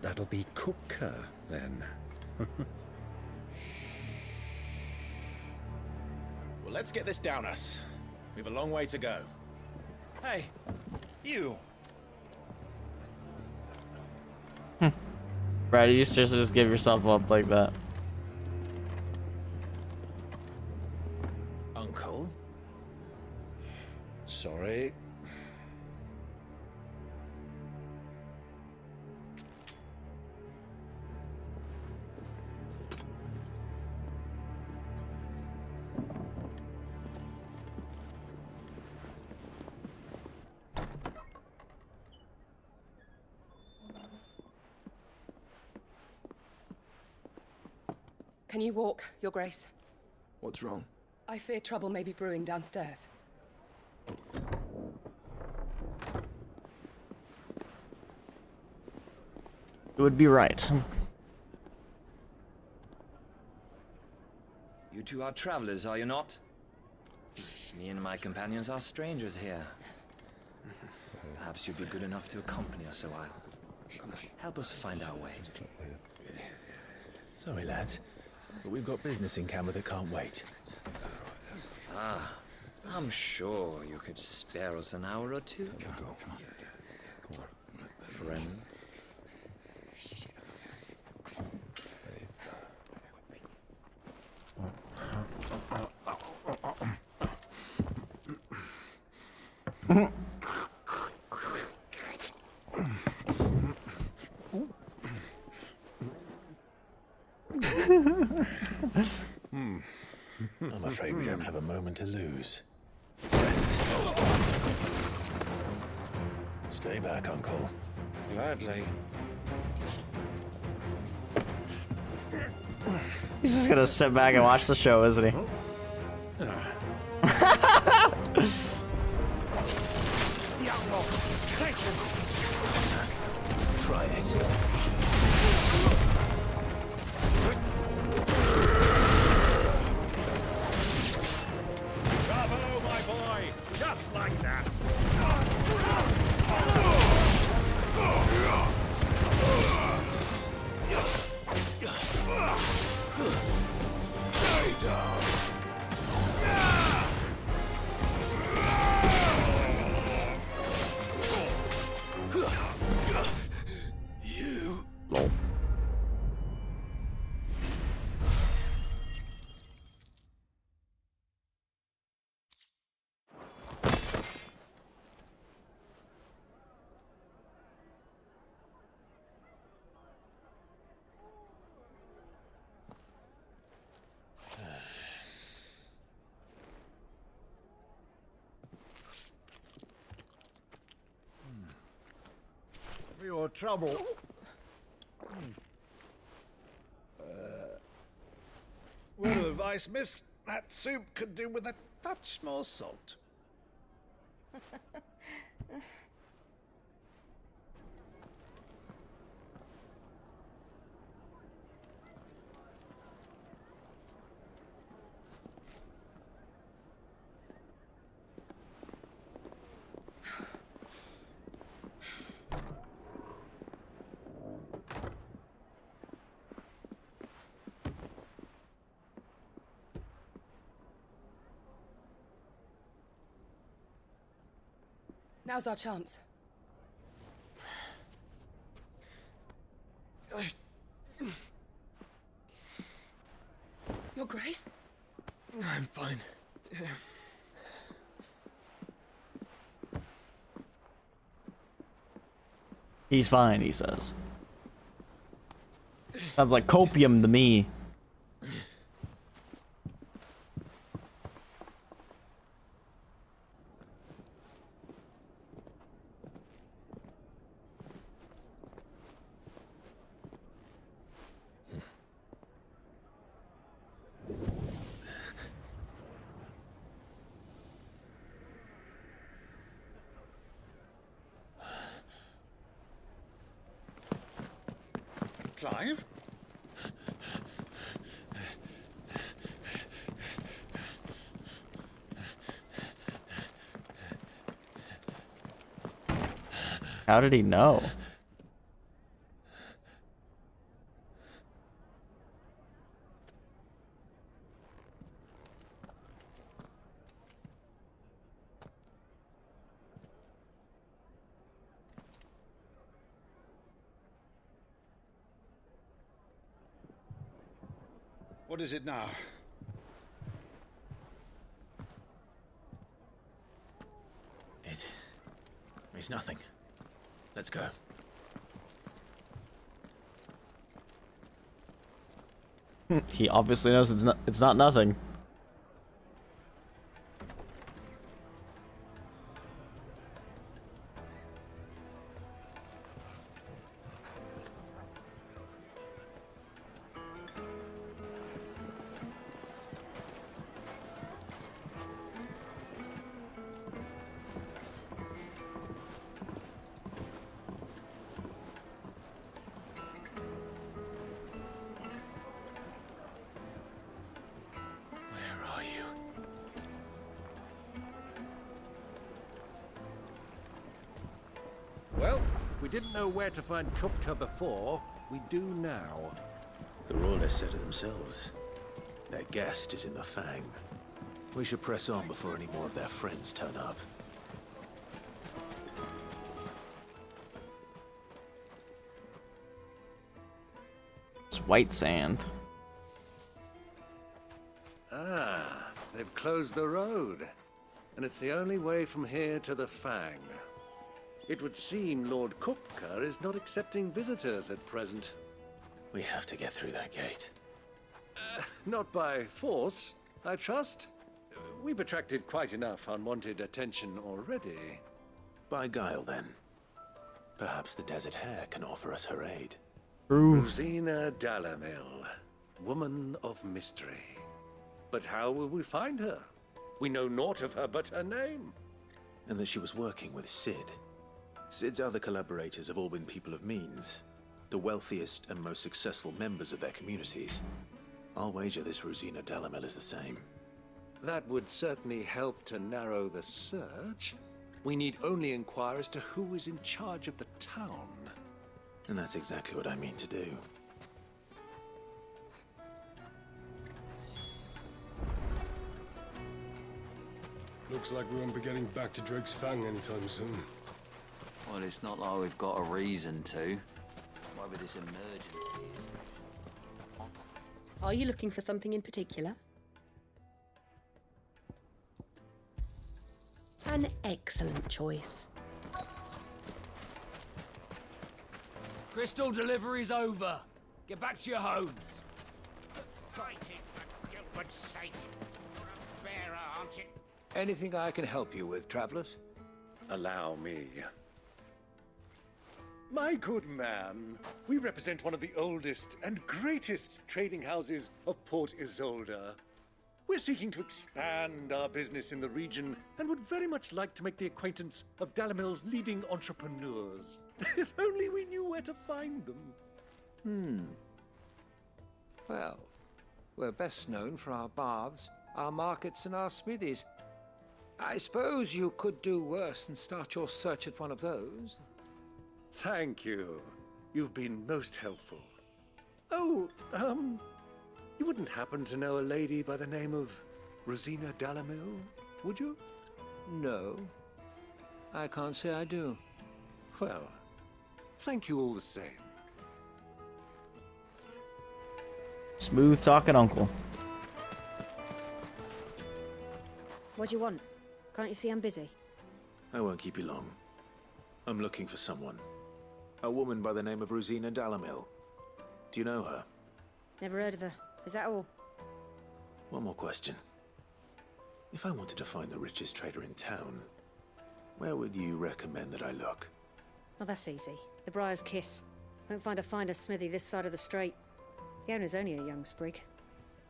That'll be Cooker, then. Well, let's get this down us. We've a long way to go. Hey, you. Brad, you seriously just give yourself up like that? Uncle? Sorry. Can you walk, Your Grace? What's wrong? I fear trouble may be brewing downstairs. It would be right. You two are travelers, are you not? Me and my companions are strangers here. Perhaps you'd be good enough to accompany us a while. Help us find our way. Sorry, lads, but we've got business in camera that can't wait. Ah, I'm sure you could spare us an hour or two. Come on. Friend. I'm afraid we don't have a moment to lose. Stay back, Uncle. Gladly. He's just gonna sit back and watch the show, isn't he? Try it. Bravo, my boy! Just like that! Stay down. You. Lol. For your trouble, Word of advice, miss. That soup could do with a touch more salt. Now's our chance. Your Grace? I'm fine. He's fine, he says. Sounds like copium to me. Clive? How did he know? What is it now? It's nothing. Let's go. He obviously knows it's not nothing. Well, we didn't know where to find Kupka before. We do now. The Royalists said it themselves. Their guest is in the Fang. We should press on before any more of their friends turn up. It's white sand. Ah, they've closed the road. And it's the only way from here to the Fang. It would seem Lord Kupka is not accepting visitors at present. We have to get through that gate. Not by force, I trust. We've attracted quite enough unwanted attention already. By guile, then. Perhaps the Desert Hare can offer us her aid. Rosina Dalamil, woman of mystery. But how will we find her? We know naught of her but her name. And that she was working with Sid. Sid's other collaborators have all been people of means, the wealthiest and most successful members of their communities. I'll wager this Rosina Dalamil is the same. That would certainly help to narrow the search. We need only inquire as to who is in charge of the town. And that's exactly what I mean to do. Looks like we won't be getting back to Drake's Fang anytime soon. Well, it's not like we've got a reason to. Why with this emergency? Are you looking for something in particular? An excellent choice. Crystal delivery's over. Get back to your homes. Fighting for Gilbert's sake. You're a bearer, aren't you? Anything I can help you with, travelers? Allow me. My good man, we represent one of the oldest and greatest trading houses of Port Isolde. We're seeking to expand our business in the region and would very much like to make the acquaintance of Dalamil's leading entrepreneurs. If only we knew where to find them. Well, we're best known for our baths, our markets, and our smithies. I suppose you could do worse than start your search at one of those. Thank you. You've been most helpful. Oh, you wouldn't happen to know a lady by the name of Rosina Dalamil, would you? No, I can't say I do. Well, thank you all the same. Smooth talking uncle. What do you want? Can't you see I'm busy? I won't keep you long. I'm looking for someone. A woman by the name of Rosina Dalamil. Do you know her? Never heard of her. Is that all? One more question. If I wanted to find the richest trader in town, where would you recommend that I look? Oh, that's easy. The Briar's Kiss. Won't find a finer smithy this side of the strait. The owner's only a young sprig,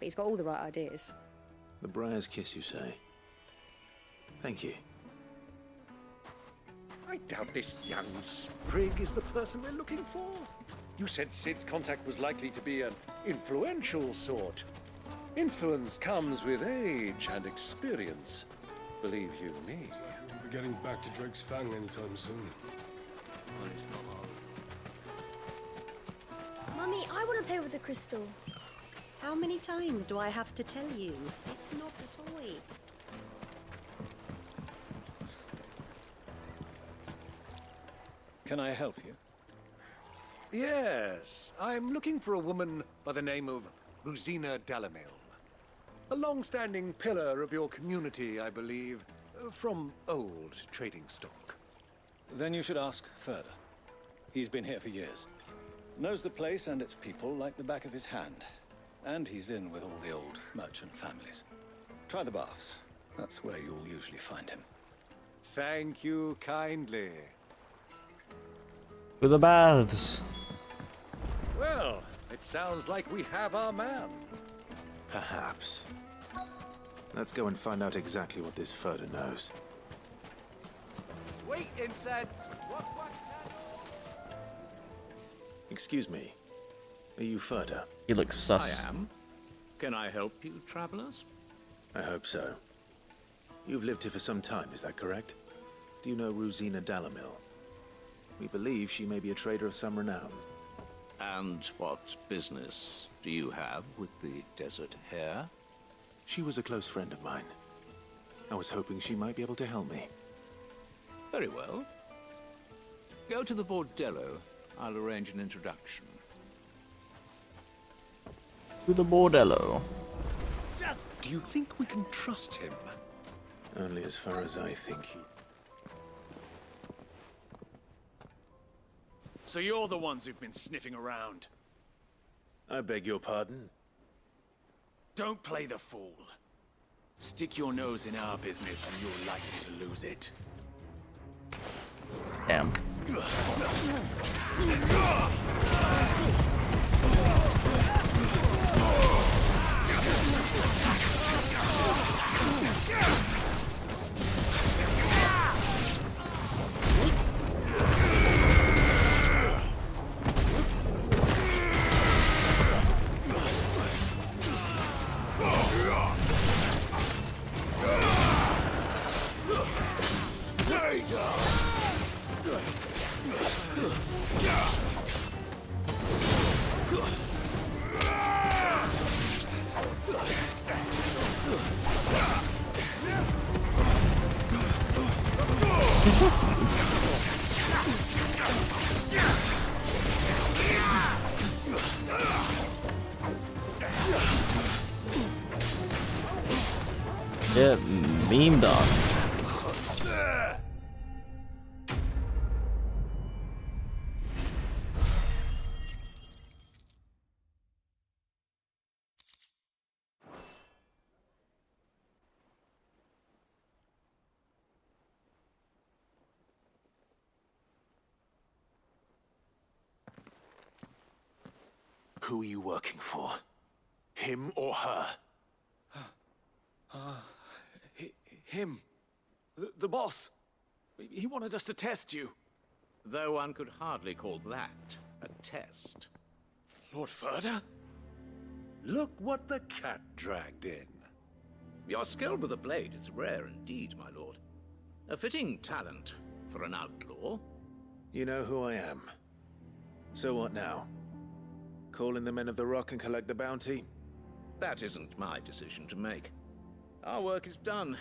but he's got all the right ideas. The Briar's Kiss, you say? Thank you. I doubt this young sprig is the person we're looking for. You said Sid's contact was likely to be an influential sort. Influence comes with age and experience. Believe you me. We'll be getting back to Drake's Fang anytime soon. Mummy, I want to play with the crystal. How many times do I have to tell you? It's not a toy. Can I help you? Yes, I'm looking for a woman by the name of Rosina Dalamil. A long-standing pillar of your community, I believe, from old trading stock. Then you should ask further. He's been here for years. Knows the place and its people like the back of his hand. And he's in with all the old merchant families. Try the baths. That's where you'll usually find him. Thank you kindly. To the baths. Well, it sounds like we have our man. Perhaps. Let's go and find out exactly what this Furder knows. Sweet incense! Excuse me. Are you Furder? He looks sus. I am. Can I help you, travelers? I hope so. You've lived here for some time, is that correct? Do you know Rosina Dalamil? We believe she may be a trader of some renown. And what business do you have with the Desert Hare? She was a close friend of mine. I was hoping she might be able to help me. Very well. Go to the bordello. I'll arrange an introduction. To the bordello. Do you think we can trust him? Only as far as I think he... So you're the ones who've been sniffing around. I beg your pardon? Don't play the fool. Stick your nose in our business and you're likely to lose it. Damn. Get memed on. who are you working for? Him or her? Him. The boss. He wanted us to test you. Though one could hardly call that a test. Lord Ferda? Look what the cat dragged in. Your skill with the blade is rare indeed, my lord. A fitting talent for an outlaw. You know who I am. So what now? Call in the Men of the Rock and collect the bounty? That isn't my decision to make. Our work is done.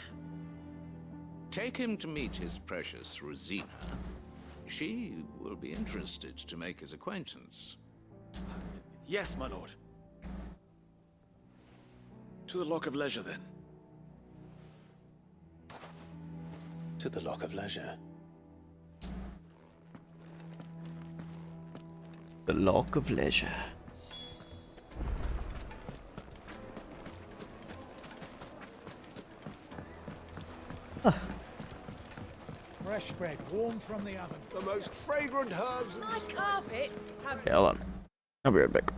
Take him to meet his precious Rosina. She will be interested to make his acquaintance. Yes, my lord. To the Lock of Leisure, then. To the Lock of Leisure. The Lock of Leisure. Fresh bread, warm from the oven. The most fragrant herbs and My carpets have... Yeah, hold on. I'll be right back.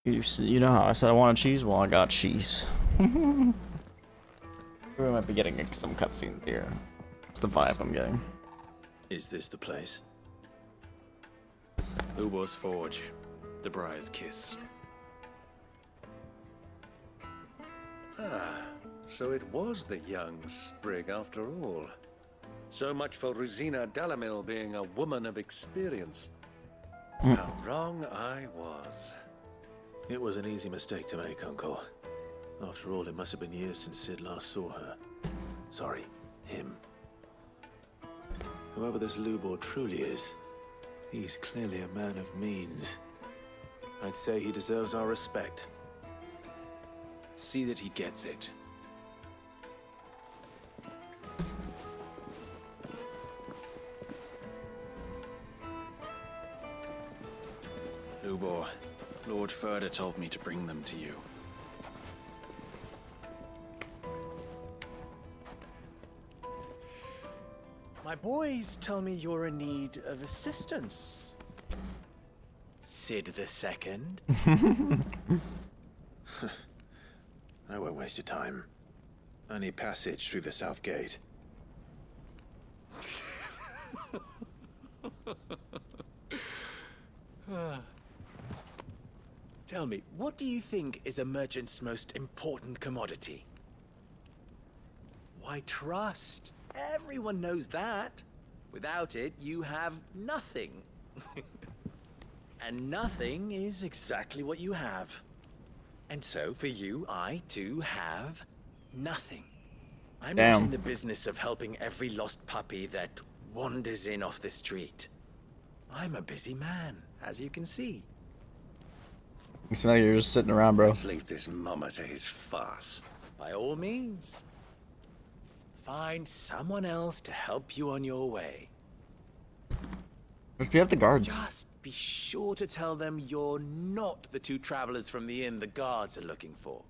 You know how I said I wanted cheese? Well, I got cheese. We might be getting some cutscenes here. That's the vibe I'm getting. Is this the place? Ubo's Forge. The Briar's Kiss. Ah, so it was the young sprig after all. So much for Rosina Delamil being a woman of experience. How wrong I was. It was an easy mistake to make, Uncle. After all, it must have been years since Sid last saw her. Sorry, him. Whoever this Lubor truly is, he's clearly a man of means. I'd say he deserves our respect. See that he gets it. Lubor, Lord Furder told me to bring them to you. My boys tell me you're in need of assistance. Sid the Second. I won't waste your time. I need passage through the south gate. Tell me, what do you think is a merchant's most important commodity? Why, trust. Everyone knows that. Without it, you have nothing. And nothing is exactly what you have. And so, for you, I, too, have nothing. I'm not in the business of helping every lost puppy that wanders in off the street. I'm a busy man, as you can see. You smell like you're just sitting around, bro. Let's leave this mummer to his farce. By all means. Find someone else to help you on your way. Let's be up the guards. Just be sure to tell them you're not the two travelers from the inn the guards are looking for.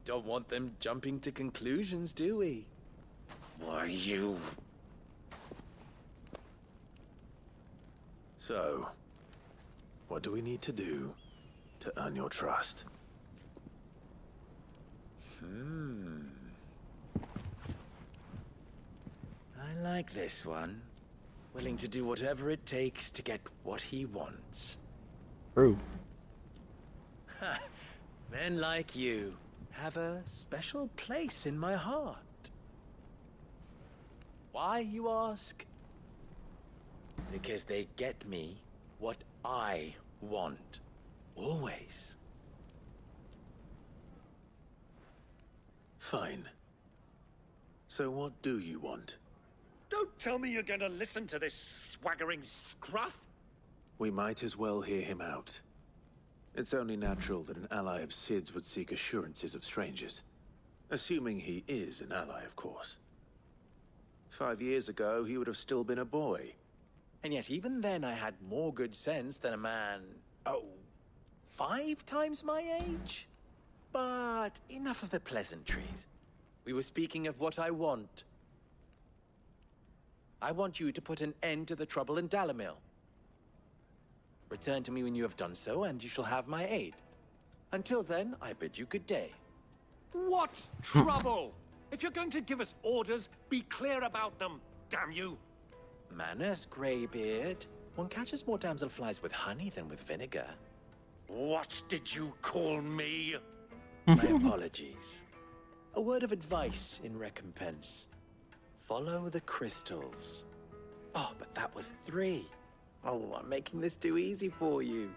Don't want them jumping to conclusions, do we? Why, you... So, what do we need to do to earn your trust? I like this one. Willing to do whatever it takes to get what he wants. True. Men like you have a special place in my heart. Why, you ask? Because they get me what I want. Always. Fine. So what do you want? Don't tell me you're going to listen to this swaggering scruff. We might as well hear him out. It's only natural that an ally of Sid's would seek assurances of strangers. Assuming he is an ally, of course. 5 years ago, he would have still been a boy. And yet even then I had more good sense than a man, 5 times my age? But enough of the pleasantries. We were speaking of what I want. I want you to put an end to the trouble in Dalamil. Return to me when you have done so, and you shall have my aid. Until then, I bid you good day. What trouble? If you're going to give us orders, be clear about them, damn you! Manners, Greybeard. One catches more damselflies with honey than with vinegar. What did you call me? My apologies. A word of advice in recompense. Follow the crystals. Oh, but that was 3. Oh, I'm making this too easy for you.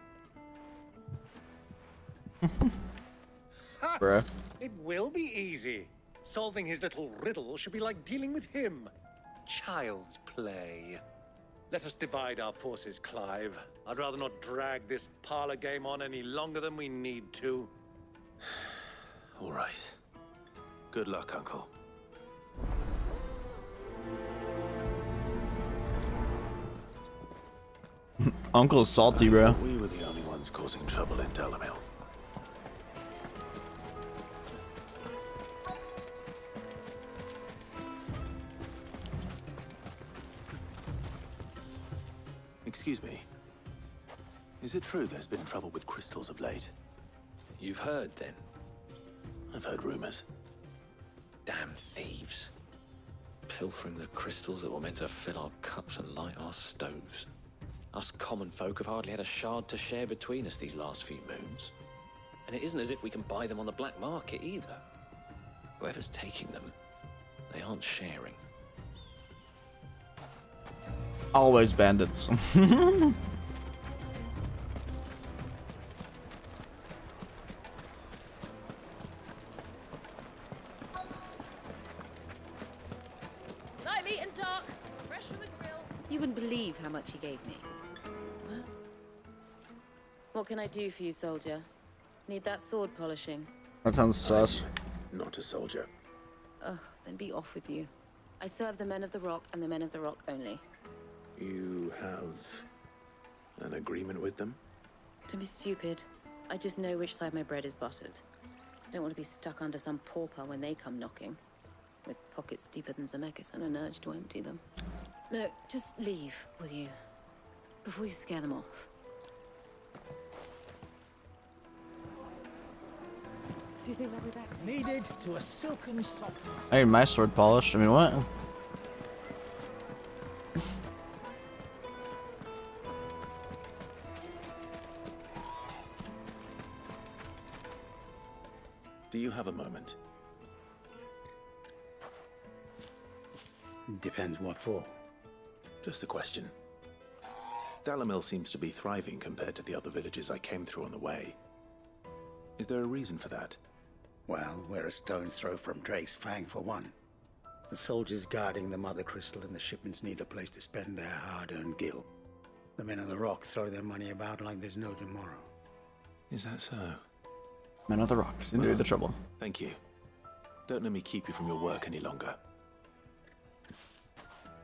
Bruh. It will be easy. Solving his little riddle should be like dealing with him. Child's play. Let us divide our forces, Clive. I'd rather not drag this parlor game on any longer than we need to. All right. Good luck, Uncle. Uncle's salty, bro. We were the only ones causing trouble in Dalamil. Excuse me. Is it true there's been trouble with crystals of late? You've heard, then? I've heard rumors. Damn thieves. Pilfering the crystals that were meant to fill our cups and light our stoves. Us common folk have hardly had a shard to share between us these last few moons. And it isn't as if we can buy them on the black market either. Whoever's taking them, they aren't sharing. Always bandits. Light meat and dark, fresh from the grill. You wouldn't believe how much he gave me. What can I do for you, soldier? Need that sword polishing? That sounds sus. Not a soldier. Ugh, then be off with you. I serve the men of the Rock and the men of the Rock only. You have an agreement with them? Don't be stupid. I just know which side my bread is buttered. I don't want to be stuck under some pauper when they come knocking. With pockets deeper than Zemeckis and an urge to empty them. No, just leave, will you? Before you scare them off. Do you think they'll be back soon? Needed to a silken softness. I need my sword polished. I mean, what? Do you have a moment? Depends what for. Just a question. Dalamil seems to be thriving compared to the other villages I came through on the way. Is there a reason for that? Well, we're a stone's throw from Drake's Fang for one. The soldiers guarding the Mother Crystal and the shipments need a place to spend their hard-earned gil. The men of the Rock throw their money about like there's no tomorrow. Is that so? Men of the Rocks, into the trouble. Thank you. Don't let me keep you from your work any longer.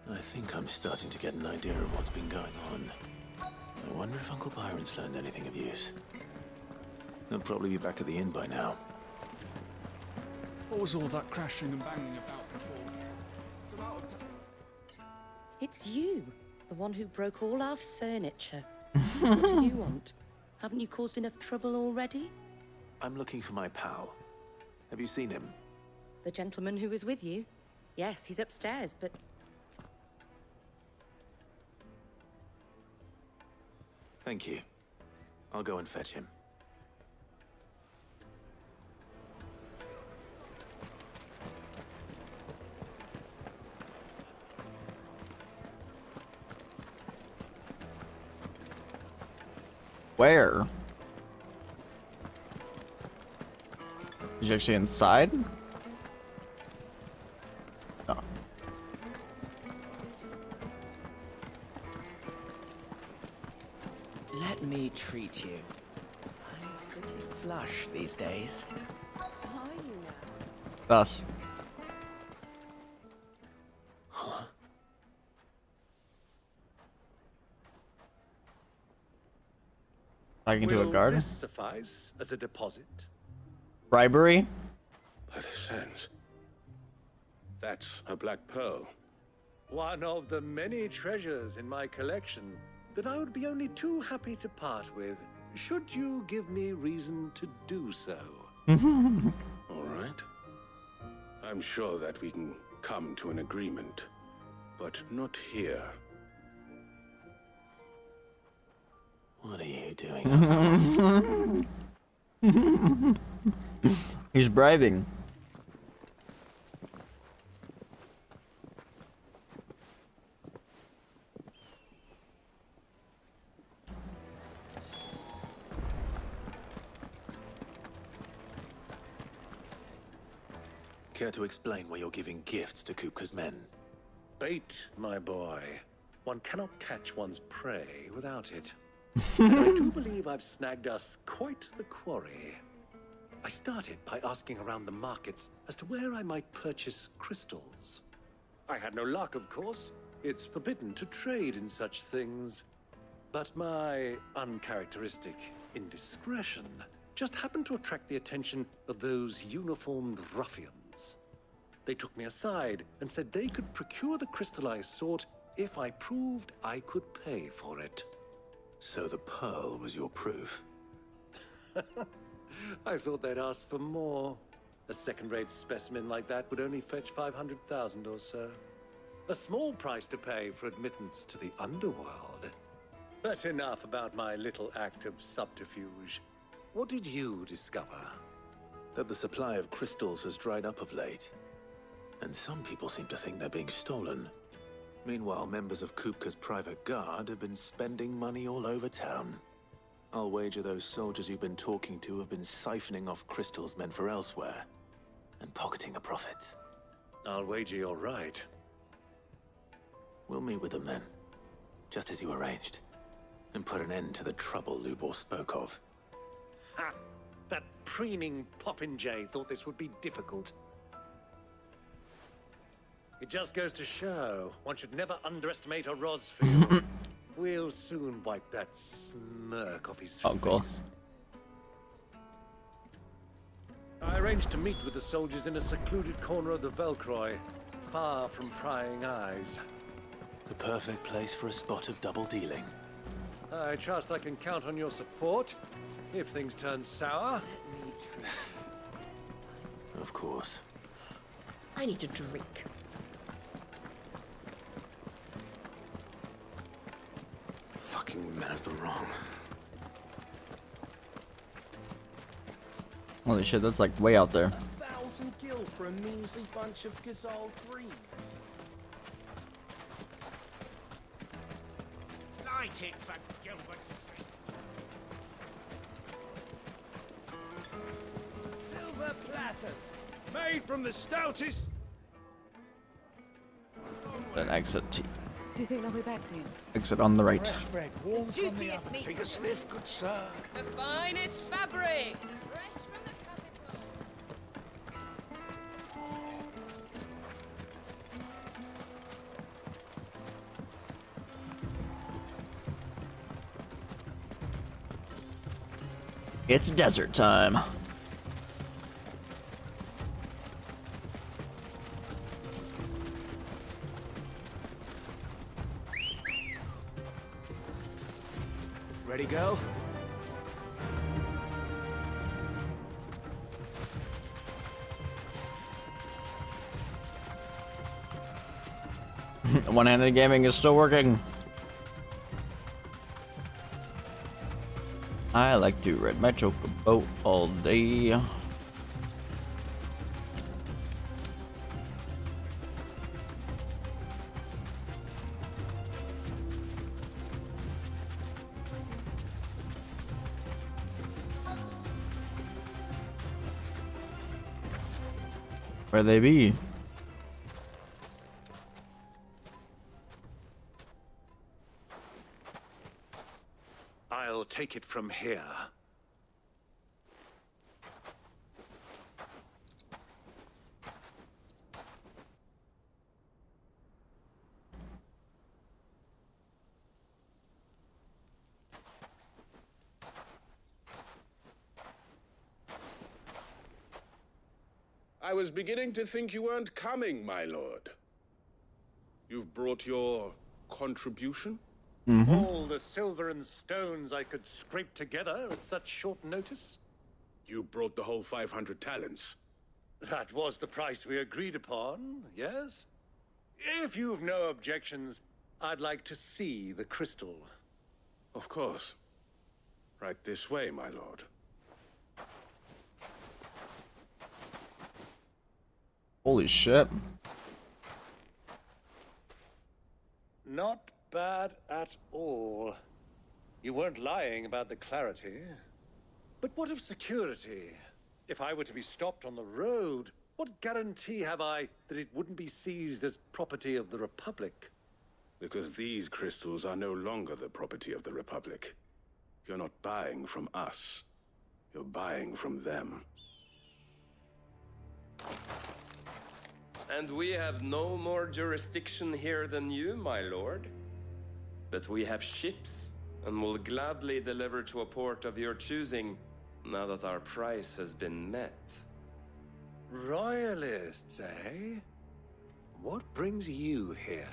I think I'm starting to get an idea of what's been going on. I wonder if Uncle Byron's learned anything of use. They'll probably be back at the inn by now. What was all that crashing and banging about before? It's you, the one who broke all our furniture. What do you want? Haven't you caused enough trouble already? I'm looking for my pal. Have you seen him? The gentleman who was with you? Yes, he's upstairs, but... Thank you. I'll go and fetch him. Where? Is he actually inside? Oh. Let me treat you. I'm pretty flush these days. Are you now? Thus. Huh? I can do a guard? Will this suffice as a deposit? Bribery? By the sands. That's a black pearl. One of the many treasures in my collection that I would be only too happy to part with, should you give me reason to do so. All right. I'm sure that we can come to an agreement, but not here. What are you doing? He's bribing. Care to explain why you're giving gifts to Kupka's men? Bait, my boy. One cannot catch one's prey without it. And I do believe I've snagged us quite the quarry. I started by asking around the markets as to where I might purchase crystals. I had no luck, of course. It's forbidden to trade in such things. But my uncharacteristic indiscretion just happened to attract the attention of those uniformed ruffians. They took me aside and said they could procure the crystal I sought if I proved I could pay for it. So the pearl was your proof? I thought they'd ask for more. A second-rate specimen like that would only fetch 500,000 or so. A small price to pay for admittance to the underworld. But enough about my little act of subterfuge. What did you discover? That the supply of crystals has dried up of late. And some people seem to think they're being stolen. Meanwhile, members of Kupka's private guard have been spending money all over town. I'll wager those soldiers you've been talking to have been siphoning off crystals meant for elsewhere, and pocketing the profits. I'll wager you're right. We'll meet with them then, just as you arranged, and put an end to the trouble Lubor spoke of. Ha! That preening popinjay thought this would be difficult. It just goes to show, one should never underestimate a Rosfield. We'll soon wipe that smirk off his face. Uncle. I arranged to meet with the soldiers in a secluded corner of the Velcroy, far from prying eyes. The perfect place for a spot of double dealing. I trust I can count on your support, if things turn sour. Of course. I need a drink. Fucking men of the wrong. Holy shit, that's like way out there. 1,000 gil for a measly bunch of Gazal greens. Light it for Gilbert's sake. Silver platters, made from the stoutest. Then exit. Do you think they'll be back soon? Exit on the right. Fresh bread, warm from the Juiciest oven. meat. Take a sniff, good sir. The finest fabrics. It's desert time. Ready, go? One-handed gaming is still working. I like to ride my chocobo all day. Where they be? I'll take it from here. I was beginning to think you weren't coming, my lord. You've brought your contribution? All the silver and stones I could scrape together at such short notice? You brought the whole 500 talents. That was the price we agreed upon, yes? If you've no objections, I'd like to see the crystal. Of course. Right this way, my lord. Holy shit. Not bad at all. You weren't lying about the clarity. But what of security? If I were to be stopped on the road, what guarantee have I that it wouldn't be seized as property of the Republic? Because these crystals are no longer the property of the Republic. You're not buying from us. You're buying from them. And we have no more jurisdiction here than you, my lord. But we have ships, and will gladly deliver to a port of your choosing, now that our price has been met. Royalists, eh? What brings you here?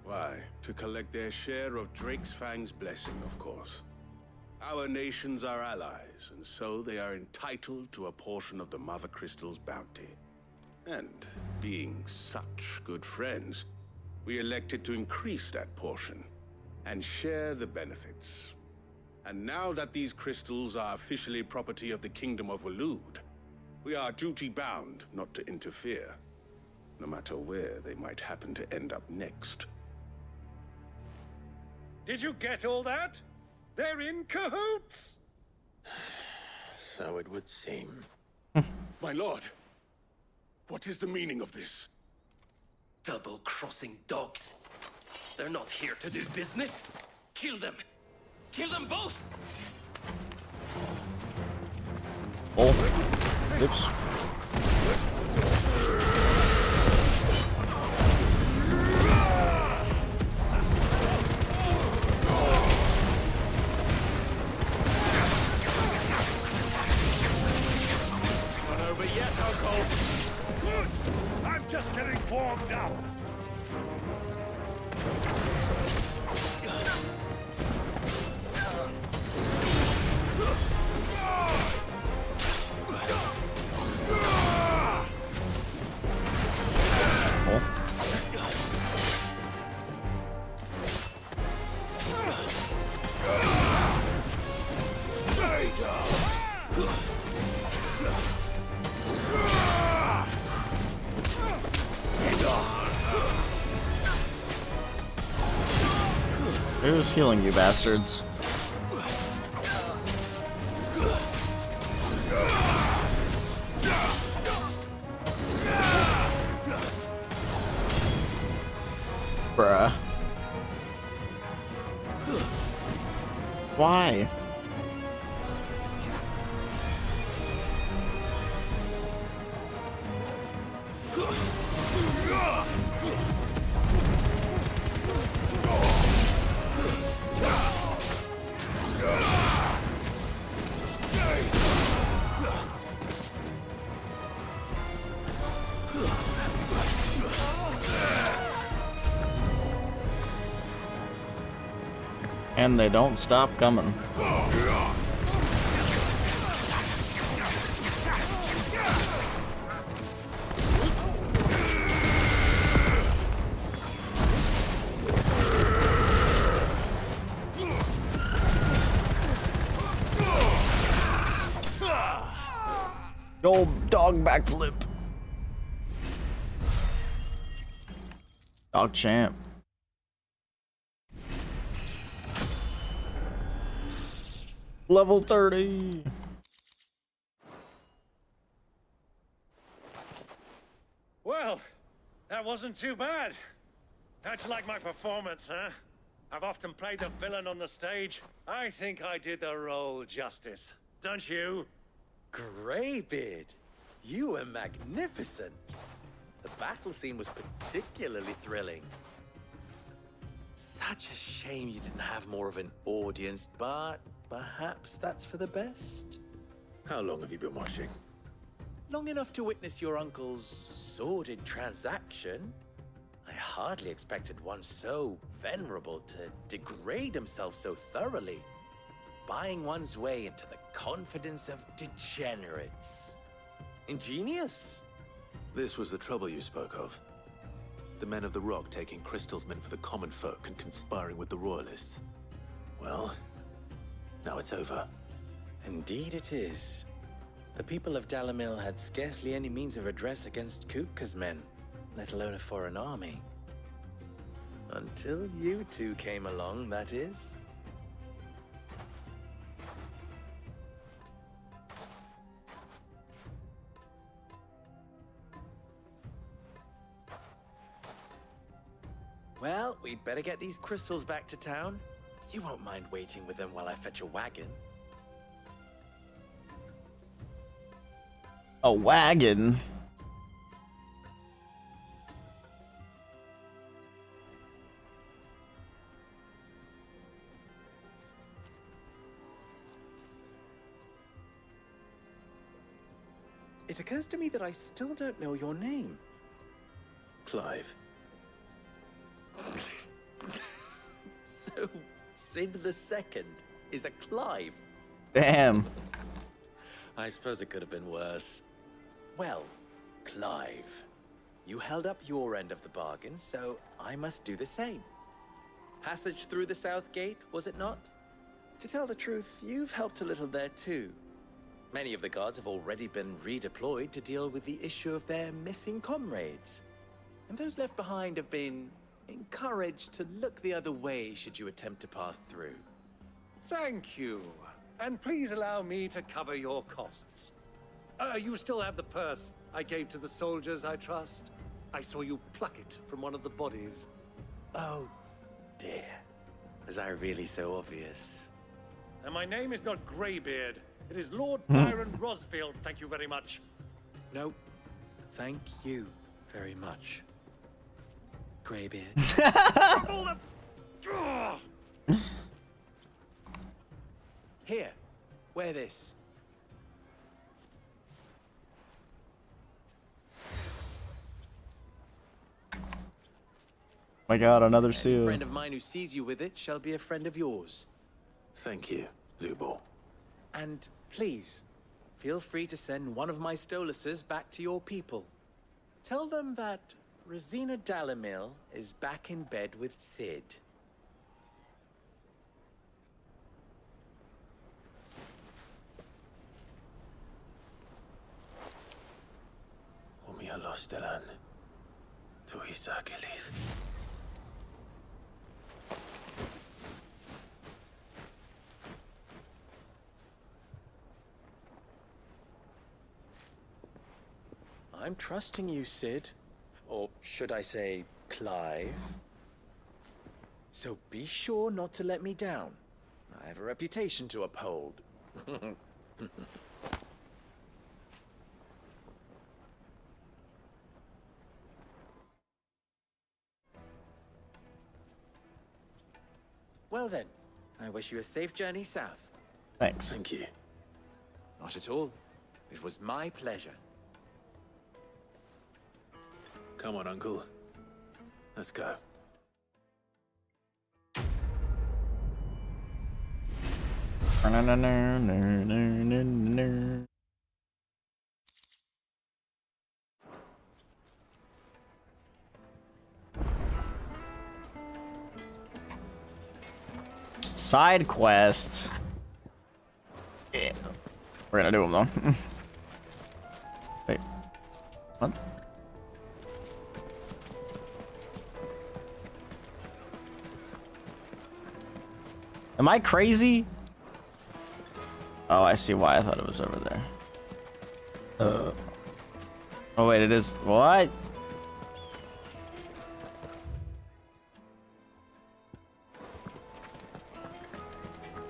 Why, to collect their share of Drake's Fang's blessing, of course. Our nations are allies, and so they are entitled to a portion of the Mother Crystal's bounty. And being such good friends, we elected to increase that portion and share the benefits. And now that these crystals are officially property of the Kingdom of Waloed, we are duty-bound not to interfere, no matter where they might happen to end up next. Did you get all that? They're in cahoots! So it would seem. My lord, what is the meaning of this? Double-crossing dogs. They're not here to do business. Kill them. Kill them both! Oh. Oops. Over, yes, Uncle. Good. I'm just getting warmed up. Who's healing you bastards? Bruh. Why? And they don't stop coming. Yo, dog backflip. Dog champ. Level 30. Well, that wasn't too bad. How'd you like my performance, huh? I've often played the villain on the stage. I think I did the role justice. Don't you? Greybeard, you were magnificent. The battle scene was particularly thrilling. Such a shame you didn't have more of an audience, but perhaps that's for the best. How long have you been watching? Long enough to witness your uncle's sordid transaction. I hardly expected one so venerable to degrade himself so thoroughly. Buying one's way into the confidence of degenerates. Ingenious. This was the trouble you spoke of. The men of the Rock taking crystals meant for the common folk and conspiring with the Royalists. Well, now it's over. Indeed it is. The people of Dalamil had scarcely any means of redress against Kupka's men, let alone a foreign army. Until you two came along, that is. Well, we'd better get these crystals back to town. You won't mind waiting with them while I fetch a wagon. A wagon? It occurs to me that I still don't know your name. Clive. So, Sid the Second is a Clive. Damn. I suppose it could have been worse. Well, Clive, you held up your end of the bargain, so I must do the same. Passage through the South Gate, was it not? To tell the truth, you've helped a little there too. Many of the guards have already been redeployed to deal with the issue of their missing comrades. And those left behind have been encouraged to look the other way should you attempt to pass through. Thank you. And please allow me to cover your costs. You still have the purse I gave to the soldiers, I trust? I saw you pluck it from one of the bodies. Oh, dear. Was I really so obvious? And my name is not Greybeard. It is Lord Byron Rosfield, thank you very much. No, thank you very much, Greybeard. Here, wear this. My God, another Any seal. friend of mine who sees you with it shall be a friend of yours. Thank you, Lubor. And please, feel free to send one of my Stoluses back to your people. Tell them that Rosina Dalamil is back in bed with Sid. Omia Lostelan. Tuisa Achilles. I'm trusting you, Sid. Or should I say, Clive? So be sure not to let me down. I have a reputation to uphold. Well then, I wish you a safe journey south. Thanks. Thank you. Not at all. It was my pleasure. Come on, Uncle. Let's go. Side quests. Yeah. We're gonna do them though. Wait. What? Am I crazy? Oh, I see why I thought it was over there. Oh wait, it is. What?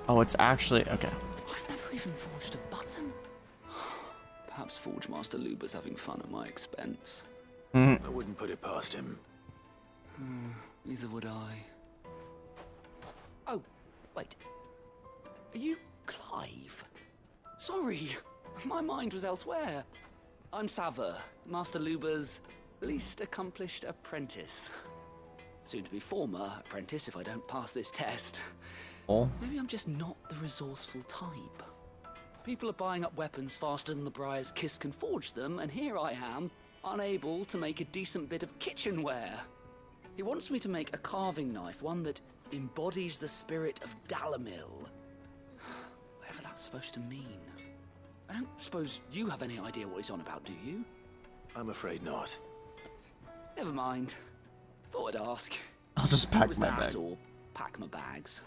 Oh, it's actually okay. I've never even forged a button. Perhaps Forge Master Luber's having fun at my expense. I wouldn't put it past him. Neither would I. Oh, wait. Are you Clive? Sorry, my mind was elsewhere. I'm Savor, Master Luber's least accomplished apprentice. Soon to be former apprentice if I don't pass this test. Oh. Maybe I'm just not the resourceful type. People are buying up weapons faster than the Briar's Kiss can forge them, and here I am, unable to make a decent bit of kitchenware. He wants me to make a carving knife, one that embodies the spirit of Dalamil. Whatever that's supposed to mean. I don't suppose you have any idea what he's on about, do you? I'm afraid not. Never mind. Thought I'd ask. I'll just pack Was my that bag. or pack my bags?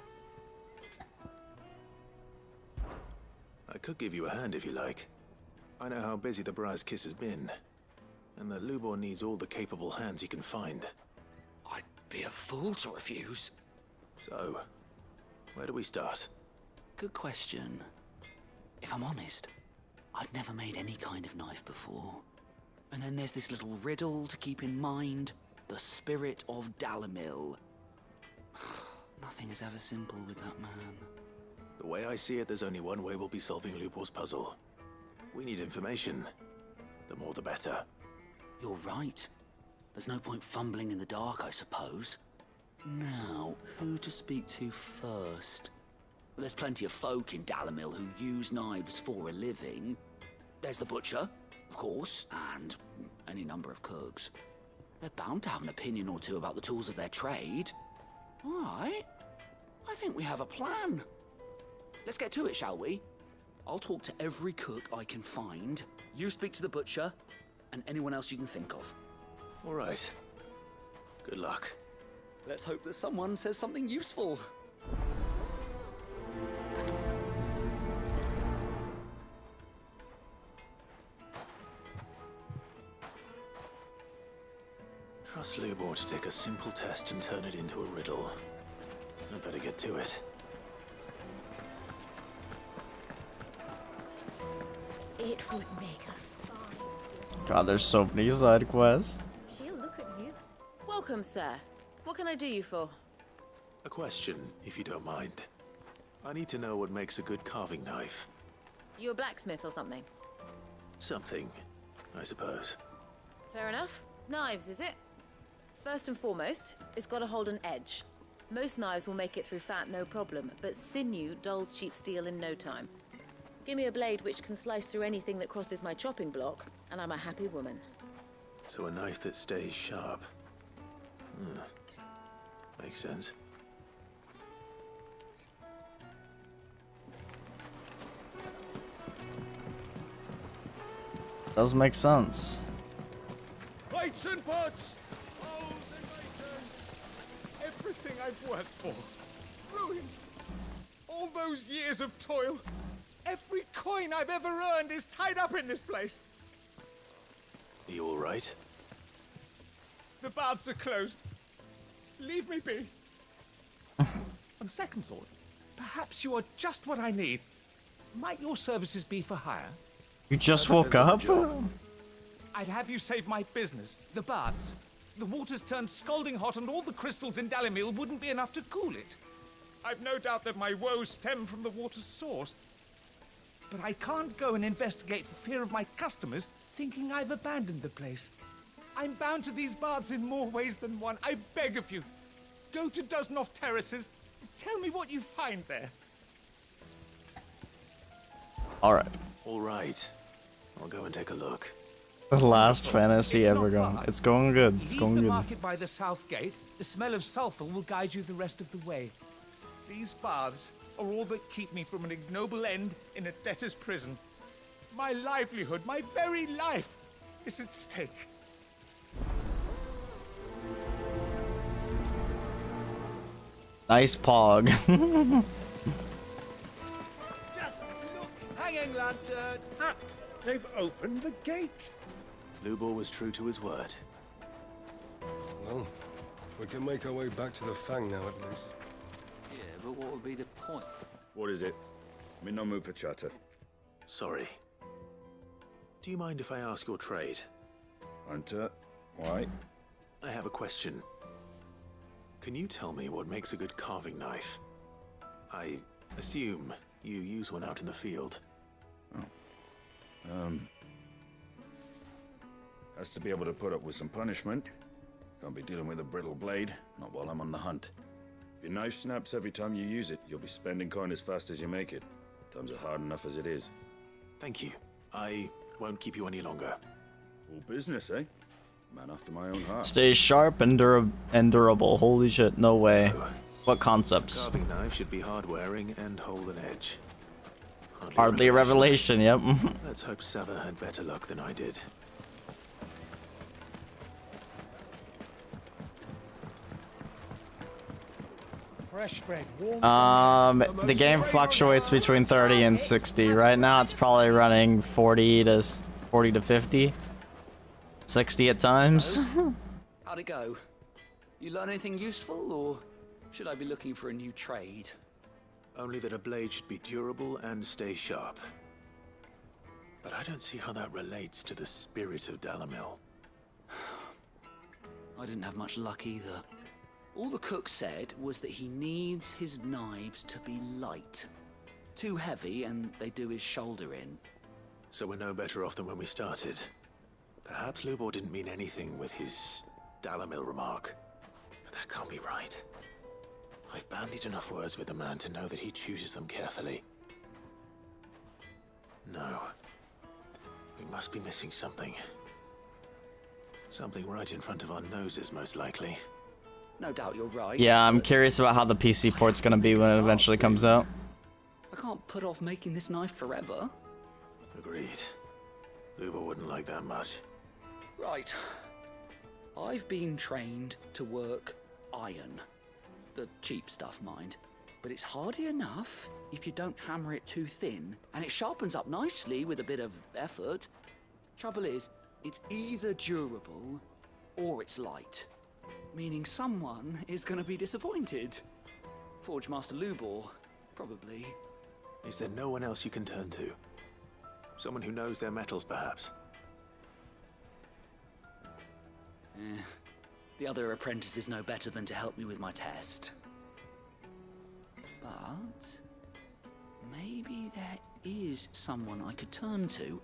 I could give you a hand if you like. I know how busy the Briar's Kiss has been, and that Lubor needs all the capable hands he can find. I'd be a fool to refuse. So, where do we start? Good question. If I'm honest, I've never made any kind of knife before. And then there's this little riddle to keep in mind. The spirit of Dalamil. Nothing is ever simple with that man. The way I see it, there's only one way we'll be solving Lubor's puzzle. We need information. The more the better. You're right. There's no point fumbling in the dark, I suppose. Now, who to speak to first? There's plenty of folk in Dalamil who use knives for a living. There's the butcher, of course, and any number of cooks. They're bound to have an opinion or two about the tools of their trade. All right. I think we have a plan. Let's get to it, shall we? I'll talk to every cook I can find. You speak to the butcher, and anyone else you can think of. All right. Good luck. Let's hope that someone says something useful. Trust Lubor to take a simple test and turn it into a riddle. I better get to it. It would make a fine. God, there's so many side quests. She'll look at you. Welcome, sir. What can I do you for? A question, if you don't mind. I need to know what makes a good carving knife. You a blacksmith or something? Something, I suppose. Fair enough. Knives, is it? First and foremost, it's got to hold an edge. Most knives will make it through fat, no problem, but sinew dulls cheap steel in no time. Give me a blade which can slice through anything that crosses my chopping block, and I'm a happy woman. So a knife that stays sharp. Makes sense. Does make sense. Plates and pots! Bowls and basins! Everything I've worked for. Ruined. All those years of toil. Every coin I've ever earned is tied up in this place. Are you all right? The baths are closed. Leave me be. On second thought, perhaps you are just what I need. Might your services be for hire? You just woke up? I'd have you save my business, the baths. The water's turned scalding hot and all the crystals in Dalimil wouldn't be enough to cool it. I've no doubt that my woes stem from the water's source. But I can't go and investigate for fear of my customers thinking I've abandoned the place. I'm bound to these baths in more ways than one. I beg of you, go to Dusnoff Terraces. Tell me what you find there. Alright. All right. I'll go and take a look. The last fantasy ever going. It's going good. It's Leave going the good. market by the south gate. The smell of sulfur will guide you the rest of the way. These baths are all that keep me from an ignoble end in a debtor's prison. My livelihood, my very life, is at stake. Nice pog. Just look, hanging lantern. Ah, they've opened the gate. Lubor was true to his word. Well, we can make our way back to the Fang now, at least. Yeah, but what would be the point? What is it? I'm in no mood for chatter. Sorry. Do you mind if I ask your trade? Hunter, why? I have a question. Can you tell me what makes a good carving knife? I assume you use one out in the field. Has to be able to put up with some punishment. Can't be dealing with a brittle blade, not while I'm on the hunt. If your knife snaps every time you use it, you'll be spending coin as fast as you make it. Times are hard enough as it is. Thank you. I won't keep you any longer. All business, eh? Man after my own heart. Stay sharp and durable. Holy shit, no way. What concepts? Carving knife should be hard-wearing and hold an edge. Hardly a revelation, yep. Let's hope Sava had better luck than I did. Fresh bread, warm. The game fluctuates between 30 and 60. Right now it's probably running 40 to 50. 60 at times. How'd it go? You learn anything useful, or should I be looking for a new trade? Only that a blade should be durable and stay sharp. But I don't see how that relates to the spirit of Dalimil. I didn't have much luck either. All the cook said was that he needs his knives to be light. Too heavy and they do his shoulder in. So we're no better off than when we started. Perhaps Lubor didn't mean anything with his Dalimil remark. But that can't be right. I've bandied enough words with the man to know that he chooses them carefully. No. We must be missing something. Something right in front of our noses, most likely. No doubt you're right. Yeah, I'm curious about how the PC port's gonna be when it eventually comes out. I can't put off making this knife forever. Agreed. Lubor wouldn't like that much. Right. I've been trained to work iron. The cheap stuff, mind. But it's hardy enough if you don't hammer it too thin, and it sharpens up nicely with a bit of effort. Trouble is, it's either durable or it's light, meaning someone is going to be disappointed. Forge Master Lubor, probably. Is there no one else you can turn to? Someone who knows their metals, perhaps? The other apprentices know better than to help me with my test. But maybe there is someone I could turn to.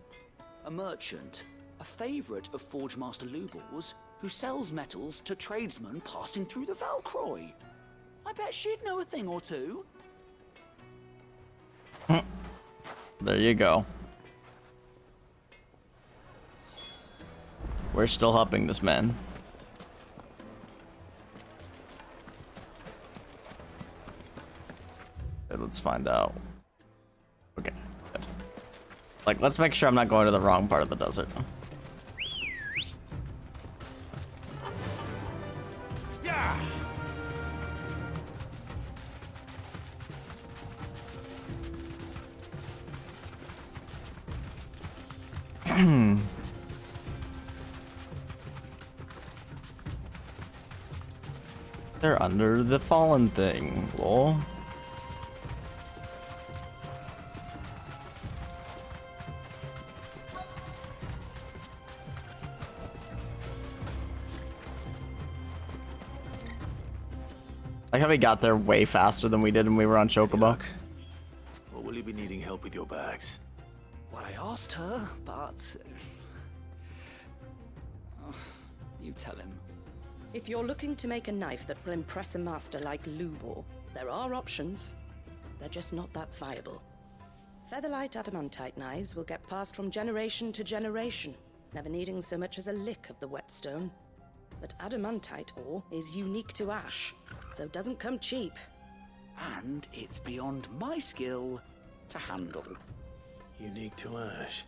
A merchant, a favorite of Forge Master Lubor's, who sells metals to tradesmen passing through the Valcroy. I bet she'd know a thing or two. There you go. We're still helping this man. Okay, let's find out. Okay, good. Like, let's make sure I'm not going to the wrong part of the desert. Yeah. They're under the fallen thing, lol. Like how we got there way faster than we did when we were on Chocobo. Or will you be needing help with your bags? Well, I asked her, but... you tell him. If you're looking to make a knife that will impress a master like Lubor, there are options. They're just not that viable. Featherlight adamantite knives will get passed from generation to generation, never needing so much as a lick of the whetstone. But adamantite ore is unique to ash, so it doesn't come cheap. And it's beyond my skill to handle. Unique to ash.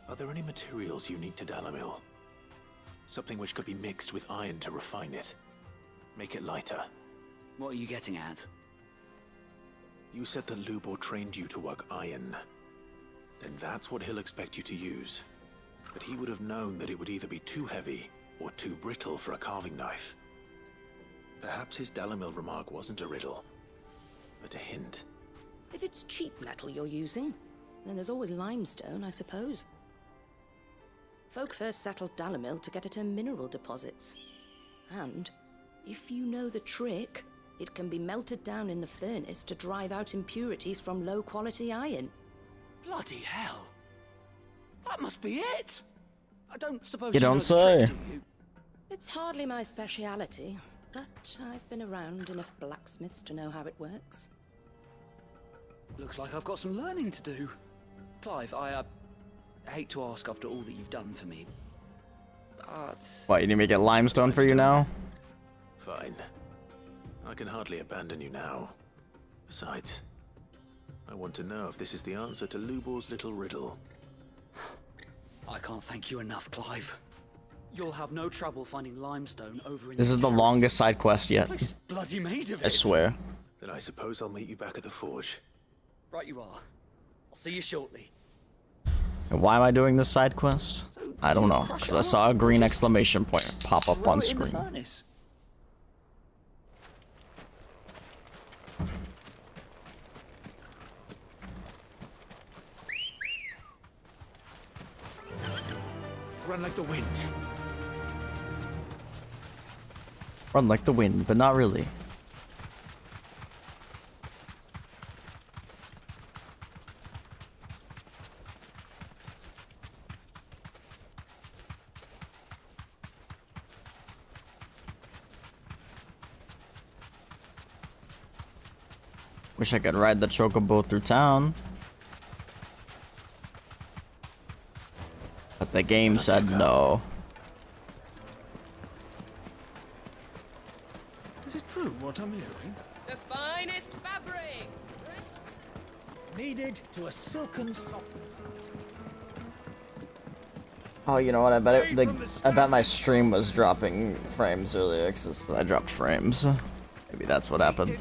Are there any materials unique to Dalamil? Something which could be mixed with iron to refine it. Make it lighter. What are you getting at? You said that Lubor trained you to work iron. Then that's what he'll expect you to use. But he would have known that it would either be too heavy or too brittle for a carving knife. Perhaps his Dalamil remark wasn't a riddle, but a hint. If it's cheap metal you're using, then there's always limestone, I suppose. Folk first settled Dalamil to get at her mineral deposits. And, if you know the trick, it can be melted down in the furnace to drive out impurities from low-quality iron. Bloody hell! That must be it! I don't suppose You don't know the say. trick, do you? It's hardly my speciality, but I've been around enough blacksmiths to know how it works. Looks like I've got some learning to do. Clive, I hate to ask after all that you've done for me, but... What, you need me to get limestone for you now? Fine. I can hardly abandon you now. Besides, I want to know if this is the answer to Lubor's little riddle. I can't thank you enough, Clive. You'll have no trouble finding limestone over in This is the longest side quest yet. Place is bloody made of it. I swear. Then I suppose I'll meet you back at the forge. Right you are. I'll see you shortly. And why am I doing this side quest? I don't know, because I saw a green exclamation point pop up on screen. Run like the wind. Run like the wind, but not really. Wish I could ride the chocobo through town. But the game said no. Is it true what I'm hearing? The finest fabrics! Needed to a silken softness. Oh, you know what? I bet my stream was dropping frames earlier because I dropped frames. Maybe that's what happened.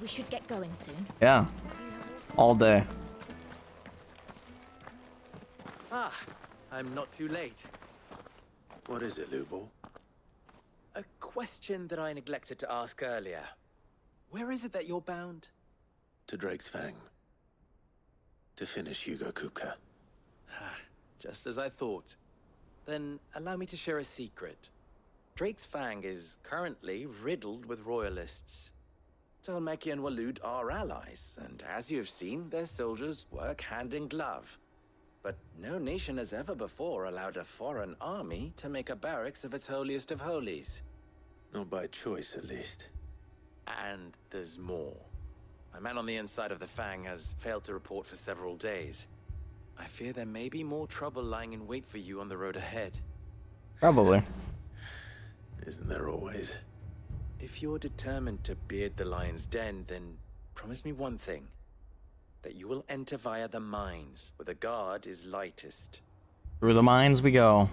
We should get going soon. Yeah. All day. Ah, I'm not too late. What is it, Lubo? A question that I neglected to ask earlier. Where is it that you're bound? To Drake's Fang. To finish Hugo Kupka. Just as I thought. Then allow me to share a secret. Drake's Fang is currently riddled with royalists. Talmeki and Walud are allies, and as you have seen, their soldiers work hand in glove. But no nation has ever before allowed a foreign army to make a barracks of its holiest of holies. Not by choice, at least. And there's more. A man on the inside of the Fang has failed to report for several days. I fear there may be more trouble lying in wait for you on the road ahead. Probably. Isn't there always? If you're determined to beard the lion's den, then promise me one thing. That you will enter via the mines, where the guard is lightest. Through the mines we go.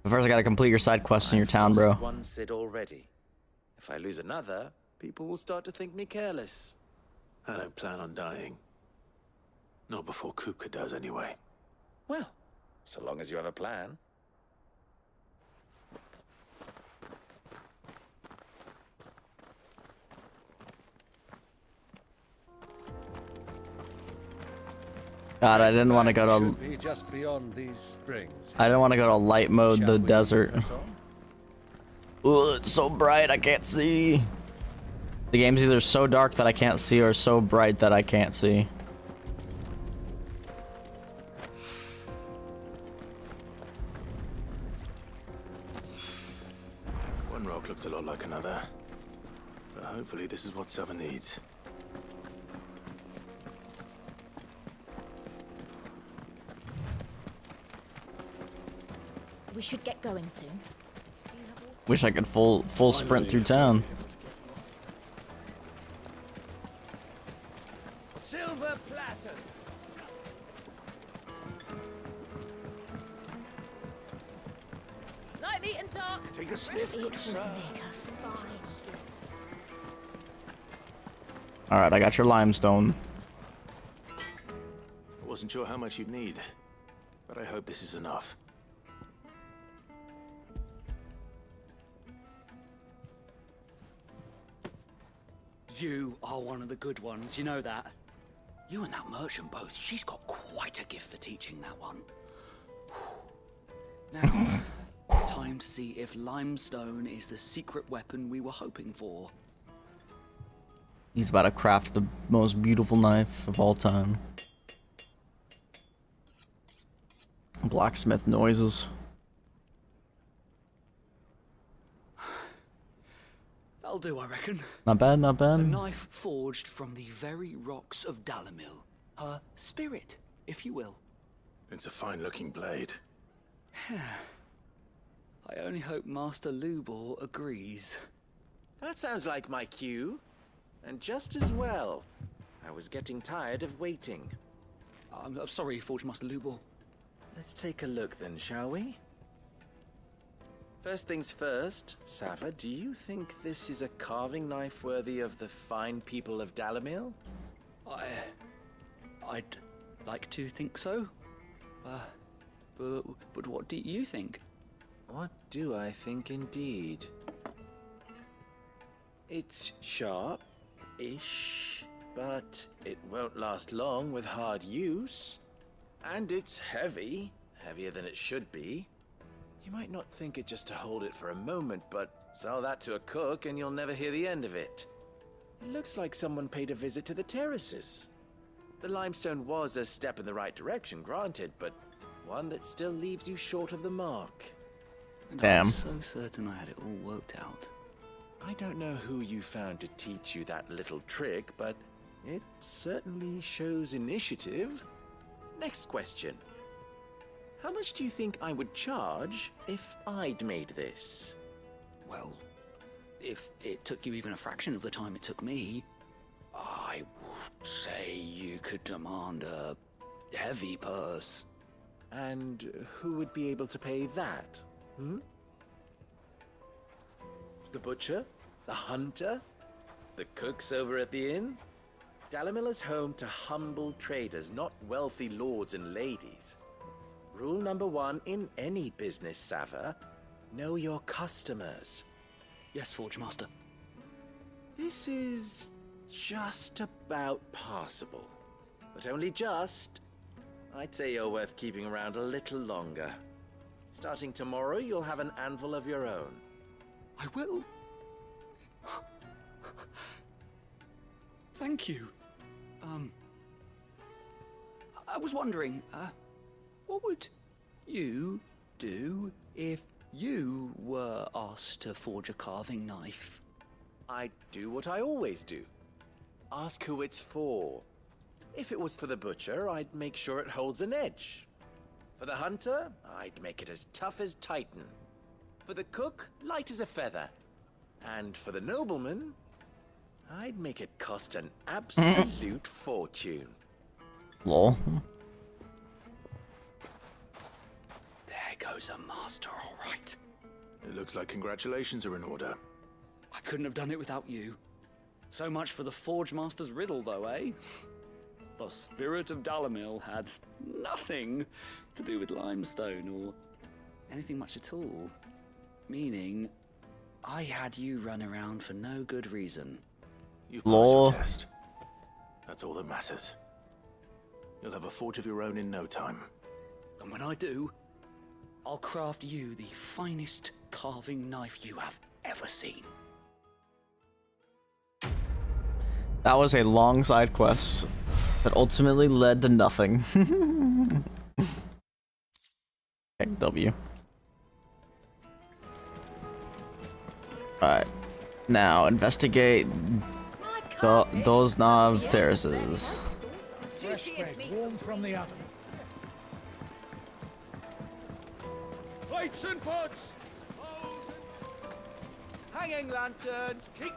But first I gotta complete your side quest in your town, bro. I've lost one Cid already. If I lose another, people will start to think me careless. I don't plan on dying. Not before Kupka does, anyway. Well, so long as you have a plan. God, I didn't want to go to. Should be just beyond these springs. I didn't want to go to light mode, the desert. Ooh, it's so bright I can't see. The game's either so dark that I can't see or so bright that I can't see. One rock looks a lot like another. But hopefully this is what Sava needs. We should get going soon. Wish I could full sprint through town. Silver platters. Light meat and dark. Take a sniff, good sir. All right, I got your limestone. I wasn't sure how much you'd need, but I hope this is enough. You are one of the good ones, you know that? You and that merchant both, she's got quite a gift for teaching that one. Now, time to see if limestone is the secret weapon we were hoping for. He's about to craft the most beautiful knife of all time. Blacksmith noises. That'll do, I reckon. Not bad, not bad. A knife forged from the very rocks of Dalamil. Her spirit, if you will. It's a fine-looking blade. I only hope Master Lubor agrees. That sounds like my cue. And just as well. I was getting tired of waiting. I'm sorry, Forge Master Lubor. Let's take a look then, shall we? First things first, Sava, do you think this is a carving knife worthy of the fine people of Dalamil? I'd like to think so. But what do you think? What do I think indeed? It's sharp-ish, but it won't last long with hard use. And it's heavy, heavier than it should be. You might not think it just to hold it for a moment, but sell that to a cook and you'll never hear the end of it. It looks like someone paid a visit to the terraces. The limestone was a step in the right direction, granted, but one that still leaves you short of the mark. Damn. I'm so certain I had it all worked out. I don't know who you found to teach you that little trick, but it certainly shows initiative. Next question. How much do you think I would charge if I'd made this? Well, if it took you even a fraction of the time it took me, I say you could demand a heavy purse. And who would be able to pay that? Hmm? The butcher? The hunter? The cooks over at the inn? Dalamil is home to humble traders, not wealthy lords and ladies. Rule number 1 in any business, Sava: know your customers. Yes, Forge Master. This is just about passable. But only just. I'd say you're worth keeping around a little longer. Starting tomorrow, you'll have an anvil of your own. I will. Thank you. I was wondering, what would you do if you were asked to forge a carving knife? I'd do what I always do. Ask who it's for. If it was for the butcher, I'd make sure it holds an edge. For the hunter, I'd make it as tough as Titan. For the cook, light as a feather. And for the nobleman, I'd make it cost an absolute fortune. Lol. There goes a master, all right. It looks like congratulations are in order. I couldn't have done it without you. So much for the Forge Master's riddle, though, eh? The spirit of Dalamil had nothing to do with limestone or anything much at all. Meaning, I had you run around for no good reason. You've passed your test. That's all that matters. You'll have a forge of your own in no time. And when I do, I'll craft you the finest carving knife you have ever seen. That was a long side quest that ultimately led to nothing. Heck, W. Alright. Now, investigate Doznav terraces. Fresh bread, warm from the oven. Plates and pots! Hanging lanterns, keep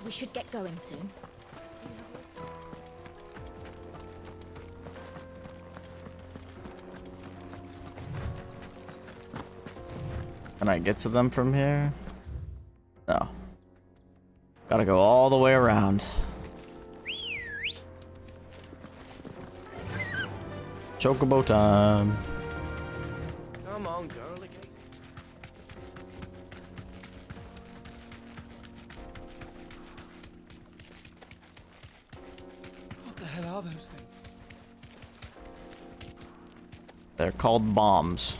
We should get going soon. Can I get to them from here? No. Gotta go all the way around. Chocobo time. Come on, girl. What the hell are those things? They're called bombs.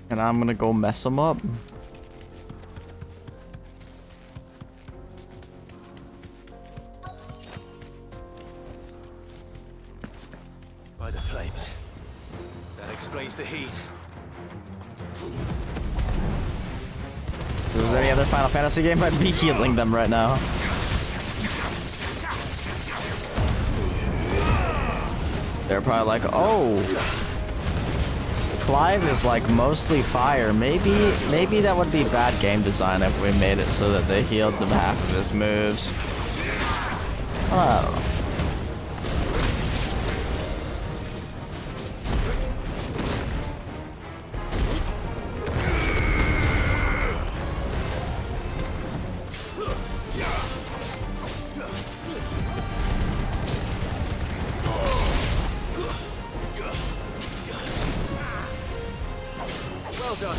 And I'm gonna go mess them up. By the flames. That explains the heat. If there was any other Final Fantasy game, I'd be healing them right now. They're probably like, oh, Clive is like mostly fire. Maybe that would be bad game design if we made it so that they healed to half of his moves. I don't know. Well done.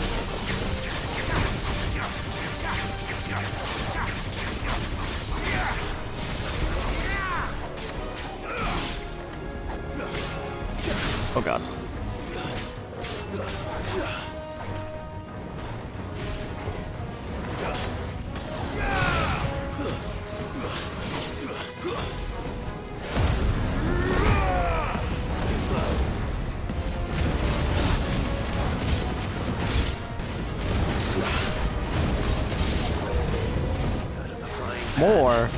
Oh god. More.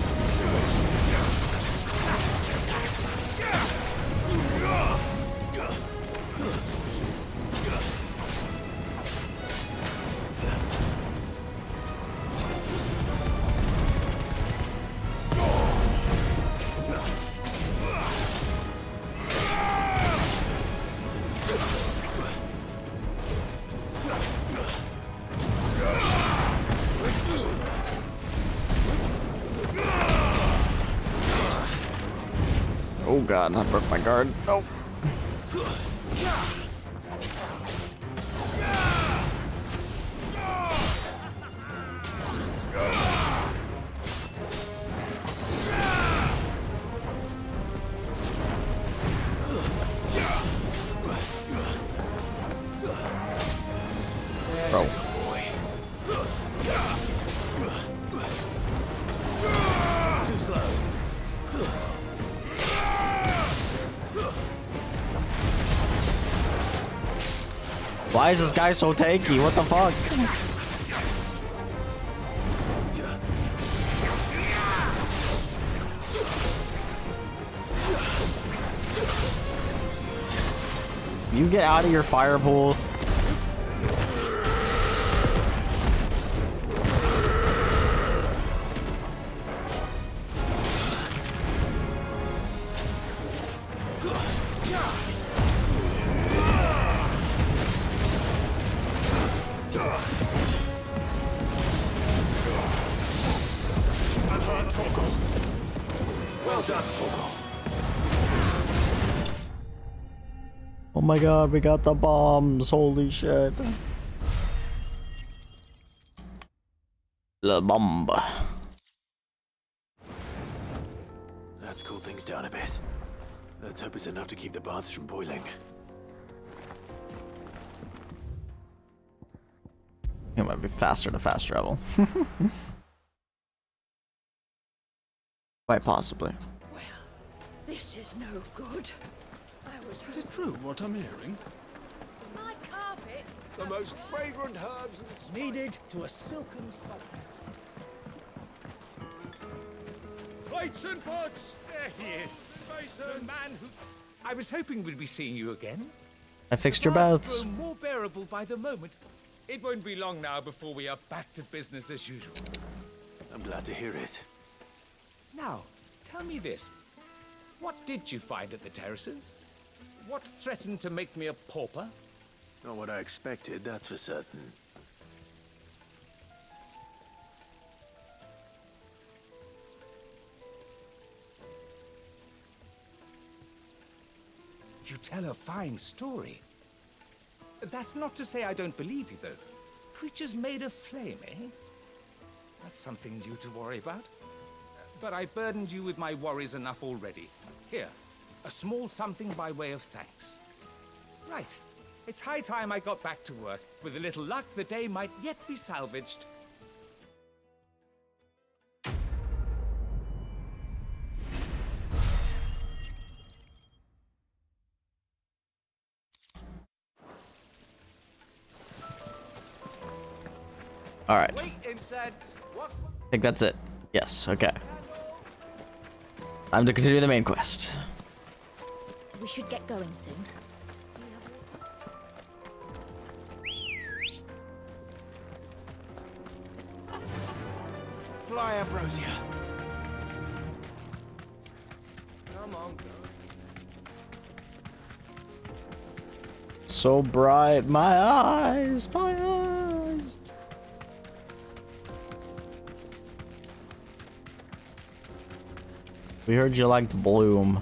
Oh god, I broke my guard. Nope. Bro. Too slow. Why is this guy so tanky? What the fuck? You get out of your fire pool. Well done, Togo. Oh my god, we got the bombs. Holy shit. La bomba. Let's cool things down a bit. Let's hope it's enough to keep the baths from boiling. It might be faster to fast travel. Quite possibly. This is no good. Is it true what I'm hearing? My carpet. The most fragrant herbs needed to a silken socket. Plates and pots! There he is. The man who... I was hoping we'd be seeing you again. I fixed your Baths baths. grow more bearable by the moment. It won't be long now before we are back to business as usual. I'm glad to hear it. Now, tell me this. What did you find at the terraces? What threatened to make me a pauper? Not what I expected, that's for certain. You tell a fine story. That's not to say I don't believe you, though. Creatures made of flame, eh? That's something new to worry about. But I burdened you with my worries enough already. Here, a small something by way of thanks. Right. It's high time I got back to work. With a little luck, the day might yet be salvaged. All right. Wait, incense. What? I think that's it. Yes, okay. Time to continue the main quest. We should get going soon. Fly, Ambrosia. Come on, So bright, my eyes, my eyes. We heard you liked Bloom.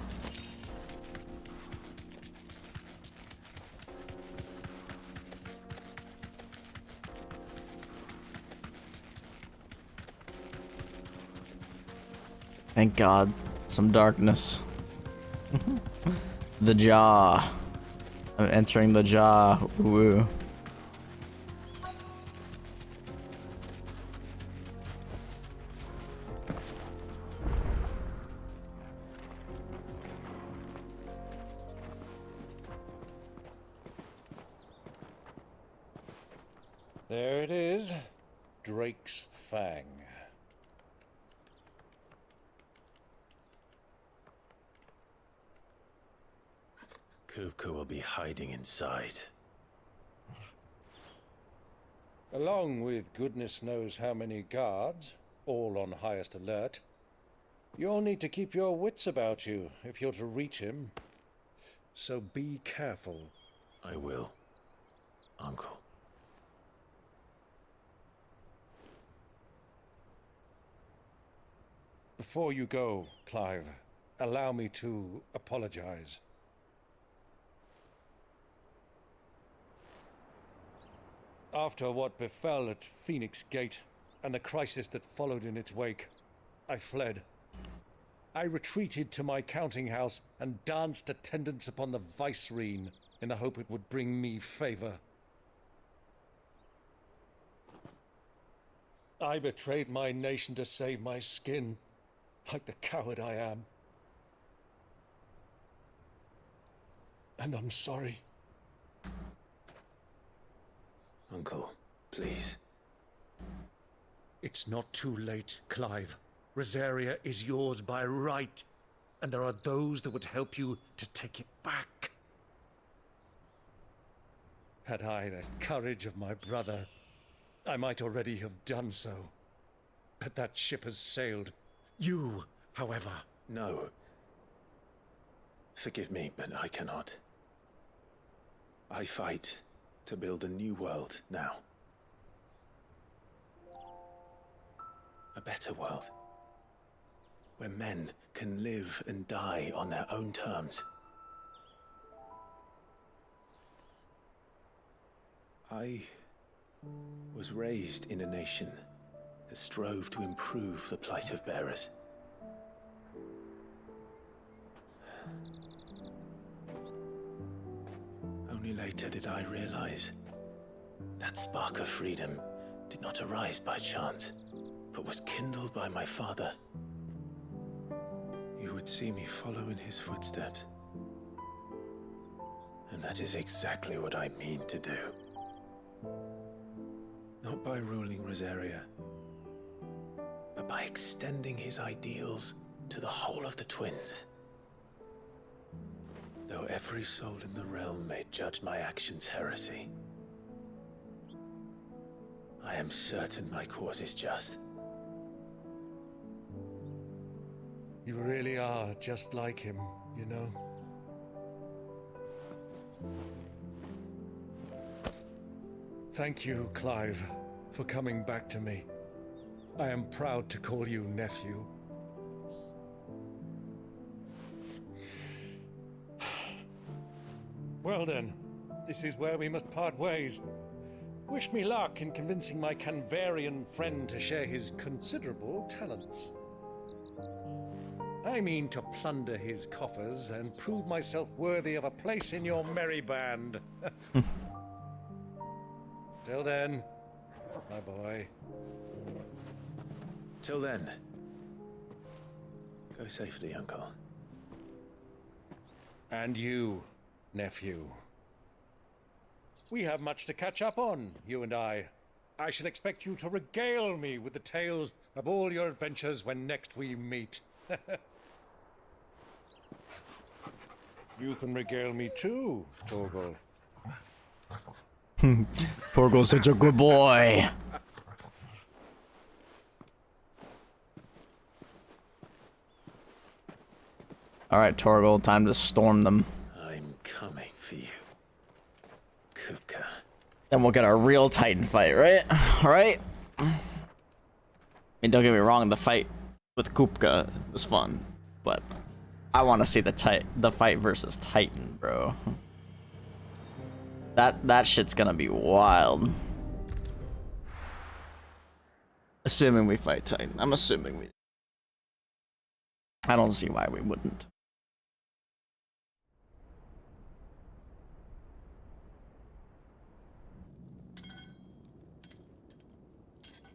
Thank God, some darkness. The jaw. I'm entering the jaw. Woo. There it is. Drake's Fang. Kupka will be hiding inside. Along with goodness knows how many guards, all on highest alert. You'll need to keep your wits about you if you're to reach him. So be careful. I will, Uncle. Before you go, Clive, allow me to apologize. After what befell at Phoenix Gate and the crisis that followed in its wake, I fled. I retreated to my counting house and danced attendance upon the vicereine in the hope it would bring me favor. I betrayed my nation to save my skin, like the coward I am. And I'm sorry. Uncle, please. It's not too late, Clive. Rosaria is yours by right, and there are those that would help you to take it back. Had I the courage of my brother, I might already have done so. But that ship has sailed. You, however... No. Forgive me, but I cannot. I fight to build a new world now. A better world. Where men can live and die on their own terms. I was raised in a nation that strove to improve the plight of bearers. Only later did I realize that spark of freedom did not arise by chance, but was kindled by my father. You would see me follow in his footsteps. And that is exactly what I mean to do. Not by ruling Rosaria, but by extending his ideals to the whole of the twins. Though every soul in the realm may judge my actions heresy, I am certain my cause is just. You really are just like him, you know? Thank you, Clive, for coming back to me. I am proud to call you nephew. Well then, this is where we must part ways. Wish me luck in convincing my Canvarian friend to share his considerable talents. I mean to plunder his coffers and prove myself worthy of a place in your merry band. Till then, my boy. Till then, go safely, Uncle. And you, nephew. We have much to catch up on, you and I. I shall expect you to regale me with the tales of all your adventures when next we meet. You can regale me too, Torgal. Torgal's such a good boy. Alright, Torgal, time to storm them. I'm coming for you, Kupka. Then we'll get our real Titan fight, right? Alright? I mean, don't get me wrong, the fight with Kupka was fun, but I want to see the fight versus Titan, bro. That shit's gonna be wild. Assuming we fight Titan. I'm assuming we... I don't see why we wouldn't.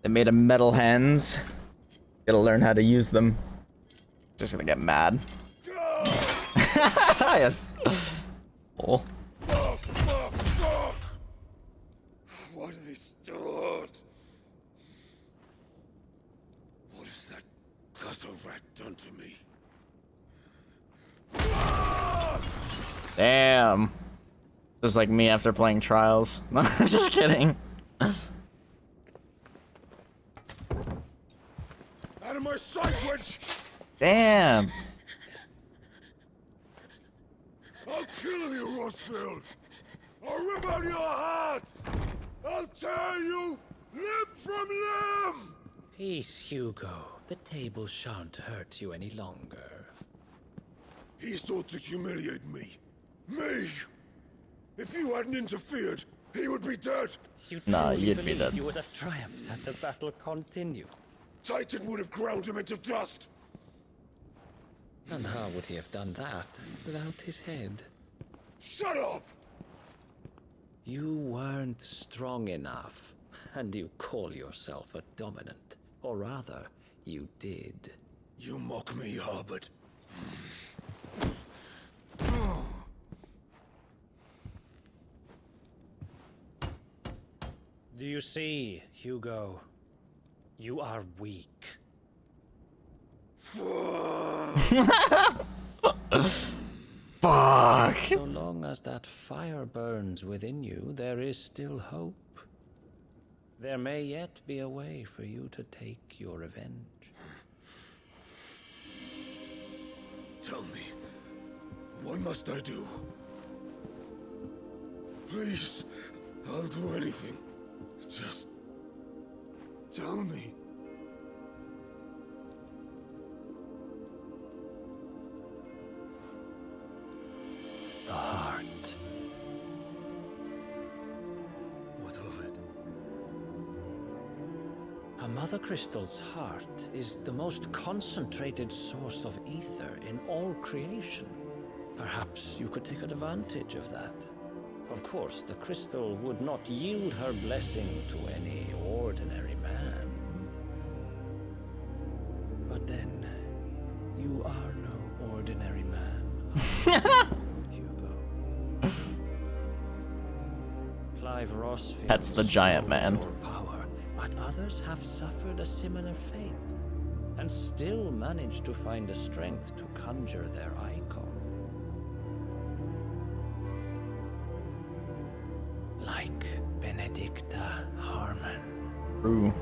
They made him metal hands. Gotta learn how to use them. Just gonna get mad. Yeah. Oh. What have they stored? What has that gutter rat done to me? Damn. Just like me after playing Trials. Just kidding. Out of my sight, witch! Damn. I'll kill you, Rosfield! I'll rip out your heart! I'll tear you limb from limb! Peace, Hugo. The table shan't hurt you any longer. He sought to humiliate me. Me! If you hadn't interfered, he would be dead! Nah, you'd be dead. You would have triumphed had the battle continued. Titan would have ground him into dust! And how would he have done that without his head? Shut up! You weren't strong enough, and you call yourself a dominant. Or rather, you did. You mock me, Harbert. Do you see, Hugo? You are weak. Fuck. So long as that fire burns within you, there is still hope. There may yet be a way for you to take your revenge. Tell me, what must I do? Please, I'll do anything. Just tell me. The heart. What of it? A Mother Crystal's heart is the most concentrated source of ether in all creation. Perhaps you could take advantage of that. Of course, the crystal would not yield her blessing to any ordinary man. But then, you are no ordinary man. Hugo. Clive Ross feels That's the giant man. more power, but others have suffered a similar fate, and still managed to find the strength to conjure their icon. Like Benedicta Harmon. True.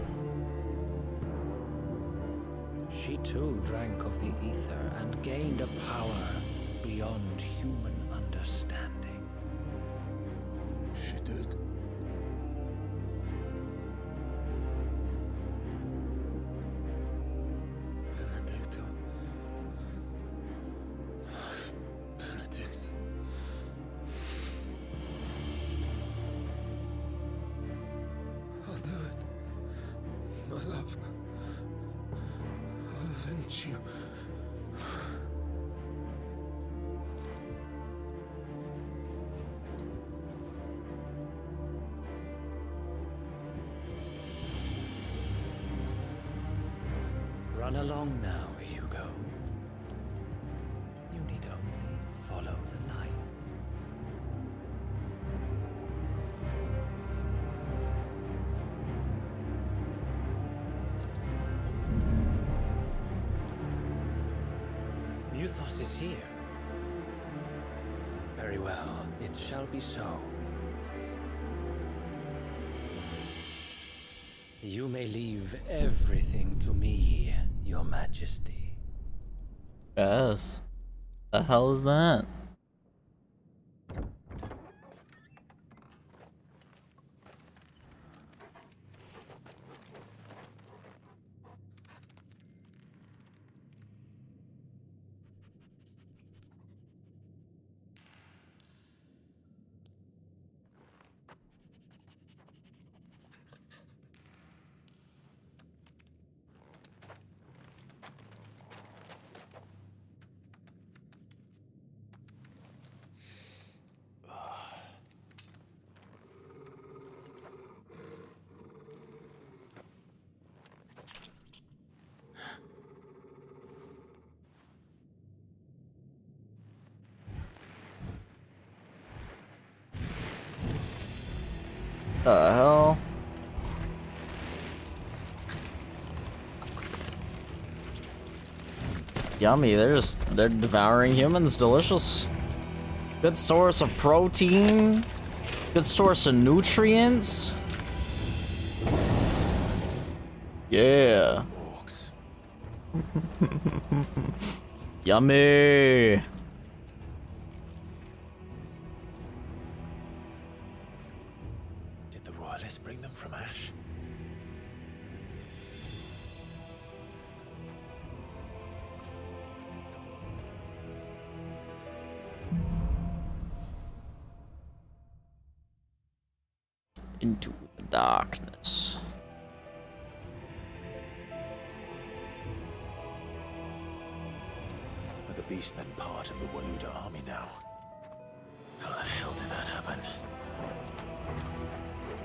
She too drank of the ether and gained a power beyond human understanding. She did. Benedicta. Benedict. I'll do it. My love. I'll avenge you. Run along now, Hugo. You need only follow the light. Muthos is here. Very well, it shall be so. You may leave everything to me, Your Majesty. Yes. The hell is that? The hell? Yummy, they're devouring humans, delicious. Good source of protein. Good source of nutrients. Yeah. Yummy. Did the royalists bring them from Ash? into the darkness. Are the Beastmen part of the Waluda army now? How the hell did that happen?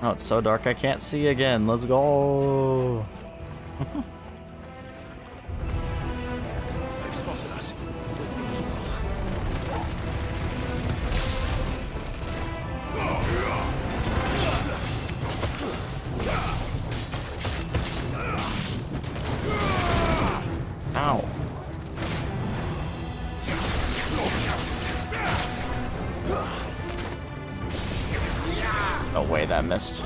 Oh, it's so dark I can't see again. Let's go. They've spotted us. Ow. No way that missed.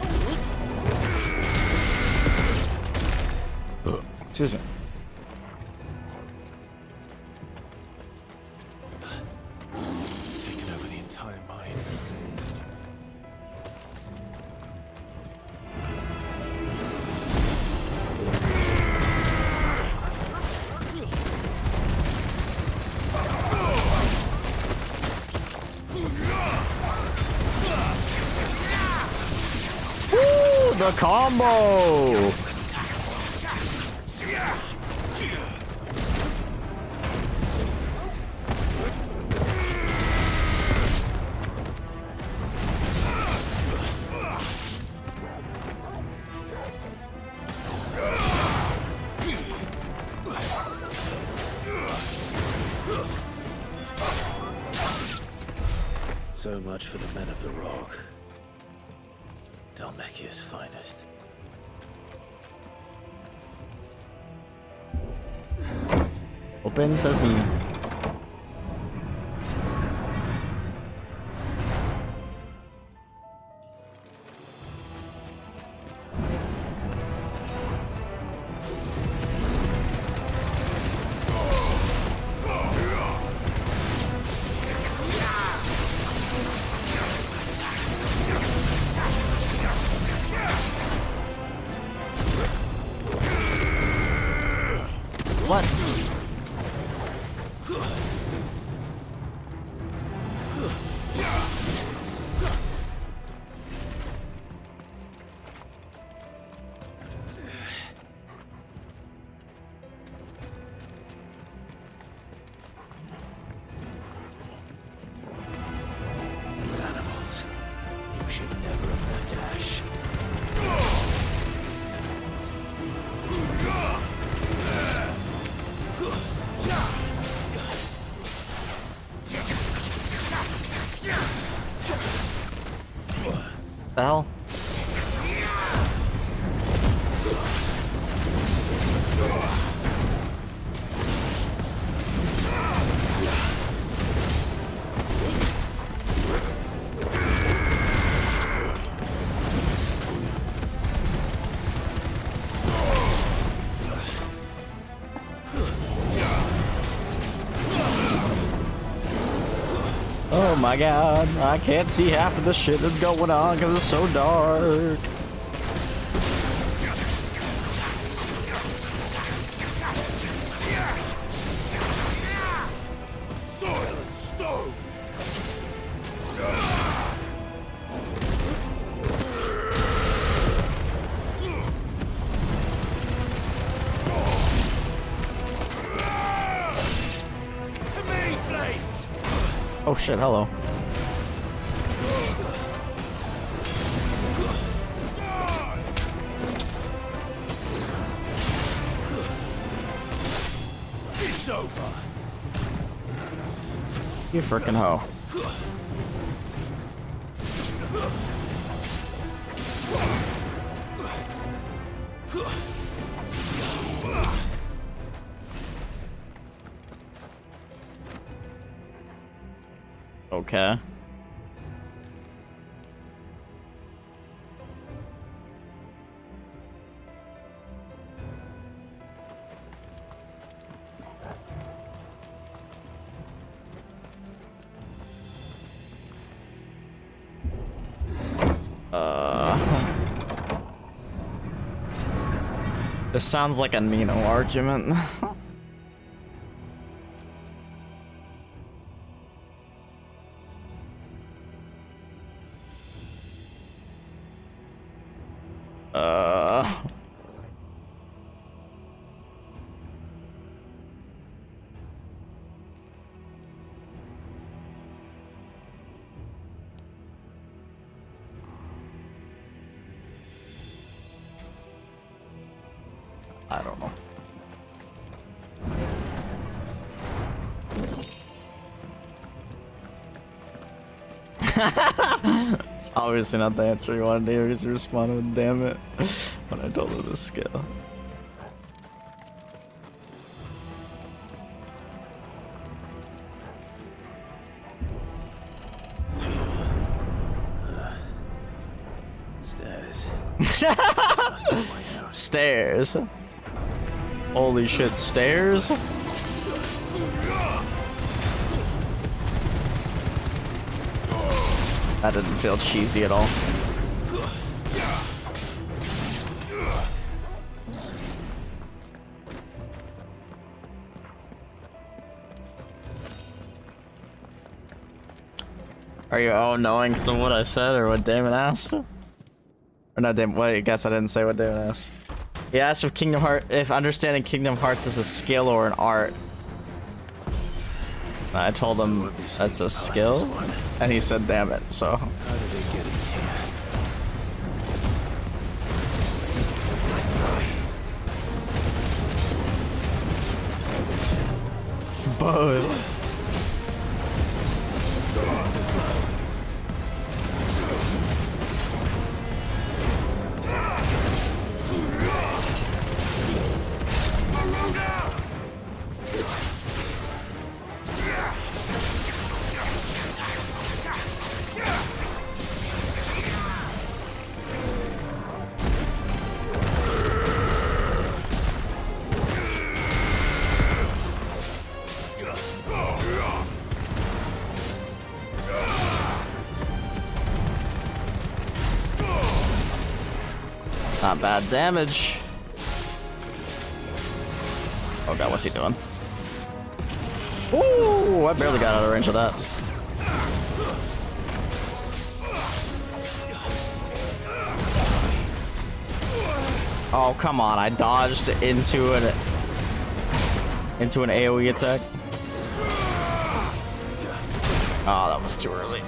Excuse me. Taken over the entire mine. Woo, the combo! So much for the men of the rock. Dalmekia's finest. Open sesame. What? Animals. You should never have left Ash. The hell? Oh my god, I can't see half of the shit that's going on because it's so dark. Soil and stone! Many flames! Oh shit, hello. It's over! You frickin' hoe. Okay. This sounds like a Nino argument. I don't know. It's obviously not the answer you wanted to hear because you responded with "damn it" when I told her the skill. Stairs. Stairs. Holy shit, stairs? That didn't feel cheesy at all. Are you all knowing because of what I said or what Damon asked? Or not Damon, wait, I guess I didn't say what Damon asked. He asked if understanding Kingdom Hearts is a skill or an art. I told him that's a skill, and he said damn it, so. How did they get in here? Both. Not bad damage. Oh god, what's he doing? Ooh, I barely got out of range of that. Oh, come on, I dodged into an AoE attack. Oh, that was too early.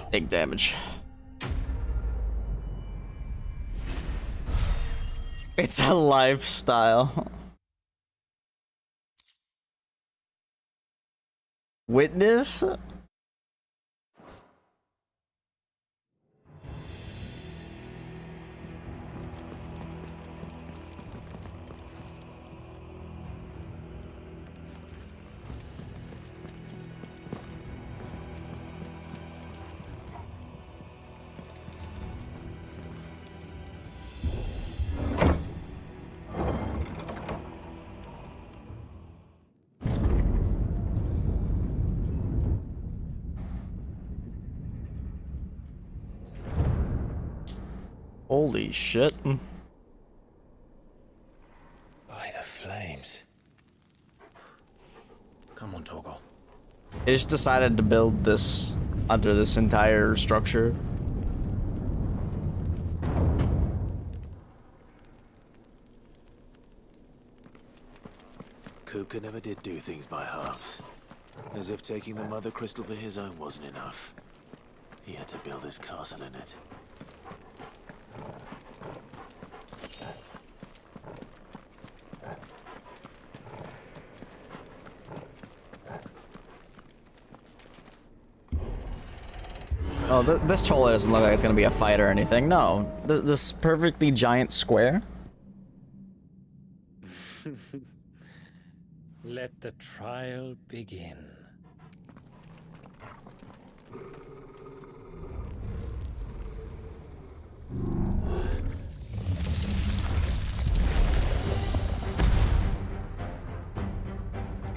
Big damage. It's a lifestyle. Witness? Holy shit. By the flames. Come on, Toggle. They just decided to build this under this entire structure. Kupka never did do things by halves. As if taking the Mother Crystal for his own wasn't enough. He had to build his castle in it. Oh, this totally doesn't look like it's gonna be a fight or anything. No, this perfectly giant square. Let the trial begin.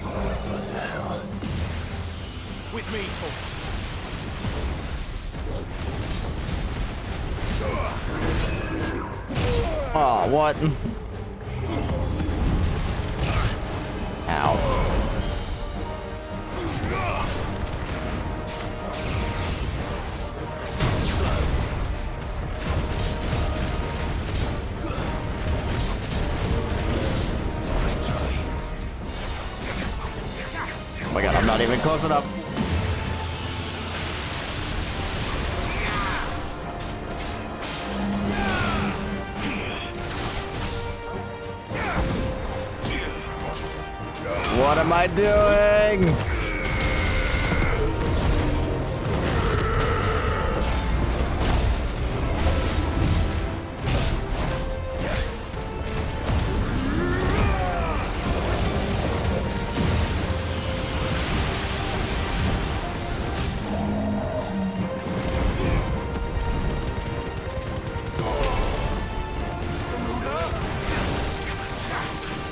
What the hell? With me, Tor. Oh, what? Ow. Not even close enough. What am I doing?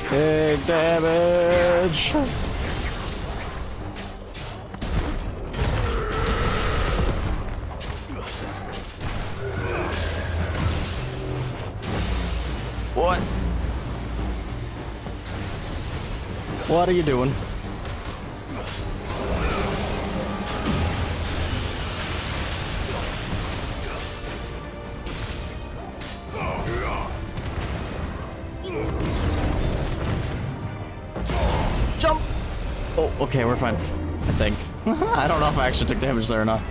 Big damage. What? What are you doing? Jump! Oh, okay, we're fine. I think. I don't know if I actually took damage there or not.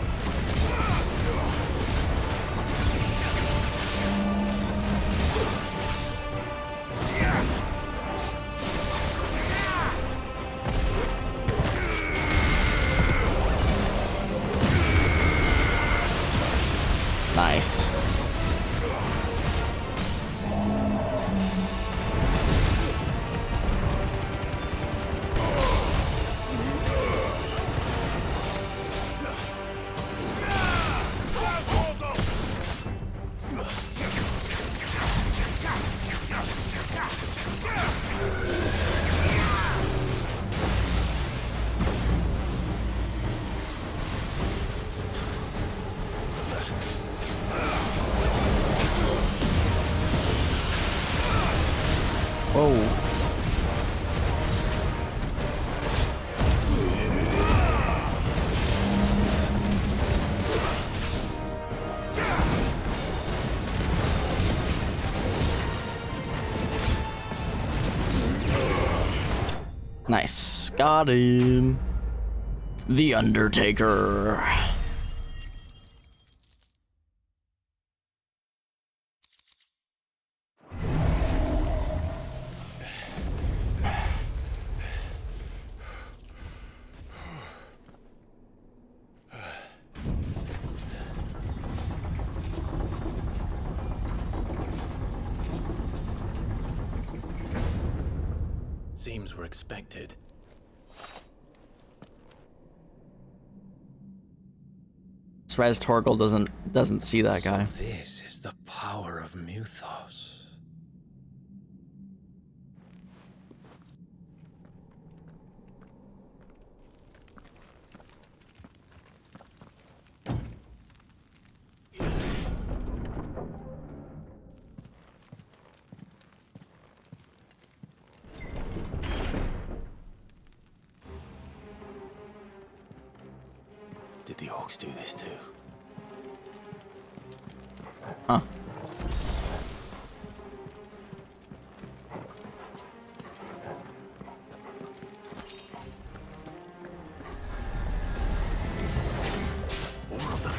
Nice. Whoa. Nice. Got him. The Undertaker. Seems we're expected. Res Torgal doesn't see that guy. So this is the power of Muthos. Did the orcs do this too? Huh. More of them.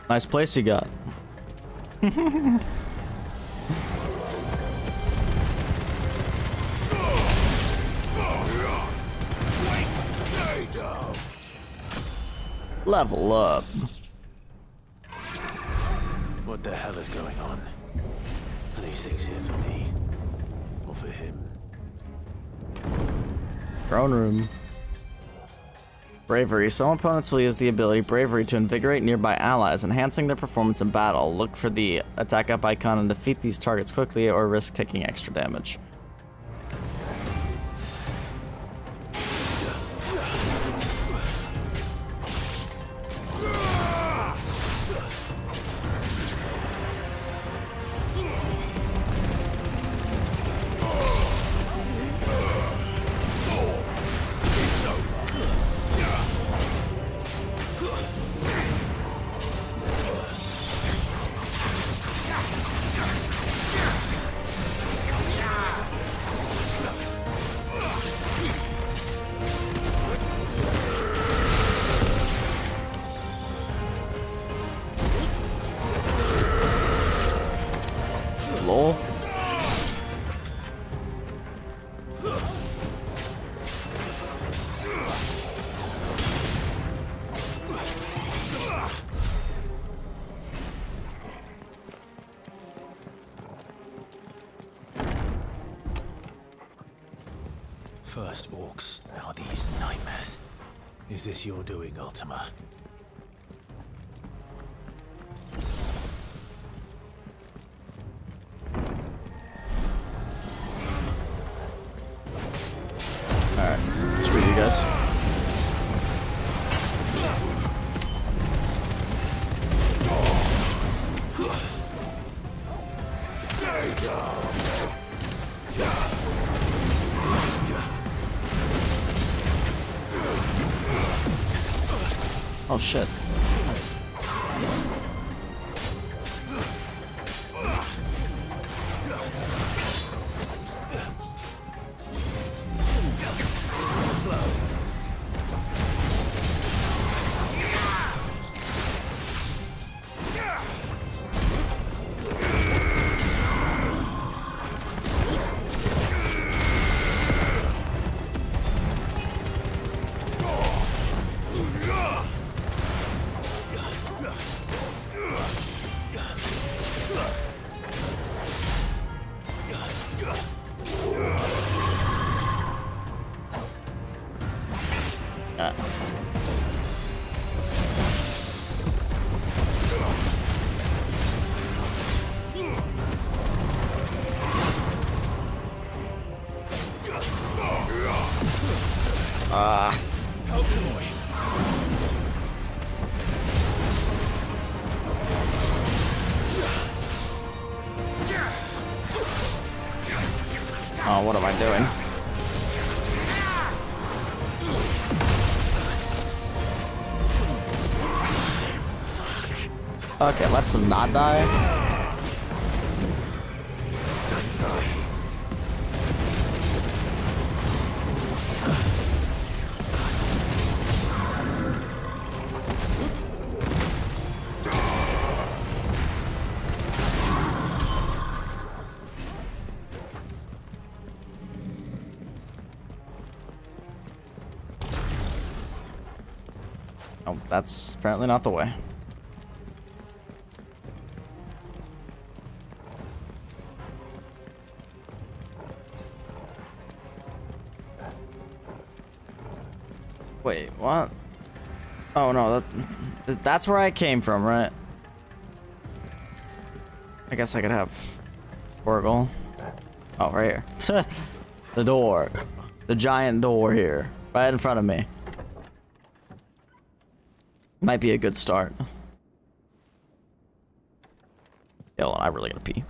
Nice place you got. Level up. What the hell is going on? Are these things here for me? Or for him? Throne room. Bravery. Some opponents will use the ability Bravery to invigorate nearby allies, enhancing their performance in battle. Look for the attack up icon and defeat these targets quickly or risk taking extra damage. Lol. First orcs, now these nightmares. Is this your doing, Ultima? Alright, screw you guys. Oh shit. Oh, what am I doing? Okay, let's not die. Oh, that's apparently not the way. Wait, what? Oh no, that's where I came from, right? I guess I could have Orgle. Oh, right here. The door. The giant door here. Right in front of me. Might be a good start. Yeah, hold on, I really gotta pee.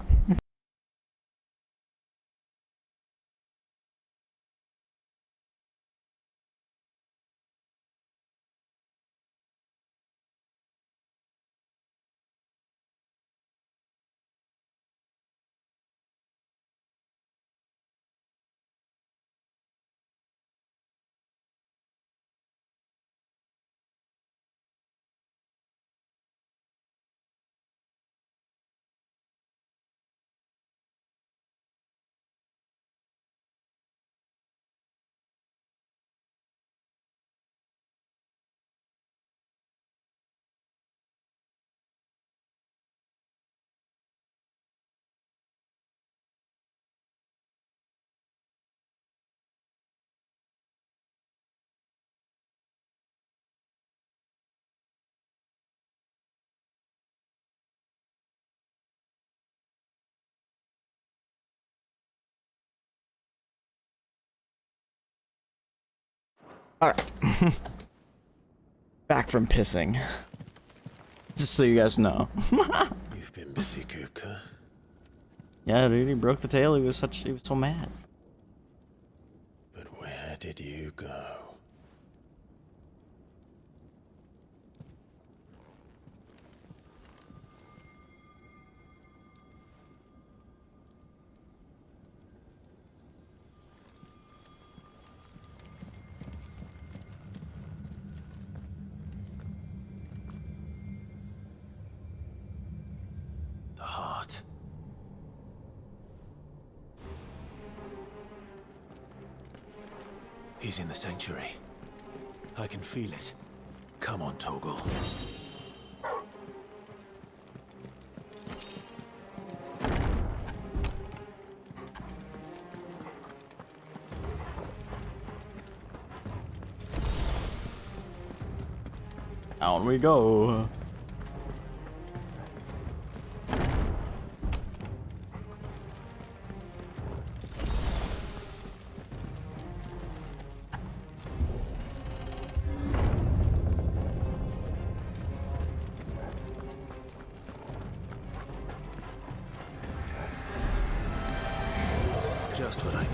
Alright. Back from pissing. Just so you guys know. You've been busy, Kupka. Yeah, dude, he broke the tail. He was so mad. But where did you go? The heart. He's in the sanctuary. I can feel it. Come on, Toggle. Out we go. Just what I needed.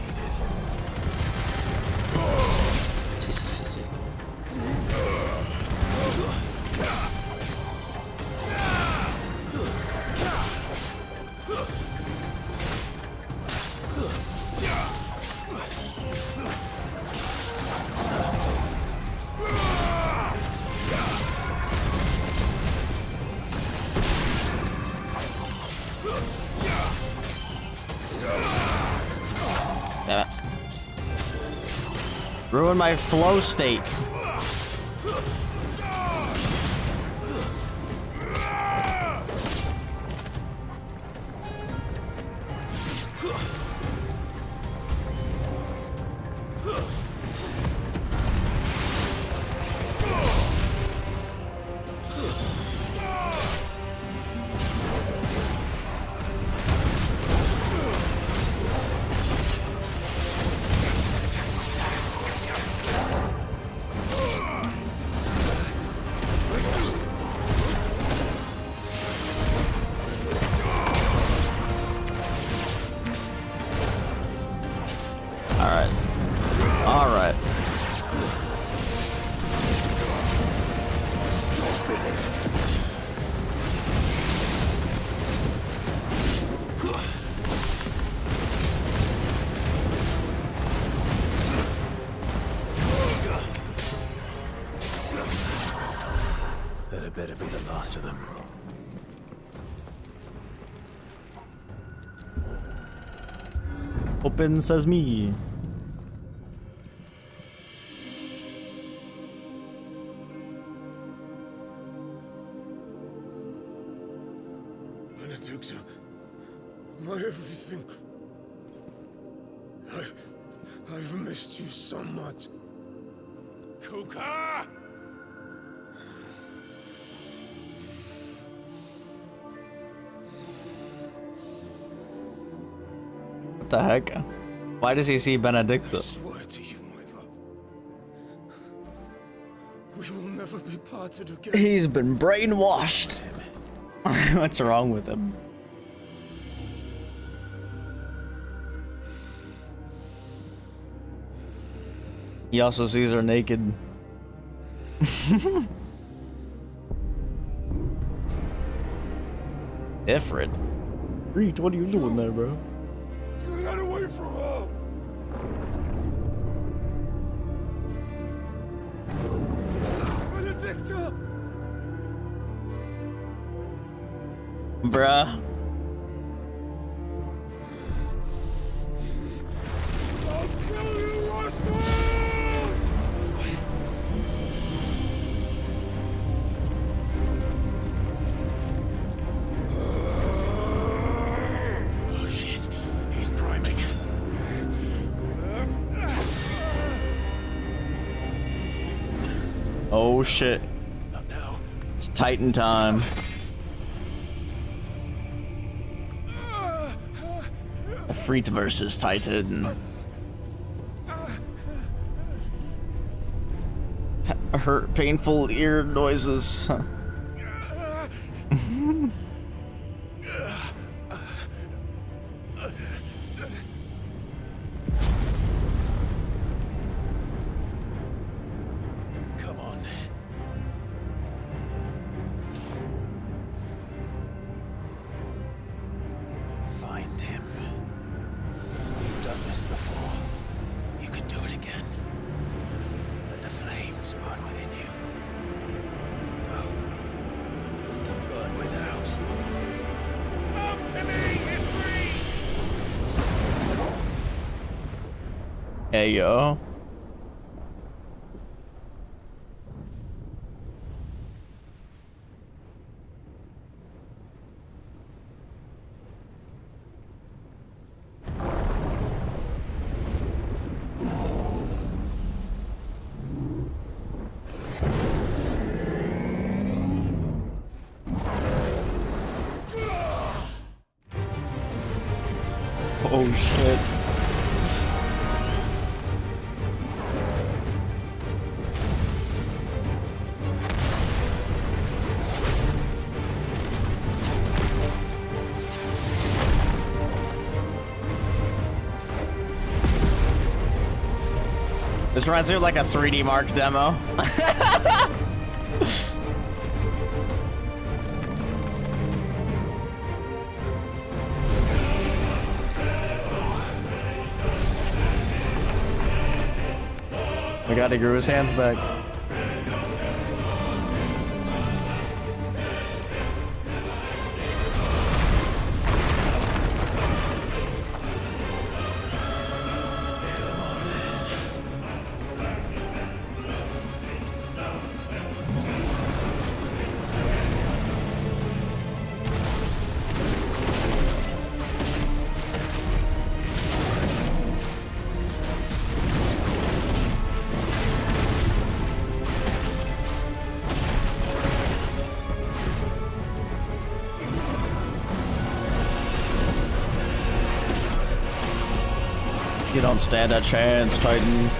Damn it. Ruin my flow state. That better be the last of them. Open sesame. Benedicta, my everything. I've missed you so much. Kuka! What the heck? Why does he see Benedicta? I swear to you, my love. We will never be parted again. He's been brainwashed. What's wrong with him? He also sees her naked. Ifrit. Reed, what are you doing there, bro? Get away from her! Benedicta! Bruh. I'll kill you, Roscoe! Oh shit, he's priming. Oh shit. It's Titan time. Freet versus Titan. Hurt, painful ear noises. Come on. Find him. You've done this before. You can do it again. Let the flames burn within you. No. Let them burn without. Come to me, Ifrit! Hey yo. Oh shit. This reminds me of like a 3D Mark demo. We gotta grew his hands back. You don't stand a chance, Titan.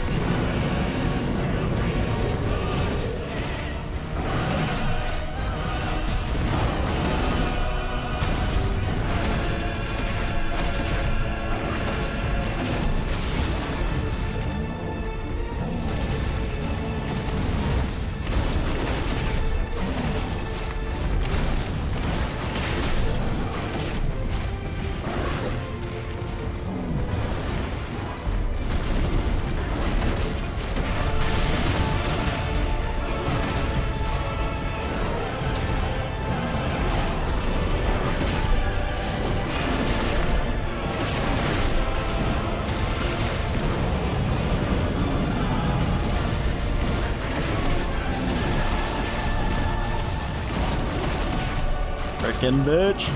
Frickin' bitch.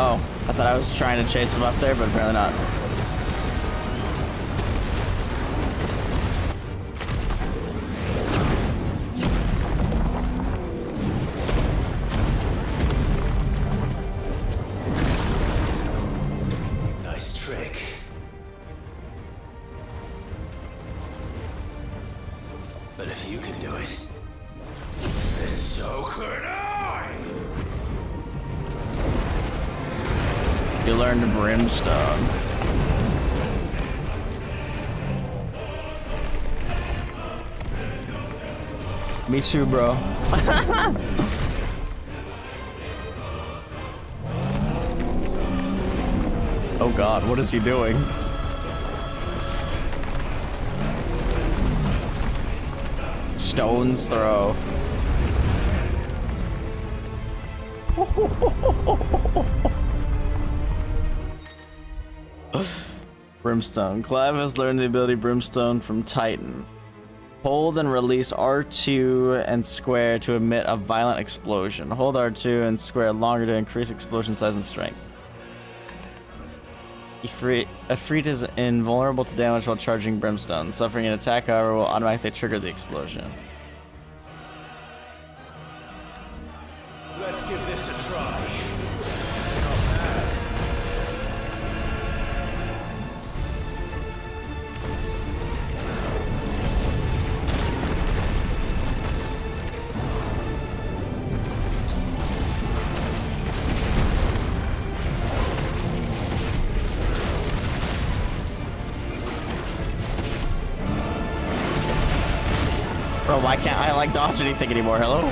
Oh, I thought I was trying to chase him up there, but apparently not. Nice trick. But if you can do it, then so could I! You learned brimstone. Me too, bro. Oh god, what is he doing? Stone's throw. Brimstone. Clive has learned the ability Brimstone from Titan. Hold and release R2 and square to emit a violent explosion. Hold R2 and square longer to increase explosion size and strength. Ifrit is invulnerable to damage while charging Brimstone. Suffering an attack, however, will automatically trigger the explosion. Let's give this a try. Bro, why can't I like dodge anything anymore? Hello?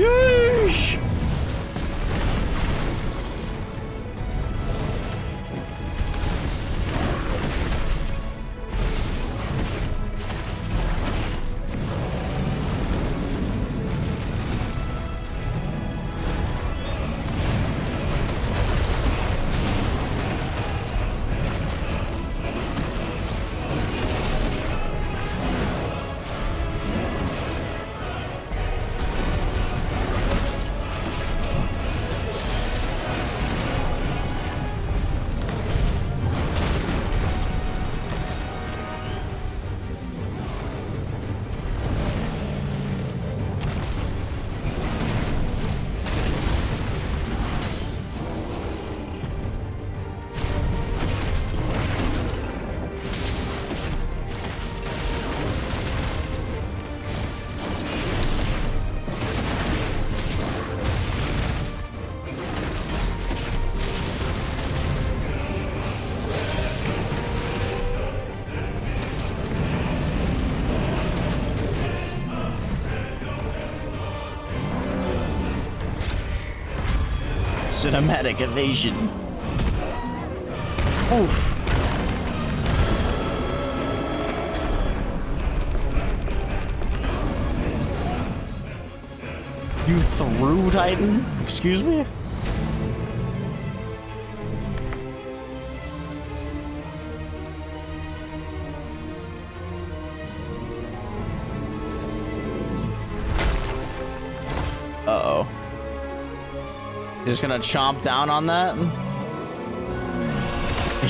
Yeesh! Cinematic evasion. Oof. You threw Titan? Excuse me? Uh-oh. You're just gonna chomp down on that?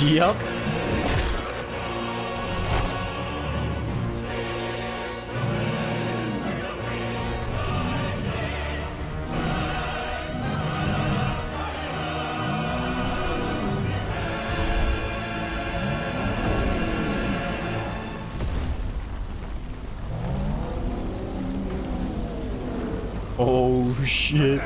Yup. Oh shit.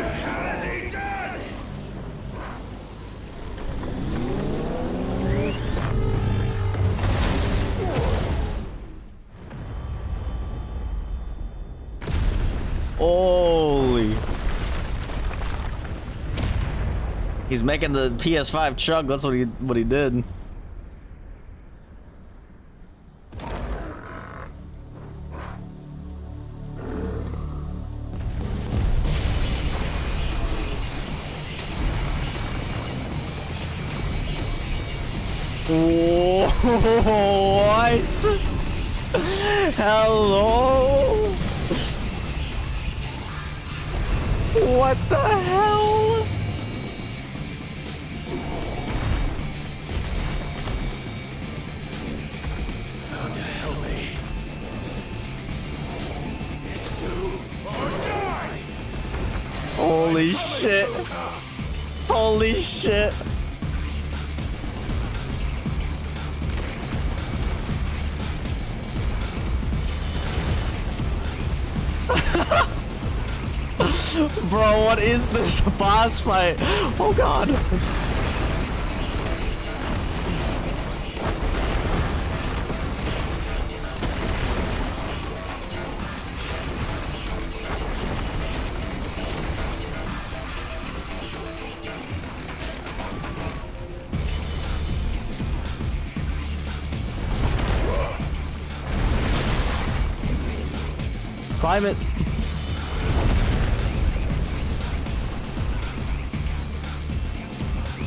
Holy. He's making the PS5 chug. That's what he did. What? Hello? What the hell? Thunder, help me. It's you or die. Holy shit. Holy shit. Bro, what is this boss fight? Oh god. Climb it.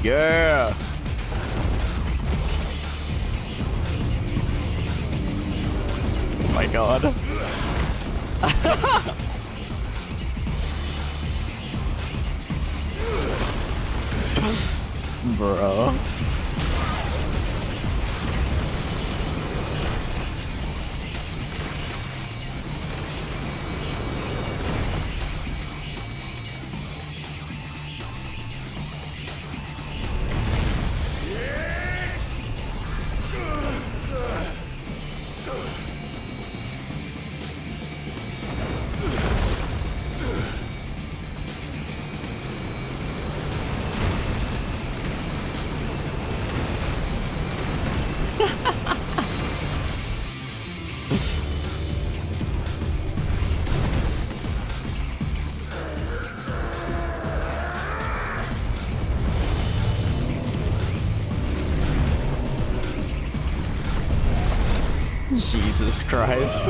Yeah. Oh my god. Bro. Jesus Christ.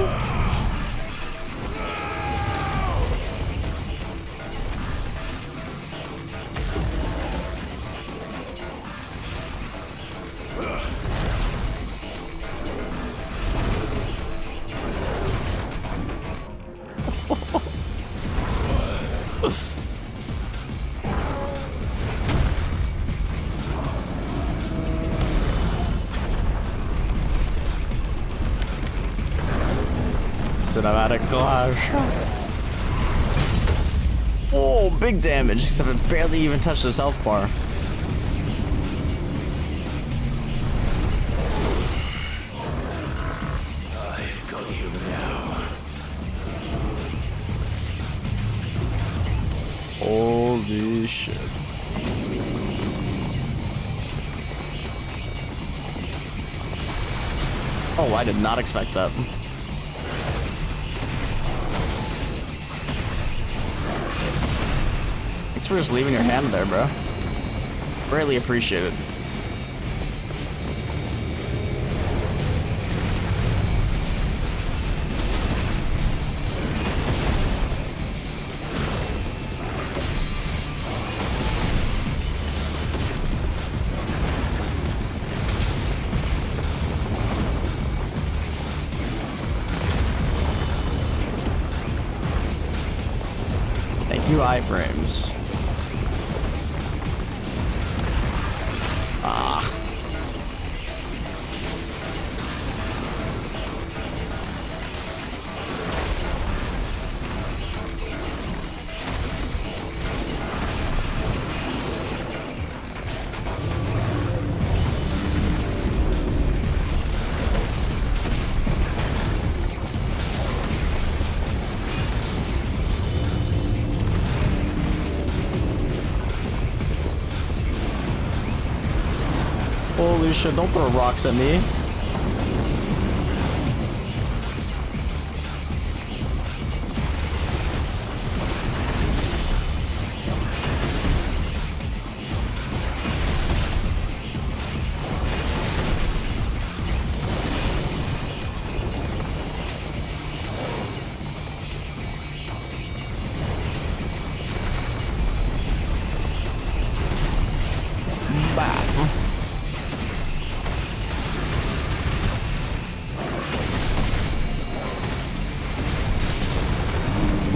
Cinematic collage. Oh, big damage, except it barely even touched his health bar. I've got you now. Holy shit. Oh, I did not expect that. Thanks for just leaving your hand there, bro. Greatly appreciated. Thank you, iframes. Ah. Holy shit, don't throw rocks at me.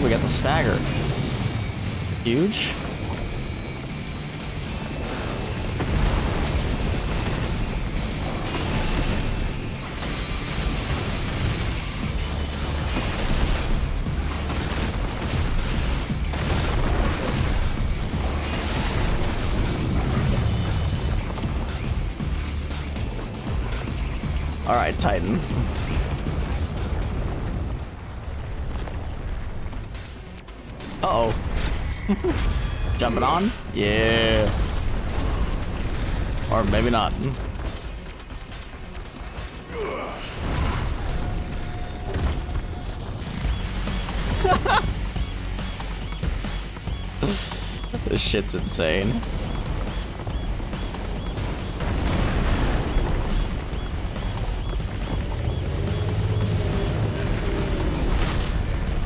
We got the stagger. Huge. All right, Titan. Uh-oh. Jumping on? Yeah. Or maybe not. This shit's insane.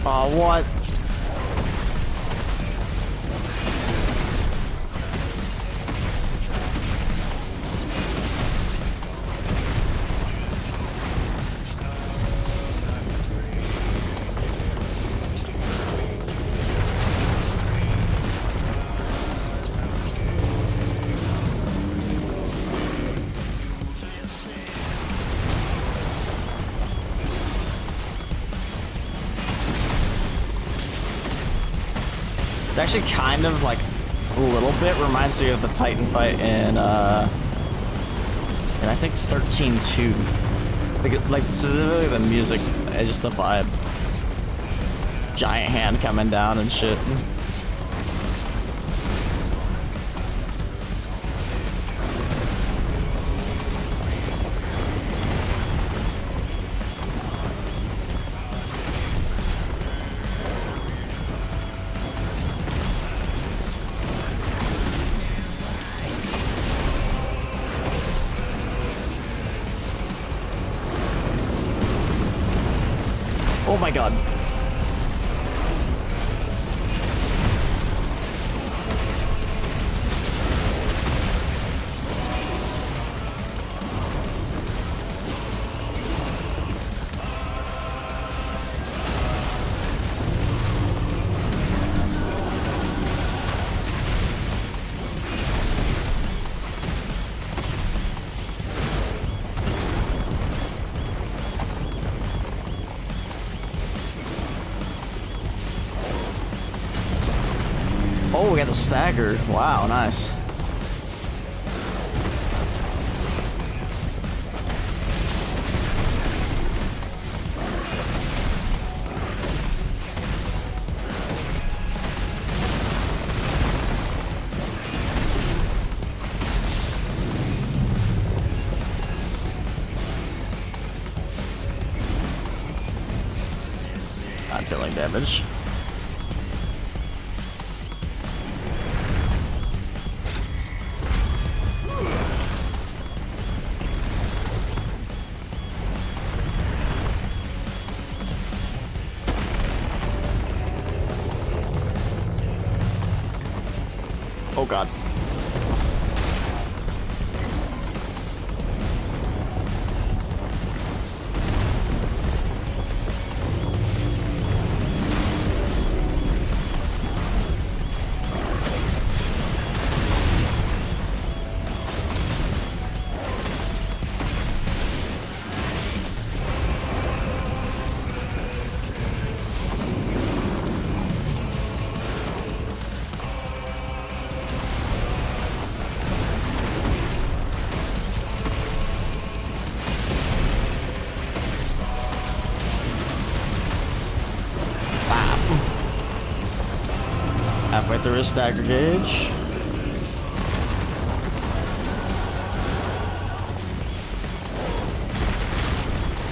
Oh, what? It's actually kind of like a little bit reminds me of the Titan fight in I think 13-2. Like specifically the music, just the vibe. Giant hand coming down and shit. god. Oh, we got the stagger. Wow, nice. Not dealing damage. Oh god. Halfway through his stagger gauge.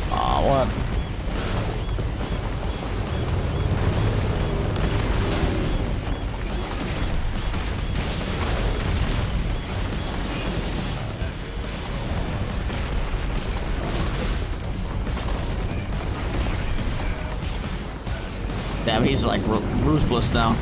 Aw, what? Damn, he's like ruthless now.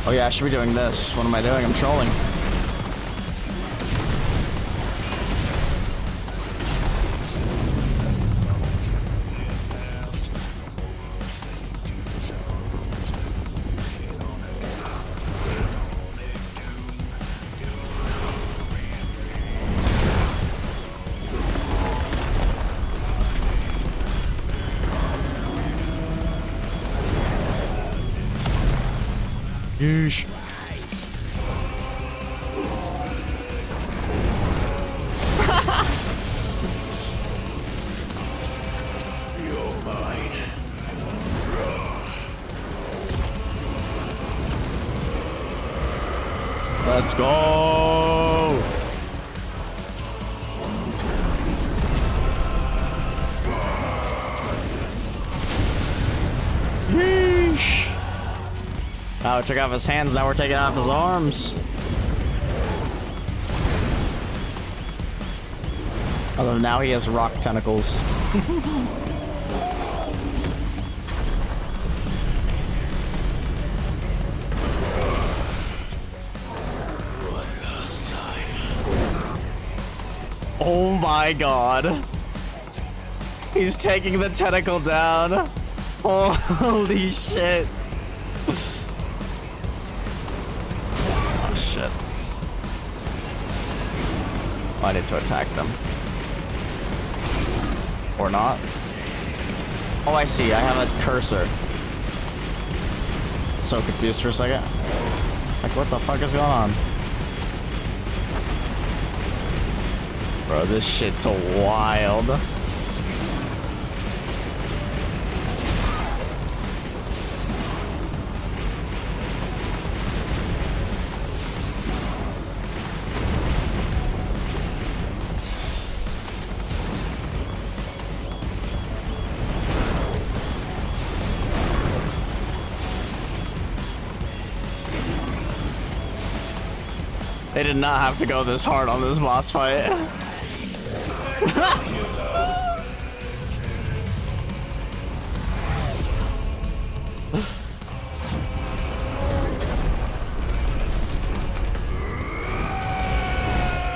Oh yeah, I should be doing this. What am I doing? I'm trolling. Yeesh. You're mine. Let's go. Yeesh. Oh, we took off his hands, now we're taking off his arms. Although now he has rock tentacles. Oh my god. He's taking the tentacle down. Holy shit. Oh shit. I need to attack them. Or not. Oh, I see. I have a cursor. So confused for a second. Like, what the fuck is going on? Bro, this shit's so wild. They did not have to go this hard on this boss fight.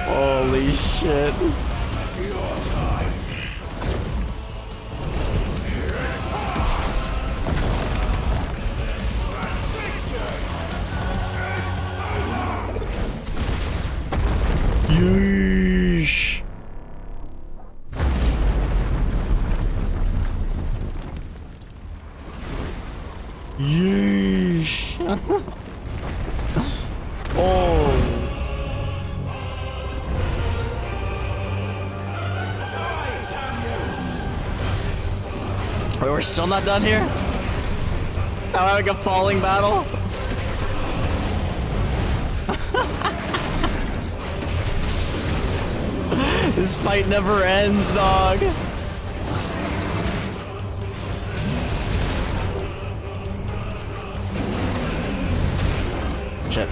Holy shit. Yeesh. Yeesh. Oh. Wait, we're still not done here? Now we're having a falling battle? This fight never ends, dog. Shit.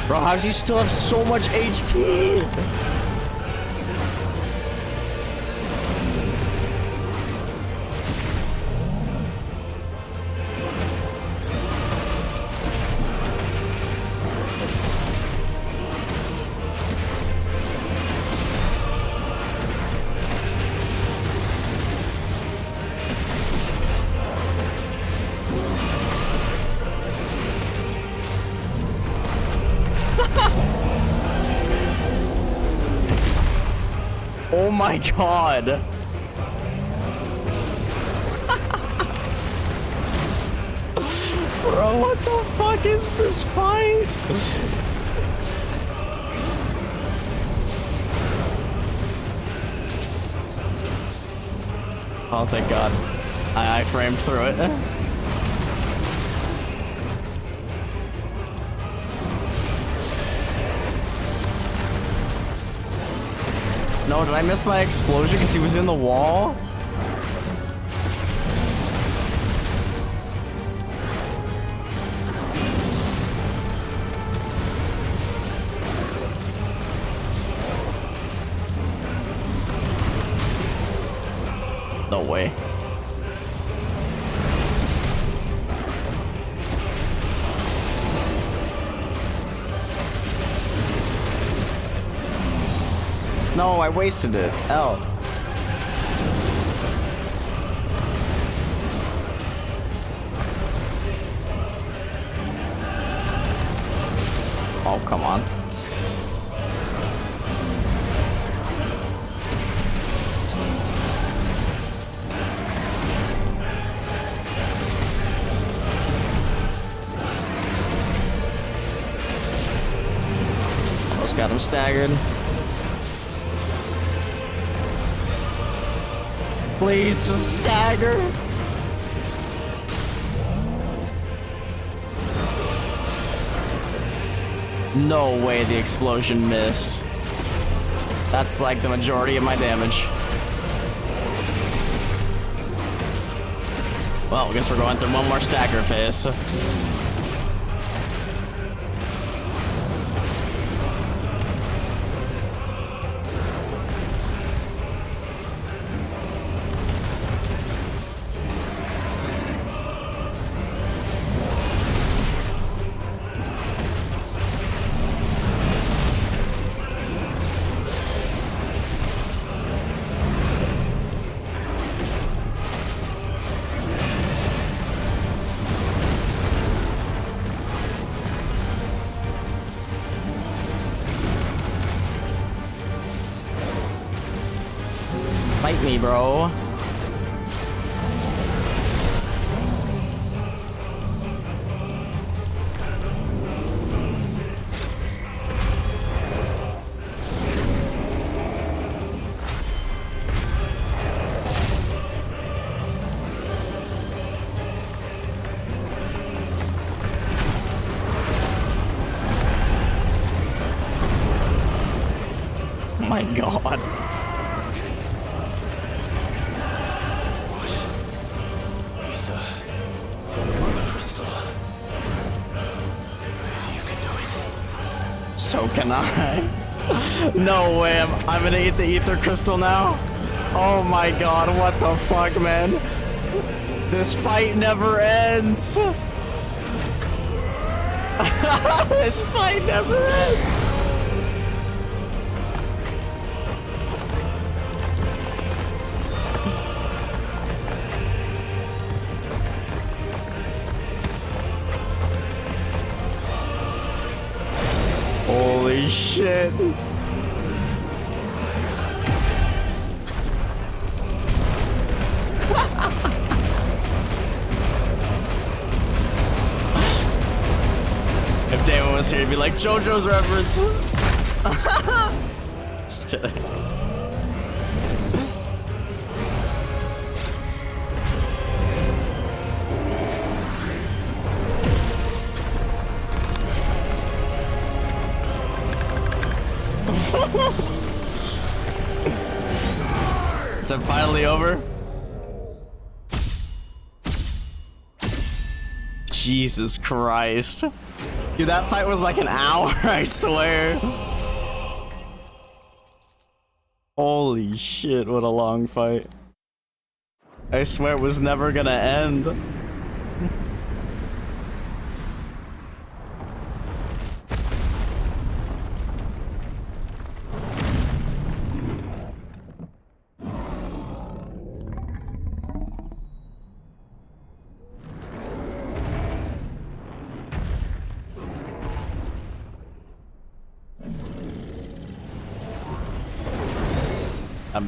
Bro, how does he still have so much HP? Oh my god. Bro, what the fuck is this fight? Oh, thank god. I framed through it. No, did I miss my explosion because he was in the wall? No way. No, I wasted it. L. Oh, come on. Almost got him staggered. Please just stagger. No way the explosion missed. That's like the majority of my damage. Well, I guess we're going through one more stagger phase. Fight me, bro. Oh my god. So can I. No way, I'm gonna eat the ether crystal now. Oh my god, what the fuck, man? This fight never ends. This fight never ends. Holy shit. If Damon was here, he'd be like, JoJo's reference. Just kidding. Is it finally over? Jesus Christ. Dude, that fight was like an hour, I swear. Holy shit, what a long fight. I swear it was never gonna end.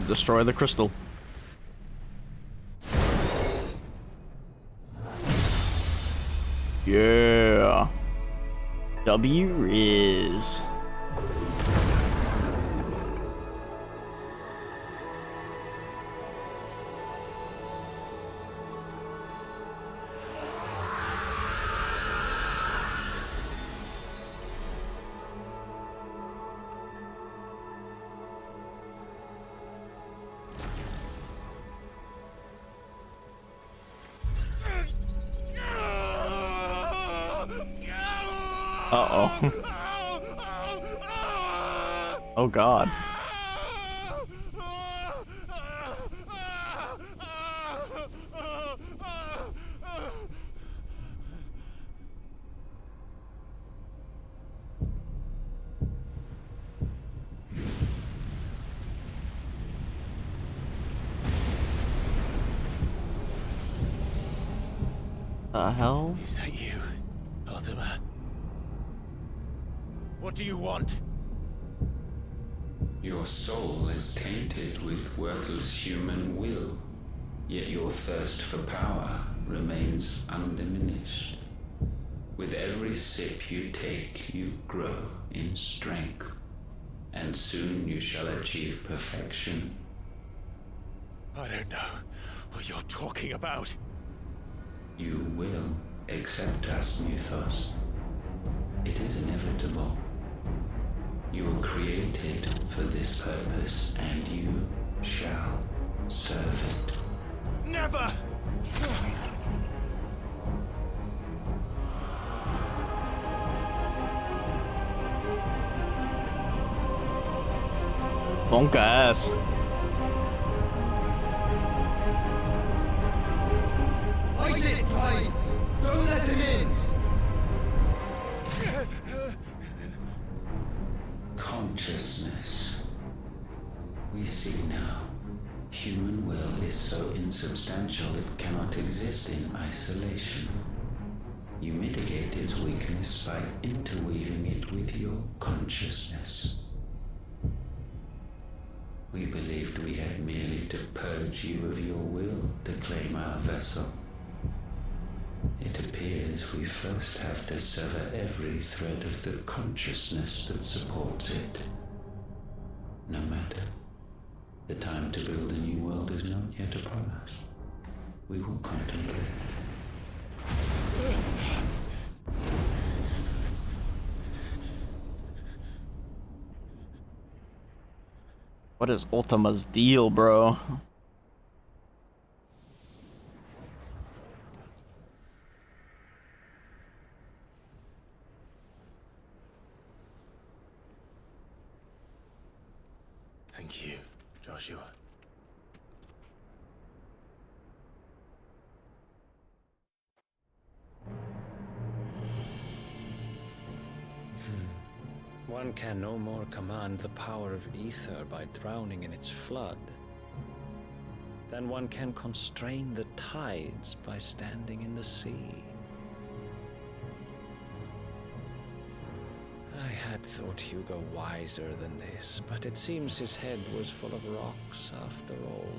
Destroy the crystal. Yeah. W Riz. Uh-oh. Oh god. The hell? Is that you, Ultima? What do you want? Your soul is tainted with worthless human will, yet your thirst for power remains undiminished. With every sip you take, you grow in strength, and soon you shall achieve perfection. I don't know what you're talking about. You will accept us, Mythos. It is inevitable. You were created for this purpose, and you shall serve it. Never! Bonk ass. Fight it, Clive! Don't let him in! Consciousness. We see now. Human will is so insubstantial it cannot exist in isolation. You mitigate its weakness by interweaving it with your consciousness. We believed we had merely to purge you of your will to claim our vessel. It appears we first have to sever every thread of the consciousness that supports it. No matter. The time to build a new world is not yet upon us. We will contemplate. What is Ultima's deal, bro? Thank you, Joshua. One can no more command the power of ether by drowning in its flood than one can constrain the tides by standing in the sea. I had thought Hugo wiser than this, but it seems his head was full of rocks after all.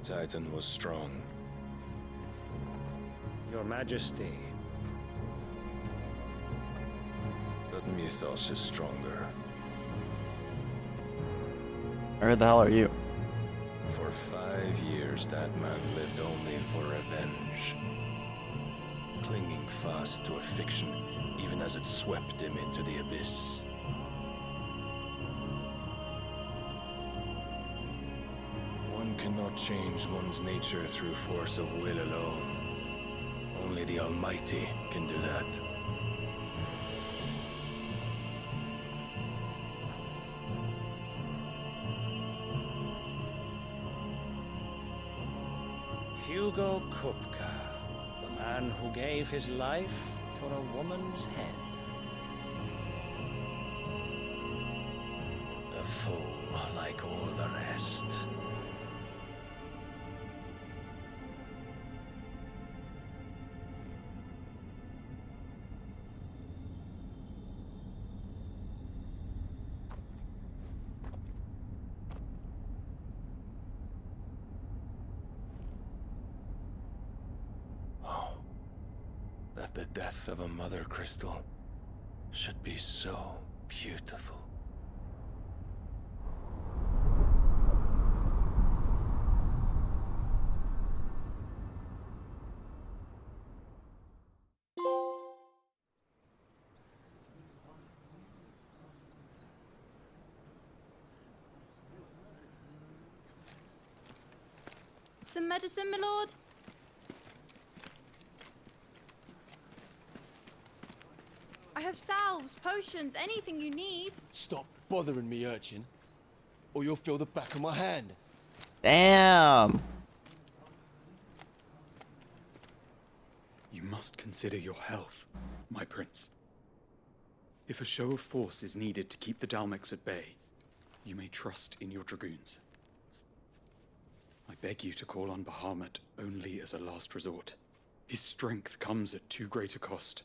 Titan was strong. Your Majesty. But Mythos is stronger. Where the hell are you? For 5 years, that man lived only for revenge. Clinging fast to a fiction, even as it swept him into the abyss. One cannot change one's nature through force of will alone. Only the Almighty can do that. Hugo Kupka, the man who gave his life for a woman's head. A fool like all the rest. The death of a mother crystal should be so beautiful. Some medicine, my lord? I have salves, potions, anything you need. Stop bothering me, urchin, or you'll feel the back of my hand. Damn. You must consider your health, my prince. If a show of force is needed to keep the Dalmex at bay, you may trust in your dragoons. I beg you to call on Bahamut only as a last resort. His strength comes at too great a cost.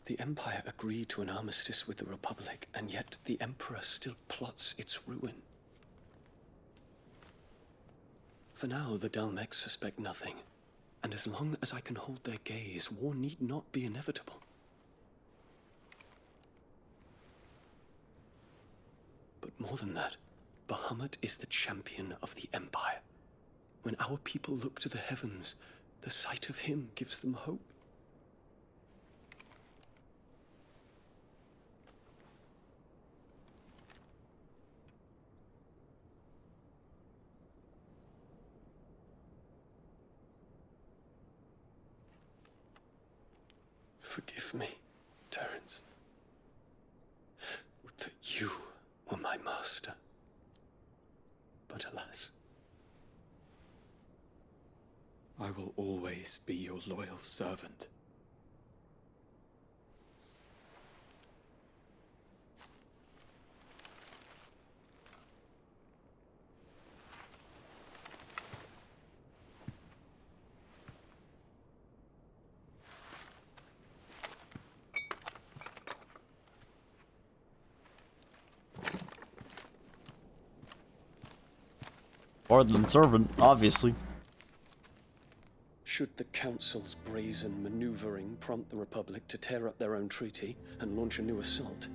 The Empire agreed to an armistice with the Republic, and yet the Emperor still plots its ruin. For now, the Dalmex suspect nothing, and as long as I can hold their gaze, war need not be inevitable. But more than that, Bahamut is the champion of the Empire. When our people look to the heavens, the sight of him gives them hope. Forgive me, Terence. Would that you were my master. But alas. I will always be your loyal servant. More than servant, obviously. Should the Council's brazen maneuvering prompt the Republic to tear up their own treaty and launch a new assault,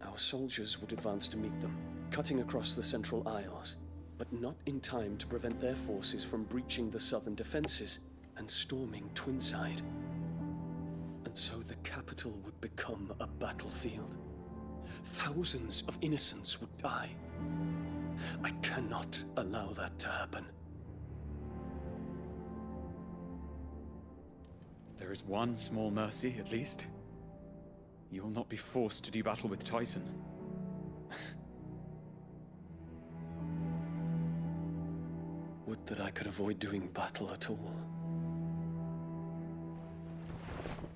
our soldiers would advance to meet them, cutting across the Central Isles, but not in time to prevent their forces from breaching the southern defenses and storming Twinside. And so the capital would become a battlefield. Thousands of innocents would die. I cannot allow that to happen. There is one small mercy, at least. You will not be forced to do battle with Titan. Would that I could avoid doing battle at all.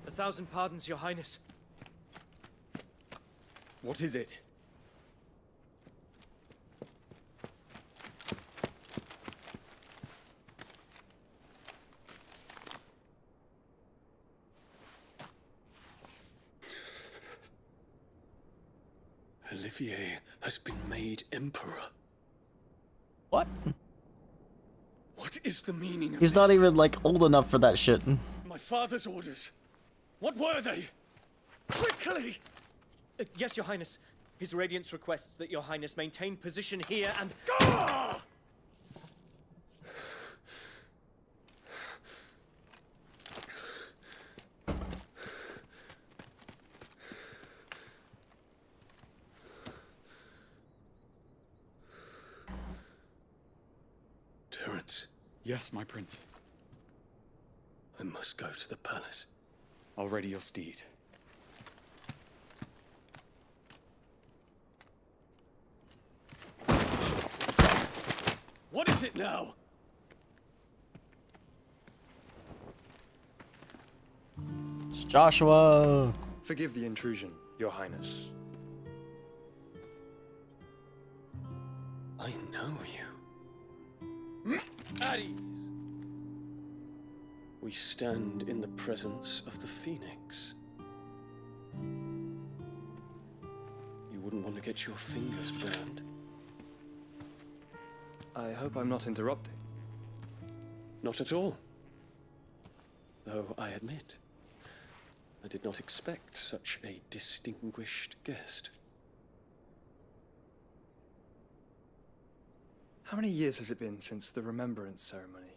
1,000 pardons, Your Highness. What is it? Olivier has been made Emperor. What? What is the meaning of He's this? not even, like, old enough for that shit. My father's orders. What were they? Quickly! Yes, Your Highness. His Radiance requests that Your Highness maintain position here and... Ah! Terence. Yes, my prince. I must go to the palace. I'll ready your steed. What is it now? It's Joshua. Forgive the intrusion, Your Highness. I know you. At ease. We stand in the presence of the Phoenix. You wouldn't want to get your fingers burned. I hope I'm not interrupting. Not at all. Though I admit, I did not expect such a distinguished guest. How many years has it been since the Remembrance ceremony?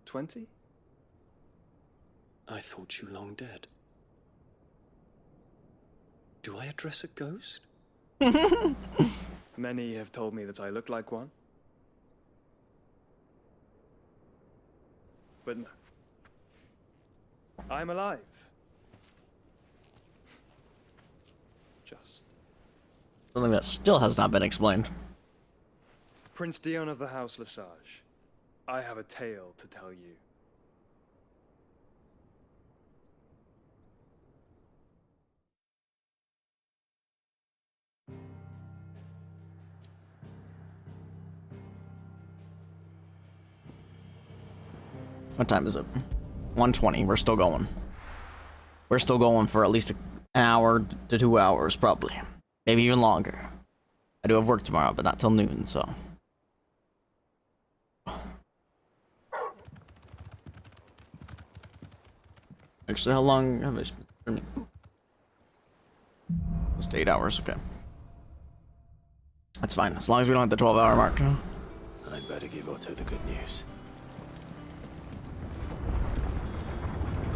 20? I thought you long dead. Do I address a ghost? Many have told me that I look like one. But no. I'm alive. Just. Something that still has not been explained. Prince Dion of the House Lesage, I have a tale to tell you. What time is it? 1:20. We're still going. We're still going for at least an hour to 2 hours, probably. Maybe even longer. I do have work tomorrow, but not till noon, so. Actually, how long have I spent streaming? Just 8 hours, okay. That's fine, as long as we don't hit the 12-hour mark. I'd better give Otto the good news.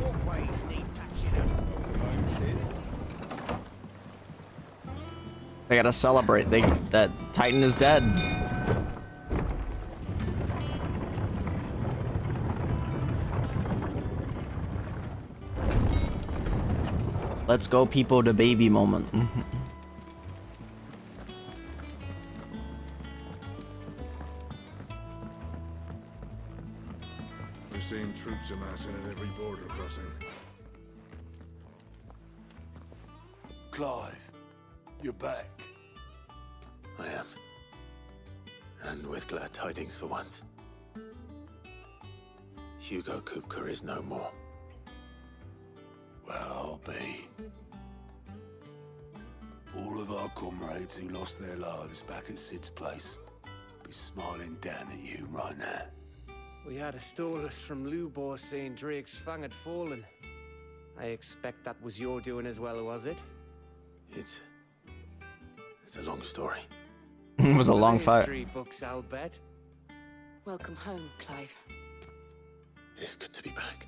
Walkways need patching up. They gotta celebrate. That Titan is dead. Let's go, people, the baby moment. We're seeing troops amassing at every border crossing. Clive, you're back. I am. And with glad tidings for once. Hugo Kupka is no more. Well, I'll be. All of of our comrades who lost their lives back at Sid's place be smiling down at you right now. We had a stolus from Lubor saying Drake's fang had fallen. I expect that was your doing as well, was it? It's a long story. It was a long fight. History books, I'll bet. Welcome home, Clive. It's good to be back.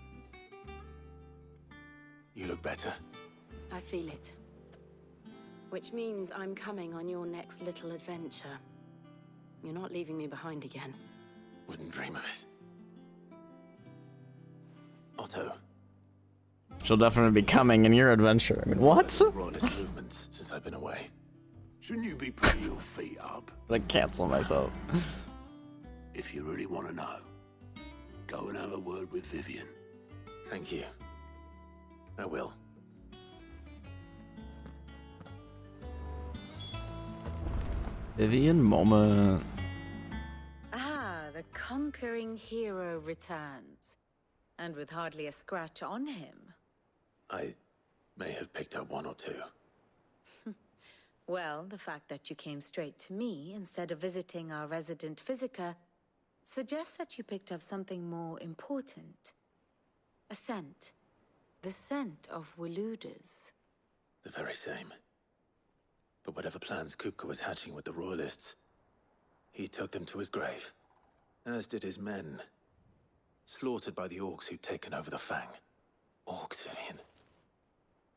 You look better. I feel it. Which means I'm coming on your next little adventure. You're not leaving me behind again. Wouldn't dream of it. Otto. She'll definitely be coming in your adventure. I mean, what? Royalist movements since I've been away. Shouldn't you be putting your feet up? Like, cancel myself. If you really want to know, go and have a word with Vivian. Thank you. I will. Vivian moment. Ah, the conquering hero returns. And with hardly a scratch on him. I may have picked up one or two. Well, the fact that you came straight to me instead of visiting our resident physiker suggests that you picked up something more important. A scent. The scent of Waludas. The very same. But whatever plans Kupka was hatching with the Royalists, he took them to his grave. As did his men. Slaughtered by the orcs who'd taken over the Fang. Orcs, Vivian.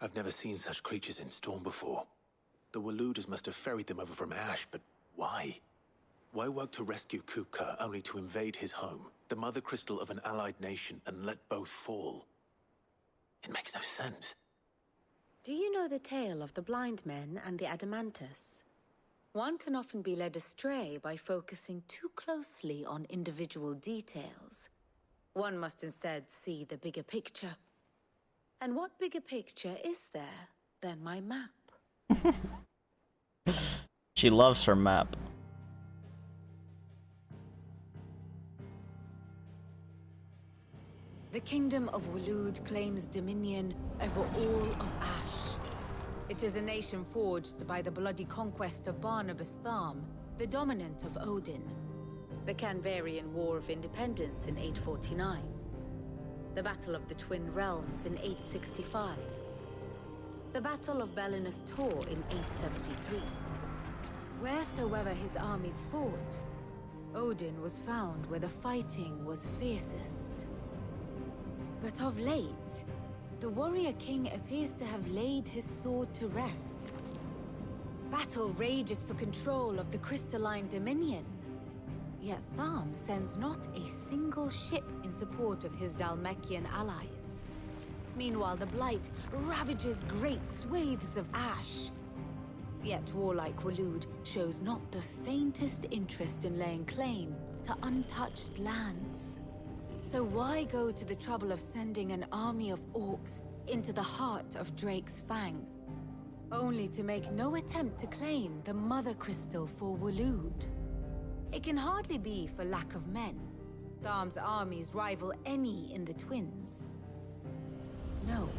I've never seen such creatures in Storm before. The Waludas must have ferried them over from Ash, but why? Why work to rescue Kupka only to invade his home, the mother crystal of an allied nation, and let both fall? It makes no sense. Do you know the tale of the blind men and the Adamantus? One can often be led astray by focusing too closely on individual details. One must instead see the bigger picture. And what bigger picture is there than my map? She loves her map. The kingdom of Walud claims dominion over all of Ash. It is a nation forged by the bloody conquest of Barnabas Tharm, the dominant of Odin. The Canvarian War of Independence in 849. The Battle of the Twin Realms in 865. The Battle of Belinus Tor in 873. Wheresoever his armies fought, Odin was found where the fighting was fiercest. But of late, the warrior king appears to have laid his sword to rest. Battle rages for control of the crystalline dominion. Yet Tharm sends not a single ship in support of his Dhalmekian allies. Meanwhile, the Blight ravages great swathes of Ash. Yet warlike Walud shows not the faintest interest in laying claim to untouched lands. So why go to the trouble of sending an army of orcs into the heart of Drake's Fang, only to make no attempt to claim the Mother Crystal for Walud? It can hardly be for lack of men. Tharm's armies rival any in the Twins. No.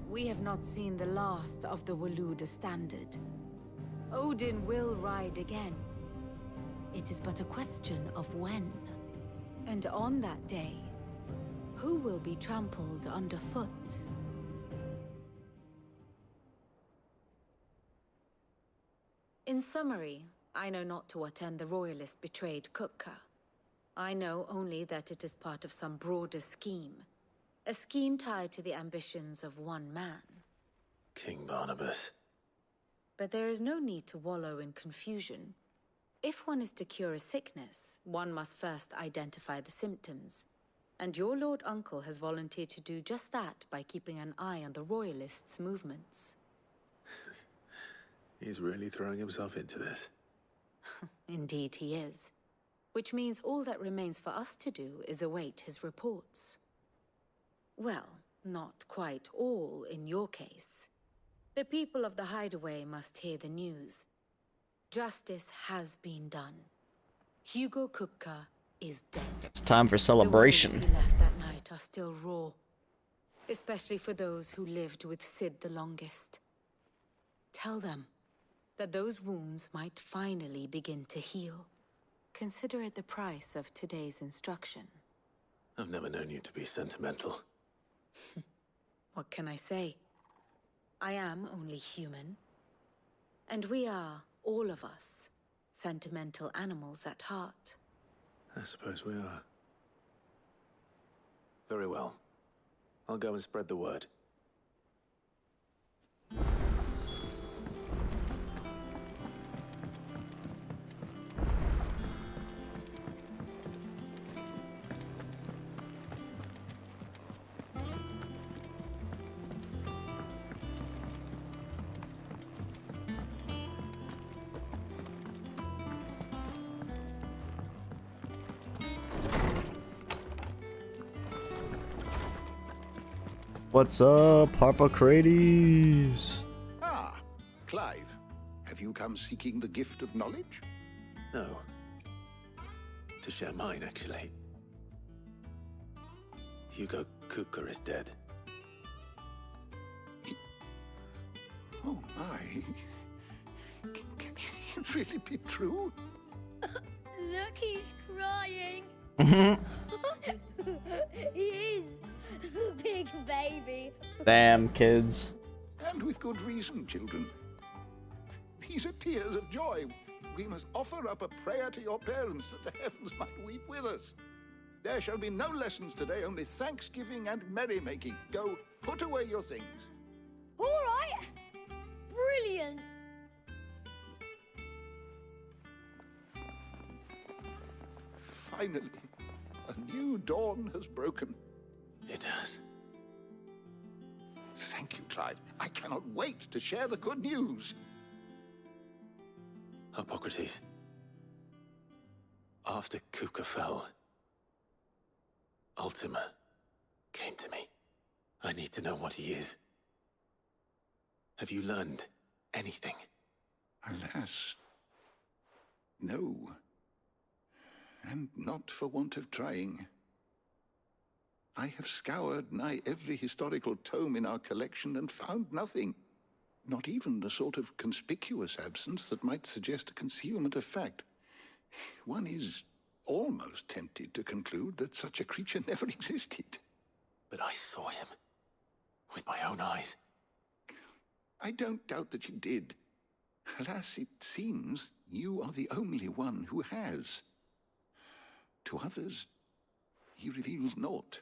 We have not seen the last of the Waluda standard. Odin will ride again. It is but a question of when. And on that day, who will be trampled underfoot? In summary, I know not to what end the Royalist betrayed Kupka. I know only that it is part of some broader scheme. A scheme tied to the ambitions of one man. King Barnabas. But there is no need to wallow in confusion. If one is to cure a sickness, one must first identify the symptoms. And your Lord Uncle has volunteered to do just that by keeping an eye on the Royalists' movements. He's really throwing himself into this. Indeed he is. Which means all that remains for us to do is await his reports. Well, not quite all in your case. The people of the Hideaway must hear the news. Justice has been done. Hugo Kupka is dead. It's time for celebration. The wounds he left that night are still raw. Especially for those who lived with Sid the longest. Tell them that those wounds might finally begin to heal. Consider it the price of today's instruction. I've never known you to be sentimental. What can I say? I am only human. And we are, all of us, sentimental animals at heart. I suppose we are. Very well. I'll go and spread the word. What's up, Harpocrates? Ah, Clive. Have you come seeking the gift of knowledge? No. To share mine, actually. Hugo Kupka is dead. Oh my. Can it really be true? Look, he's crying. He is. The big baby. Damn, kids. And with good reason, children. These are tears of joy. We must offer up a prayer to your parents that the heavens might weep with us. There shall be no lessons today, only thanksgiving and merrymaking. Go, put away your things. All right. Brilliant. Finally, a new dawn has broken. It has. Thank you, Clive. I cannot wait to share the good news. Hippocrates. After Kupka fell, Ultima came to me. I need to know what he is. Have you learned anything? Alas, no. And not for want of trying. I have scoured nigh every historical tome in our collection and found nothing. Not even the sort of conspicuous absence that might suggest a concealment of fact. One is almost tempted to conclude that such a creature never existed. But I saw him. With my own eyes. I don't doubt that you did. Alas, it seems you are the only one who has. To others, he reveals naught.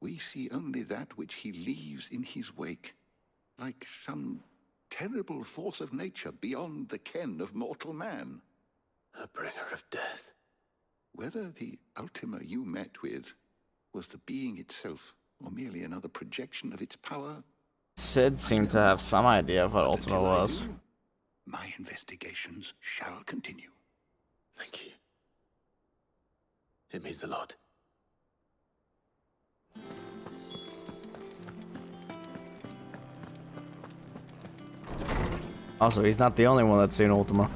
We see only that which he leaves in his wake, like some terrible force of nature beyond the ken of mortal man. A bringer of death. Whether the Ultima you met with was the being itself, or merely another projection of its power, Sid seemed to have some idea of what Ultima was. my investigations shall continue. Thank you. It means a lot. Also, he's not the only one that's seen Ultima.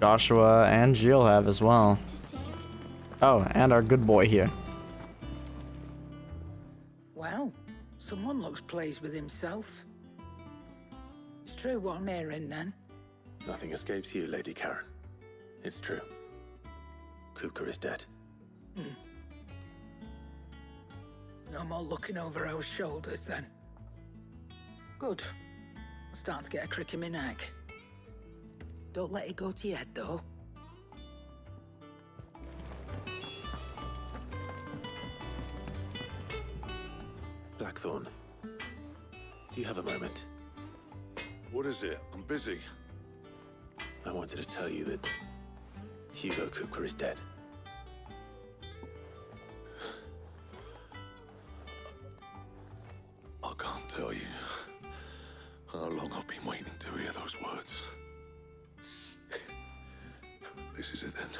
Joshua and Jill have as well. Oh, and our good boy here. Well, someone looks pleased with himself. It's true what I'm hearing, then. Nothing escapes you, Lady Karen. It's true. Kupka is dead. No more looking over our shoulders, then. Good. I'm starting to get a crick in my neck. Don't let it go to your head, though. Blackthorn, do you have a moment? What is it? I'm busy. I wanted to tell you that Hugo Kupka is dead. I can't tell you how long I've been waiting to hear those words. This is it then.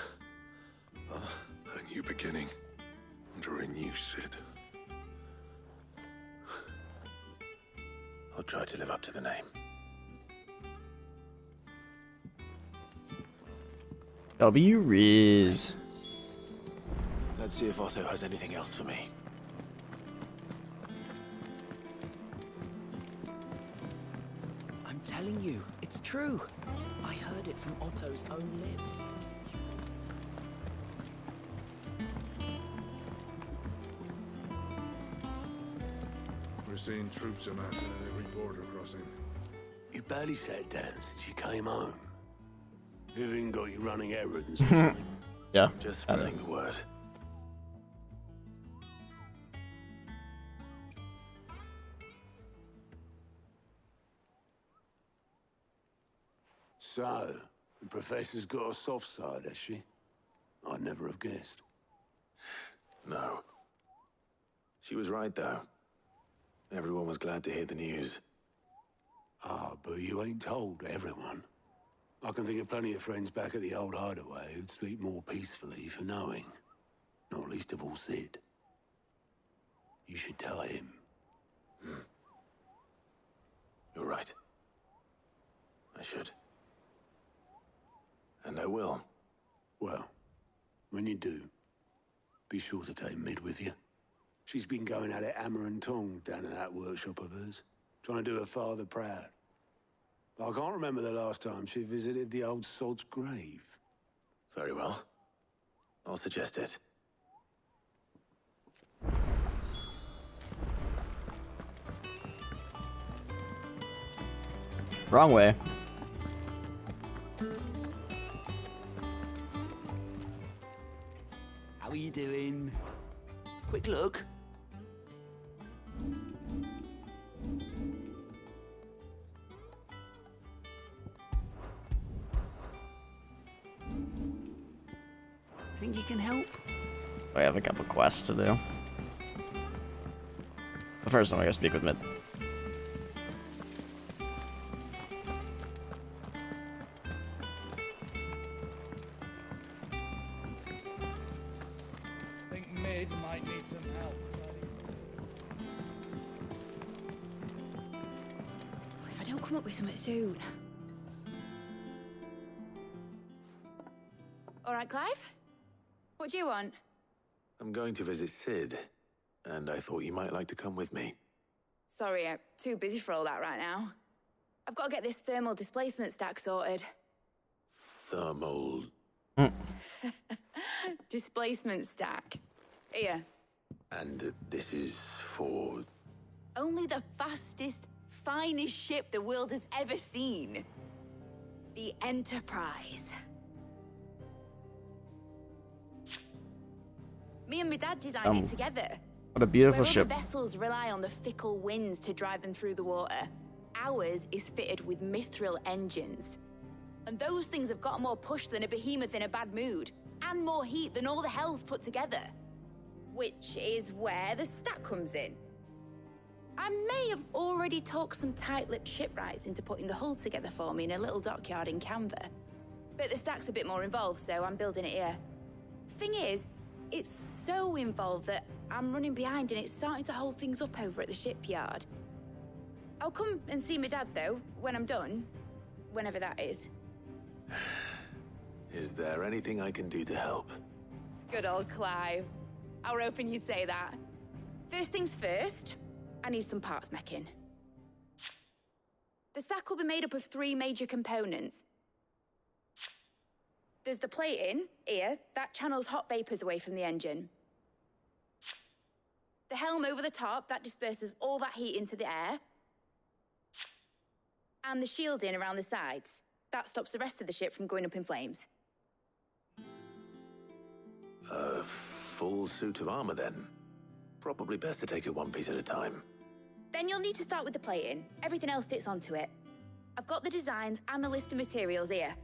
A new beginning under a new Sid. I'll try to live up to the name. W Riz. Let's see if Otto has anything else for me. telling you, it's true. I heard it from Otto's own lips. We're seeing troops amassing at every border crossing. You barely sat down since you came home. Vivian got you running errands or something. Yeah. Just spreading the word. So, the professor's got a soft side, has she? I'd never have guessed. No. She was right, though. Everyone was glad to hear the news. Ah, but you ain't told everyone. I can think of plenty of friends back at the old hideaway who'd sleep more peacefully for knowing. Not least of all Sid. You should tell him. You're right. I should. And I will. Well, when you do, be sure to take Mid with you. She's been going at it hammer and tongs down in that workshop of hers, trying to do her father proud. But I can't remember the last time she visited the old sod's grave. Very well. I'll suggest it. Wrong way. How are you doing? Quick look. Think you can help? I have a couple quests to do. But first, I'm gonna speak with Mid. I think Mid might need some help. If I don't come up with something soon. All right, Clive? What do you want? I'm going to visit Sid, and I thought you might like to come with me. Sorry, I'm too busy for all that right now. I've got to get this thermal displacement stack sorted. Thermal... Displacement stack. Here. And this is for... Only the fastest, finest ship the world has ever seen. The Enterprise. Me and my dad designed it together. What a beautiful Where ship. other vessels rely on the fickle winds to drive them through the water, ours is fitted with mithril engines. And those things have got more push than a behemoth in a bad mood, and more heat than all the hells put together. Which is where the stack comes in. I may have already talked some tight-lipped shipwrights into putting the hull together for me in a little dockyard in Canva. But the stack's a bit more involved, so I'm building it here. Thing is, it's so involved that I'm running behind and it's starting to hold things up over at the shipyard. I'll come and see my dad, though, when I'm done. Whenever that is. Is there anything I can do to help? Good old Clive. I were hoping you'd say that. First things first, I need some parts meching. The stack will be made up of 3 major components. There's the plating, here, that channels hot vapors away from the engine. The helm over the top, that disperses all that heat into the air. And the shielding around the sides, that stops the rest of the ship from going up in flames. A full suit of armor, then. Probably best to take it one piece at a time. Then you'll need to start with the plating. Everything else fits onto it. I've got the designs and the list of materials here.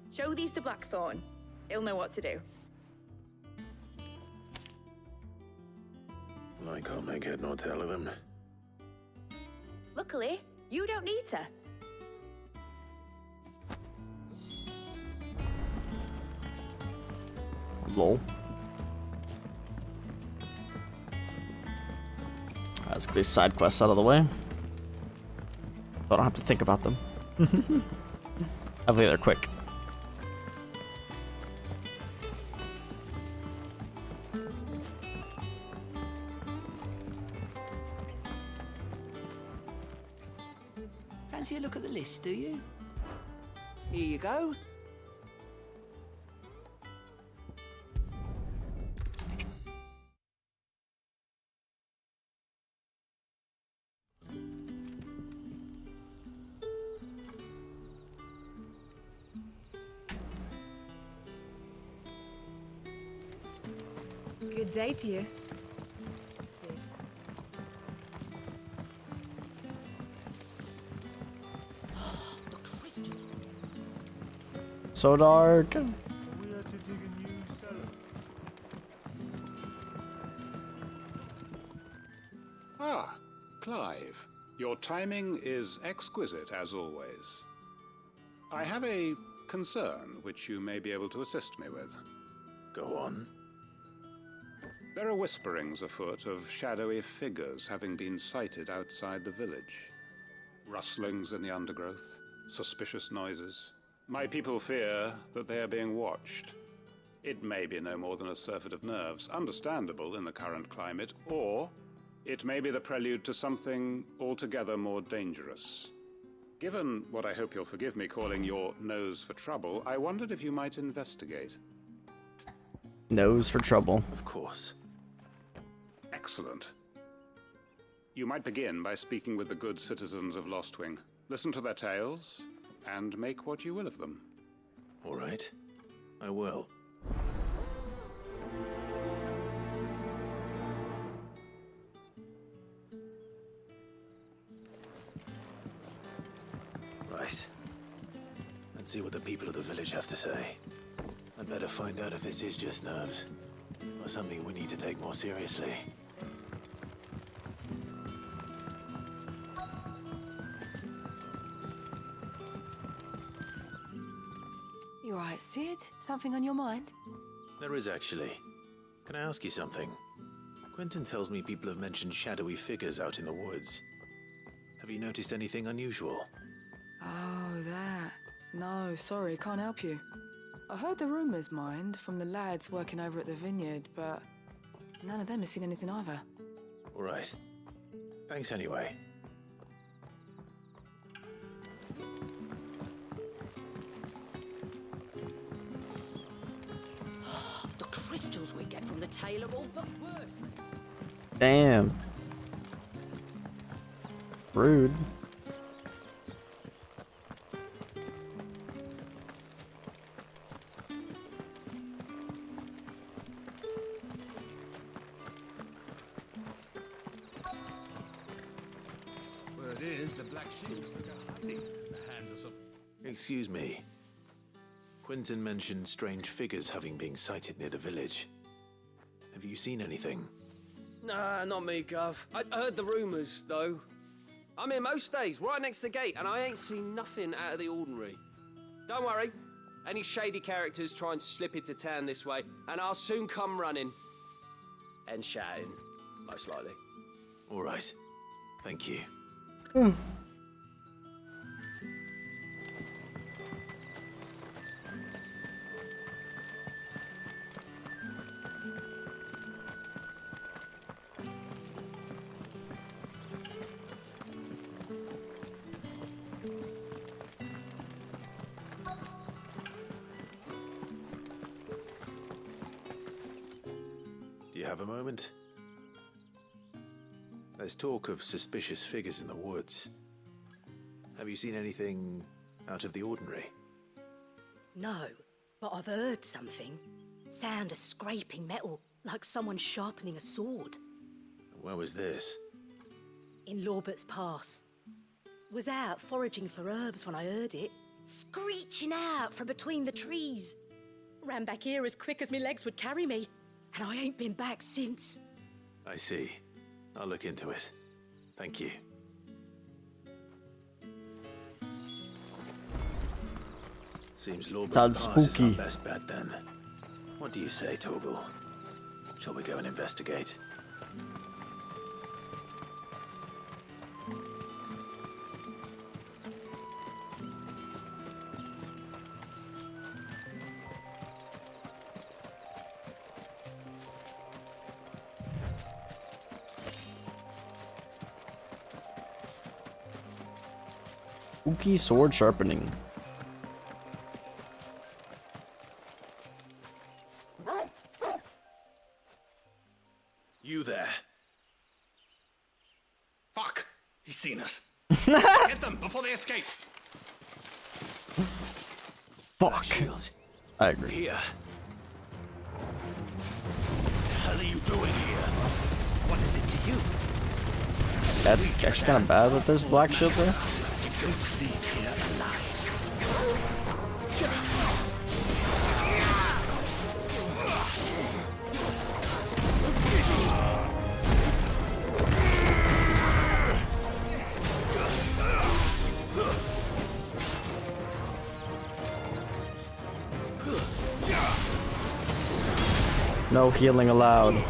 Show these to Blackthorn. He'll know what to do. I can't make head nor tail of them. Luckily, you don't need to. Lol. Let's get these side quests out of the way. So I don't have to think about them. Hopefully they're quick. Fancy a look at the list, do you? Here you go. Good day to you. So dark. Ah, Clive. Your timing is exquisite, as always. I have a concern which you may be able to assist me with. Go on. There are whisperings afoot of shadowy figures having been sighted outside the village. Rustlings in the undergrowth, suspicious noises. My people fear that they are being watched. It may be no more than a surfeit of nerves, understandable in the current climate, or it may be the prelude to something altogether more dangerous. Given what I hope you'll forgive me calling your nose for trouble, I wondered if you might investigate. Nose for trouble. Of course. Excellent. You might begin by speaking with the good citizens of Lostwing. Listen to their tales, and make what you will of them. All right. I will. Right. Let's see what the people of the village have to say. I'd better find out if this is just nerves, or something we need to take more seriously. You all right, Sid? Something on your mind? There is actually. Can I ask you something? Quentin tells me people have mentioned shadowy figures out in the woods. Have you noticed anything unusual? Oh, that. No, sorry, can't help you. I heard the rumours, mind, from the lads working over at the vineyard, but none of them has seen anything either. All right. Thanks anyway. The crystals we get from the tail are all but worthless. Damn. Rude. Word is, the Black Shields took a honey in the hands of some... Excuse me. Quentin mentioned strange figures having been sighted near the village. Have you seen anything? Nah, not me, Gov. I heard the rumours, though. I'm here most days, right next to the gate, and I ain't seen nothing out of the ordinary. Don't worry. Any shady characters try and slip into town this way, and I'll soon come running. And shouting, most likely. All right. Thank you. Do you have a moment? There's talk of suspicious figures in the woods. Have you seen anything out of the ordinary? No, but I've heard something. Sound of scraping metal, like someone sharpening a sword. Where was this? In Lorbert's Pass. Was out foraging for herbs when I heard it, screeching out from between the trees. Ran back here as quick as my legs would carry me, and I ain't been back since. I see. I'll look into it. Thank you. Seems Lorbert's Sounds Pass is spooky. our best bet then. What do you say, Torgal? Shall we go and investigate? Spooky sword sharpening. You there. Fuck! He's seen us. Get them before they escape. Fuck. I agree. Here. What the hell are you doing here? What is it to you? That's actually kind of bad that there's black shield there. You don't leave here alive. No healing allowed.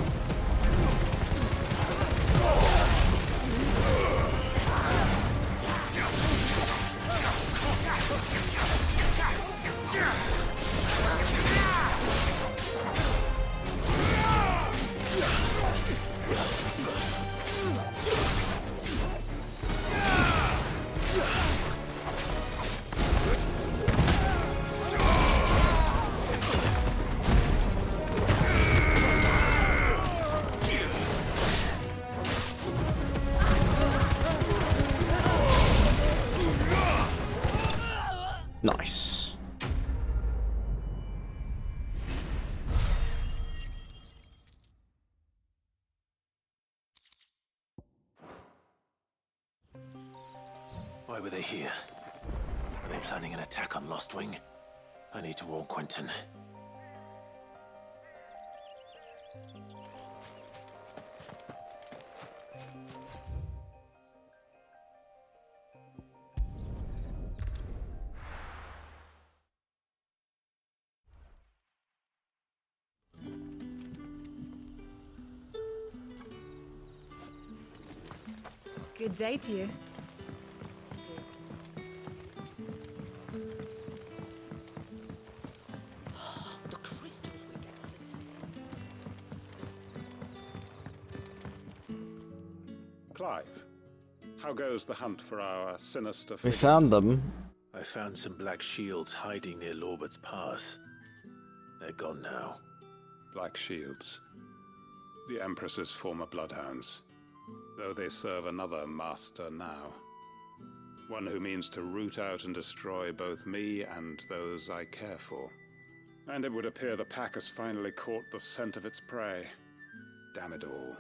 Nice. Why were they here? Are they planning an attack on Lostwing? I need to warn Quentin. Good day to you. The crystals we get from the temple. Clive, how goes the hunt for our sinister We figures? found them. I found some black shields hiding near Lorbert's Pass. They're gone now. Black Shields. The Empress's former bloodhounds. Though they serve another master now. One who means to root out and destroy both me and those I care for. And it would appear the pack has finally caught the scent of its prey. Damn it all.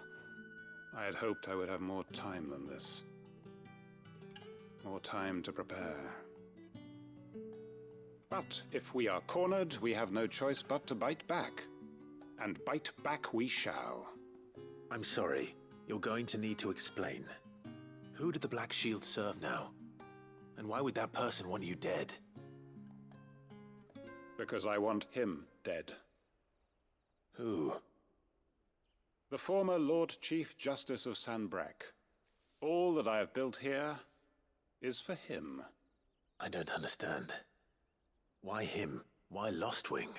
I had hoped I would have more time than this. More time to prepare. But if we are cornered, we have no choice but to bite back. And bite back we shall. I'm sorry. You're going to need to explain. Who did the Black Shield serve now? And why would that person want you dead? Because I want him dead. Who? The former Lord Chief Justice of Sanbreque. All that I have built here is for him. I don't understand. Why him? Why Lostwing?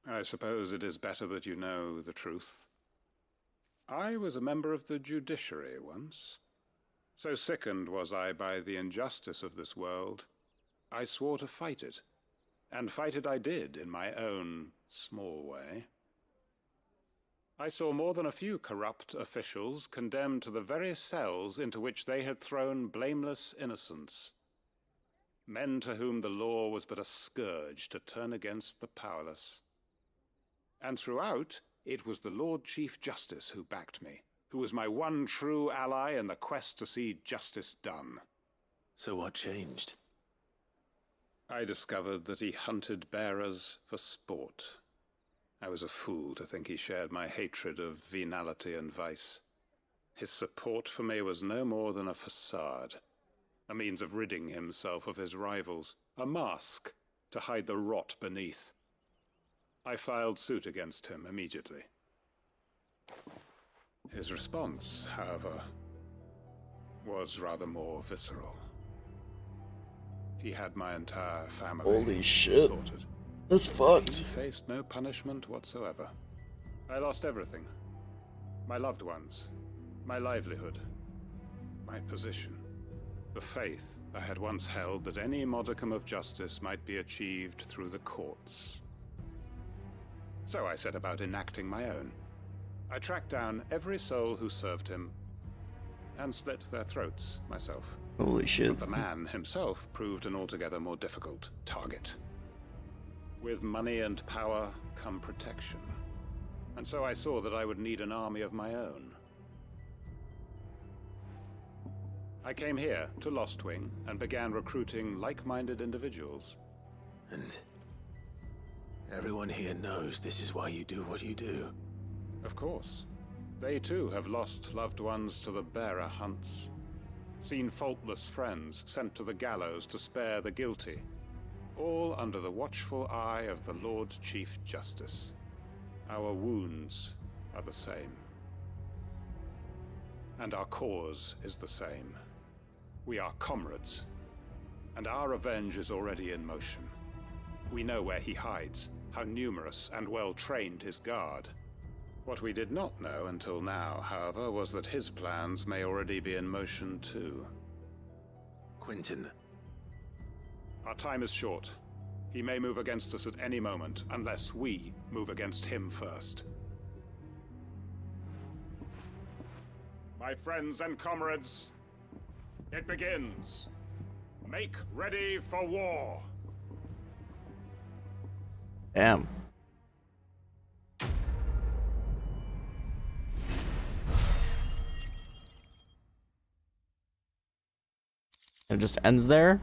I suppose it is better that you know the truth. I was a member of the judiciary once. So sickened was I by the injustice of this world, I swore to fight it. And fight it I did in my own small way. I saw more than a few corrupt officials condemned to the very cells into which they had thrown blameless innocents. Men to whom the law was but a scourge to turn against the powerless. And throughout, it was the Lord Chief Justice who backed me, who was my one true ally in the quest to see justice done. So what changed? I discovered that he hunted bearers for sport. I was a fool to think he shared my hatred of venality and vice. His support for me was no more than a facade, a means of ridding himself of his rivals, a mask to hide the rot beneath. I filed suit against him immediately. His response, however, was rather more visceral. He had my entire family Holy shit. slaughtered. That's fucked. He faced no punishment whatsoever. I lost everything. My loved ones, my livelihood, my position. The faith I had once held that any modicum of justice might be achieved through the courts. So I set about enacting my own. I tracked down every soul who served him and slit their throats myself. Holy shit. But the man himself proved an altogether more difficult target. With money and power come protection. And so I saw that I would need an army of my own. I came here to Lostwing and began recruiting like-minded individuals. And everyone here knows this is why you do what you do. Of course. They too have lost loved ones to the bearer hunts. Seen faultless friends sent to the gallows to spare the guilty. All under the watchful eye of the Lord Chief Justice. Our wounds are the same. And our cause is the same. We are comrades. And our revenge is already in motion. We know where he hides, how numerous and well-trained his guard. What we did not know until now, however, was that his plans may already be in motion too. Quentin. Our time is short. He may move against us at any moment, unless we move against him first. My friends and comrades, it begins. Make ready for war. Damn. It just ends there?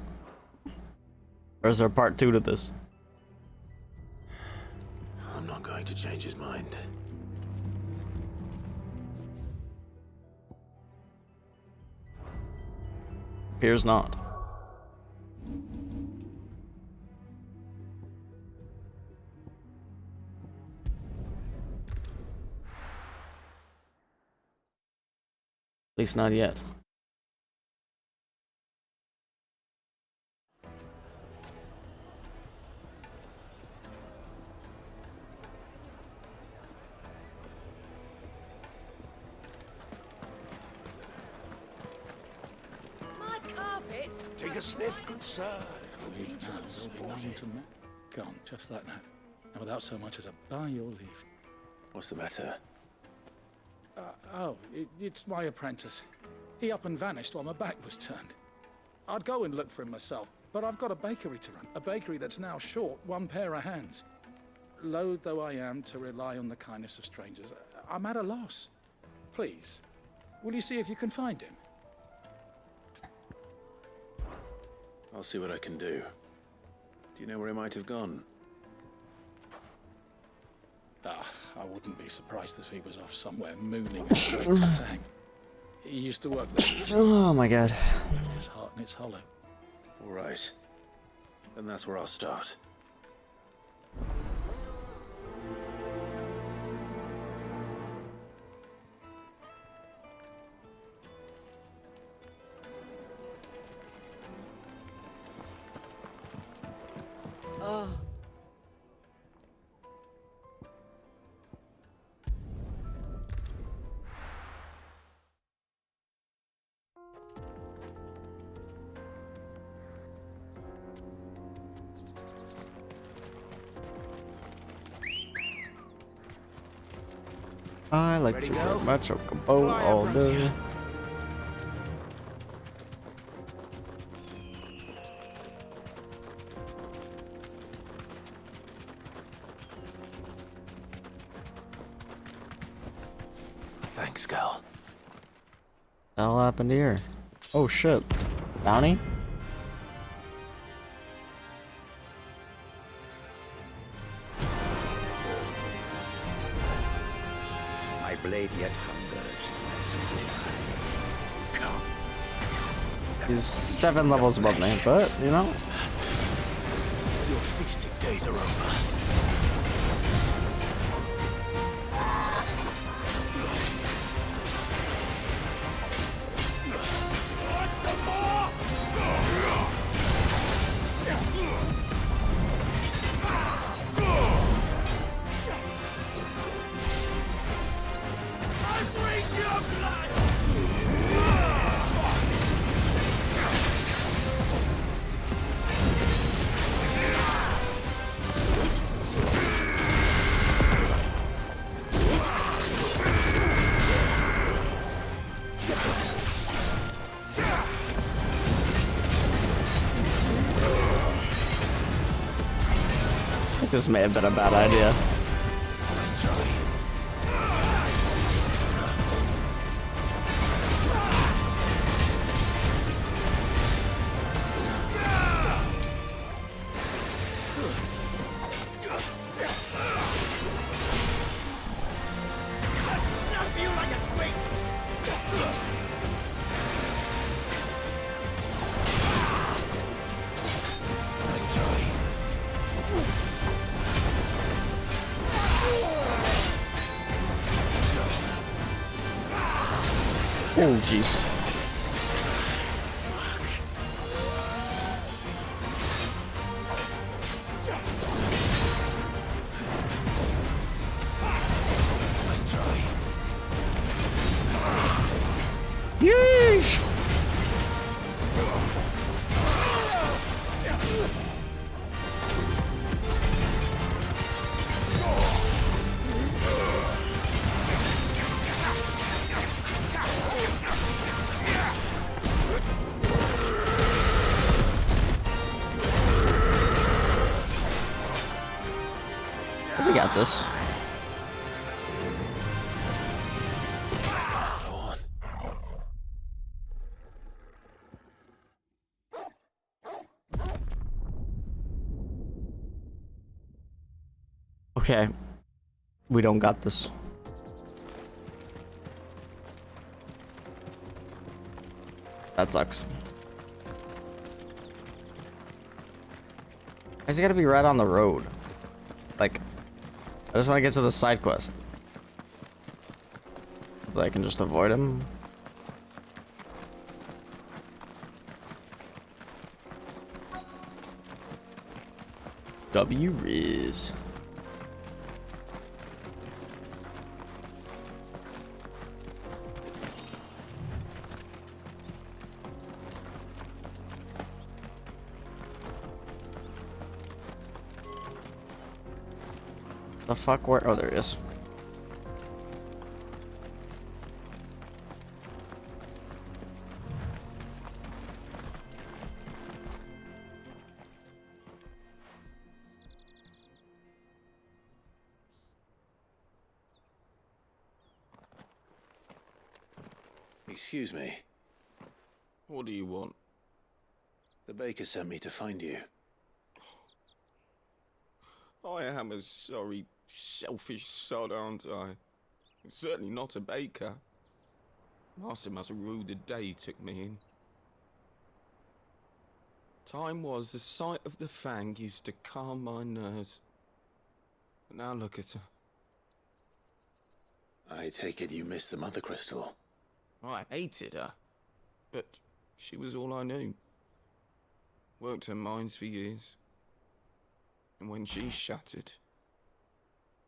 Or is there part 2 to this? I'm not going to change his mind. Appears not. At least not yet. Take a sniff, good sir. Gone, just like that. And without so much as a by your leave. What's the matter? It's my apprentice. He up and vanished while my back was turned. I'd go and look for him myself, but I've got a bakery to run. A bakery that's now short one pair of hands. Loath though I am to rely on the kindness of strangers, I'm at a loss. Please, will you see if you can find him? I'll see what I can do. Do you know where he might have gone? I wouldn't be surprised if he was off somewhere mooning a straight thing. He used to work there. Oh my god. Left his heart in its hollow. All right. Then that's where I'll start. Oh. I like to wear my chocobo all day. Thanks, Gal. What the hell happened here? Oh shit. Bounty? My blade yet hungers. Let's fly. Come. He's 7 levels above me, but, you know. Your feasting days are over. This may have been a bad idea. Oh, jeez. Yeesh! We got this. Okay. We don't got this. That sucks. Why's he gotta be right on the road? Like, I just want to get to the side quest. If I can just avoid him. W Riz. The fuck? Where? Oh, there he is. Excuse me. What do you want? The baker sent me to find you. I am a sorry, selfish sod, aren't I? I'm certainly not a baker. Master must have ruled the day he took me in. Time was the sight of the fang used to calm my nerves. But now look at her. I take it you missed the Mother Crystal. I hated her, but she was all I knew. Worked her mines for years. And when she shattered,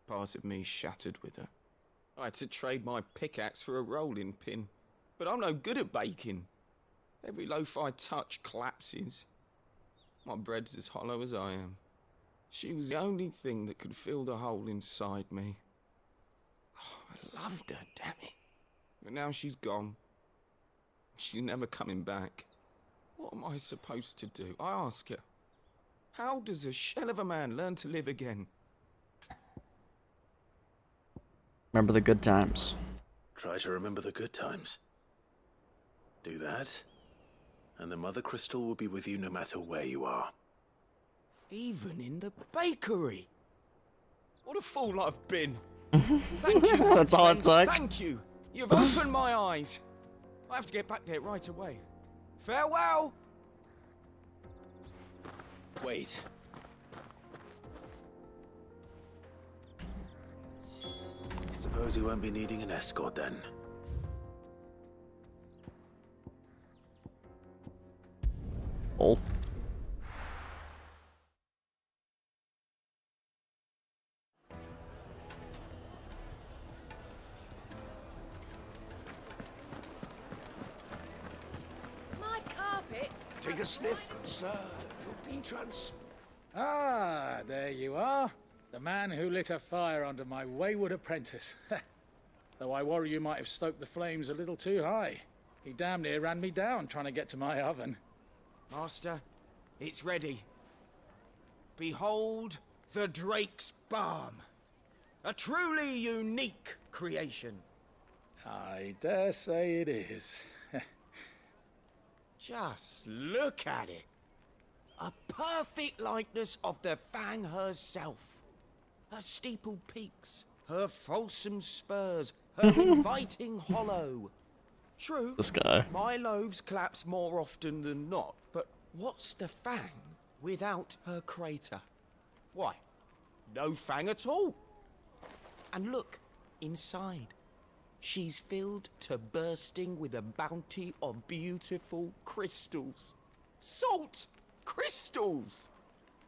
part of me shattered with her. I had to trade my pickaxe for a rolling pin, but I'm no good at baking. Every loaf I touch collapses. My bread's as hollow as I am. She was the only thing that could fill the hole inside me. Oh, I loved her, damn it. But now she's gone. She's never coming back. What am I supposed to do? I ask her. How does a shell of a man learn to live again? Remember the good times. Try to remember the good times. Do that, and the Mother Crystal will be with you no matter where you are. Even in the bakery. What a fool I've been. Thank you. That's all it took. Thank you. You've opened my eyes. I have to get back there right away. Farewell. Wait. Suppose you won't be needing an escort then. Oh. My carpet. Take a sniff, good sir. You'll be Ah, there you are. The man who lit a fire under my wayward apprentice. Though I worry you might have stoked the flames a little too high. He damn near ran me down trying to get to my oven. Master, it's ready. Behold the Drake's Balm. A truly unique creation. I dare say it is. Just look at it. A perfect likeness of the Fang herself. Her steepled peaks, her fulsome spurs, her inviting hollow. True, This guy. my loaves collapse more often than not, but what's the Fang without her crater? Why, no Fang at all. And look, inside. She's filled to bursting with a bounty of beautiful crystals. Salt crystals!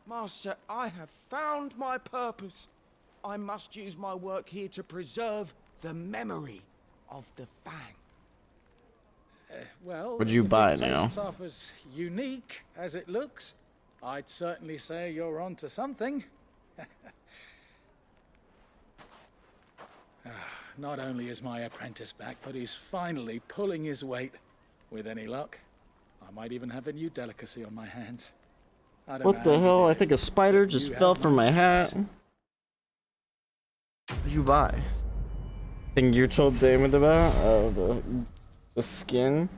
Master, I have found my purpose. I must use my work here to preserve the memory of the Fang. Well, What'd you if buy it now? tastes half as unique as it looks, I'd certainly say you're onto something. Not only is my apprentice back, but he's finally pulling his weight. With any luck, I might even have a new delicacy on my hands. I don't know What the how you hell? did I it, think a spider but just you fell have from my hat. confidence. What'd you buy? Thing you told Damon about? The skin?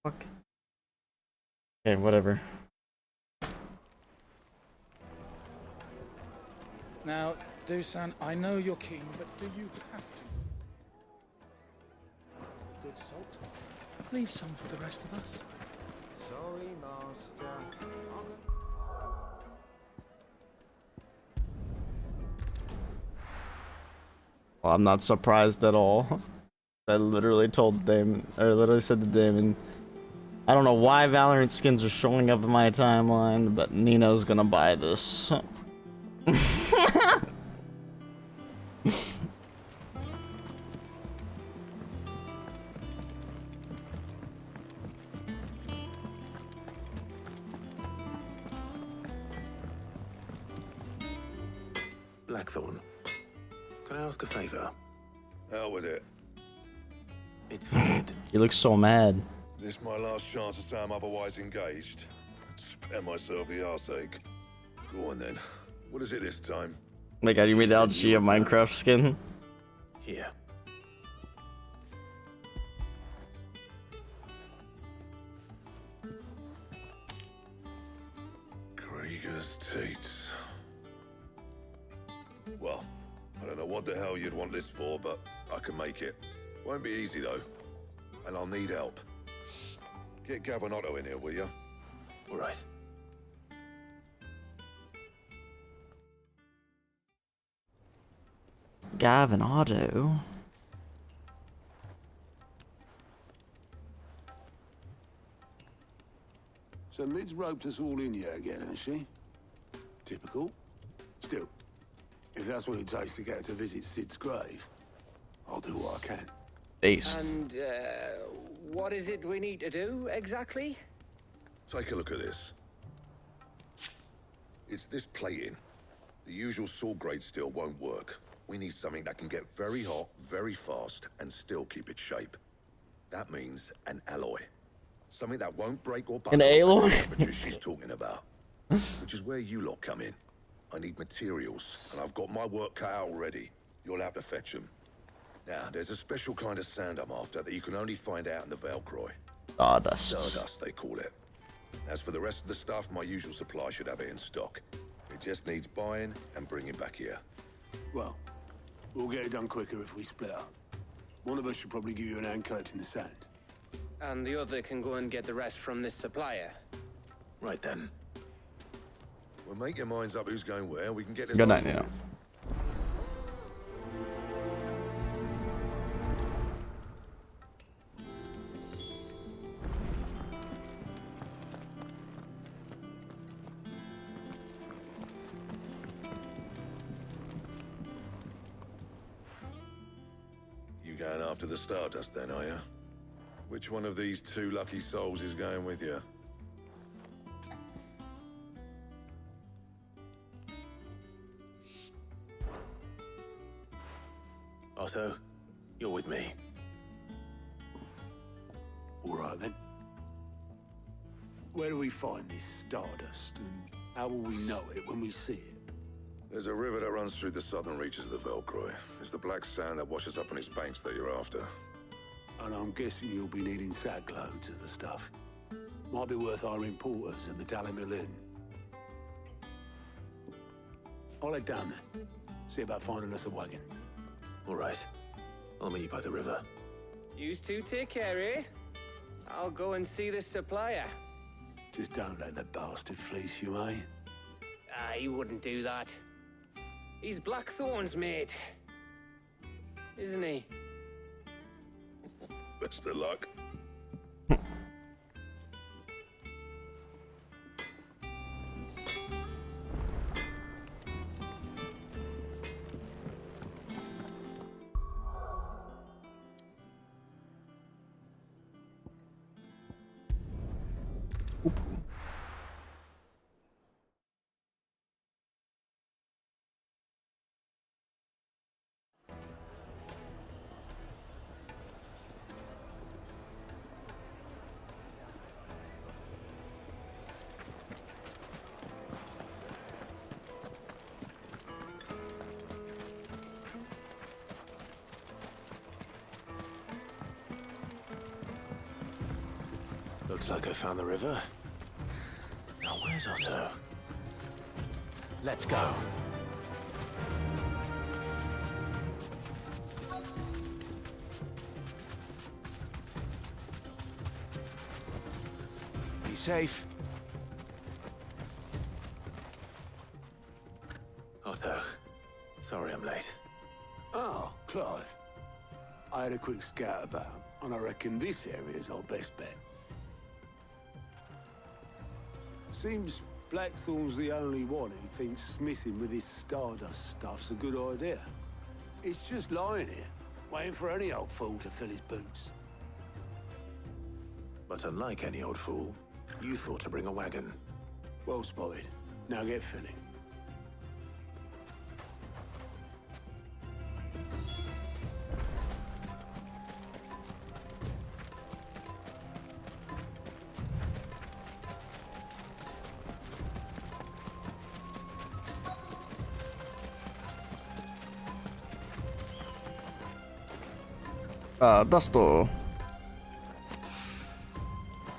Fuck. Okay, whatever. Now, Dusan, I know you're keen, but do you have to? Good salt. Leave some for the rest of us. Sorry, Master. Well, I'm not surprised at all. I literally told Damon, or literally said to Damon, I don't know why Valorant skins are showing up in my timeline, but Nino's gonna buy this. Blackthorn, can I ask a favor? Hell with it. It's fitted. He looks so mad. This my last chance to say I'm otherwise engaged. Spare myself the arseache. Go on then. What is it this time? Like, you made LG a Minecraft skin? Here. Krieger's teats. Well, I don't know what the hell you'd want this for, but I can make it. Won't be easy though. And I'll need help. Get Gavin Otto in here, will ya? All right. Gavin Otto. So Mid's roped us all in here again, has she? Typical. Still, if that's what it takes to get her to visit Sid's grave, I'll do what I can. Based. And, what is it we need to do, exactly? Take a look at this. It's this plating. The usual sword grade steel won't work. We need something that can get very hot, very fast, and still keep its shape. That means an alloy. Something that won't break or buckle. An alloy? at the temperature she's talking about. Which is where you lot come in. I need materials, and I've got my work cut out already. You'll have to fetch them. Now, there's a special kind of sand I'm after that you can only find out in the Velcroy. Stardust. Stardust, they call it. As for the rest of the stuff, my usual supply should have it in stock. It just needs buying and bringing back here. Well, we'll get it done quicker if we split up. One of us should probably give you an hand coat in the sand. And the other can go and get the rest from this supplier. Right then. Well, make your minds up who's going where. We can get this. Good night, over Nino. with. You going after the Stardust then, are you? Which one of these two lucky souls is going with you? Otto, You're with me. All right, then. Where do we find this stardust, and how will we know it when we see it? There's a river that runs through the southern reaches of the Velcroy. It's the black sand that washes up on its banks that you're after. And I'm guessing you'll be needing sack loads of the stuff. Might be worth hiring porters at the Dalimil Inn. I'll head down there. See about finding us a wagon. All right. I'll meet you by the river. Yous two take care, eh? I'll go and see the supplier. Just don't let the bastard fleece you, eh? He wouldn't do that. He's Blackthorn's mate. Isn't he? Best of luck. Looks like I found the river. Now where's Otto? Let's go. Be safe. Otto, sorry I'm late. Oh, Clive. I had a quick scout about, and I reckon this area's our best bet. Seems Blackthorn's the only one who thinks smithing with his stardust stuff's a good idea. It's just lying here, waiting for any old fool to fill his boots. But unlike any old fool, you thought to bring a wagon. Well spotted. Now get filling. Dusto.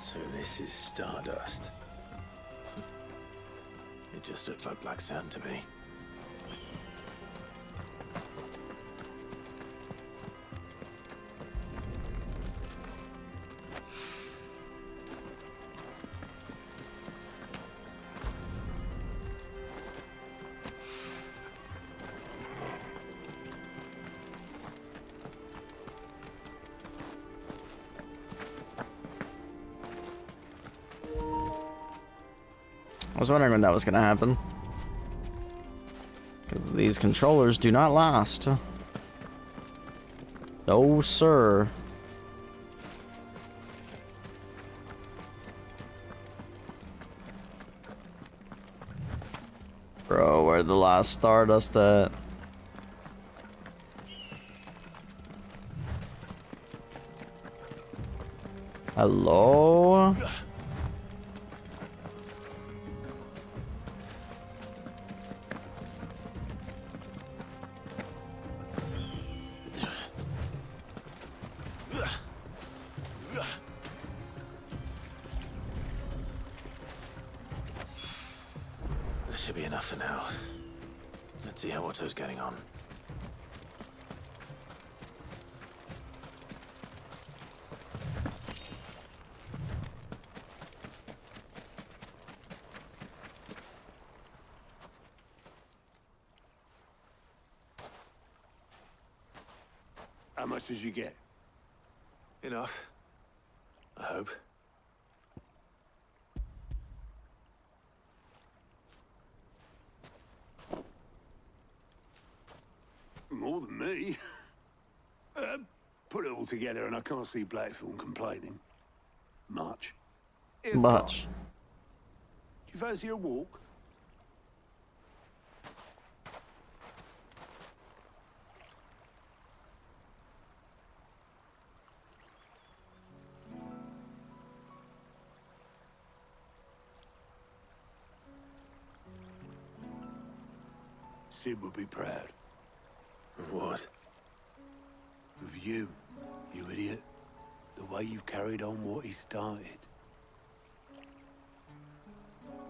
So this is stardust. It just looks like black sand to me. I was wondering when that was going to happen. Because these controllers do not last. No, sir. Bro, where'd the last Stardust at? Hello? That should be enough for now. Let's see how Otto's getting on. How much did you get? Enough. I hope. More than me. Put it all together and I can't see Blackthorn complaining. Much. Much. Do you fancy a walk? Sid would be proud. Of what? Of you, you idiot. The way you've carried on what he started.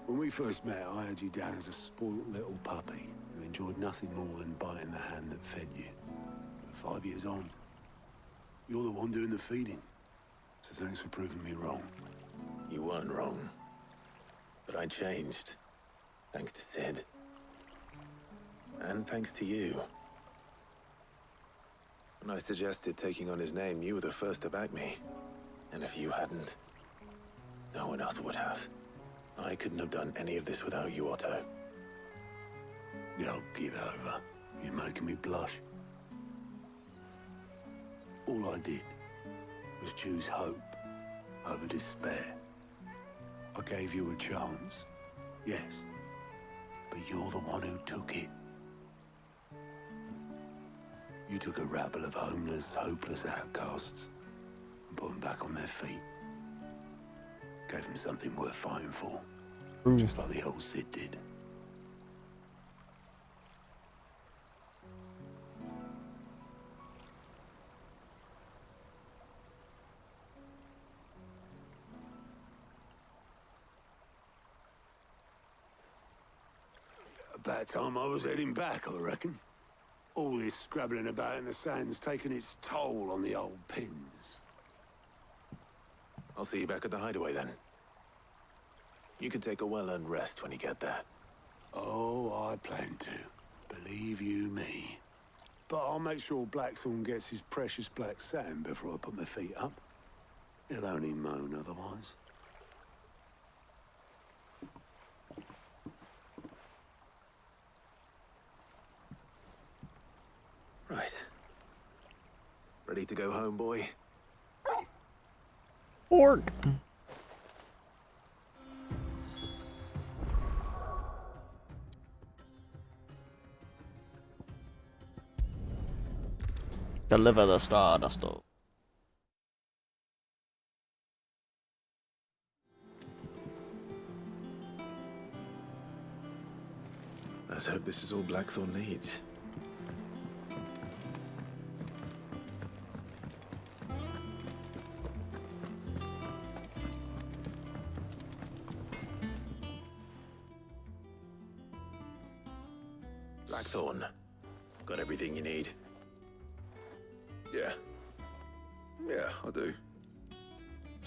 When we first met, I had you down as a spoilt little puppy who enjoyed nothing more than biting the hand that fed you. But 5 years on, you're the one doing the feeding. So thanks for proving me wrong. You weren't wrong. But I changed. Thanks to Sid. And thanks to you. When I suggested taking on his name, you were the first to back me. And if you hadn't, no one else would have. I couldn't have done any of this without you, Otto. Yo, give over. You're making me blush. All I did was choose hope over despair. I gave you a chance, yes, but you're the one who took it. You took a rabble of homeless, hopeless outcasts and put them back on their feet. Gave them something worth fighting for, just like the old Sid did. About time I was heading back, I reckon. All this scrabbling about in the sand's taken its toll on the old pins. I'll see you back at the hideaway then. You can take a well-earned rest when you get there. Oh, I plan to. Believe you me. But I'll make sure Blackthorn gets his precious black sand before I put my feet up. He'll only moan otherwise. Right. Ready to go home, boy? Orc. Deliver the stardust. Let's hope this is all Blackthorn needs. Blackthorn, got everything you need? Yeah. Yeah, I do.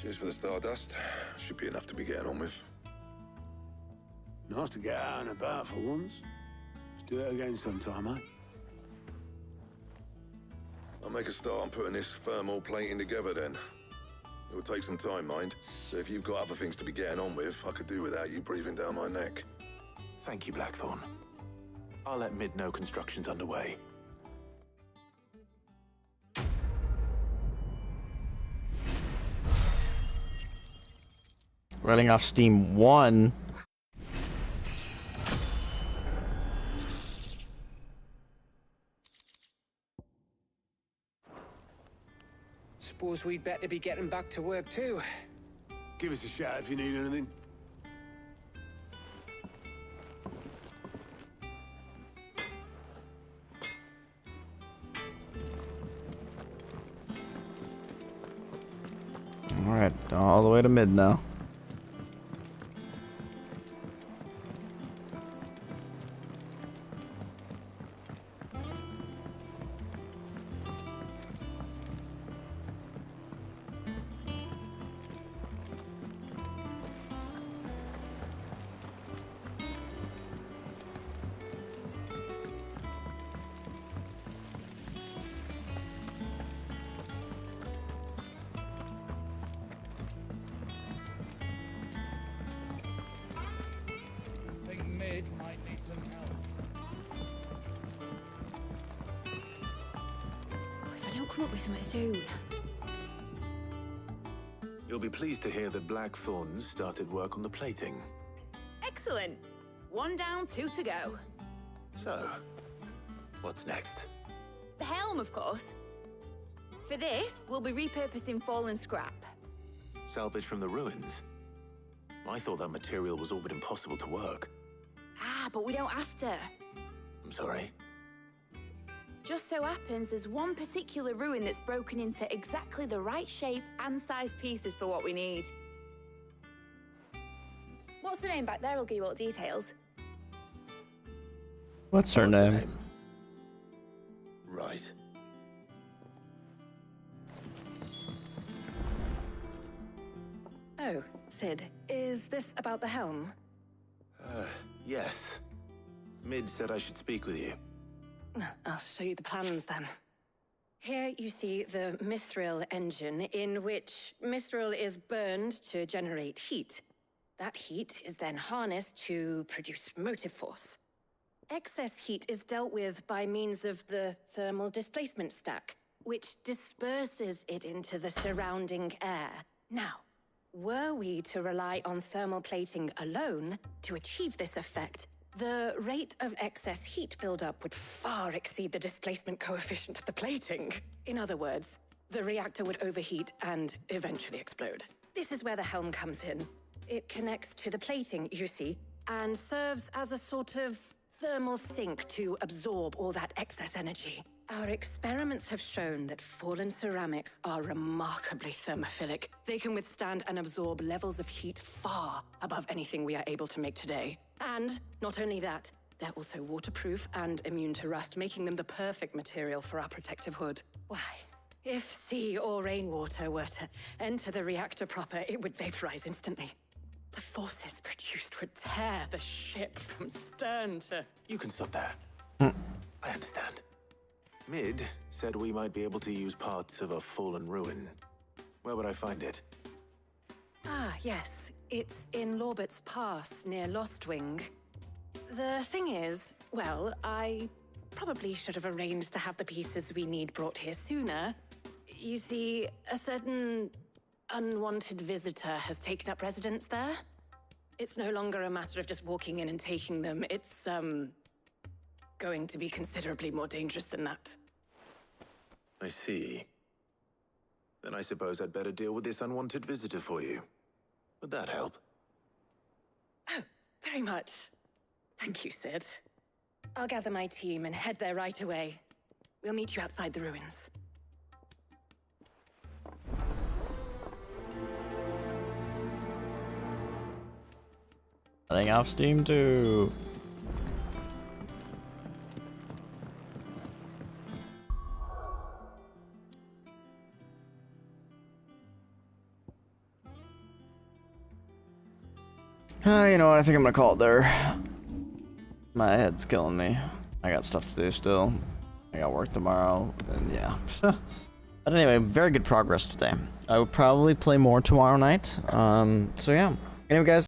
Cheers for the stardust. Should be enough to be getting on with. Nice to get out and about for once. Let's do it again sometime, eh? I'll make a start on putting this thermal plating together then. It will take some time, mind. So if you've got other things to be getting on with, I could do without you breathing down my neck. Thank you, Blackthorn. I'll let Mid know construction's underway. Running off Steam 1. Suppose we'd better be getting back to work too. Give us a shout if you need anything. Alright, all the way to mid now. Might need some help. If I don't come up with something soon. You'll be pleased to hear that Blackthorn started work on the plating. Excellent. 1 down, 2 to go. So, what's next? The helm, of course. For this, we'll be repurposing fallen scrap. Salvage from the ruins? I thought that material was all but impossible to work. Ah, but we don't have to. I'm sorry. Just so happens there's one particular ruin that's broken into exactly the right shape and size pieces for what we need. What's the name back there? I'll give you all the details. What's her name? Right. Oh, Sid, is this about the helm? Yes. Mid said I should speak with you. I'll show you the plans then. Here you see the mithril engine, in which mithril is burned to generate heat. That heat is then harnessed to produce motive force. Excess heat is dealt with by means of the thermal displacement stack, which disperses it into the surrounding air. Now, were we to rely on thermal plating alone to achieve this effect, the rate of excess heat buildup would far exceed the displacement coefficient of the plating. In other words, the reactor would overheat and eventually explode. This is where the helm comes in. It connects to the plating, you see, and serves as a sort of thermal sink to absorb all that excess energy. Our experiments have shown that fallen ceramics are remarkably thermophilic. They can withstand and absorb levels of heat far above anything we are able to make today. And not only that, they're also waterproof and immune to rust, making them the perfect material for our protective hood. Why, if sea or rainwater were to enter the reactor proper, it would vaporize instantly. The forces produced would tear the ship from stern to... You can stop there. I understand. Mid said we might be able to use parts of a fallen ruin. Where would I find it? Ah, yes. It's in Lorbert's Pass, near Lostwing. The thing is, well, I probably should have arranged to have the pieces we need brought here sooner. You see, a certain unwanted visitor has taken up residence there. It's no longer a matter of just walking in and taking them. It's, going to be considerably more dangerous than that. I see. Then I suppose I'd better deal with this unwanted visitor for you. Would that help? Oh, very much. Thank you, Sid. I'll gather my team and head there right away. We'll meet you outside the ruins. Letting off steam too. You know what? I think I'm gonna call it there. My head's killing me. I got stuff to do still. I got work tomorrow, and yeah. But anyway, very good progress today. I will probably play more tomorrow night. So yeah. Anyway, guys.